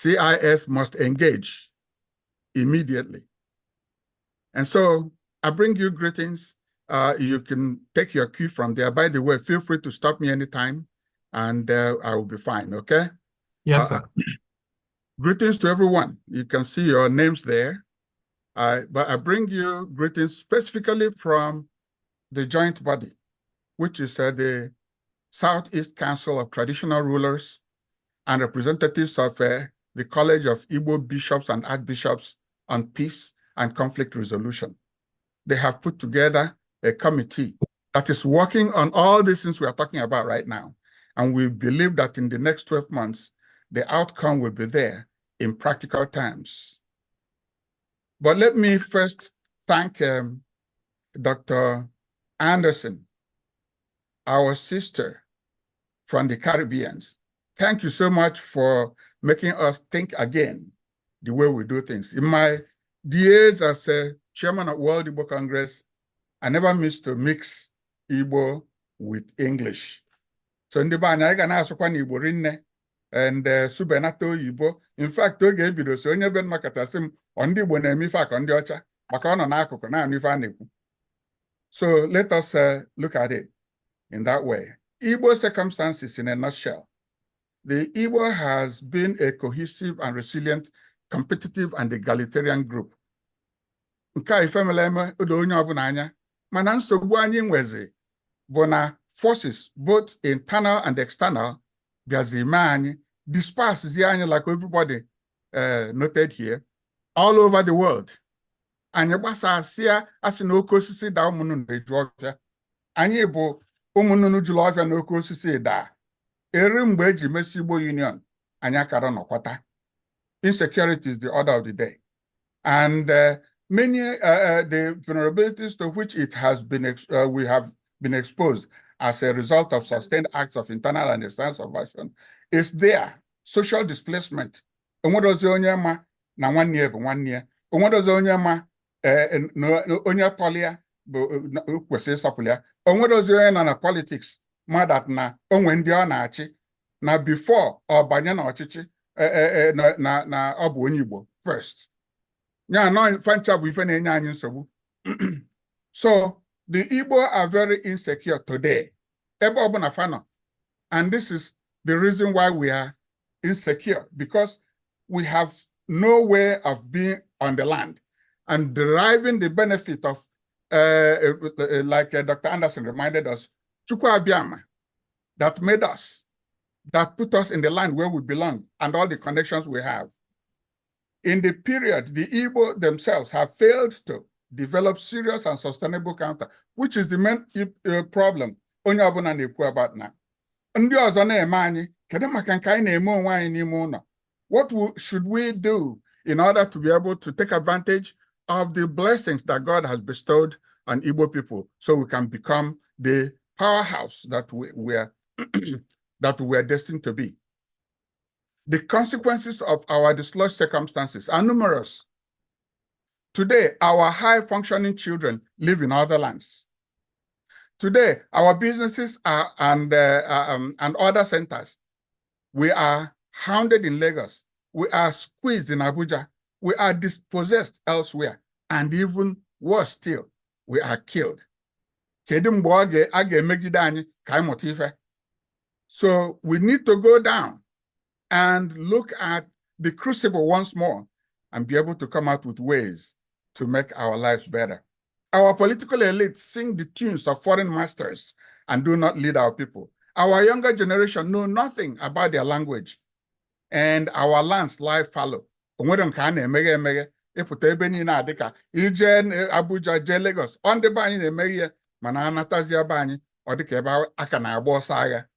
CIS must engage immediately. And so I bring you greetings. You can take your cue from there. By the way, feel free to stop me anytime and I will be fine, okay? Yes, sir. Greetings to everyone. You can see your names there. But I bring you greetings specifically from the joint body, which is the Southeast Council of Traditional Rulers and representatives of the College of Igbo Bishops and Archbishops on Peace and Conflict Resolution. They have put together a committee that is working on all these things we are talking about right now. And we believe that in the next 12 months, the outcome will be there in practical terms. But let me first thank Dr. Anderson, our sister from the Caribbean. Thank you so much for making us think again the way we do things. In my years as a chairman of World Igbo Congress, I never missed to mix Igbo with English. So ndị be anyị anyị ga na-asụkwa n'Igbo rinne and subenata oyibo. In fact, oge ebido so onye be mmakata sị m ọ ndị Igbo na-eme ife aka ndị ọcha maka ọ nọ n'akụkụ na-anụ ife a na-ekwu. So let us look at it in that way. Igbo circumstances in a nutshell. The Igbo has been a cohesive and resilient, competitive and egalitarian group. Nke a ifemele eme odo onye ọbụla anya, mana nsogbu anyị nwezi bụ na forces, both internal and external, bịazi ime anyị, disperse anyị like everybody noted here, all over the world. Anyị gbasasịa asị na oke osisi da ụmụnnụnụ eju ọfịa. Anyị bụ ụmụnnụnụ jụrụ ọfịa na oke osisi daa. Eri mgbe eji mesi Igbo Union, anyị akara nọkwata. Insecurity is the order of the day. And many the vulnerabilities to which it has been we have been exposed as a result of sustained acts of internal and external subversion is there. Social displacement. Onwedozi onye ma na nwanne bụ nwanne. Onwedozi onye ma onye tọlia bụ kwesịrị ịsọpụrụ ya. Onwedozi onye nọ na politics ma that na onwe ndị ọ na-achị na before ọ banye na ọchịchị na ọ bụ onye Igbo first. Yeah, no, fancha bụ ife na-enye anyị nsogbu. So the Igbo are very insecure today. Ebe ọbụla fano. And this is the reason why we are insecure, because we have no way of being on the land and deriving the benefit of, like Dr. Anderson reminded us, Chukwu Abịama, that made us, that put us in the land where we belong and all the connections we have. In the period, the Igbo themselves have failed to develop serious and sustainable counter, which is the main problem onye ọbụla na-ekwu about now. Ndị ọzọ na-eme anyị, kedu maka nke anyị na-eme onwe anyị n'ime ụlọ? What should we do in order to be able to take advantage of the blessings that God has bestowed on Igbo people so we can become the powerhouse that we are destined to be? The consequences of our dislodged circumstances are numerous. Today, our high-functioning children live in other lands. Today, our businesses are and other centers, we are hounded in Lagos. We are squeezed in Abuja. We are dispossessed elsewhere. And even worse still, we are killed. So we need to go down and look at the crucible once more and be able to come out with ways to make our lives better. Our political elites sing the tunes of foreign masters and do not lead our people. Our younger generation know nothing about their language, and our lands lie fallow. Abuja, Lagos, on the bani de Maria, Mananatazia Bani, or the Keba Akanabo Saga.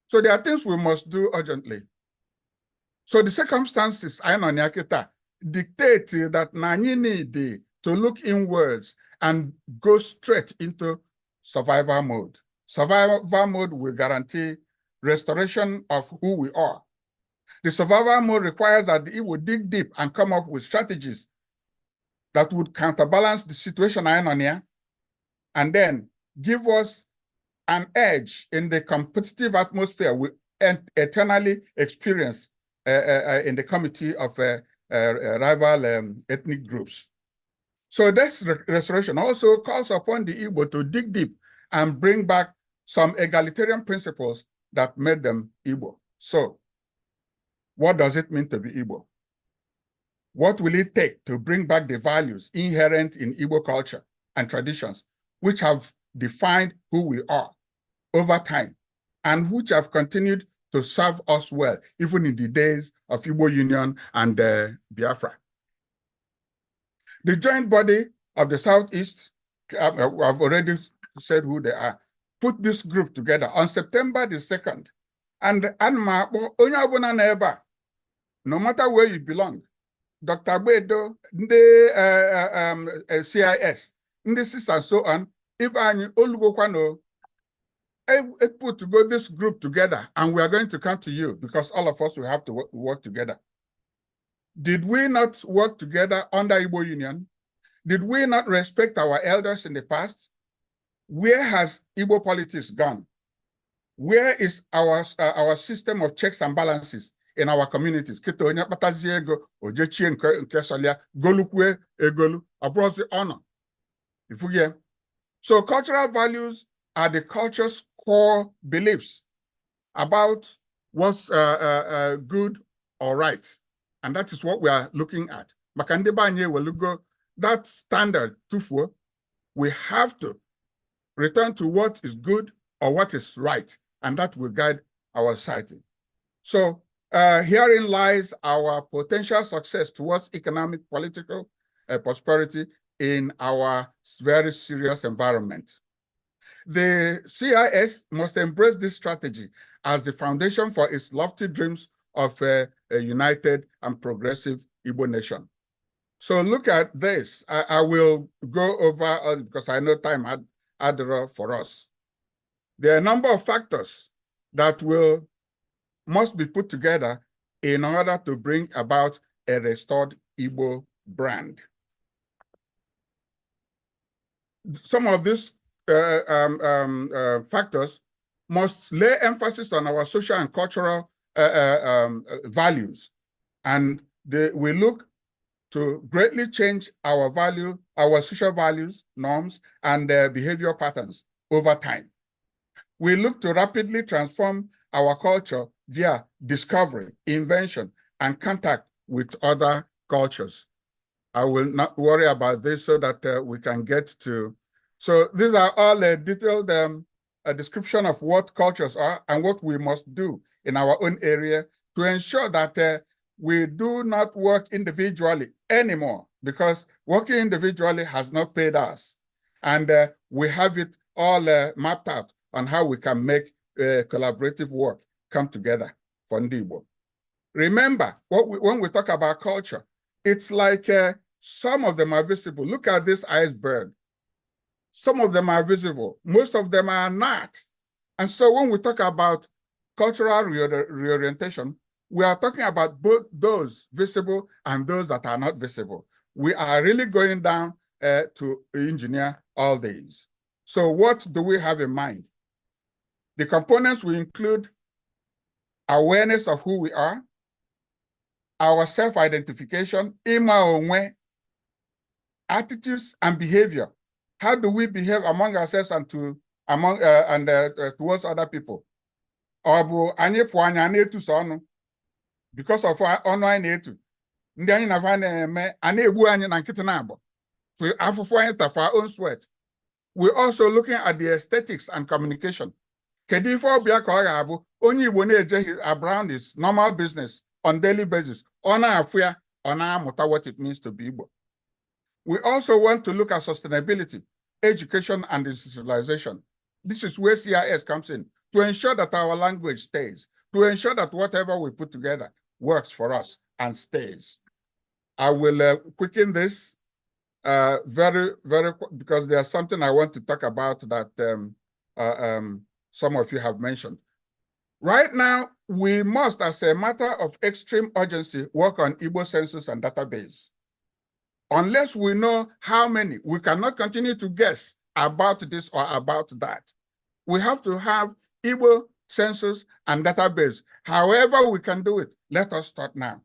So there are things we must do urgently. So the circumstances dictate that Nani need to look inwards and go straight into survival mode. Survival mode will guarantee restoration of who we are. The survival mode requires that it will dig deep and come up with strategies that would counterbalance the situation here and then give us an edge in the competitive atmosphere we eternally experience in the committee of rival ethnic groups. So this restoration also calls upon the Igbo to dig deep and bring back some egalitarian principles that made them Igbo. So what does it mean to be Igbo? What will it take to bring back the values inherent in Igbo culture and traditions, which have defined who we are over time and which have continued to serve us well, even in the days of Igbo Union and Biafra? The joint body of the Southeast, I've already said who they are, put this group together on September the 2nd. And no matter where you belong, Dr. Bedo, the CIS, indices and so on, if I put to go this group together, and we are going to come to you because all of us will have to work together. Did we not work together under Igbo Union? Did we not respect our elders in the past? Where has Igbo politics gone? Where is our system of checks and balances in our communities? So cultural values are the culture's core beliefs about what's good or right. And that is what we are looking at. That standard, we have to return to what is good or what is right, and that will guide our society. So herein lies our potential success towards economic, political prosperity in our very serious environment. The CIS must embrace this strategy as the foundation for its lofty dreams of a united and progressive Igbo nation. So look at this. I will go over, because I know time had for us. There are a number of factors that must be put together in order to bring about a restored Igbo brand. Some of these factors must lay emphasis on our social and cultural values, and we look to greatly change our social values, norms, and behavior patterns over time. We look to rapidly transform our culture via discovery, invention, and contact with other cultures. I will not worry about this so that we can get to. So these are all a detailed description of what cultures are and what we must do in our own area to ensure that we do not work individually anymore, because working individually has not paid us. And we have it all mapped out on how we can make collaborative work come together for Igbo. Remember, when we talk about culture, it's like some of them are visible. Look at this iceberg. Some of them are visible. Most of them are not. And so when we talk about cultural reorientation, we are talking about both those visible and those that are not visible. We are really going down to engineer all these. So what do we have in mind? The components will include awareness of who we are, our self-identification, attitudes and behavior. How do we behave among ourselves and towards other people? Because of our online etu, for our own sweat. We're also looking at the aesthetics and communication. Around his normal business on daily basis, what it means to be Igbo. We also want to look at sustainability, education, and institutionalization. This is where CIS comes in, to ensure that our language stays, to ensure that whatever we put together works for us and stays. I will quicken this very, because there's something I want to talk about that some of you have mentioned. Right now, we must, as a matter of extreme urgency, work on Igbo census and database. Unless we know how many, we cannot continue to guess about this or about that. We have to have Igbo census, and database. However we can do it, let us start now.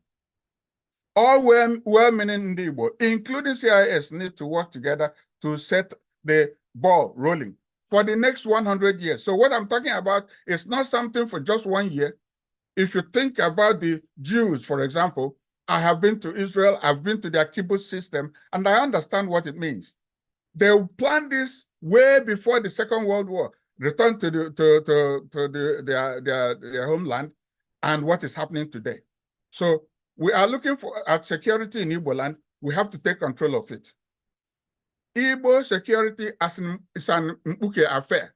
All well-meaning Igbo, including CIS, need to work together to set the ball rolling for the next 100 years. So what I'm talking about is not something for just 1 year. If you think about the Jews, for example, I have been to Israel, I've been to their kibbutz system, and I understand what it means. They planned this way before the Second World War, return to their homeland, and what is happening today. So we are looking at security in Igbo land. We have to take control of it. Igbo security is an Mbuke affair.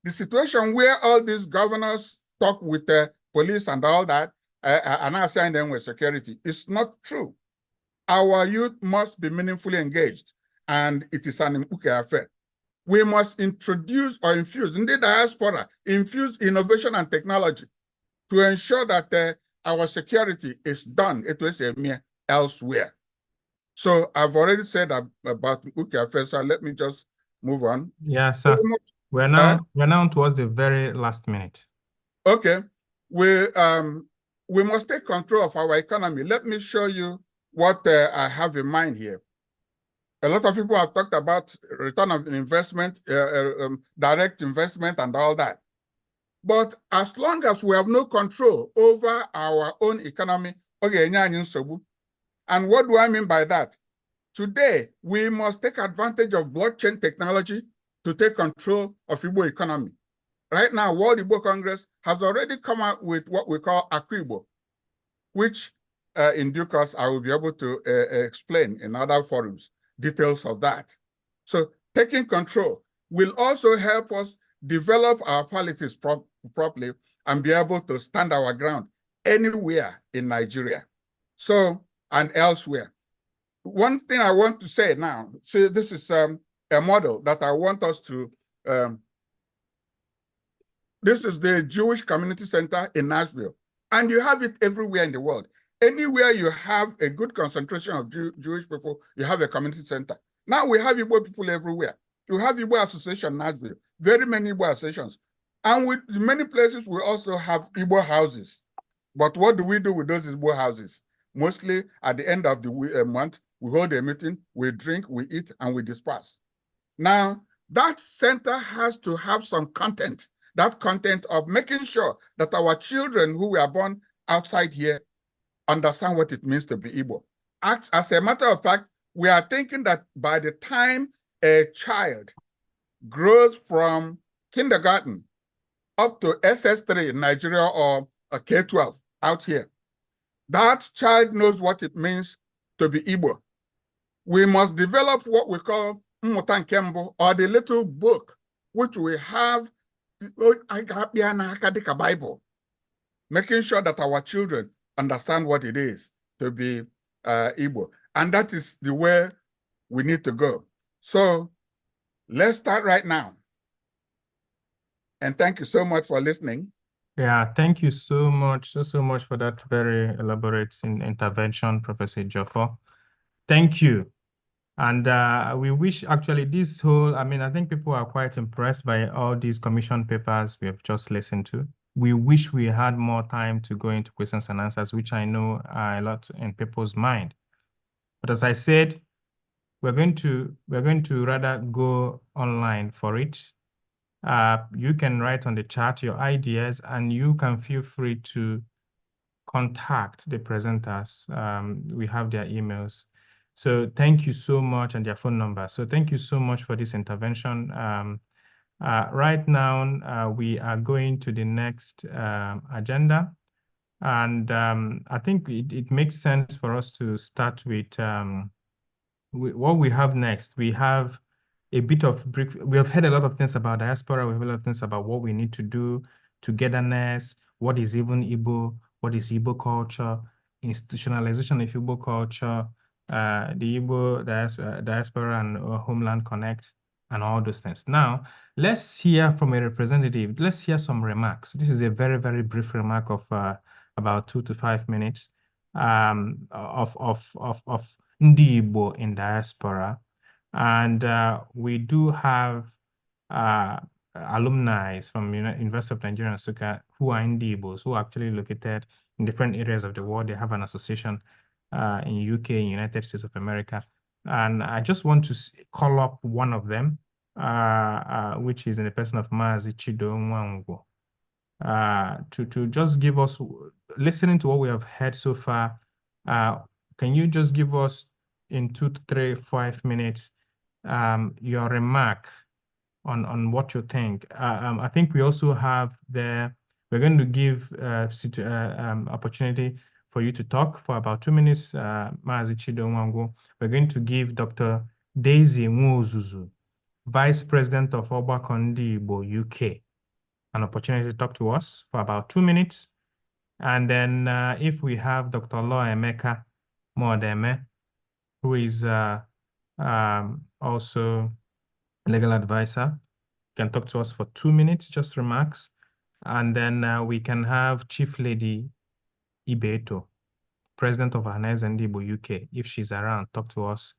The situation where all these governors talk with the police and all that and assign them with security is not true. Our youth must be meaningfully engaged, and it is an Mbuke affair. We must introduce or infuse, in the diaspora, infuse innovation and technology to ensure that our security is done elsewhere. So I've already said about Mbuke affair, so let me just move on. Yeah, sir. We're now towards the very last minute. Okay. We must take control of our economy. Let me show you what I have in mind here. A lot of people have talked about return of investment, direct investment, and all that. But as long as we have no control over our own economy, and what do I mean by that? Today, we must take advantage of blockchain technology to take control of Igbo economy. Right now, World Igbo Congress has already come out with what we call Akwibo, which in due course I will be able to explain in other forums, details of that. So taking control will also help us develop our politics properly and be able to stand our ground anywhere in Nigeria, so and elsewhere. One thing I want to say now, see, this is a model that I want us to, this is the Jewish Community Center in Nashville, and you have it everywhere in the world. Anywhere you have a good concentration of Jewish people, you have a community center. Now we have Igbo people everywhere. You have Igbo Association Nashville, very many Igbo associations. And with many places, we also have Igbo houses. But what do we do with those Igbo houses? Mostly at the end of the month, we hold a meeting, we drink, we eat, and we disperse. Now, that center has to have some content, that content of making sure that our children who were born outside here understand what it means to be Igbo. As a matter of fact, we are thinking that by the time a child grows from kindergarten up to SS3 in Nigeria or a K-12 out here, that child knows what it means to be Igbo. We must develop what we call Mmuta Nkembu, or the little book, which we have, Bible, making sure that our children understand what it is to be Igbo. And that is the way we need to go. So let's start right now. And thank you so much for listening. Yeah, thank you so much, so much for that very elaborate intervention, Professor Jofo. Thank you. And we wish actually this whole, I think people are quite impressed by all these commission papers we have just listened to. We wish we had more time to go into questions and answers, which I know are a lot in people's mind. But as I said, we're going to rather go online for it. You can write on the chat your ideas, and you can feel free to contact the presenters. We have their emails. So thank you so much, and their phone number. So thank you so much for this intervention. Right now, we are going to the next agenda. And I think it makes sense for us to start with what we have next. We have a bit of brief. We have heard a lot of things about diaspora. We have a lot of things about what we need to do, togetherness, what is even Igbo, what is Igbo culture, institutionalization of Igbo culture, the Igbo diaspora and Homeland Connect, and all those things. Now, let's hear from a representative. Let's hear some remarks. This is a very, very brief remark of about 2 to 5 minutes of Ndi Igbo in diaspora. And we do have alumni from University of Nigeria, Nsukka, who are Igbos, who are actually located in different areas of the world. They have an association in UK, in United States of America. And I just want to call up one of them, which is in the person of Mazi Chido Nwango, to just give us, listening to what we have heard so far, can you just give us in 2 to 3, 5 minutes your remark on what you think? I think we also have we're going to give opportunity for you to talk for about 2 minutes, Mazi Chido Nwango. We're going to give Dr. Daisy Nwozuzu, Vice President of Ogbako Ndi Igbo UK, an opportunity to talk to us for about 2 minutes. And then if we have Dr. Law Emeka Modeme, who is also legal advisor, can talk to us for 2 minutes, just remarks. And then we can have Chief Lady Ibeto, President of Hanez and Igbo UK, if she's around, talk to us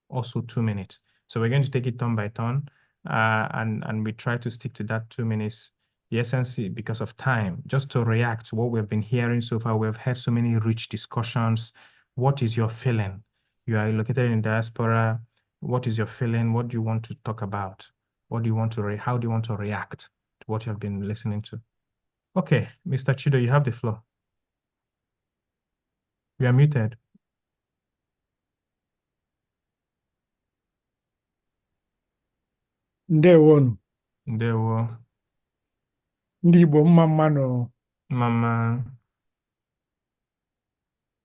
also 2 minutes. So we're going to take it turn by turn, and we try to stick to that 2 minutes. The essence, because of time, just to react to what we've been hearing so far. We've had so many rich discussions. What is your feeling? You are located in diaspora. What is your feeling? What do you want to talk about? What do you want to how do you want to react to what you have been listening to? Okay, Mr. Chido, you have the floor. You are muted. Ndewonu. Ndewo. Ndị Igbo mma mmanụ. Mama.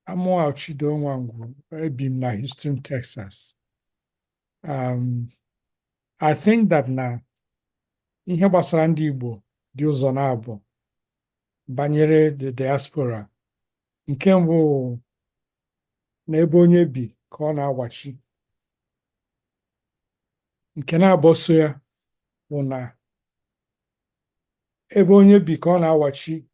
Amụa Chido Nwangu, ebi m na Houston, Texas. I think that na ihe gbasara ndị Igbo dị ụzọ na-abụ banyere the diaspora. Nke mbụ na ebe onye bi ka ọ na-awachi. Nke na-abụ so ya bụ na ebe onye bi ka ọ na-awachi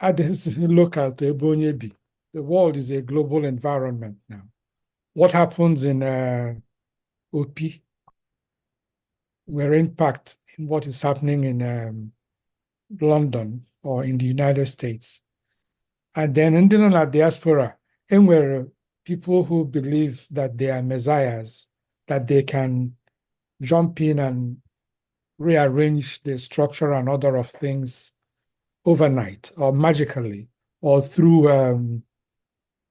adịghị local to ebe onye bi. The world is a global environment now. What happens in OP will impact in what is happening in London or in the United States. And then in the diaspora, and where people who believe that they are messiahs, that they can jump in and rearrange the structure and order of things overnight or magically or through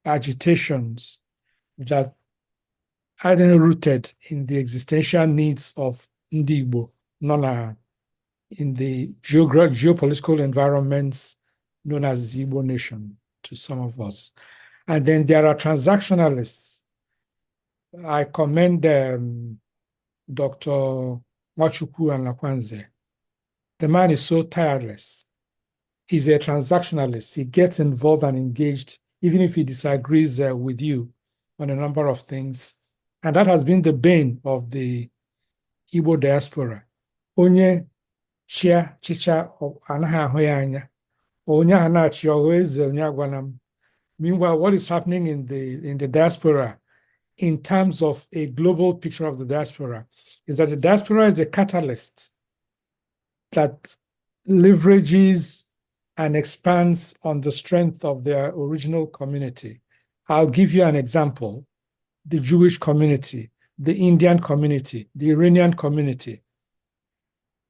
agitations that are rooted in the existential needs of Ndi Igbo, not in the geopolitical environments known as the Igbo nation to some of us. And then there are transactionalists. I commend Dr. Nwachukwu and Lakwanze. The man is so tireless. He's a transactionalist. He gets involved and engaged, even if he disagrees with you on a number of things. And that has been the bane of the Igbo diaspora. Onye chia chicha anaghị ahụ ya anya. Onye ha na-achị ọghọ eze onye agwanam. Meanwhile, what is happening in the diaspora in terms of a global picture of the diaspora is that the diaspora is a catalyst that leverages and expands on the strength of their original community. I'll give you an example. The Jewish community, the Indian community, the Iranian community.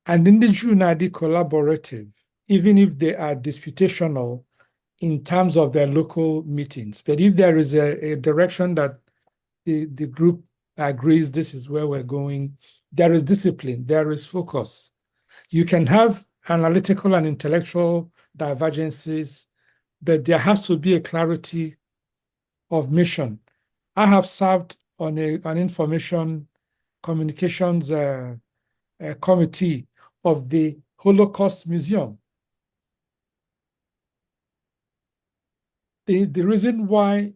And in the Junadi collaborative, even if they are disputational in terms of their local meetings. But if there is a direction that the group agrees this is where we're going, there is discipline, there is focus. You can have analytical and intellectual divergences, but there has to be a clarity of mission. I have served on an information communications committee of the Holocaust Museum. The reason why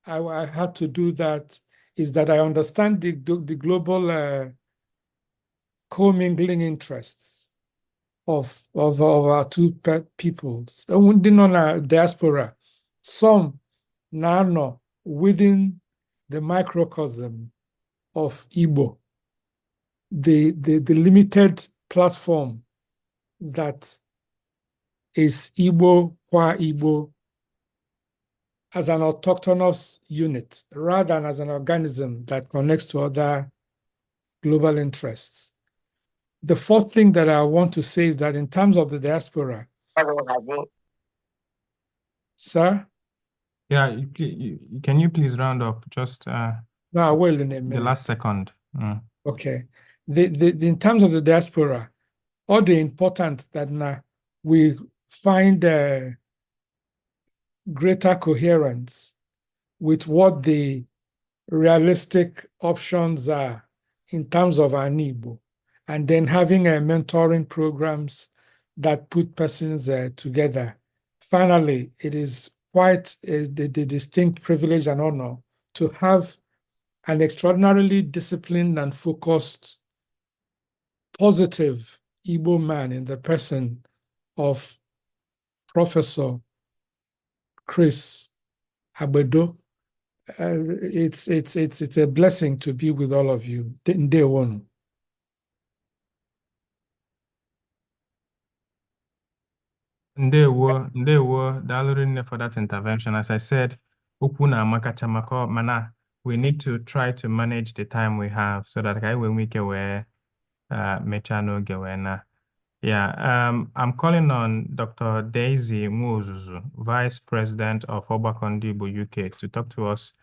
I had to do that is that I understand the global commingling interests of our two peoples. And diaspora, some now within the microcosm of Igbo, the limited platform that is Igbo qua Igbo as an autochthonous unit rather than as an organism that connects to other global interests. The fourth thing that I want to say is that in terms of the diaspora, sir? Yeah, can you please round up just no, I will in a minute. The last second. Okay. In terms of the diaspora, all the important that now we find greater coherence with what the realistic options are in terms of our Igbo, and then having mentoring programs that put persons together. Finally, it is quite the distinct privilege and honor to have an extraordinarily disciplined and focused, positive Igbo man in the person of Professor Chris Abedo. It's a blessing to be with all of you. Day one. Ndewo, daalụ for that intervention. As I said, okwu na makachamako mana we need to try to manage the time we have so that when we can wear mechano gewena. Yeah, I'm calling on Dr. Daisy Muzuzu, Vice President of Obakondibo UK, to talk to us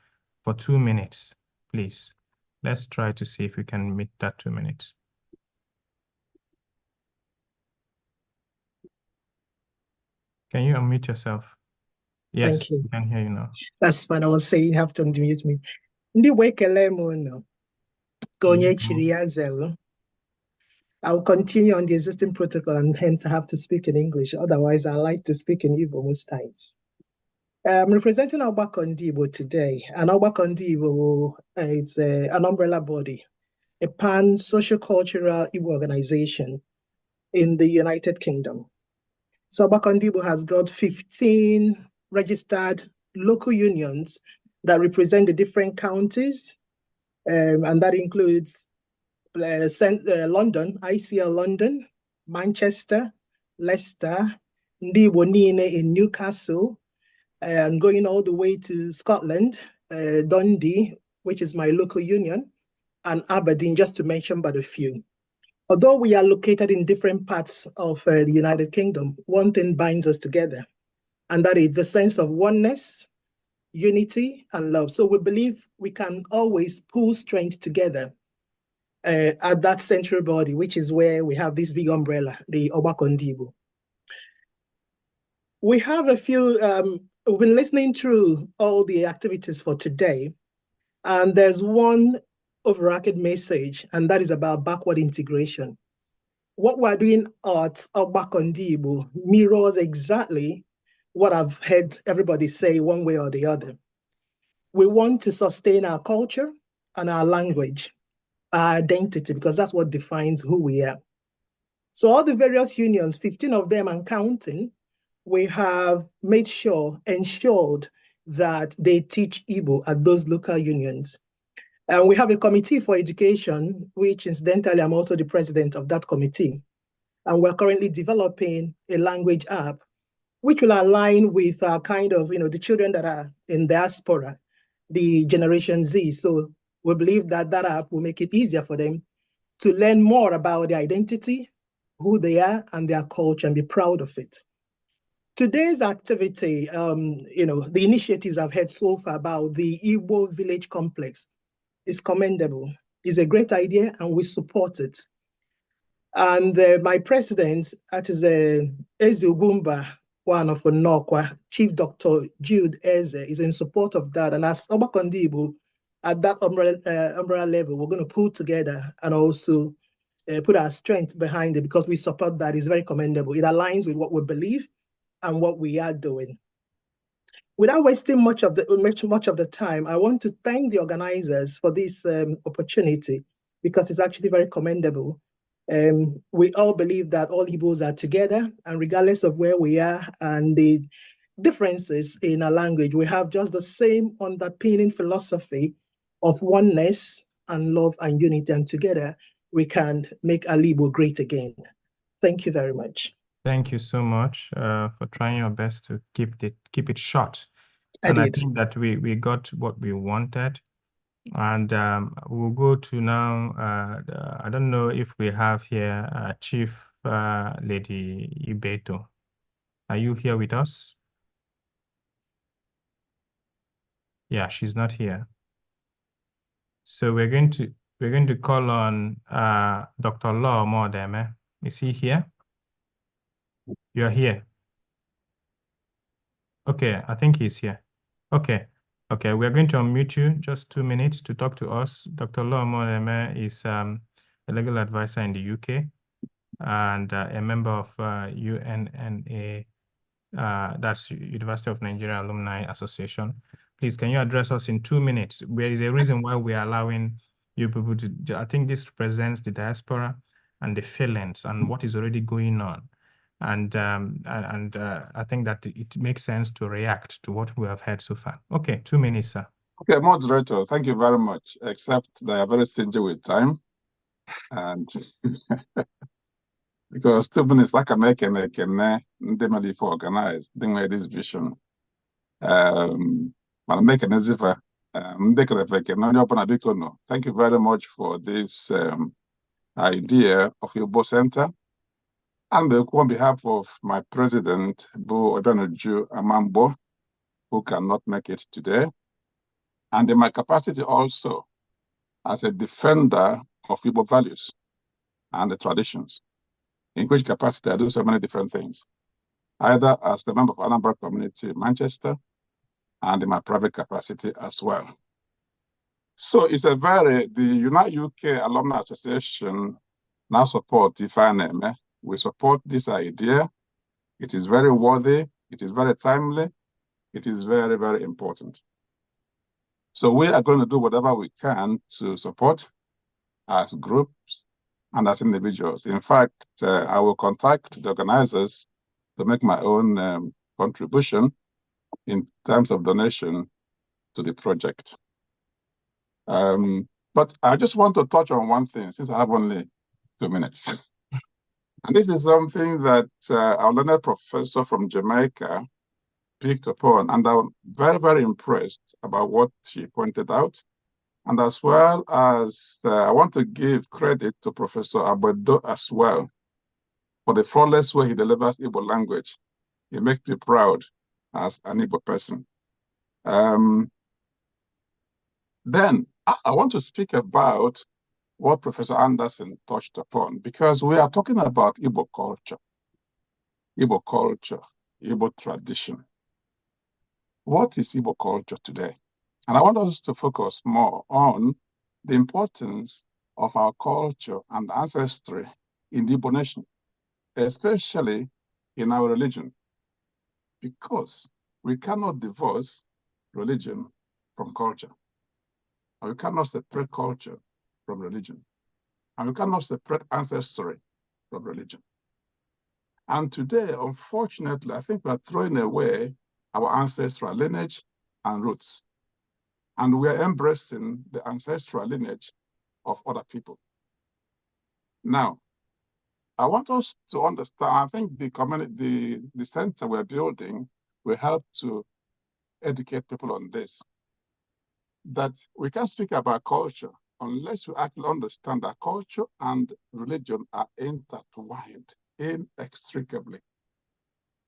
for 2 minutes, please. Let's try to see if we can meet that 2 minutes. Can you unmute yourself? Yes, Thank you. We can hear you now. That's what I was saying. You have to unmute me. Ndi wekele mo no. Gonye chiri I will continue on the existing protocol and hence I have to speak in English. Otherwise, I like to speak in Igbo most times. I'm representing Obakondibo today. And Obakondibo, it's an umbrella body, a pan-social-cultural Igbo organization in the United Kingdom. So Obakondibo has got 15 registered local unions that represent the different counties, and that includes London, ICL London, Manchester, Leicester, Ndibo Niine in Newcastle, and going all the way to Scotland, Dundee, which is my local union, and Aberdeen, just to mention but a few. Although we are located in different parts of the United Kingdom, one thing binds us together, and that is a sense of oneness, unity, and love. So we believe we can always pull strength together at that central body, which is where we have this big umbrella, the Obakondibo. We have a few, we've been listening through all the activities for today, and there's one overarching message, and that is about backward integration. What we're doing at Obakondibo mirrors exactly what I've heard everybody say one way or the other. We want to sustain our culture and our language, our identity, because that's what defines who we are. So all the various unions, 15 of them and counting, we have made sure, ensured that they teach Igbo at those local unions. And we have a committee for education, which incidentally, I'm also the president of that committee. And we're currently developing a language app, which will align with kind of, the children that are in diaspora, the Generation Z. So we believe that that app will make it easier for them to learn more about their identity, who they are, and their culture, and be proud of it. Today's activity, the initiatives I've heard so far about the Igbo Village Complex is commendable. It's a great idea, and we support it. And my president, that is Ezubumba, one of Nokwa, Chief Dr. Jude Eze, is in support of that. And as Obakondibo, at that umbrella level, we're going to pull together and also put our strength behind it, because we support that. It's very commendable. It aligns with what we believe and what we are doing. Without wasting much of the time, I want to thank the organizers for this opportunity, because it's actually very commendable. We all believe that all Igbos are together, and regardless of where we are and the differences in our language, we have just the same underpinning philosophy of oneness and love and unity, and together we can make our Igbo great again. Thank you very much. Thank you so much for trying your best to keep it short. I think that we got what we wanted. And we'll go to now, I don't know if we have here Chief Lady Ibeto. Are you here with us? Yeah, she's not here. So we're going to call on Dr. Law Modeme. Is he here? You're here. Okay, I think he's here. Okay. Okay, we're going to unmute you just 2 minutes to talk to us. Dr. Law Modeme is a legal advisor in the UK and a member of UNNA, that's University of Nigeria Alumni Association. Please, can you address us in 2 minutes? There is a reason why we are allowing you people to, I think this represents the diaspora and the feelings and what is already going on. And I think that it makes sense to react to what we have heard so far. Okay, 2 minutes, sir. Okay, moderator, thank you very much, except they are very stingy with time. And because 2 minutes, like I make and they for organize, they made this vision. But make an easy for thank you very much for this idea of Igbo Center. And on behalf of my president, Bo Obianoju Amambo, who cannot make it today, and in my capacity also as a defender of Igbo values and the traditions, in which capacity I do so many different things, either as the member of Anambra community in Manchester and in my private capacity as well. So it's the Unite UK Alumni Association now support Ifaneme. We support this idea. It is very worthy. It is very timely. It is very, very important. So we are going to do whatever we can to support as groups and as individuals. In fact, I will contact the organizers to make my own contribution in terms of donation to the project. But I just want to touch on one thing since I have only 2 minutes. And this is something that our learned professor from Jamaica picked upon, and I'm very, very impressed about what she pointed out. And as well as I want to give credit to Professor Abodo as well for the flawless way he delivers Igbo language. It makes me proud as an Igbo person. Then I want to speak about what Professor Anderson touched upon, because we are talking about Igbo culture, Igbo tradition. What is Igbo culture today? And I want us to focus more on the importance of our culture and ancestry in the Igbo nation, especially in our religion, because we cannot divorce religion from culture. And we cannot separate culture from religion. And we cannot separate ancestry from religion. And today, unfortunately, I think we are throwing away our ancestral lineage and roots. And we are embracing the ancestral lineage of other people. Now, I want us to understand, I think the community, the center we're building will help to educate people on this, that we can't speak about culture unless we actually understand that culture and religion are intertwined inextricably.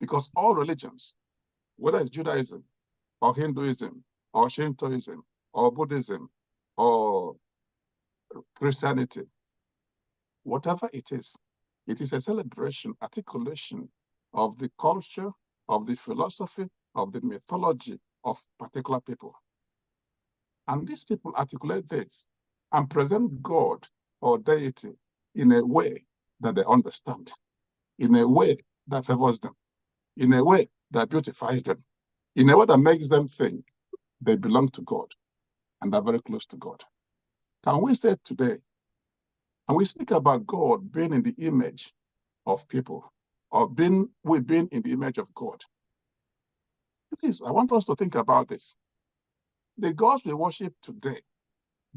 Because all religions, whether it's Judaism or Hinduism or Shintoism or Buddhism or Christianity, whatever it is a celebration, articulation of the culture, of the philosophy, of the mythology of particular people. And these people articulate this and present God or deity in a way that they understand, in a way that favors them, in a way that beautifies them, in a way that makes them think they belong to God and are very close to God. Can we say today, and we speak about God being in the image of people, or we being in the image of God? Please, I want us to think about this. The gods we worship today,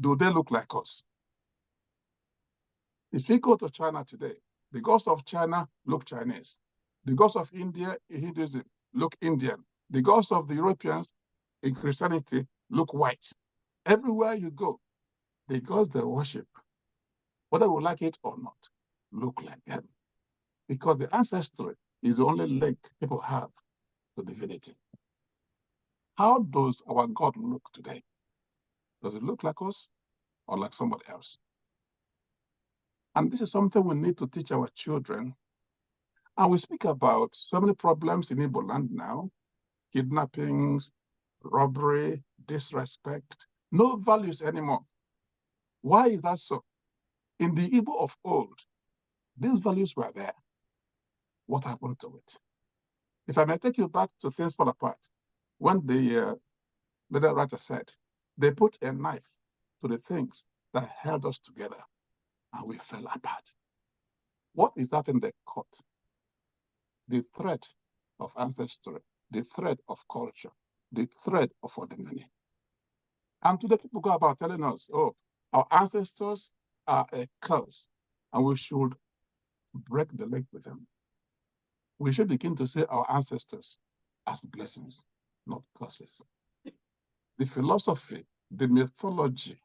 do they look like us? If we go to China today, The gods of China look Chinese. The gods of India in Hinduism look Indian. The gods of the Europeans in Christianity look white. Everywhere you go, the gods they worship, whether we like it or not, look like them. Because the ancestry is the only link people have to divinity. How does our God look today? Does it look like us or like somebody else? And this is something we need to teach our children. And we speak about so many problems in Igbo land now: kidnappings, robbery, disrespect, no values anymore. Why is that so? In the Igbo of old, these values were there. What happened to it? If I may take you back to Things Fall Apart, when the leader writer said, they put a knife to the things that held us together, and we fell apart. What is that in the cut? The thread of ancestry, the thread of culture, the thread of ordinary. And today people go about telling us, oh, our ancestors are a curse, and we should break the link with them. We should begin to see our ancestors as blessings, not curses. The philosophy, the mythology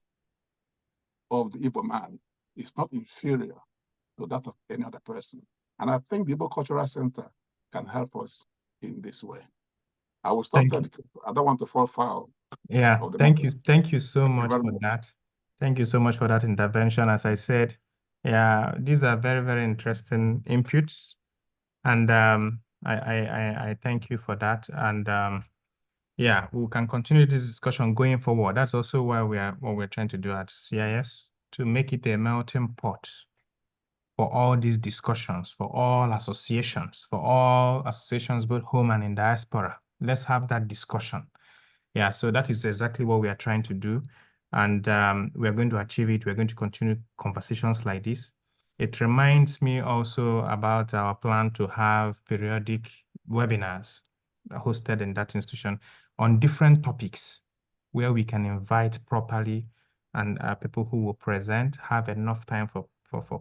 of the Igbo man is not inferior to that of any other person. And I think the Igbo Cultural Center can help us in this way. I will stop there because I don't want to fall foul. Yeah, thank you. Thank you so much for that. Thank you so much for that intervention. As I said, yeah, these are very, very interesting inputs. And I thank you for that. And yeah, we can continue this discussion going forward. That's also why what we're trying to do at CIS, to make it a melting pot for all these discussions, for all associations, both home and in diaspora. Let's have that discussion. Yeah, so that is exactly what we are trying to do. And we are going to achieve it. We're going to continue conversations like this. It reminds me also about our plan to have periodic webinars hosted in that institution on different topics where we can invite properly, and people who will present have enough time for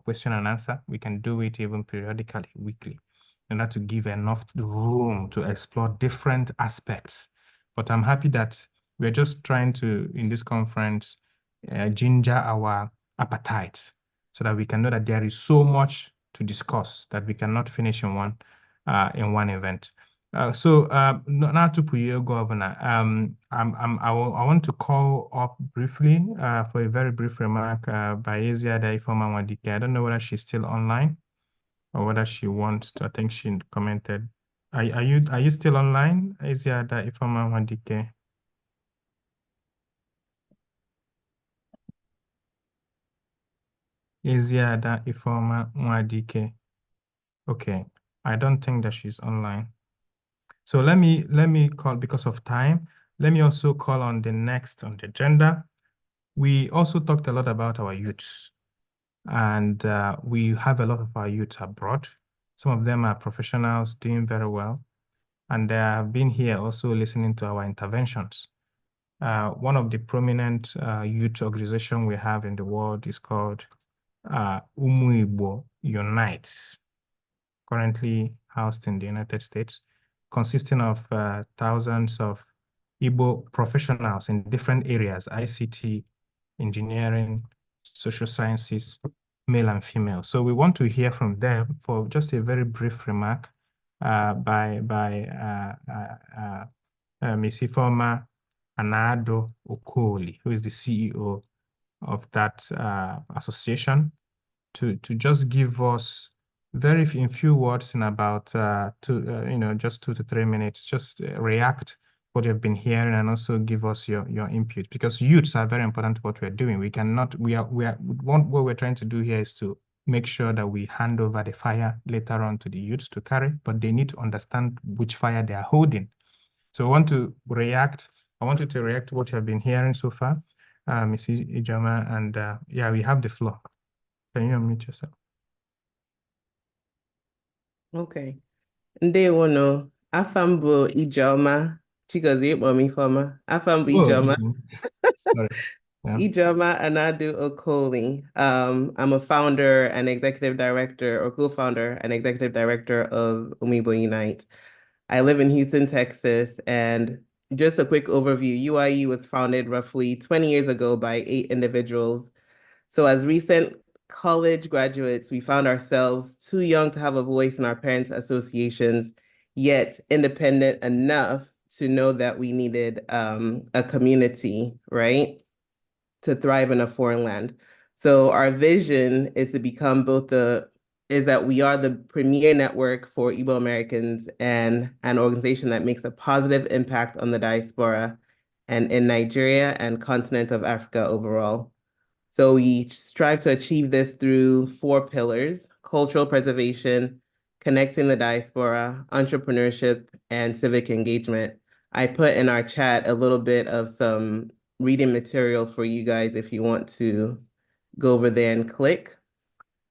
question and answer. We can do it even periodically, weekly, in order to give enough room to explore different aspects. But I'm happy that we're just trying to, in this conference, ginger our appetite so that we can know that there is so much to discuss that we cannot finish in one event. So now to Puyo Governor, I want to call up briefly for a very brief remark by Eziada Ifeoma-Nwadike. I don't know whether she's still online or whether she wants to. I think she commented. Are you still online, Eziada Ifeoma-Nwadike? Eziada Ifeoma-Nwadike. Okay, I don't think that she's online. So let me call, because of time, let me also call on the next on the agenda. We also talked a lot about our youths, and we have a lot of our youths abroad. Some of them are professionals doing very well, and they have been here also listening to our interventions. One of the prominent youth organizations we have in the world is called Umu Igbo Unite, currently housed in the United States, consisting of thousands of Igbo professionals in different areas: ICT, engineering, social sciences, male and female. So we want to hear from them for just a very brief remark by Ms. Ifeoma Anado Okoli, who is the CEO of that association, to just give us in few words, in about just 2 to 3 minutes, just react what you've been hearing and also give us your input, because youths are very important to what we're doing. What we're trying to do here is to make sure that we hand over the fire later on to the youths to carry, but they need to understand which fire they are holding. So I want you to react to what you have been hearing so far, Ms. Ijoma, and yeah, we have the floor. Can you unmute yourself? Okay. Ndewono, afam bụ Ijoma, Chigozie Ifeoma. Afam bụ Ijoma. Sorry. Yeah. Ijoma Anadu Okoli. I'm a founder and executive director, or co-founder and executive director of Umibo Unite. I live in Houston, Texas, and just a quick overview. UIU was founded roughly 20 years ago by 8 individuals. So as recent college graduates, we found ourselves too young to have a voice in our parents' associations, yet independent enough to know that we needed a community, right, to thrive in a foreign land. So our vision is to become is that we are the premier network for Igbo Americans and an organization that makes a positive impact on the diaspora and in Nigeria and continent of Africa overall. So we strive to achieve this through 4 pillars: cultural preservation, connecting the diaspora, entrepreneurship, and civic engagement. I put in our chat a little bit of some reading material for you guys if you want to go over there and click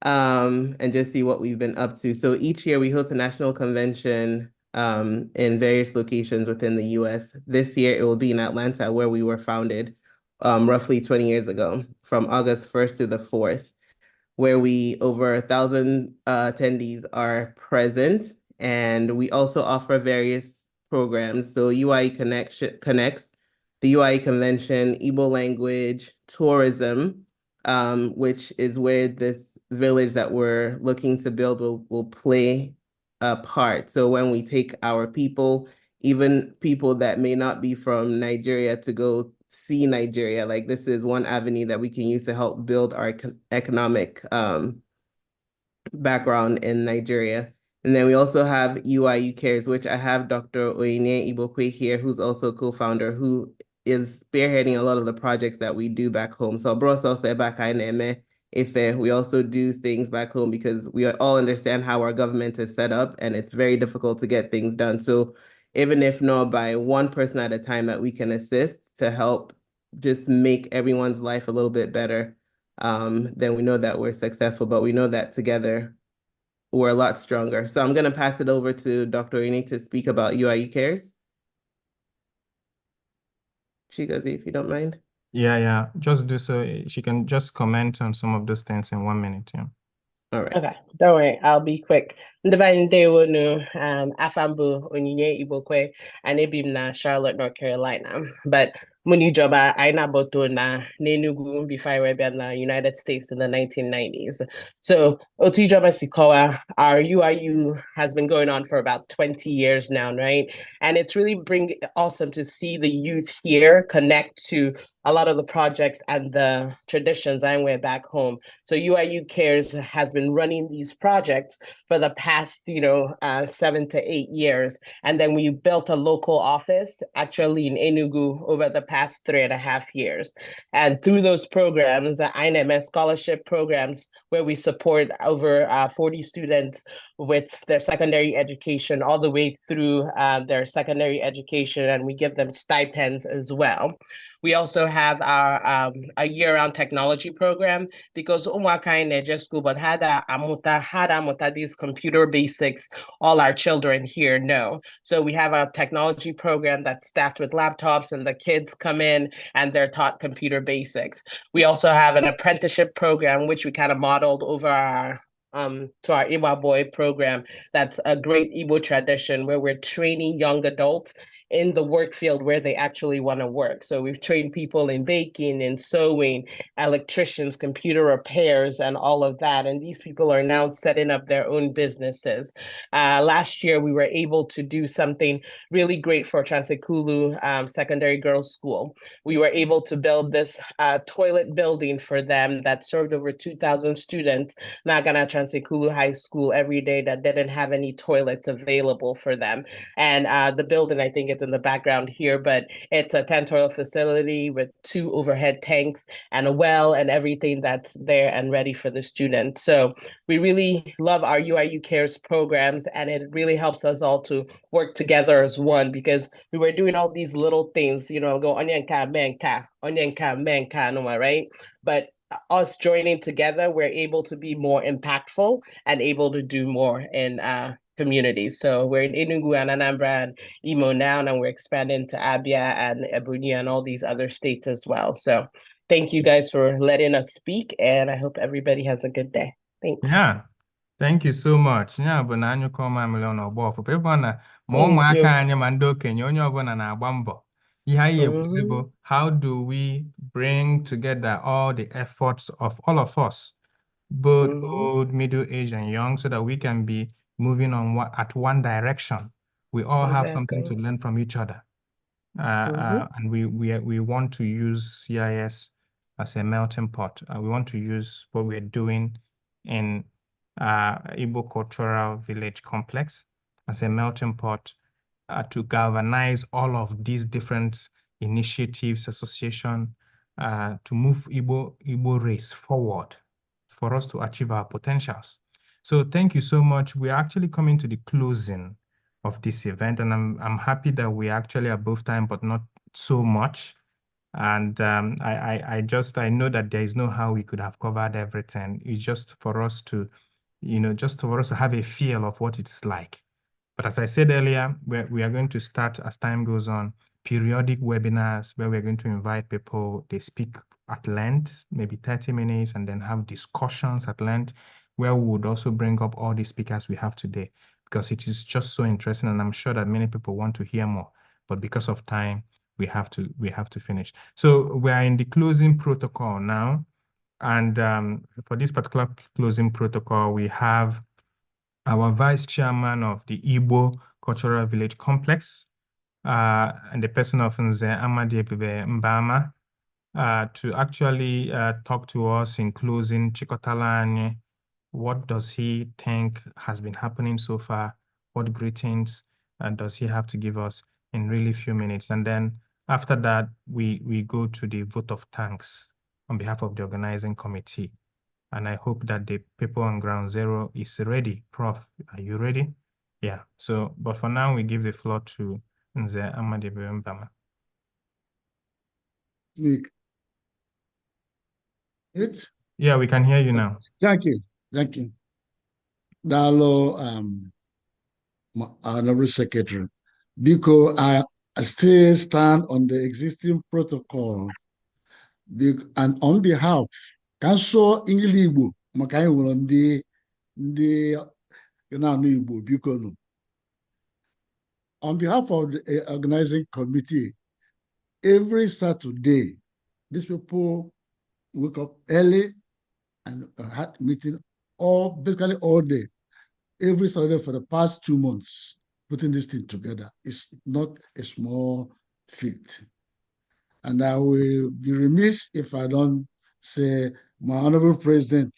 and just see what we've been up to. So each year we host a national convention in various locations within the US. This year it will be in Atlanta, where we were founded roughly 20 years ago, from August 1st to the 4th, where over 1,000 attendees are present. And we also offer various programs. So UIE Connects, the UIE Convention, Igbo language, tourism, which is where this village that we're looking to build will play a part. So when we take our people, even people that may not be from Nigeria, to go see Nigeria, like this is one avenue that we can use to help build our economic background in Nigeria. And then we also have UIU Cares, which I have Dr. Oyine Ibokwe here, who's also a co-founder, who is spearheading a lot of the projects that we do back home. So we also do things back home because we all understand how our government is set up, and it's very difficult to get things done. So even if not by one person at a time that we can assist to help just make everyone's life a little bit better, then we know that we're successful, but we know that together we're a lot stronger. So I'm going to pass it over to Dr. Oyine to speak about UIU Cares. Chigozie, if you don't mind. Yeah, just do so. She can just comment on some of those things in 1 minute. Yeah. All right. Okay, don't worry, I'll be quick. Ndebanye Afambu Onyinye Ibokwe, and ebim na Charlotte, North Carolina. But muni joba aina boto na Nenugu before I went in the United States in the 1990s. So Otu joba Sikoa, our UIU has been going on for about 20 years now, right? And it's really awesome to see the youth here connect to a lot of the projects and the traditions I went back home. So UIU Cares has been running these projects for the past, 7 to 8 years. And then we built a local office actually in Enugu over the past 3.5 years. And through those programs, the INMS scholarship programs, where we support over 40 students with their secondary education all the way through their secondary education, and we give them stipends as well. We also have our a year-round technology program, because Umwaka in Eje school, but had amuta these computer basics all our children here know. So we have a technology program that's staffed with laptops, and the kids come in and they're taught computer basics. We also have an apprenticeship program, which we kind of modeled over our to our Iwa Boy program. That's a great Igbo tradition where we're training young adults in the work field where they actually want to work. So we've trained people in baking and sewing, electricians, computer repairs, and all of that. And these people are now setting up their own businesses. Last year, we were able to do something really great for Transekulu Secondary Girls School. We were able to build this toilet building for them that served over 2,000 students, Nagana Transekulu High School, every day that didn't have any toilets available for them. And the building, I think it's in the background here, but it's a 10-toilet facility with 2 overhead tanks and a well and everything that's there and ready for the students. So we really love our UIU Cares programs, and it really helps us all to work together as one, because we were doing all these little things, go onyenka menka, right? But us joining together, we're able to be more impactful and able to do more in communities. So we're in Enugu and Anambra and Imo now, and we're expanding to Abia and Ebonyi and all these other states as well. So thank you guys for letting us speak, and I hope everybody has a good day. Thanks. Yeah. Thank you so much. Yeah, bụ na anyị kọọ mamịrị ọnọgba ọfụfụ ebe ọ na ma ụmụaka Eziokwu. anyị ma ndị okenye onye ọbụla na-agba mbọ. Ihe anyị ekwuzi bụ how do we bring together all the efforts of all of us, both old, middle age, and young, so that we can be moving on at one direction. We all have something to learn from each other. And we want to use CIS as a melting pot. We want to use what we're doing in Igbo Cultural Village Complex as a melting pot to galvanize all of these different initiatives, association, to move Igbo race forward for us to achieve our potentials. So thank you so much. We're actually coming to the closing of this event, and I'm happy that we're actually above time, but not so much. And I know that there is no how we could have covered everything. It's just for us to, just for us to have a feel of what it's like. But as I said earlier, we are going to start, as time goes on, periodic webinars where we're going to invite people. They speak at length, maybe 30 minutes, and then have discussions at length, where we would also bring up all the speakers we have today, because it is just so interesting, and I'm sure that many people want to hear more. But because of time, we have to finish. So we are in the closing protocol now, and for this particular closing protocol, we have our vice chairman of the Igbo Cultural Village Complex, and the person of Nze Amadi Mbama, to actually talk to us in closing. Chikotalani, what does he think has been happening so far? What greetings does he have to give us in really few minutes? And then after that, we go to the vote of thanks on behalf of the organizing committee. And I hope that the people on ground zero is ready. Prof, are you ready? Yeah. So, but for now, we give the floor to Nze Amadi Mbama. Nick. Yeah, we can hear you now. Thank you. Thank you. Dalo, Honorable Secretary. Because I still stand on the existing protocol, and on behalf Council Igbo, Makai on the Igbo, because on behalf of the organizing committee, every Saturday, these people wake up early and had meeting basically all day, every Saturday for the past 2 months, putting this thing together. It's not a small feat. And I will be remiss if I don't say my Honorable President,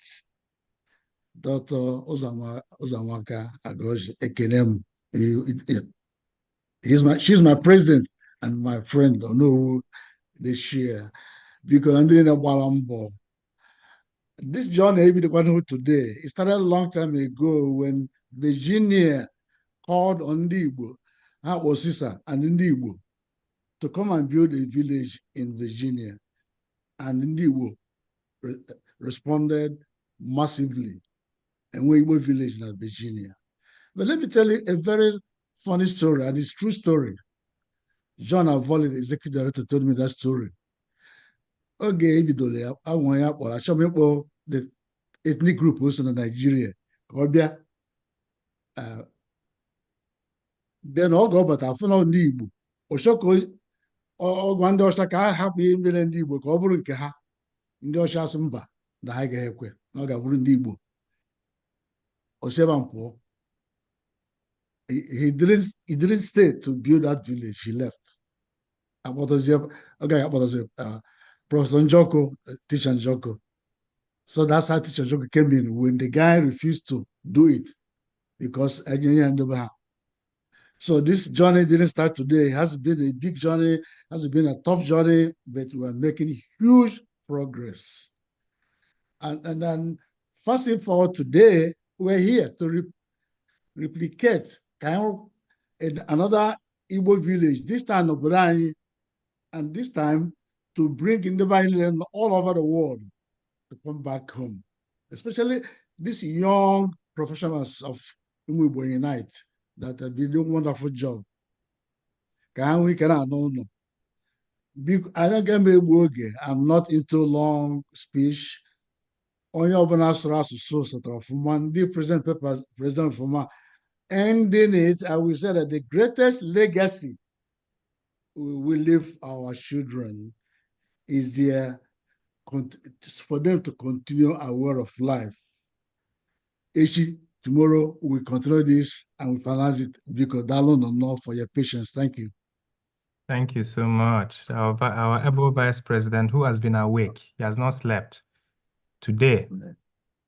Dr. Ozamaka Agoji Ekenem. She's my president and my friend. I know who they share. Because I'm doing a Walambo. This journey, the one today, it started a long time ago when Virginia called on the Igbo, Osisa and Igbo, to come and build a village in Virginia. And Igbo responded massively, and we Igbo village in Virginia. But let me tell you a very funny story, and it's a true story. John Avoli, the executive director, told me that story. Okay, I want the ethnic group also in Nigeria. Then all go, but I found out Igbo. Oshoko Gwanda Oshaka happy in the Igbo, Coburn Kaha, in the Oshasumba, the Hagaque, Naga Igbo. Osebampo. He didn't stay to build that village, he left. Professor Njoko, teacher Njoko. So that's how teacher Njoko came in when the guy refused to do it because so this journey didn't start today. It has been a big journey, has been a tough journey, but we're making huge progress. And then fast forward today, we're here to replicate another Igbo village, this time Obrani, and this time to bring in the violin all over the world to come back home, especially these young professionals of Igbo Unite that have been doing a wonderful job. I'm not into long speech. Onye ọbụla asụrụ asụsụ sụtara ọfụma, ndị present papers present ọfụma. Ending it, I will say that the greatest legacy we will leave our children is for them to continue our way of life. Tomorrow we continue this and we finalize it because that alone enough for your patience. Thank you. Thank you so much. Our able Vice President, who has been awake, he has not slept today.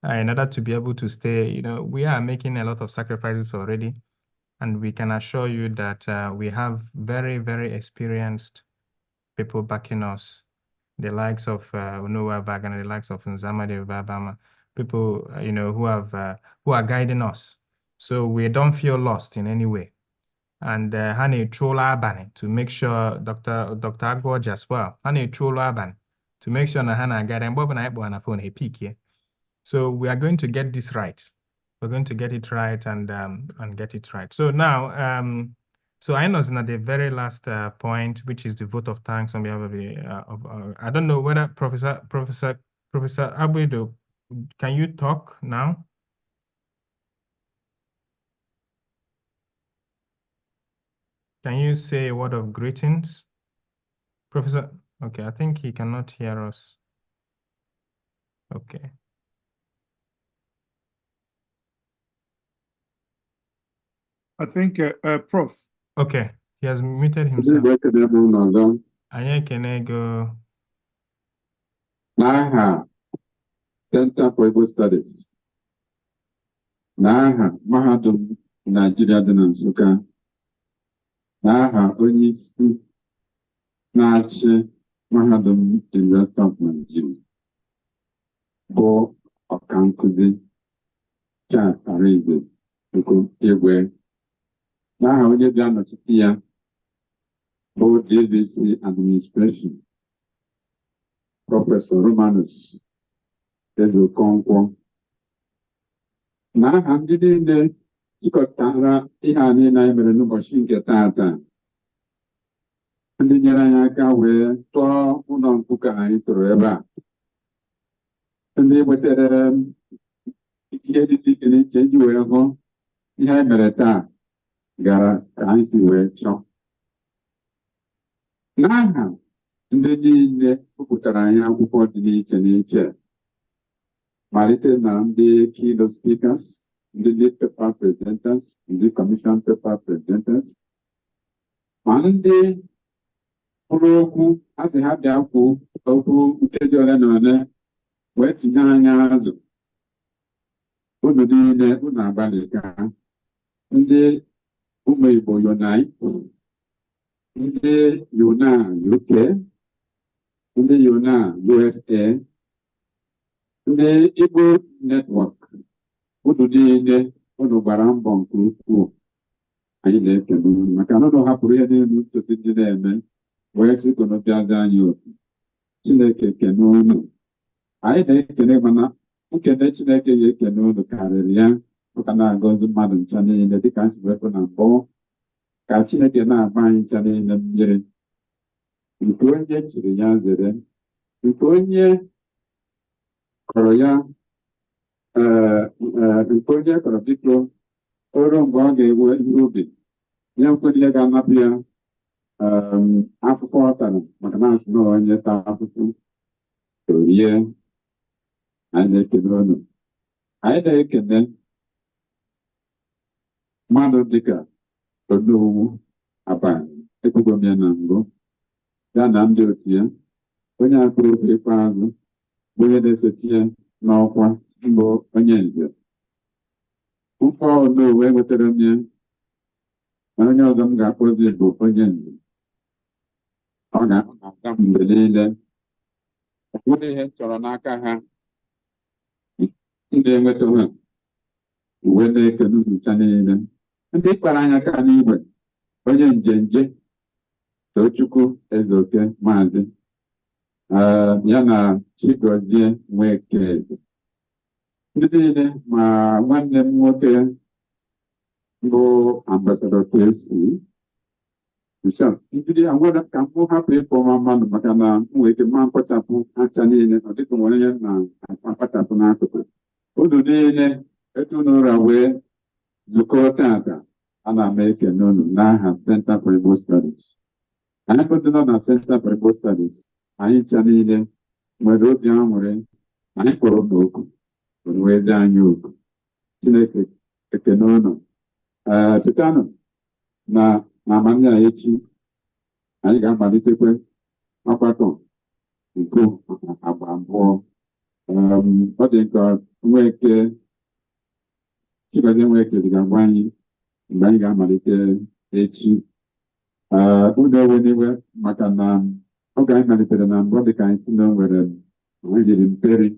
In order to be able to stay, we are making a lot of sacrifices already, and we can assure you that we have very, very experienced people backing us, the likes of Unowa Bagan, the likes of Nzamade Babama, people who are guiding us. So we don't feel lost in any way. And Hani Chola Abani to make sure Dr. Agwaj as well. Hani Chola Abani to make sure na Hana Gaden Bob and I on a phone he peak here. So we are going to get this right. We're going to get it right and get it right. So now, so I know it's at the very last point, which is the vote of thanks on behalf of the I don't know whether Professor Abuedo, can you talk now? Can you say a word of greetings? Professor, okay, I think he cannot hear us. Okay. I think, Prof. Okay, he has muted himself. Anya Kenego. N'aha Center for Igbo Studies. N'aha Mahadum Nigeria dị na Nsukka. N'aha onye isi na-achị Mahadum University of Nigeria bụ ọkankụzi Chancellor Igwe. N'aha onye ga-anọchite ya bụ DVC Administration, Professor Romanus Ezeokonkwo. N'aha ndị niile chịkọtara ihe a niile anyị mere n'ụbọchị nke taata, ndị nyere anyị aka wee tụọ ụlọ mkpuke anyị tụrụ ebe a, ndị wetara ihe dị iche n'iche iji wee hụ ihe anyị mere taa gara ka anyị si wee chọọ. N'aha ndị niile kwupụtara anyị akwụkwọ dị n'iche n'iche, malite na ndị keynote speakers, ndị lead paper presenters, ndị commission paper presenters, ma ndị kwuru okwu asị ha bịa kwuo okwu nkeji ole na ole wee tinye anyị azụ. Unu niile unu agbalịka, ndị ụmụ Igbo Unite, ndị UNA UK, ndị UNA USA, ndị Igbo Network, unu niile unu gbara mbọ nke ukwuu. Anyị na-ekele unu maka na unu hapụrụ ihe niile ntosi ndị na-eme wee sị unu bịazi anyị otu. Chineke ekene unu. Anyị na-ekele mana nkele Chineke ya ekele unu karịrị ya, ụka na-agọzi mmadụ ncha niile dịka anyị si wepụ na mbụ, ka Chineke na-agba anyị ncha niile mmiri. Nke onye chiri ya zere, nke onye kọrọ ya nke onye kọrọ biko ọrụ mgbe ọ ga-ewe ihe ubi ya, nkwere ihe ga-anapụ ya akwụkwọ ọ tara maka na asị na onye taa akwụkwọ orie. Anyị na-ekele unu. Anyị na-ekele mmadụ dịka Onowu Abalị, ekwugo m ya na mbụ, ya na ndị otu ya, onye akpụrụ okwu ikpeazụ bụ onye na-esote ya n'ọkwa mbụ onye nze. Mkpọ Onowu enwetara m ya na onye ọzọ m ga-akpọzi bụ onye nze. Ọ ga-aga mgbe niile. Ụfọdụ ihe chọrọ n'aka ha ndị enweta ha uwe na-ekele ncha niile. Ndị kpara anya aka n'igwe, onye njenje Tochukwu Ezeoke Maazị, ya na Chigozie Nwekeze, ndị niile ma nwanne m nwoke bụ Ambassador KC, Bishop, ndị agwara ka m hapụ ịkpọ mmadụ maka na m nwere ike mma mkpachapụ acha niile ọ dịka nwere onye na-akpachapụ n'akụkụ. Unu niile etu unu ụra wee zukọọ tata, ana m ekele unu n'aha Center for Igbo Studies. Anyị kpọtụrụ na Center for Igbo Studies, anyị ncha niile nwere obi aṅụrị, anyị kpọrọ n'oku, unu wee dị anyị oku. Chineke ekele unu. Chetanụ na amamihe a echi anyị ga-amalitekwe ọgbakọ nke agba abụọ. Ọ dị ka Nweke Chigozie Nweke ga-agwa anyị mgbe anyị ga-amalite echi. Unu ewe n'iwe maka na oge anyị malitere na mbụ dịka anyị si na nwere anyị jiri mperi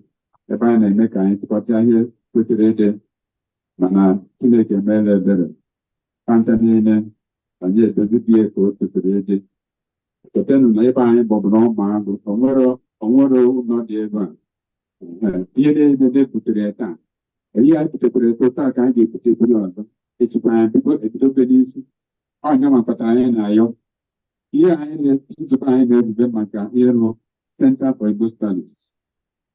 ebe anyị na-eme ka anyị tụkọta ihe kwesịrị ịdị, mana Chineke emeela ebere kanta niile anyị edozibie ka o kwesịrị ịdị. Chetanụ na ebe anyị bọbụ na ọma agụ onwere ụlọ dị ebe a. Ihe niile deputere taa, ihe anyị putekwere eto taa ka anyị ga-epute ebere ọzọ echikwa anyị ebidobe n'isi. Ọnya makpatara anyị na-ayọ ihe anyị nzukọ anyị na-ebibe maka ịrụ Center for Igbo Studies,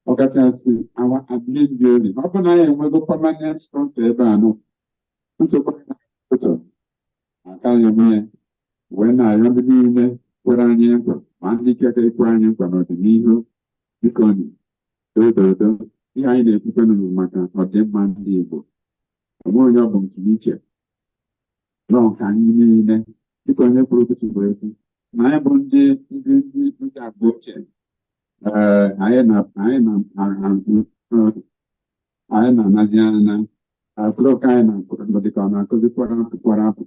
ọkachasị awa admin building. Ọ bụ na anyị enwego permanent structure ebe a nọ, nsogbu akaghị eme ya wee na-ayọ ndị niile kwere anyị nkwa ma ndị keke ekwe anyị nkwa n'ọdịnihu. Biko dododo ihe anyị na-ekwukwe nụrụ maka ọdịmma ndị Igbo, onwe onye ọ bụ nke iche nọ nke anyị niile. Dịka onye kwuru okwu bụ ekwu na anyị bụ ndị agba ochie, anyị na-anazi anya klọk anyị na dịka ọ na-akụzi kwara apụ.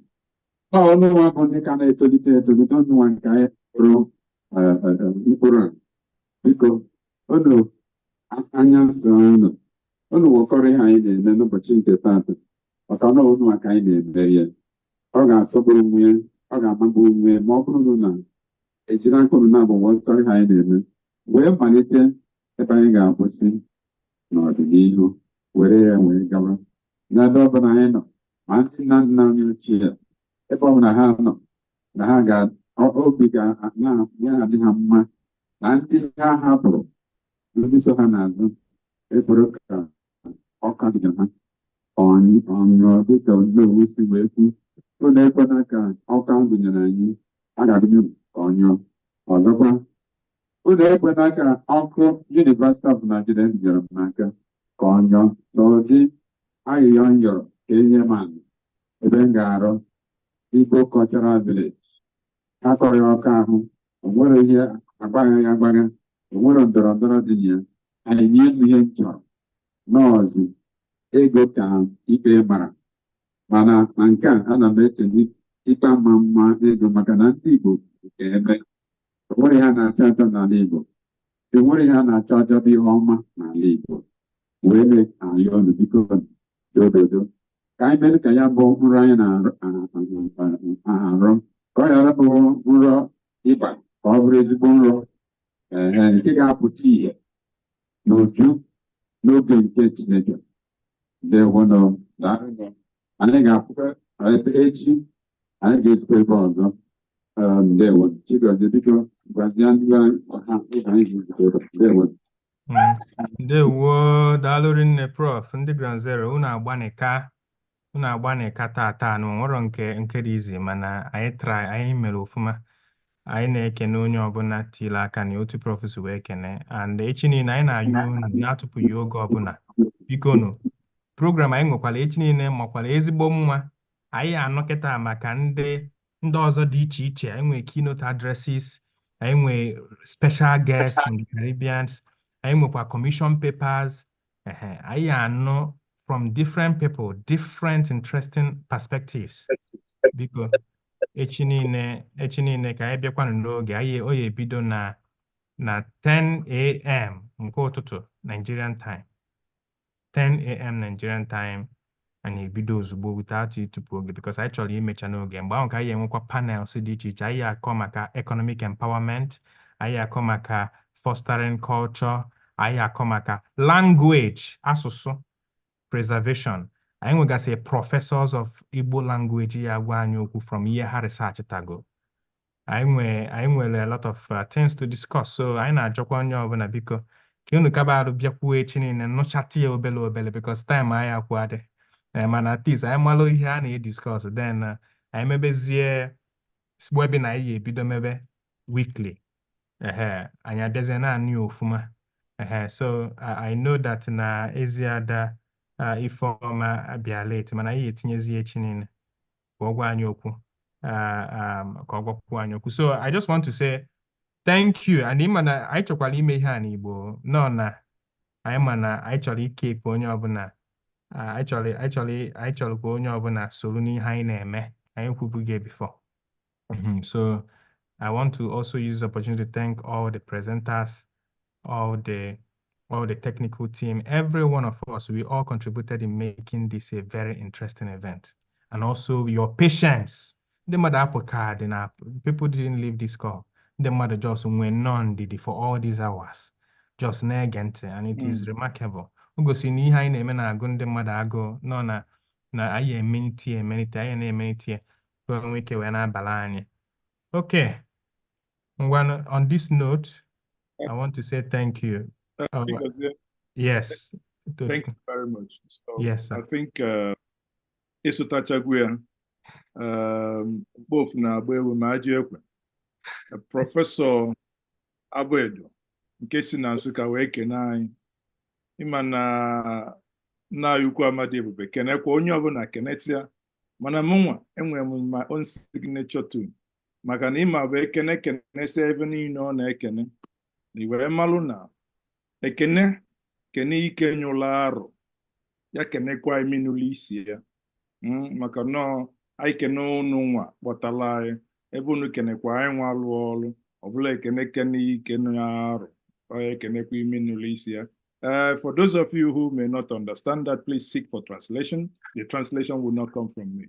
Ọnụ nwa bụ ndị ka na-etolite etolite, ọnụ nwa nke anyị kpụrụ mkpụrụ a. Biko unu anya nsọ unu wekọrọ ihe anyị na-eme n'ụbọchị nke taata, maka na ọnụ nwa ka anyị na-eme ya. Ọ ga-asọgburu onwe ya, ọ ga-amagbu onwe ya ma ọ bụrụ na ejiri aka unu na-abụ wekọrọ ihe anyị na-eme wee malite ebe anyị ga-akwụsị n'ọdịnihu, were ya wee gawa n'ebe ọ bụla anyị nọ. Ma ndị nna nna anyị ochie ebe ọ bụla ha nọ, na ha obi ga-adị ha mma na ndị ha hapụrụ, ndị so ha n'azụ ekporo ka ọka dị ha ọnyụọ dịka owu si wee kwu. Unu ekwena ka ọka gụnyere anyị aga-agụnye ka ọnyụọ. Ọzọkwa, unu ekwena ka ọkụ University of Nigeria bịara m n'aka ka ọnyụọ n'ụdị ahịhịa nyọrọ ka enye m anụ ebe m ga-arụ Igbo Cultural Village. Akọrọ ya ọka ahụ, o nwere ihe agbaghị agbagha, o nwere ndọrọ ndọrọ dị na ya. Anyị nye m ihe m chọrọ n'ọzi ego ka ikpe mara, mana na nke a ana m eche ikpe ama mma ego maka na ndị Igbo nke ebe enwere ihe a na-achọ achọ n'ala Igbo, enwere ihe a na-achọ achọ bụ ihe ọma n'ala Igbo. Wee na-ayọ ọnụ biko dododo ka anyị mere ka ya bụ nrọ anyị na-arụ ka ọ ghara bụ nrọ ịba, ka ọ bụrụ ezigbo nrọ nke ga-apụta ihe n'uju n'oge nke Chineke. Anyị ga-apụta echi, anyị ga-ezukọ ebe ọzọ. Ndewo. Chigozie biko gwazie ndị ọha ihe anyị ga-ezukọ. Ndewo. Ndewo, daalụ rinne Prof. Ndị Ground Zero unu agbanika tata na nwere nke dị izi, mana anyị mere ofuma. Anyị na-ekene onye ọbụla tile aka na otu Prof si wee kene, and echi niile anyị na-ayọ unu na-atụpụghị oge ọbụla. Biko nụ, program anyị nwekwara echi niile makwara ezigbo mma. Anyị anọkịta maka ndị ọzọ dị iche iche. Anyị nwere keynote addresses, anyị nwere special guests in the Caribbean, anyị nwekwa commission papers. Anyị anọ from different people, different interesting perspectives. Biko echi niile ka anyị bịakwanụ n'oge. Anyị ebido na 10 a.m. nke ụtụtụ Nigerian time, 10 a.m. Nigerian time. Anyị ebido ozugbo without ịtụpụ oge, because anyị chọrọ imecha n'oge. Mgbe ahụ ka anyị enwekwa panels dị iche iche. Anyị akọ maka economic empowerment, anyị akọ maka fostering culture, anyị akọ maka language, asụsụ preservation. Anyị nwegasị professors of Igbo language ya gwa anyị okwu from ihe ha research tago. I nwere a lot of things to discuss. So I na-ajọkwa onye ọbụla biko ka unu kaba arụ bịakwuo echi niile nụchata ya obele because time anyị akwụadị mana at least anyị malụ ihe a na-ediscuss then anyị mebezie webinar anyị ebido mebe weekly anyị abịazie naanị ofuma so I know that na Eziada Ifeoma abịa late mana anyị etinyezi echi niile ka ọ gwa anyị okwu so I just want to say thank you. And imana I chokwala ime ihe a n'Igbo no na I mana I chọrọ ikepu onye ọbụla I chọrọ ka onye ọbụla soro n'ihe anyị na-eme anyị kwubughị before. So I want to also use the opportunity to thank all the presenters, all the technical team, every one of us. We all contributed in making this a very interesting event, and also your patience. The mother apple card and people didn't leave this call. The mother just went none did it for all these hours, just negant, and it is remarkable. We go see ni hai na eme na agu the mother ago no na aye minute aye na minute go nweke we na balanye. Okay. On this note, I want to say thank you. Yes. Thank you very much. So yes, sir. I think Isutachagwea both na Abuewu Majiekwe, Professor Abuedo, nke si na Nsukka wee kene anyị ịma na ukwu Amadi Ebube kenekwa onye ọbụla kenetia mana mụnwa enwere m my own signature too maka na ịma bụ ekene kenesi ebe niile ọ na-ekene na wee malụ na ekene kene ike nyụla arụ ya kenekwa imi n'ụlọ isi ya maka nọọ anyị kene unu nwa kpọtala anyị ebe unu kenekwa anyị nwa alụ ọrụ ọbụla ekene kene ike arụ onye kenekwa imi n'ụlọ isi ya. For those of you who may not understand that, please seek for translation. The translation will not come from me.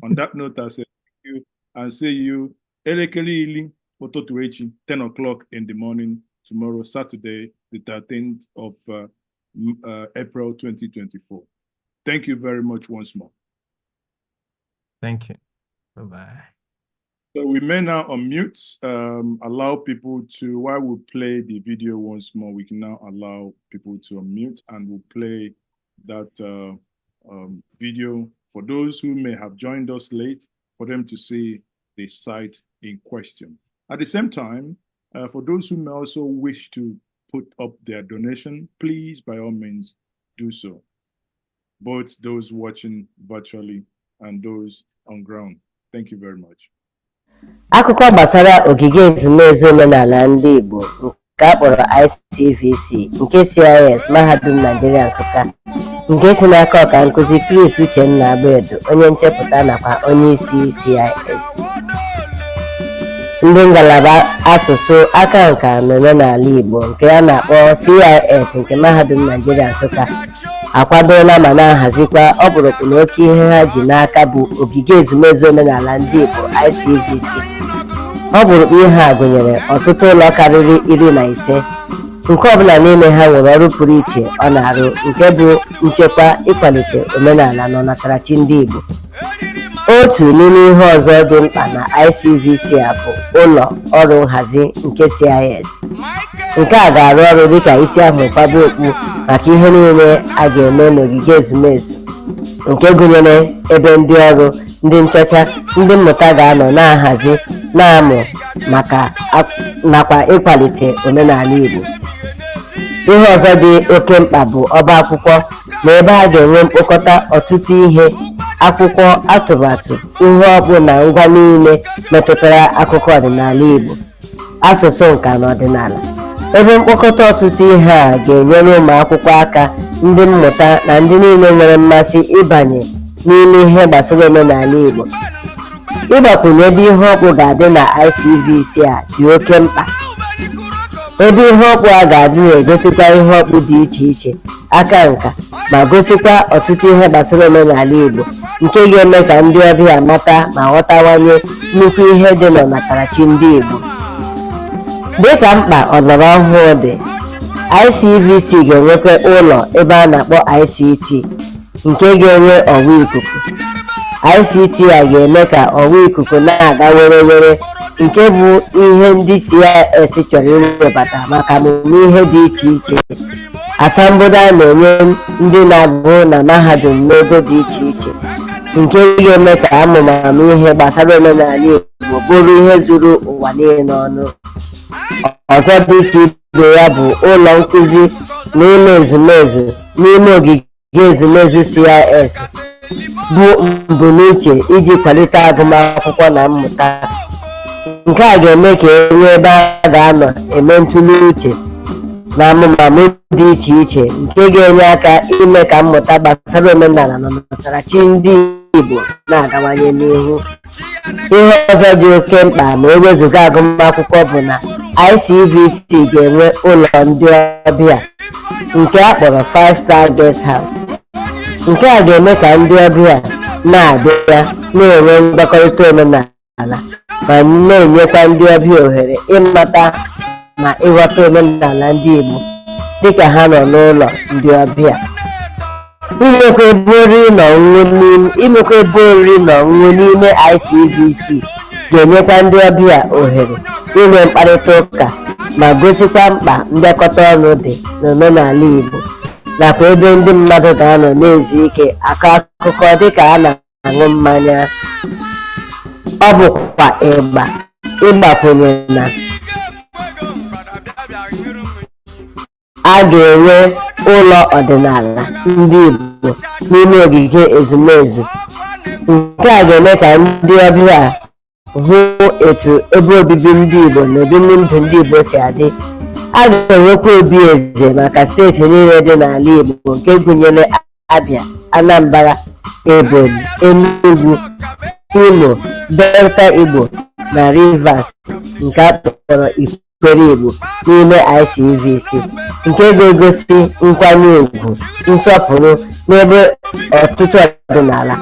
On that note, I say thank you and see you elekere ụtụtụ echi 10 o'clock in the morning tomorrow, Saturday, the 13th of April 2024. Thank you very much once more. Thank you. Bye-bye. So we may now unmute, allow people to, while we play the video once more, we can now allow people to unmute and we'll play that video for those who may have joined us late, for them to see the site in question. At the same time, for those who may also wish to put up their donation, please, by all means, do so. Both those watching virtually and those on ground. Thank you very much. Akụkọ gbasara ogige ezumezu omenala ndị Igbo nke a kpọrọ ICVC nke CIS Mahadum Nigeria Nsukka nke si n'aka ọka nkụzi Chris Uchenna Abuedo onye nchepụta nakwa onye isi CIS. Ndị ngalaba asụsụ aka nka na omenala Igbo nke a na-akpọ CIS nke Mahadum Nigeria Nsukka akwadola ma na-ahazikwa ọkpụrụkpụ na oke ihe ha ji n'aka bụ ogige ezumezu omenala ndị Igbo ICVC. Ọkpụrụkpụ ihe a gụnyere ọtụtụ ụlọ karịrị 15 nke ọbụla n'ime ha nwere ọrụ pụrụ iche ọ na-arụ nke bụ nchekwa ịkwalite omenala na ọnatarachi ndị Igbo. Otu n'ime ihe ọzọ dị mkpa na ICVC a bụ ụlọ ọrụ nhazi nke CIS. Nke a ga-arụ ọrụ dịka isi ahụ nkwado okpu maka ihe niile a ga-eme n'ogige ezumezu nke gụnyere ebe ndị ọrụ, ndị nchọcha, ndị mmụta ga-anọ na-ahazi na-amụ maka nakwa ịkwalite omenala Igbo. Ihe ọzọ dị oke mkpa bụ ọba akwụkwọ na ebe a ga-enwe mkpokọta ọtụtụ ihe, akwụkwọ, atụmatụ, ihe ọkpụ na ngwa niile metụtara akụkọ ọdịnala Igbo, asụsụ nka na ọdịnala. Ebe mkpokọta ọtụtụ ihe a ga-enyere ụmụ akwụkwọ aka, ndị mmụta na ndị niile nwere mmasị ịbanye n'ime ihe gbasara omenala Igbo. Ịgbakwunye ebe ihe ọkpụ ga-adị na ICVC a dị oke mkpa. Ebe ihe ọkpụ a ga-adị na-egosikwa ihe ọkpụ dị iche iche, aka nka, ma gosikwa ọtụtụ ihe gbasara omenala Igbo nke ga-eme ka ndị ọbịa mata ma ghọtawanye nnukwu ihe dị n'ọnatarachi ndị Igbo. Dịka mkpa ọlọrọ ọhụụ dị, ICVC ga-enwekwa ụlọ ebe a na-akpọ ICT nke ga-enwe ọwa ikuku. ICT a ga-eme ka ọwa ikuku na-aga were were nke bụ ihe ndị CIS chọrọ iwebata maka amụmihe dị iche iche. Asambodo a na-enye ndị na-agụ na mahadum n'ogo dị iche iche nke ga-eme ka amụmamihe gbasara omenala Igbo bụrụ ihe zuru ụwa niile ọnụ. Ọzọ dị ka ibe ya bụ ụlọ nkụzi na ụlọ ezumezu n'ime ogige ezumezu CIS bụ mbunuche iji kwalite agụmakwụkwọ na mmụta. Nke a ga-eme ka e nwee ebe a ga-anọ eme ntụli uche na amụmamụ dị iche iche nke ga-enye aka ime ka mmụta gbasara omenala na ọnatarachi ndị Igbo na-agawanye n'ihu. Ihe ọzọ dị oke mkpa ma ewezụga agụmakwụkwọ bụ na ICVC ga-enwe ụlọ ndị ọbịa nke a kpọrọ 5-star guest house. Nke a ga-eme ka ndị ọbịa na-abịa na-enwe mgbakọrịta omenala ma na-enyekwa ndị ọbịa ohere ịmata na ịghọta omenala ndị Igbo dịka ha nọ n'ụlọ ndị ọbịa. Imekwa ebe oriri na ọṅụṅụ n'ime ICVC ga-enyekwa ndị ọbịa ohere inwe mkparịta ụka ma gosikwa mkpa ndekọta ọnụ dị n'omenala Igbo nakwa ebe ndị mmadụ ga-anọ na-ezu ike akọ akụkọ dịka a na-aṅụ mmanya. Ọ bụkwa ịgbakwunye na a ga-enwe ụlọ ọdịnala ndị Igbo n'ime ogige ezumezu. Nke a ga-eme ka ndị ọbịa hụ etu ebe obibi ndị Igbo na obibi ndụ ndị Igbo si adị. A ga-enwekwa obi eze maka steeti niile dị n'ala Igbo nke gụnyere Abia, Anambra, Ebonyi, Enugu, Imo, Delta Igbo na Rivers nke a kpọrọ Ikwere Igbo n'ime ICVC, nke ga-egosi nkwanye ùgwù, nsọpụrụ n'ebe ọtụtụ ọdịnala,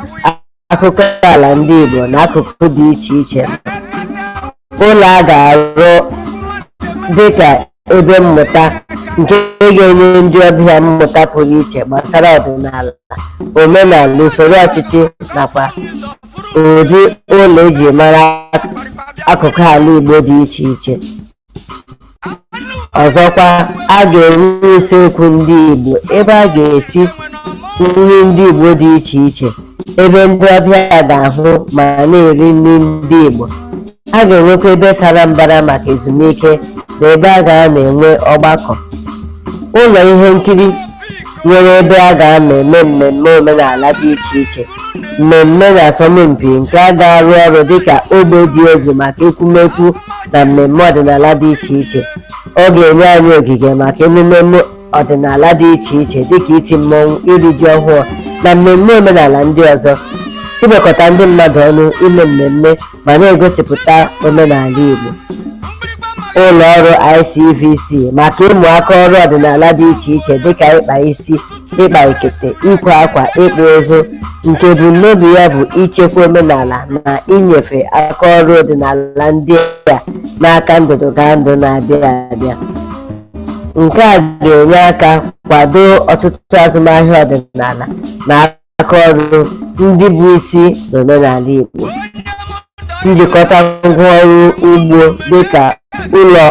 akụkọ ala ndị Igbo na akụkụ dị iche iche. Ụlọ a ga-arụ dịka ebe mmụta nke ga-enye ndị ọbịa mmụta pụrụ iche gbasara ọdịnala, omenala, usoro ọchịchị nakwa ụdị ụlọ eji mara akụkụ ala Igbo dị iche iche. Ọzọkwa, a ga-enwe usekwu ndị Igbo ebe a ga-esi nri ndị Igbo dị iche iche ebe ndị ọbịa ga-ahụ ma na-eri nri ndị Igbo. A ga-enwekwa ebe sara mbara maka ezumike na ebe a ga-anọ enwe ọgbakọ. Ụlọ ihe nkiri nwere ebe a ga-anọ eme mmemme omenala dị iche iche, mmemme na asọmpi nke a ga-arụ ọrụ dịka ogbe dị egwu maka ekwumekwu na mmemme ọdịnala dị iche iche. Ọ ga-enye anyị ogige maka emume ọdịnala dị iche iche dịka iti mmọnwụ, iri ji ọhụụ na mmemme omenala ndị ọzọ, ịgbakọta ndị mmadụ ọnụ ime mmemme ma na-egosipụta omenala Igbo. Ụlọ ọrụ ICVC maka ịmụ aka ọrụ ọdịnala dị iche iche dịka ịkpa isi, ịkpa ekete, ịkwa akwa, ịkpụ ụzụ, nke ebumnobi ya bụ ichekwa omenala na inyefe aka ọrụ ọdịnala ndị a n'aka ndụdụ gaa ndụ na-abịa abịa. Nke a ga-enye aka kwado ọtụtụ azụmahịa ọdịnala na aka ọrụ ndị bụ isi n'omenala Igbo. Njikọta ngwaọrụ ugbo dịka ụlọ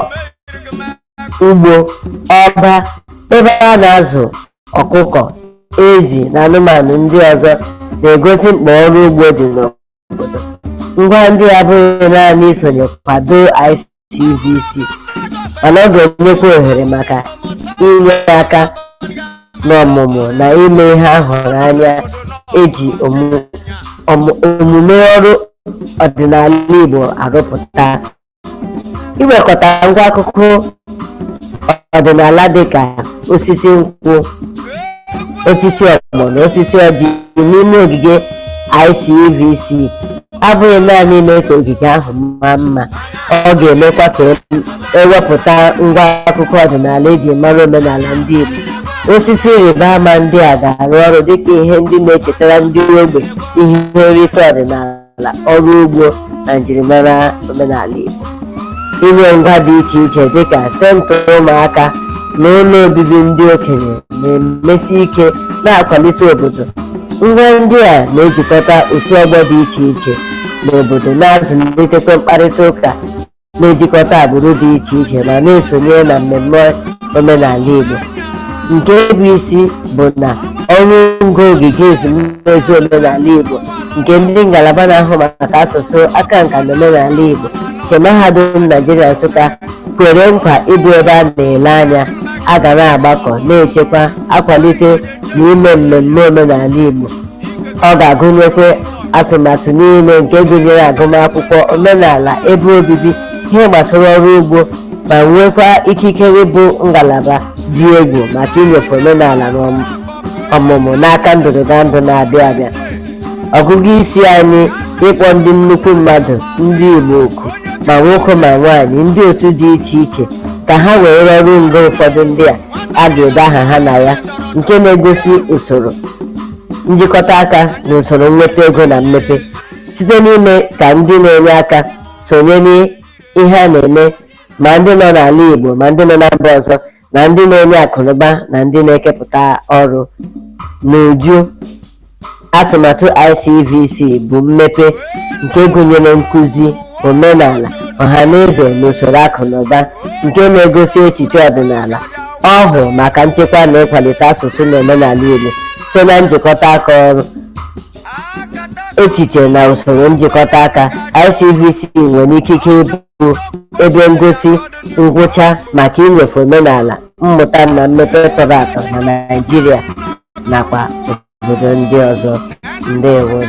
ugbo, ọba, ebe a na-azụ ọkụkọ, ezi na anụmanụ ndị ọzọ na-egosi mkpa ọrụ ugbo dị n'obodo. Ngwa ndị abụghị naanị isonye kwado ICVC, mana ọ ga-enyekwa ohere maka inye aka n'ọmụmụ na ime ihe a hụrụ anya eji omume ọrụ ọdịnala Igbo arụpụta. Iwekọta ngwa akụkụ ọdịnala dịka osisi nkwụ, osisi ọgbọ na osisi ọjị n'ime ogige ICVC abụghị naanị ime ka ogige ahụ maa mma, ọ ga-emekwa ka ewepụta ngwa akụkọ ọdịnala eji mara omenala ndị Igbo. Osisi ịrịba ama ndị a ga-arụ ọrụ dịka ihe ndị na-echetara ndị ogbe ihe nrite ọdịnala, ọrụ ugbo na njirimara omenala Igbo. Inye ngwa dị iche iche dịka senta ụmụaka na ụlọ obibi ndị okenye na-emesi ike na-akwalite obodo. Ngwa ndị a na-ejikọta otu ọgbọ dị iche iche n'obodo na-azụlitekwa mkparịta ụka na-ejikọta agbụrụ dị iche iche ma na-esonye na mmemme omenala Igbo. Nke bụ isi bụ na ọrụ ngo ogige ezumezu omenala Igbo nke ndị ngalaba na-ahụ maka asụsụ, aka nka na omenala Igbo nke Mahadum Naijiria Nsụka kwere nkwa ịbụ ebe a na-ele anya a ga na-agbakọ, na-echekwa, akwalite na ime mmemme omenala Igbo. Ọ ga-agụnyekwa atụmatụ niile nke gụnyere agụmakwụkwọ, omenala, ebe obibi, ihe gbasara ọrụ ugbo, ma nwekwa ikikere bụ ngalaba dị egwu maka inyefe omenala na ọmụmụ n'aka ndụrụndụ na-abịa abịa. Ọgụgụ isi anyị ịkpọ ndị nnukwu mmadụ, ndị Igbo oku, ma nwoke ma nwaanyị, ndị otu dị iche iche ka ha were ọrụ ngo ụfọdụ ndị a ga-ede aha ha na ya, nke na-egosi usoro njikọta aka na usoro nnweta ego na mmepe, site n'ime ka ndị na-enye aka sonye n'ihe a na-eme, ma ndị nọ n'ala Igbo ma ndị nọ na mba ọzọ, na ndị na-enye akụnụba na ndị na-ekepụta ọrụ. N'uju, atụmatụ ICVC bụ mmepe nke gụnyere nkụzi, omenala, ọhaneze na usoro akụnụba nke na-egosi echiche ọdịnala, ọhụụ maka nchekwa na ịkwalite asụsụ na omenala Igbo site na njikọta aka ọrụ, echiche na usoro njikọta aka. ICVC nwere ikike ịbụ ebe ngosi ngwụcha maka inyefe omenala, mmụta na mmepe tọrọ atọ na Naịjirịa nakwa obodo ndị ọzọ. Ndewo.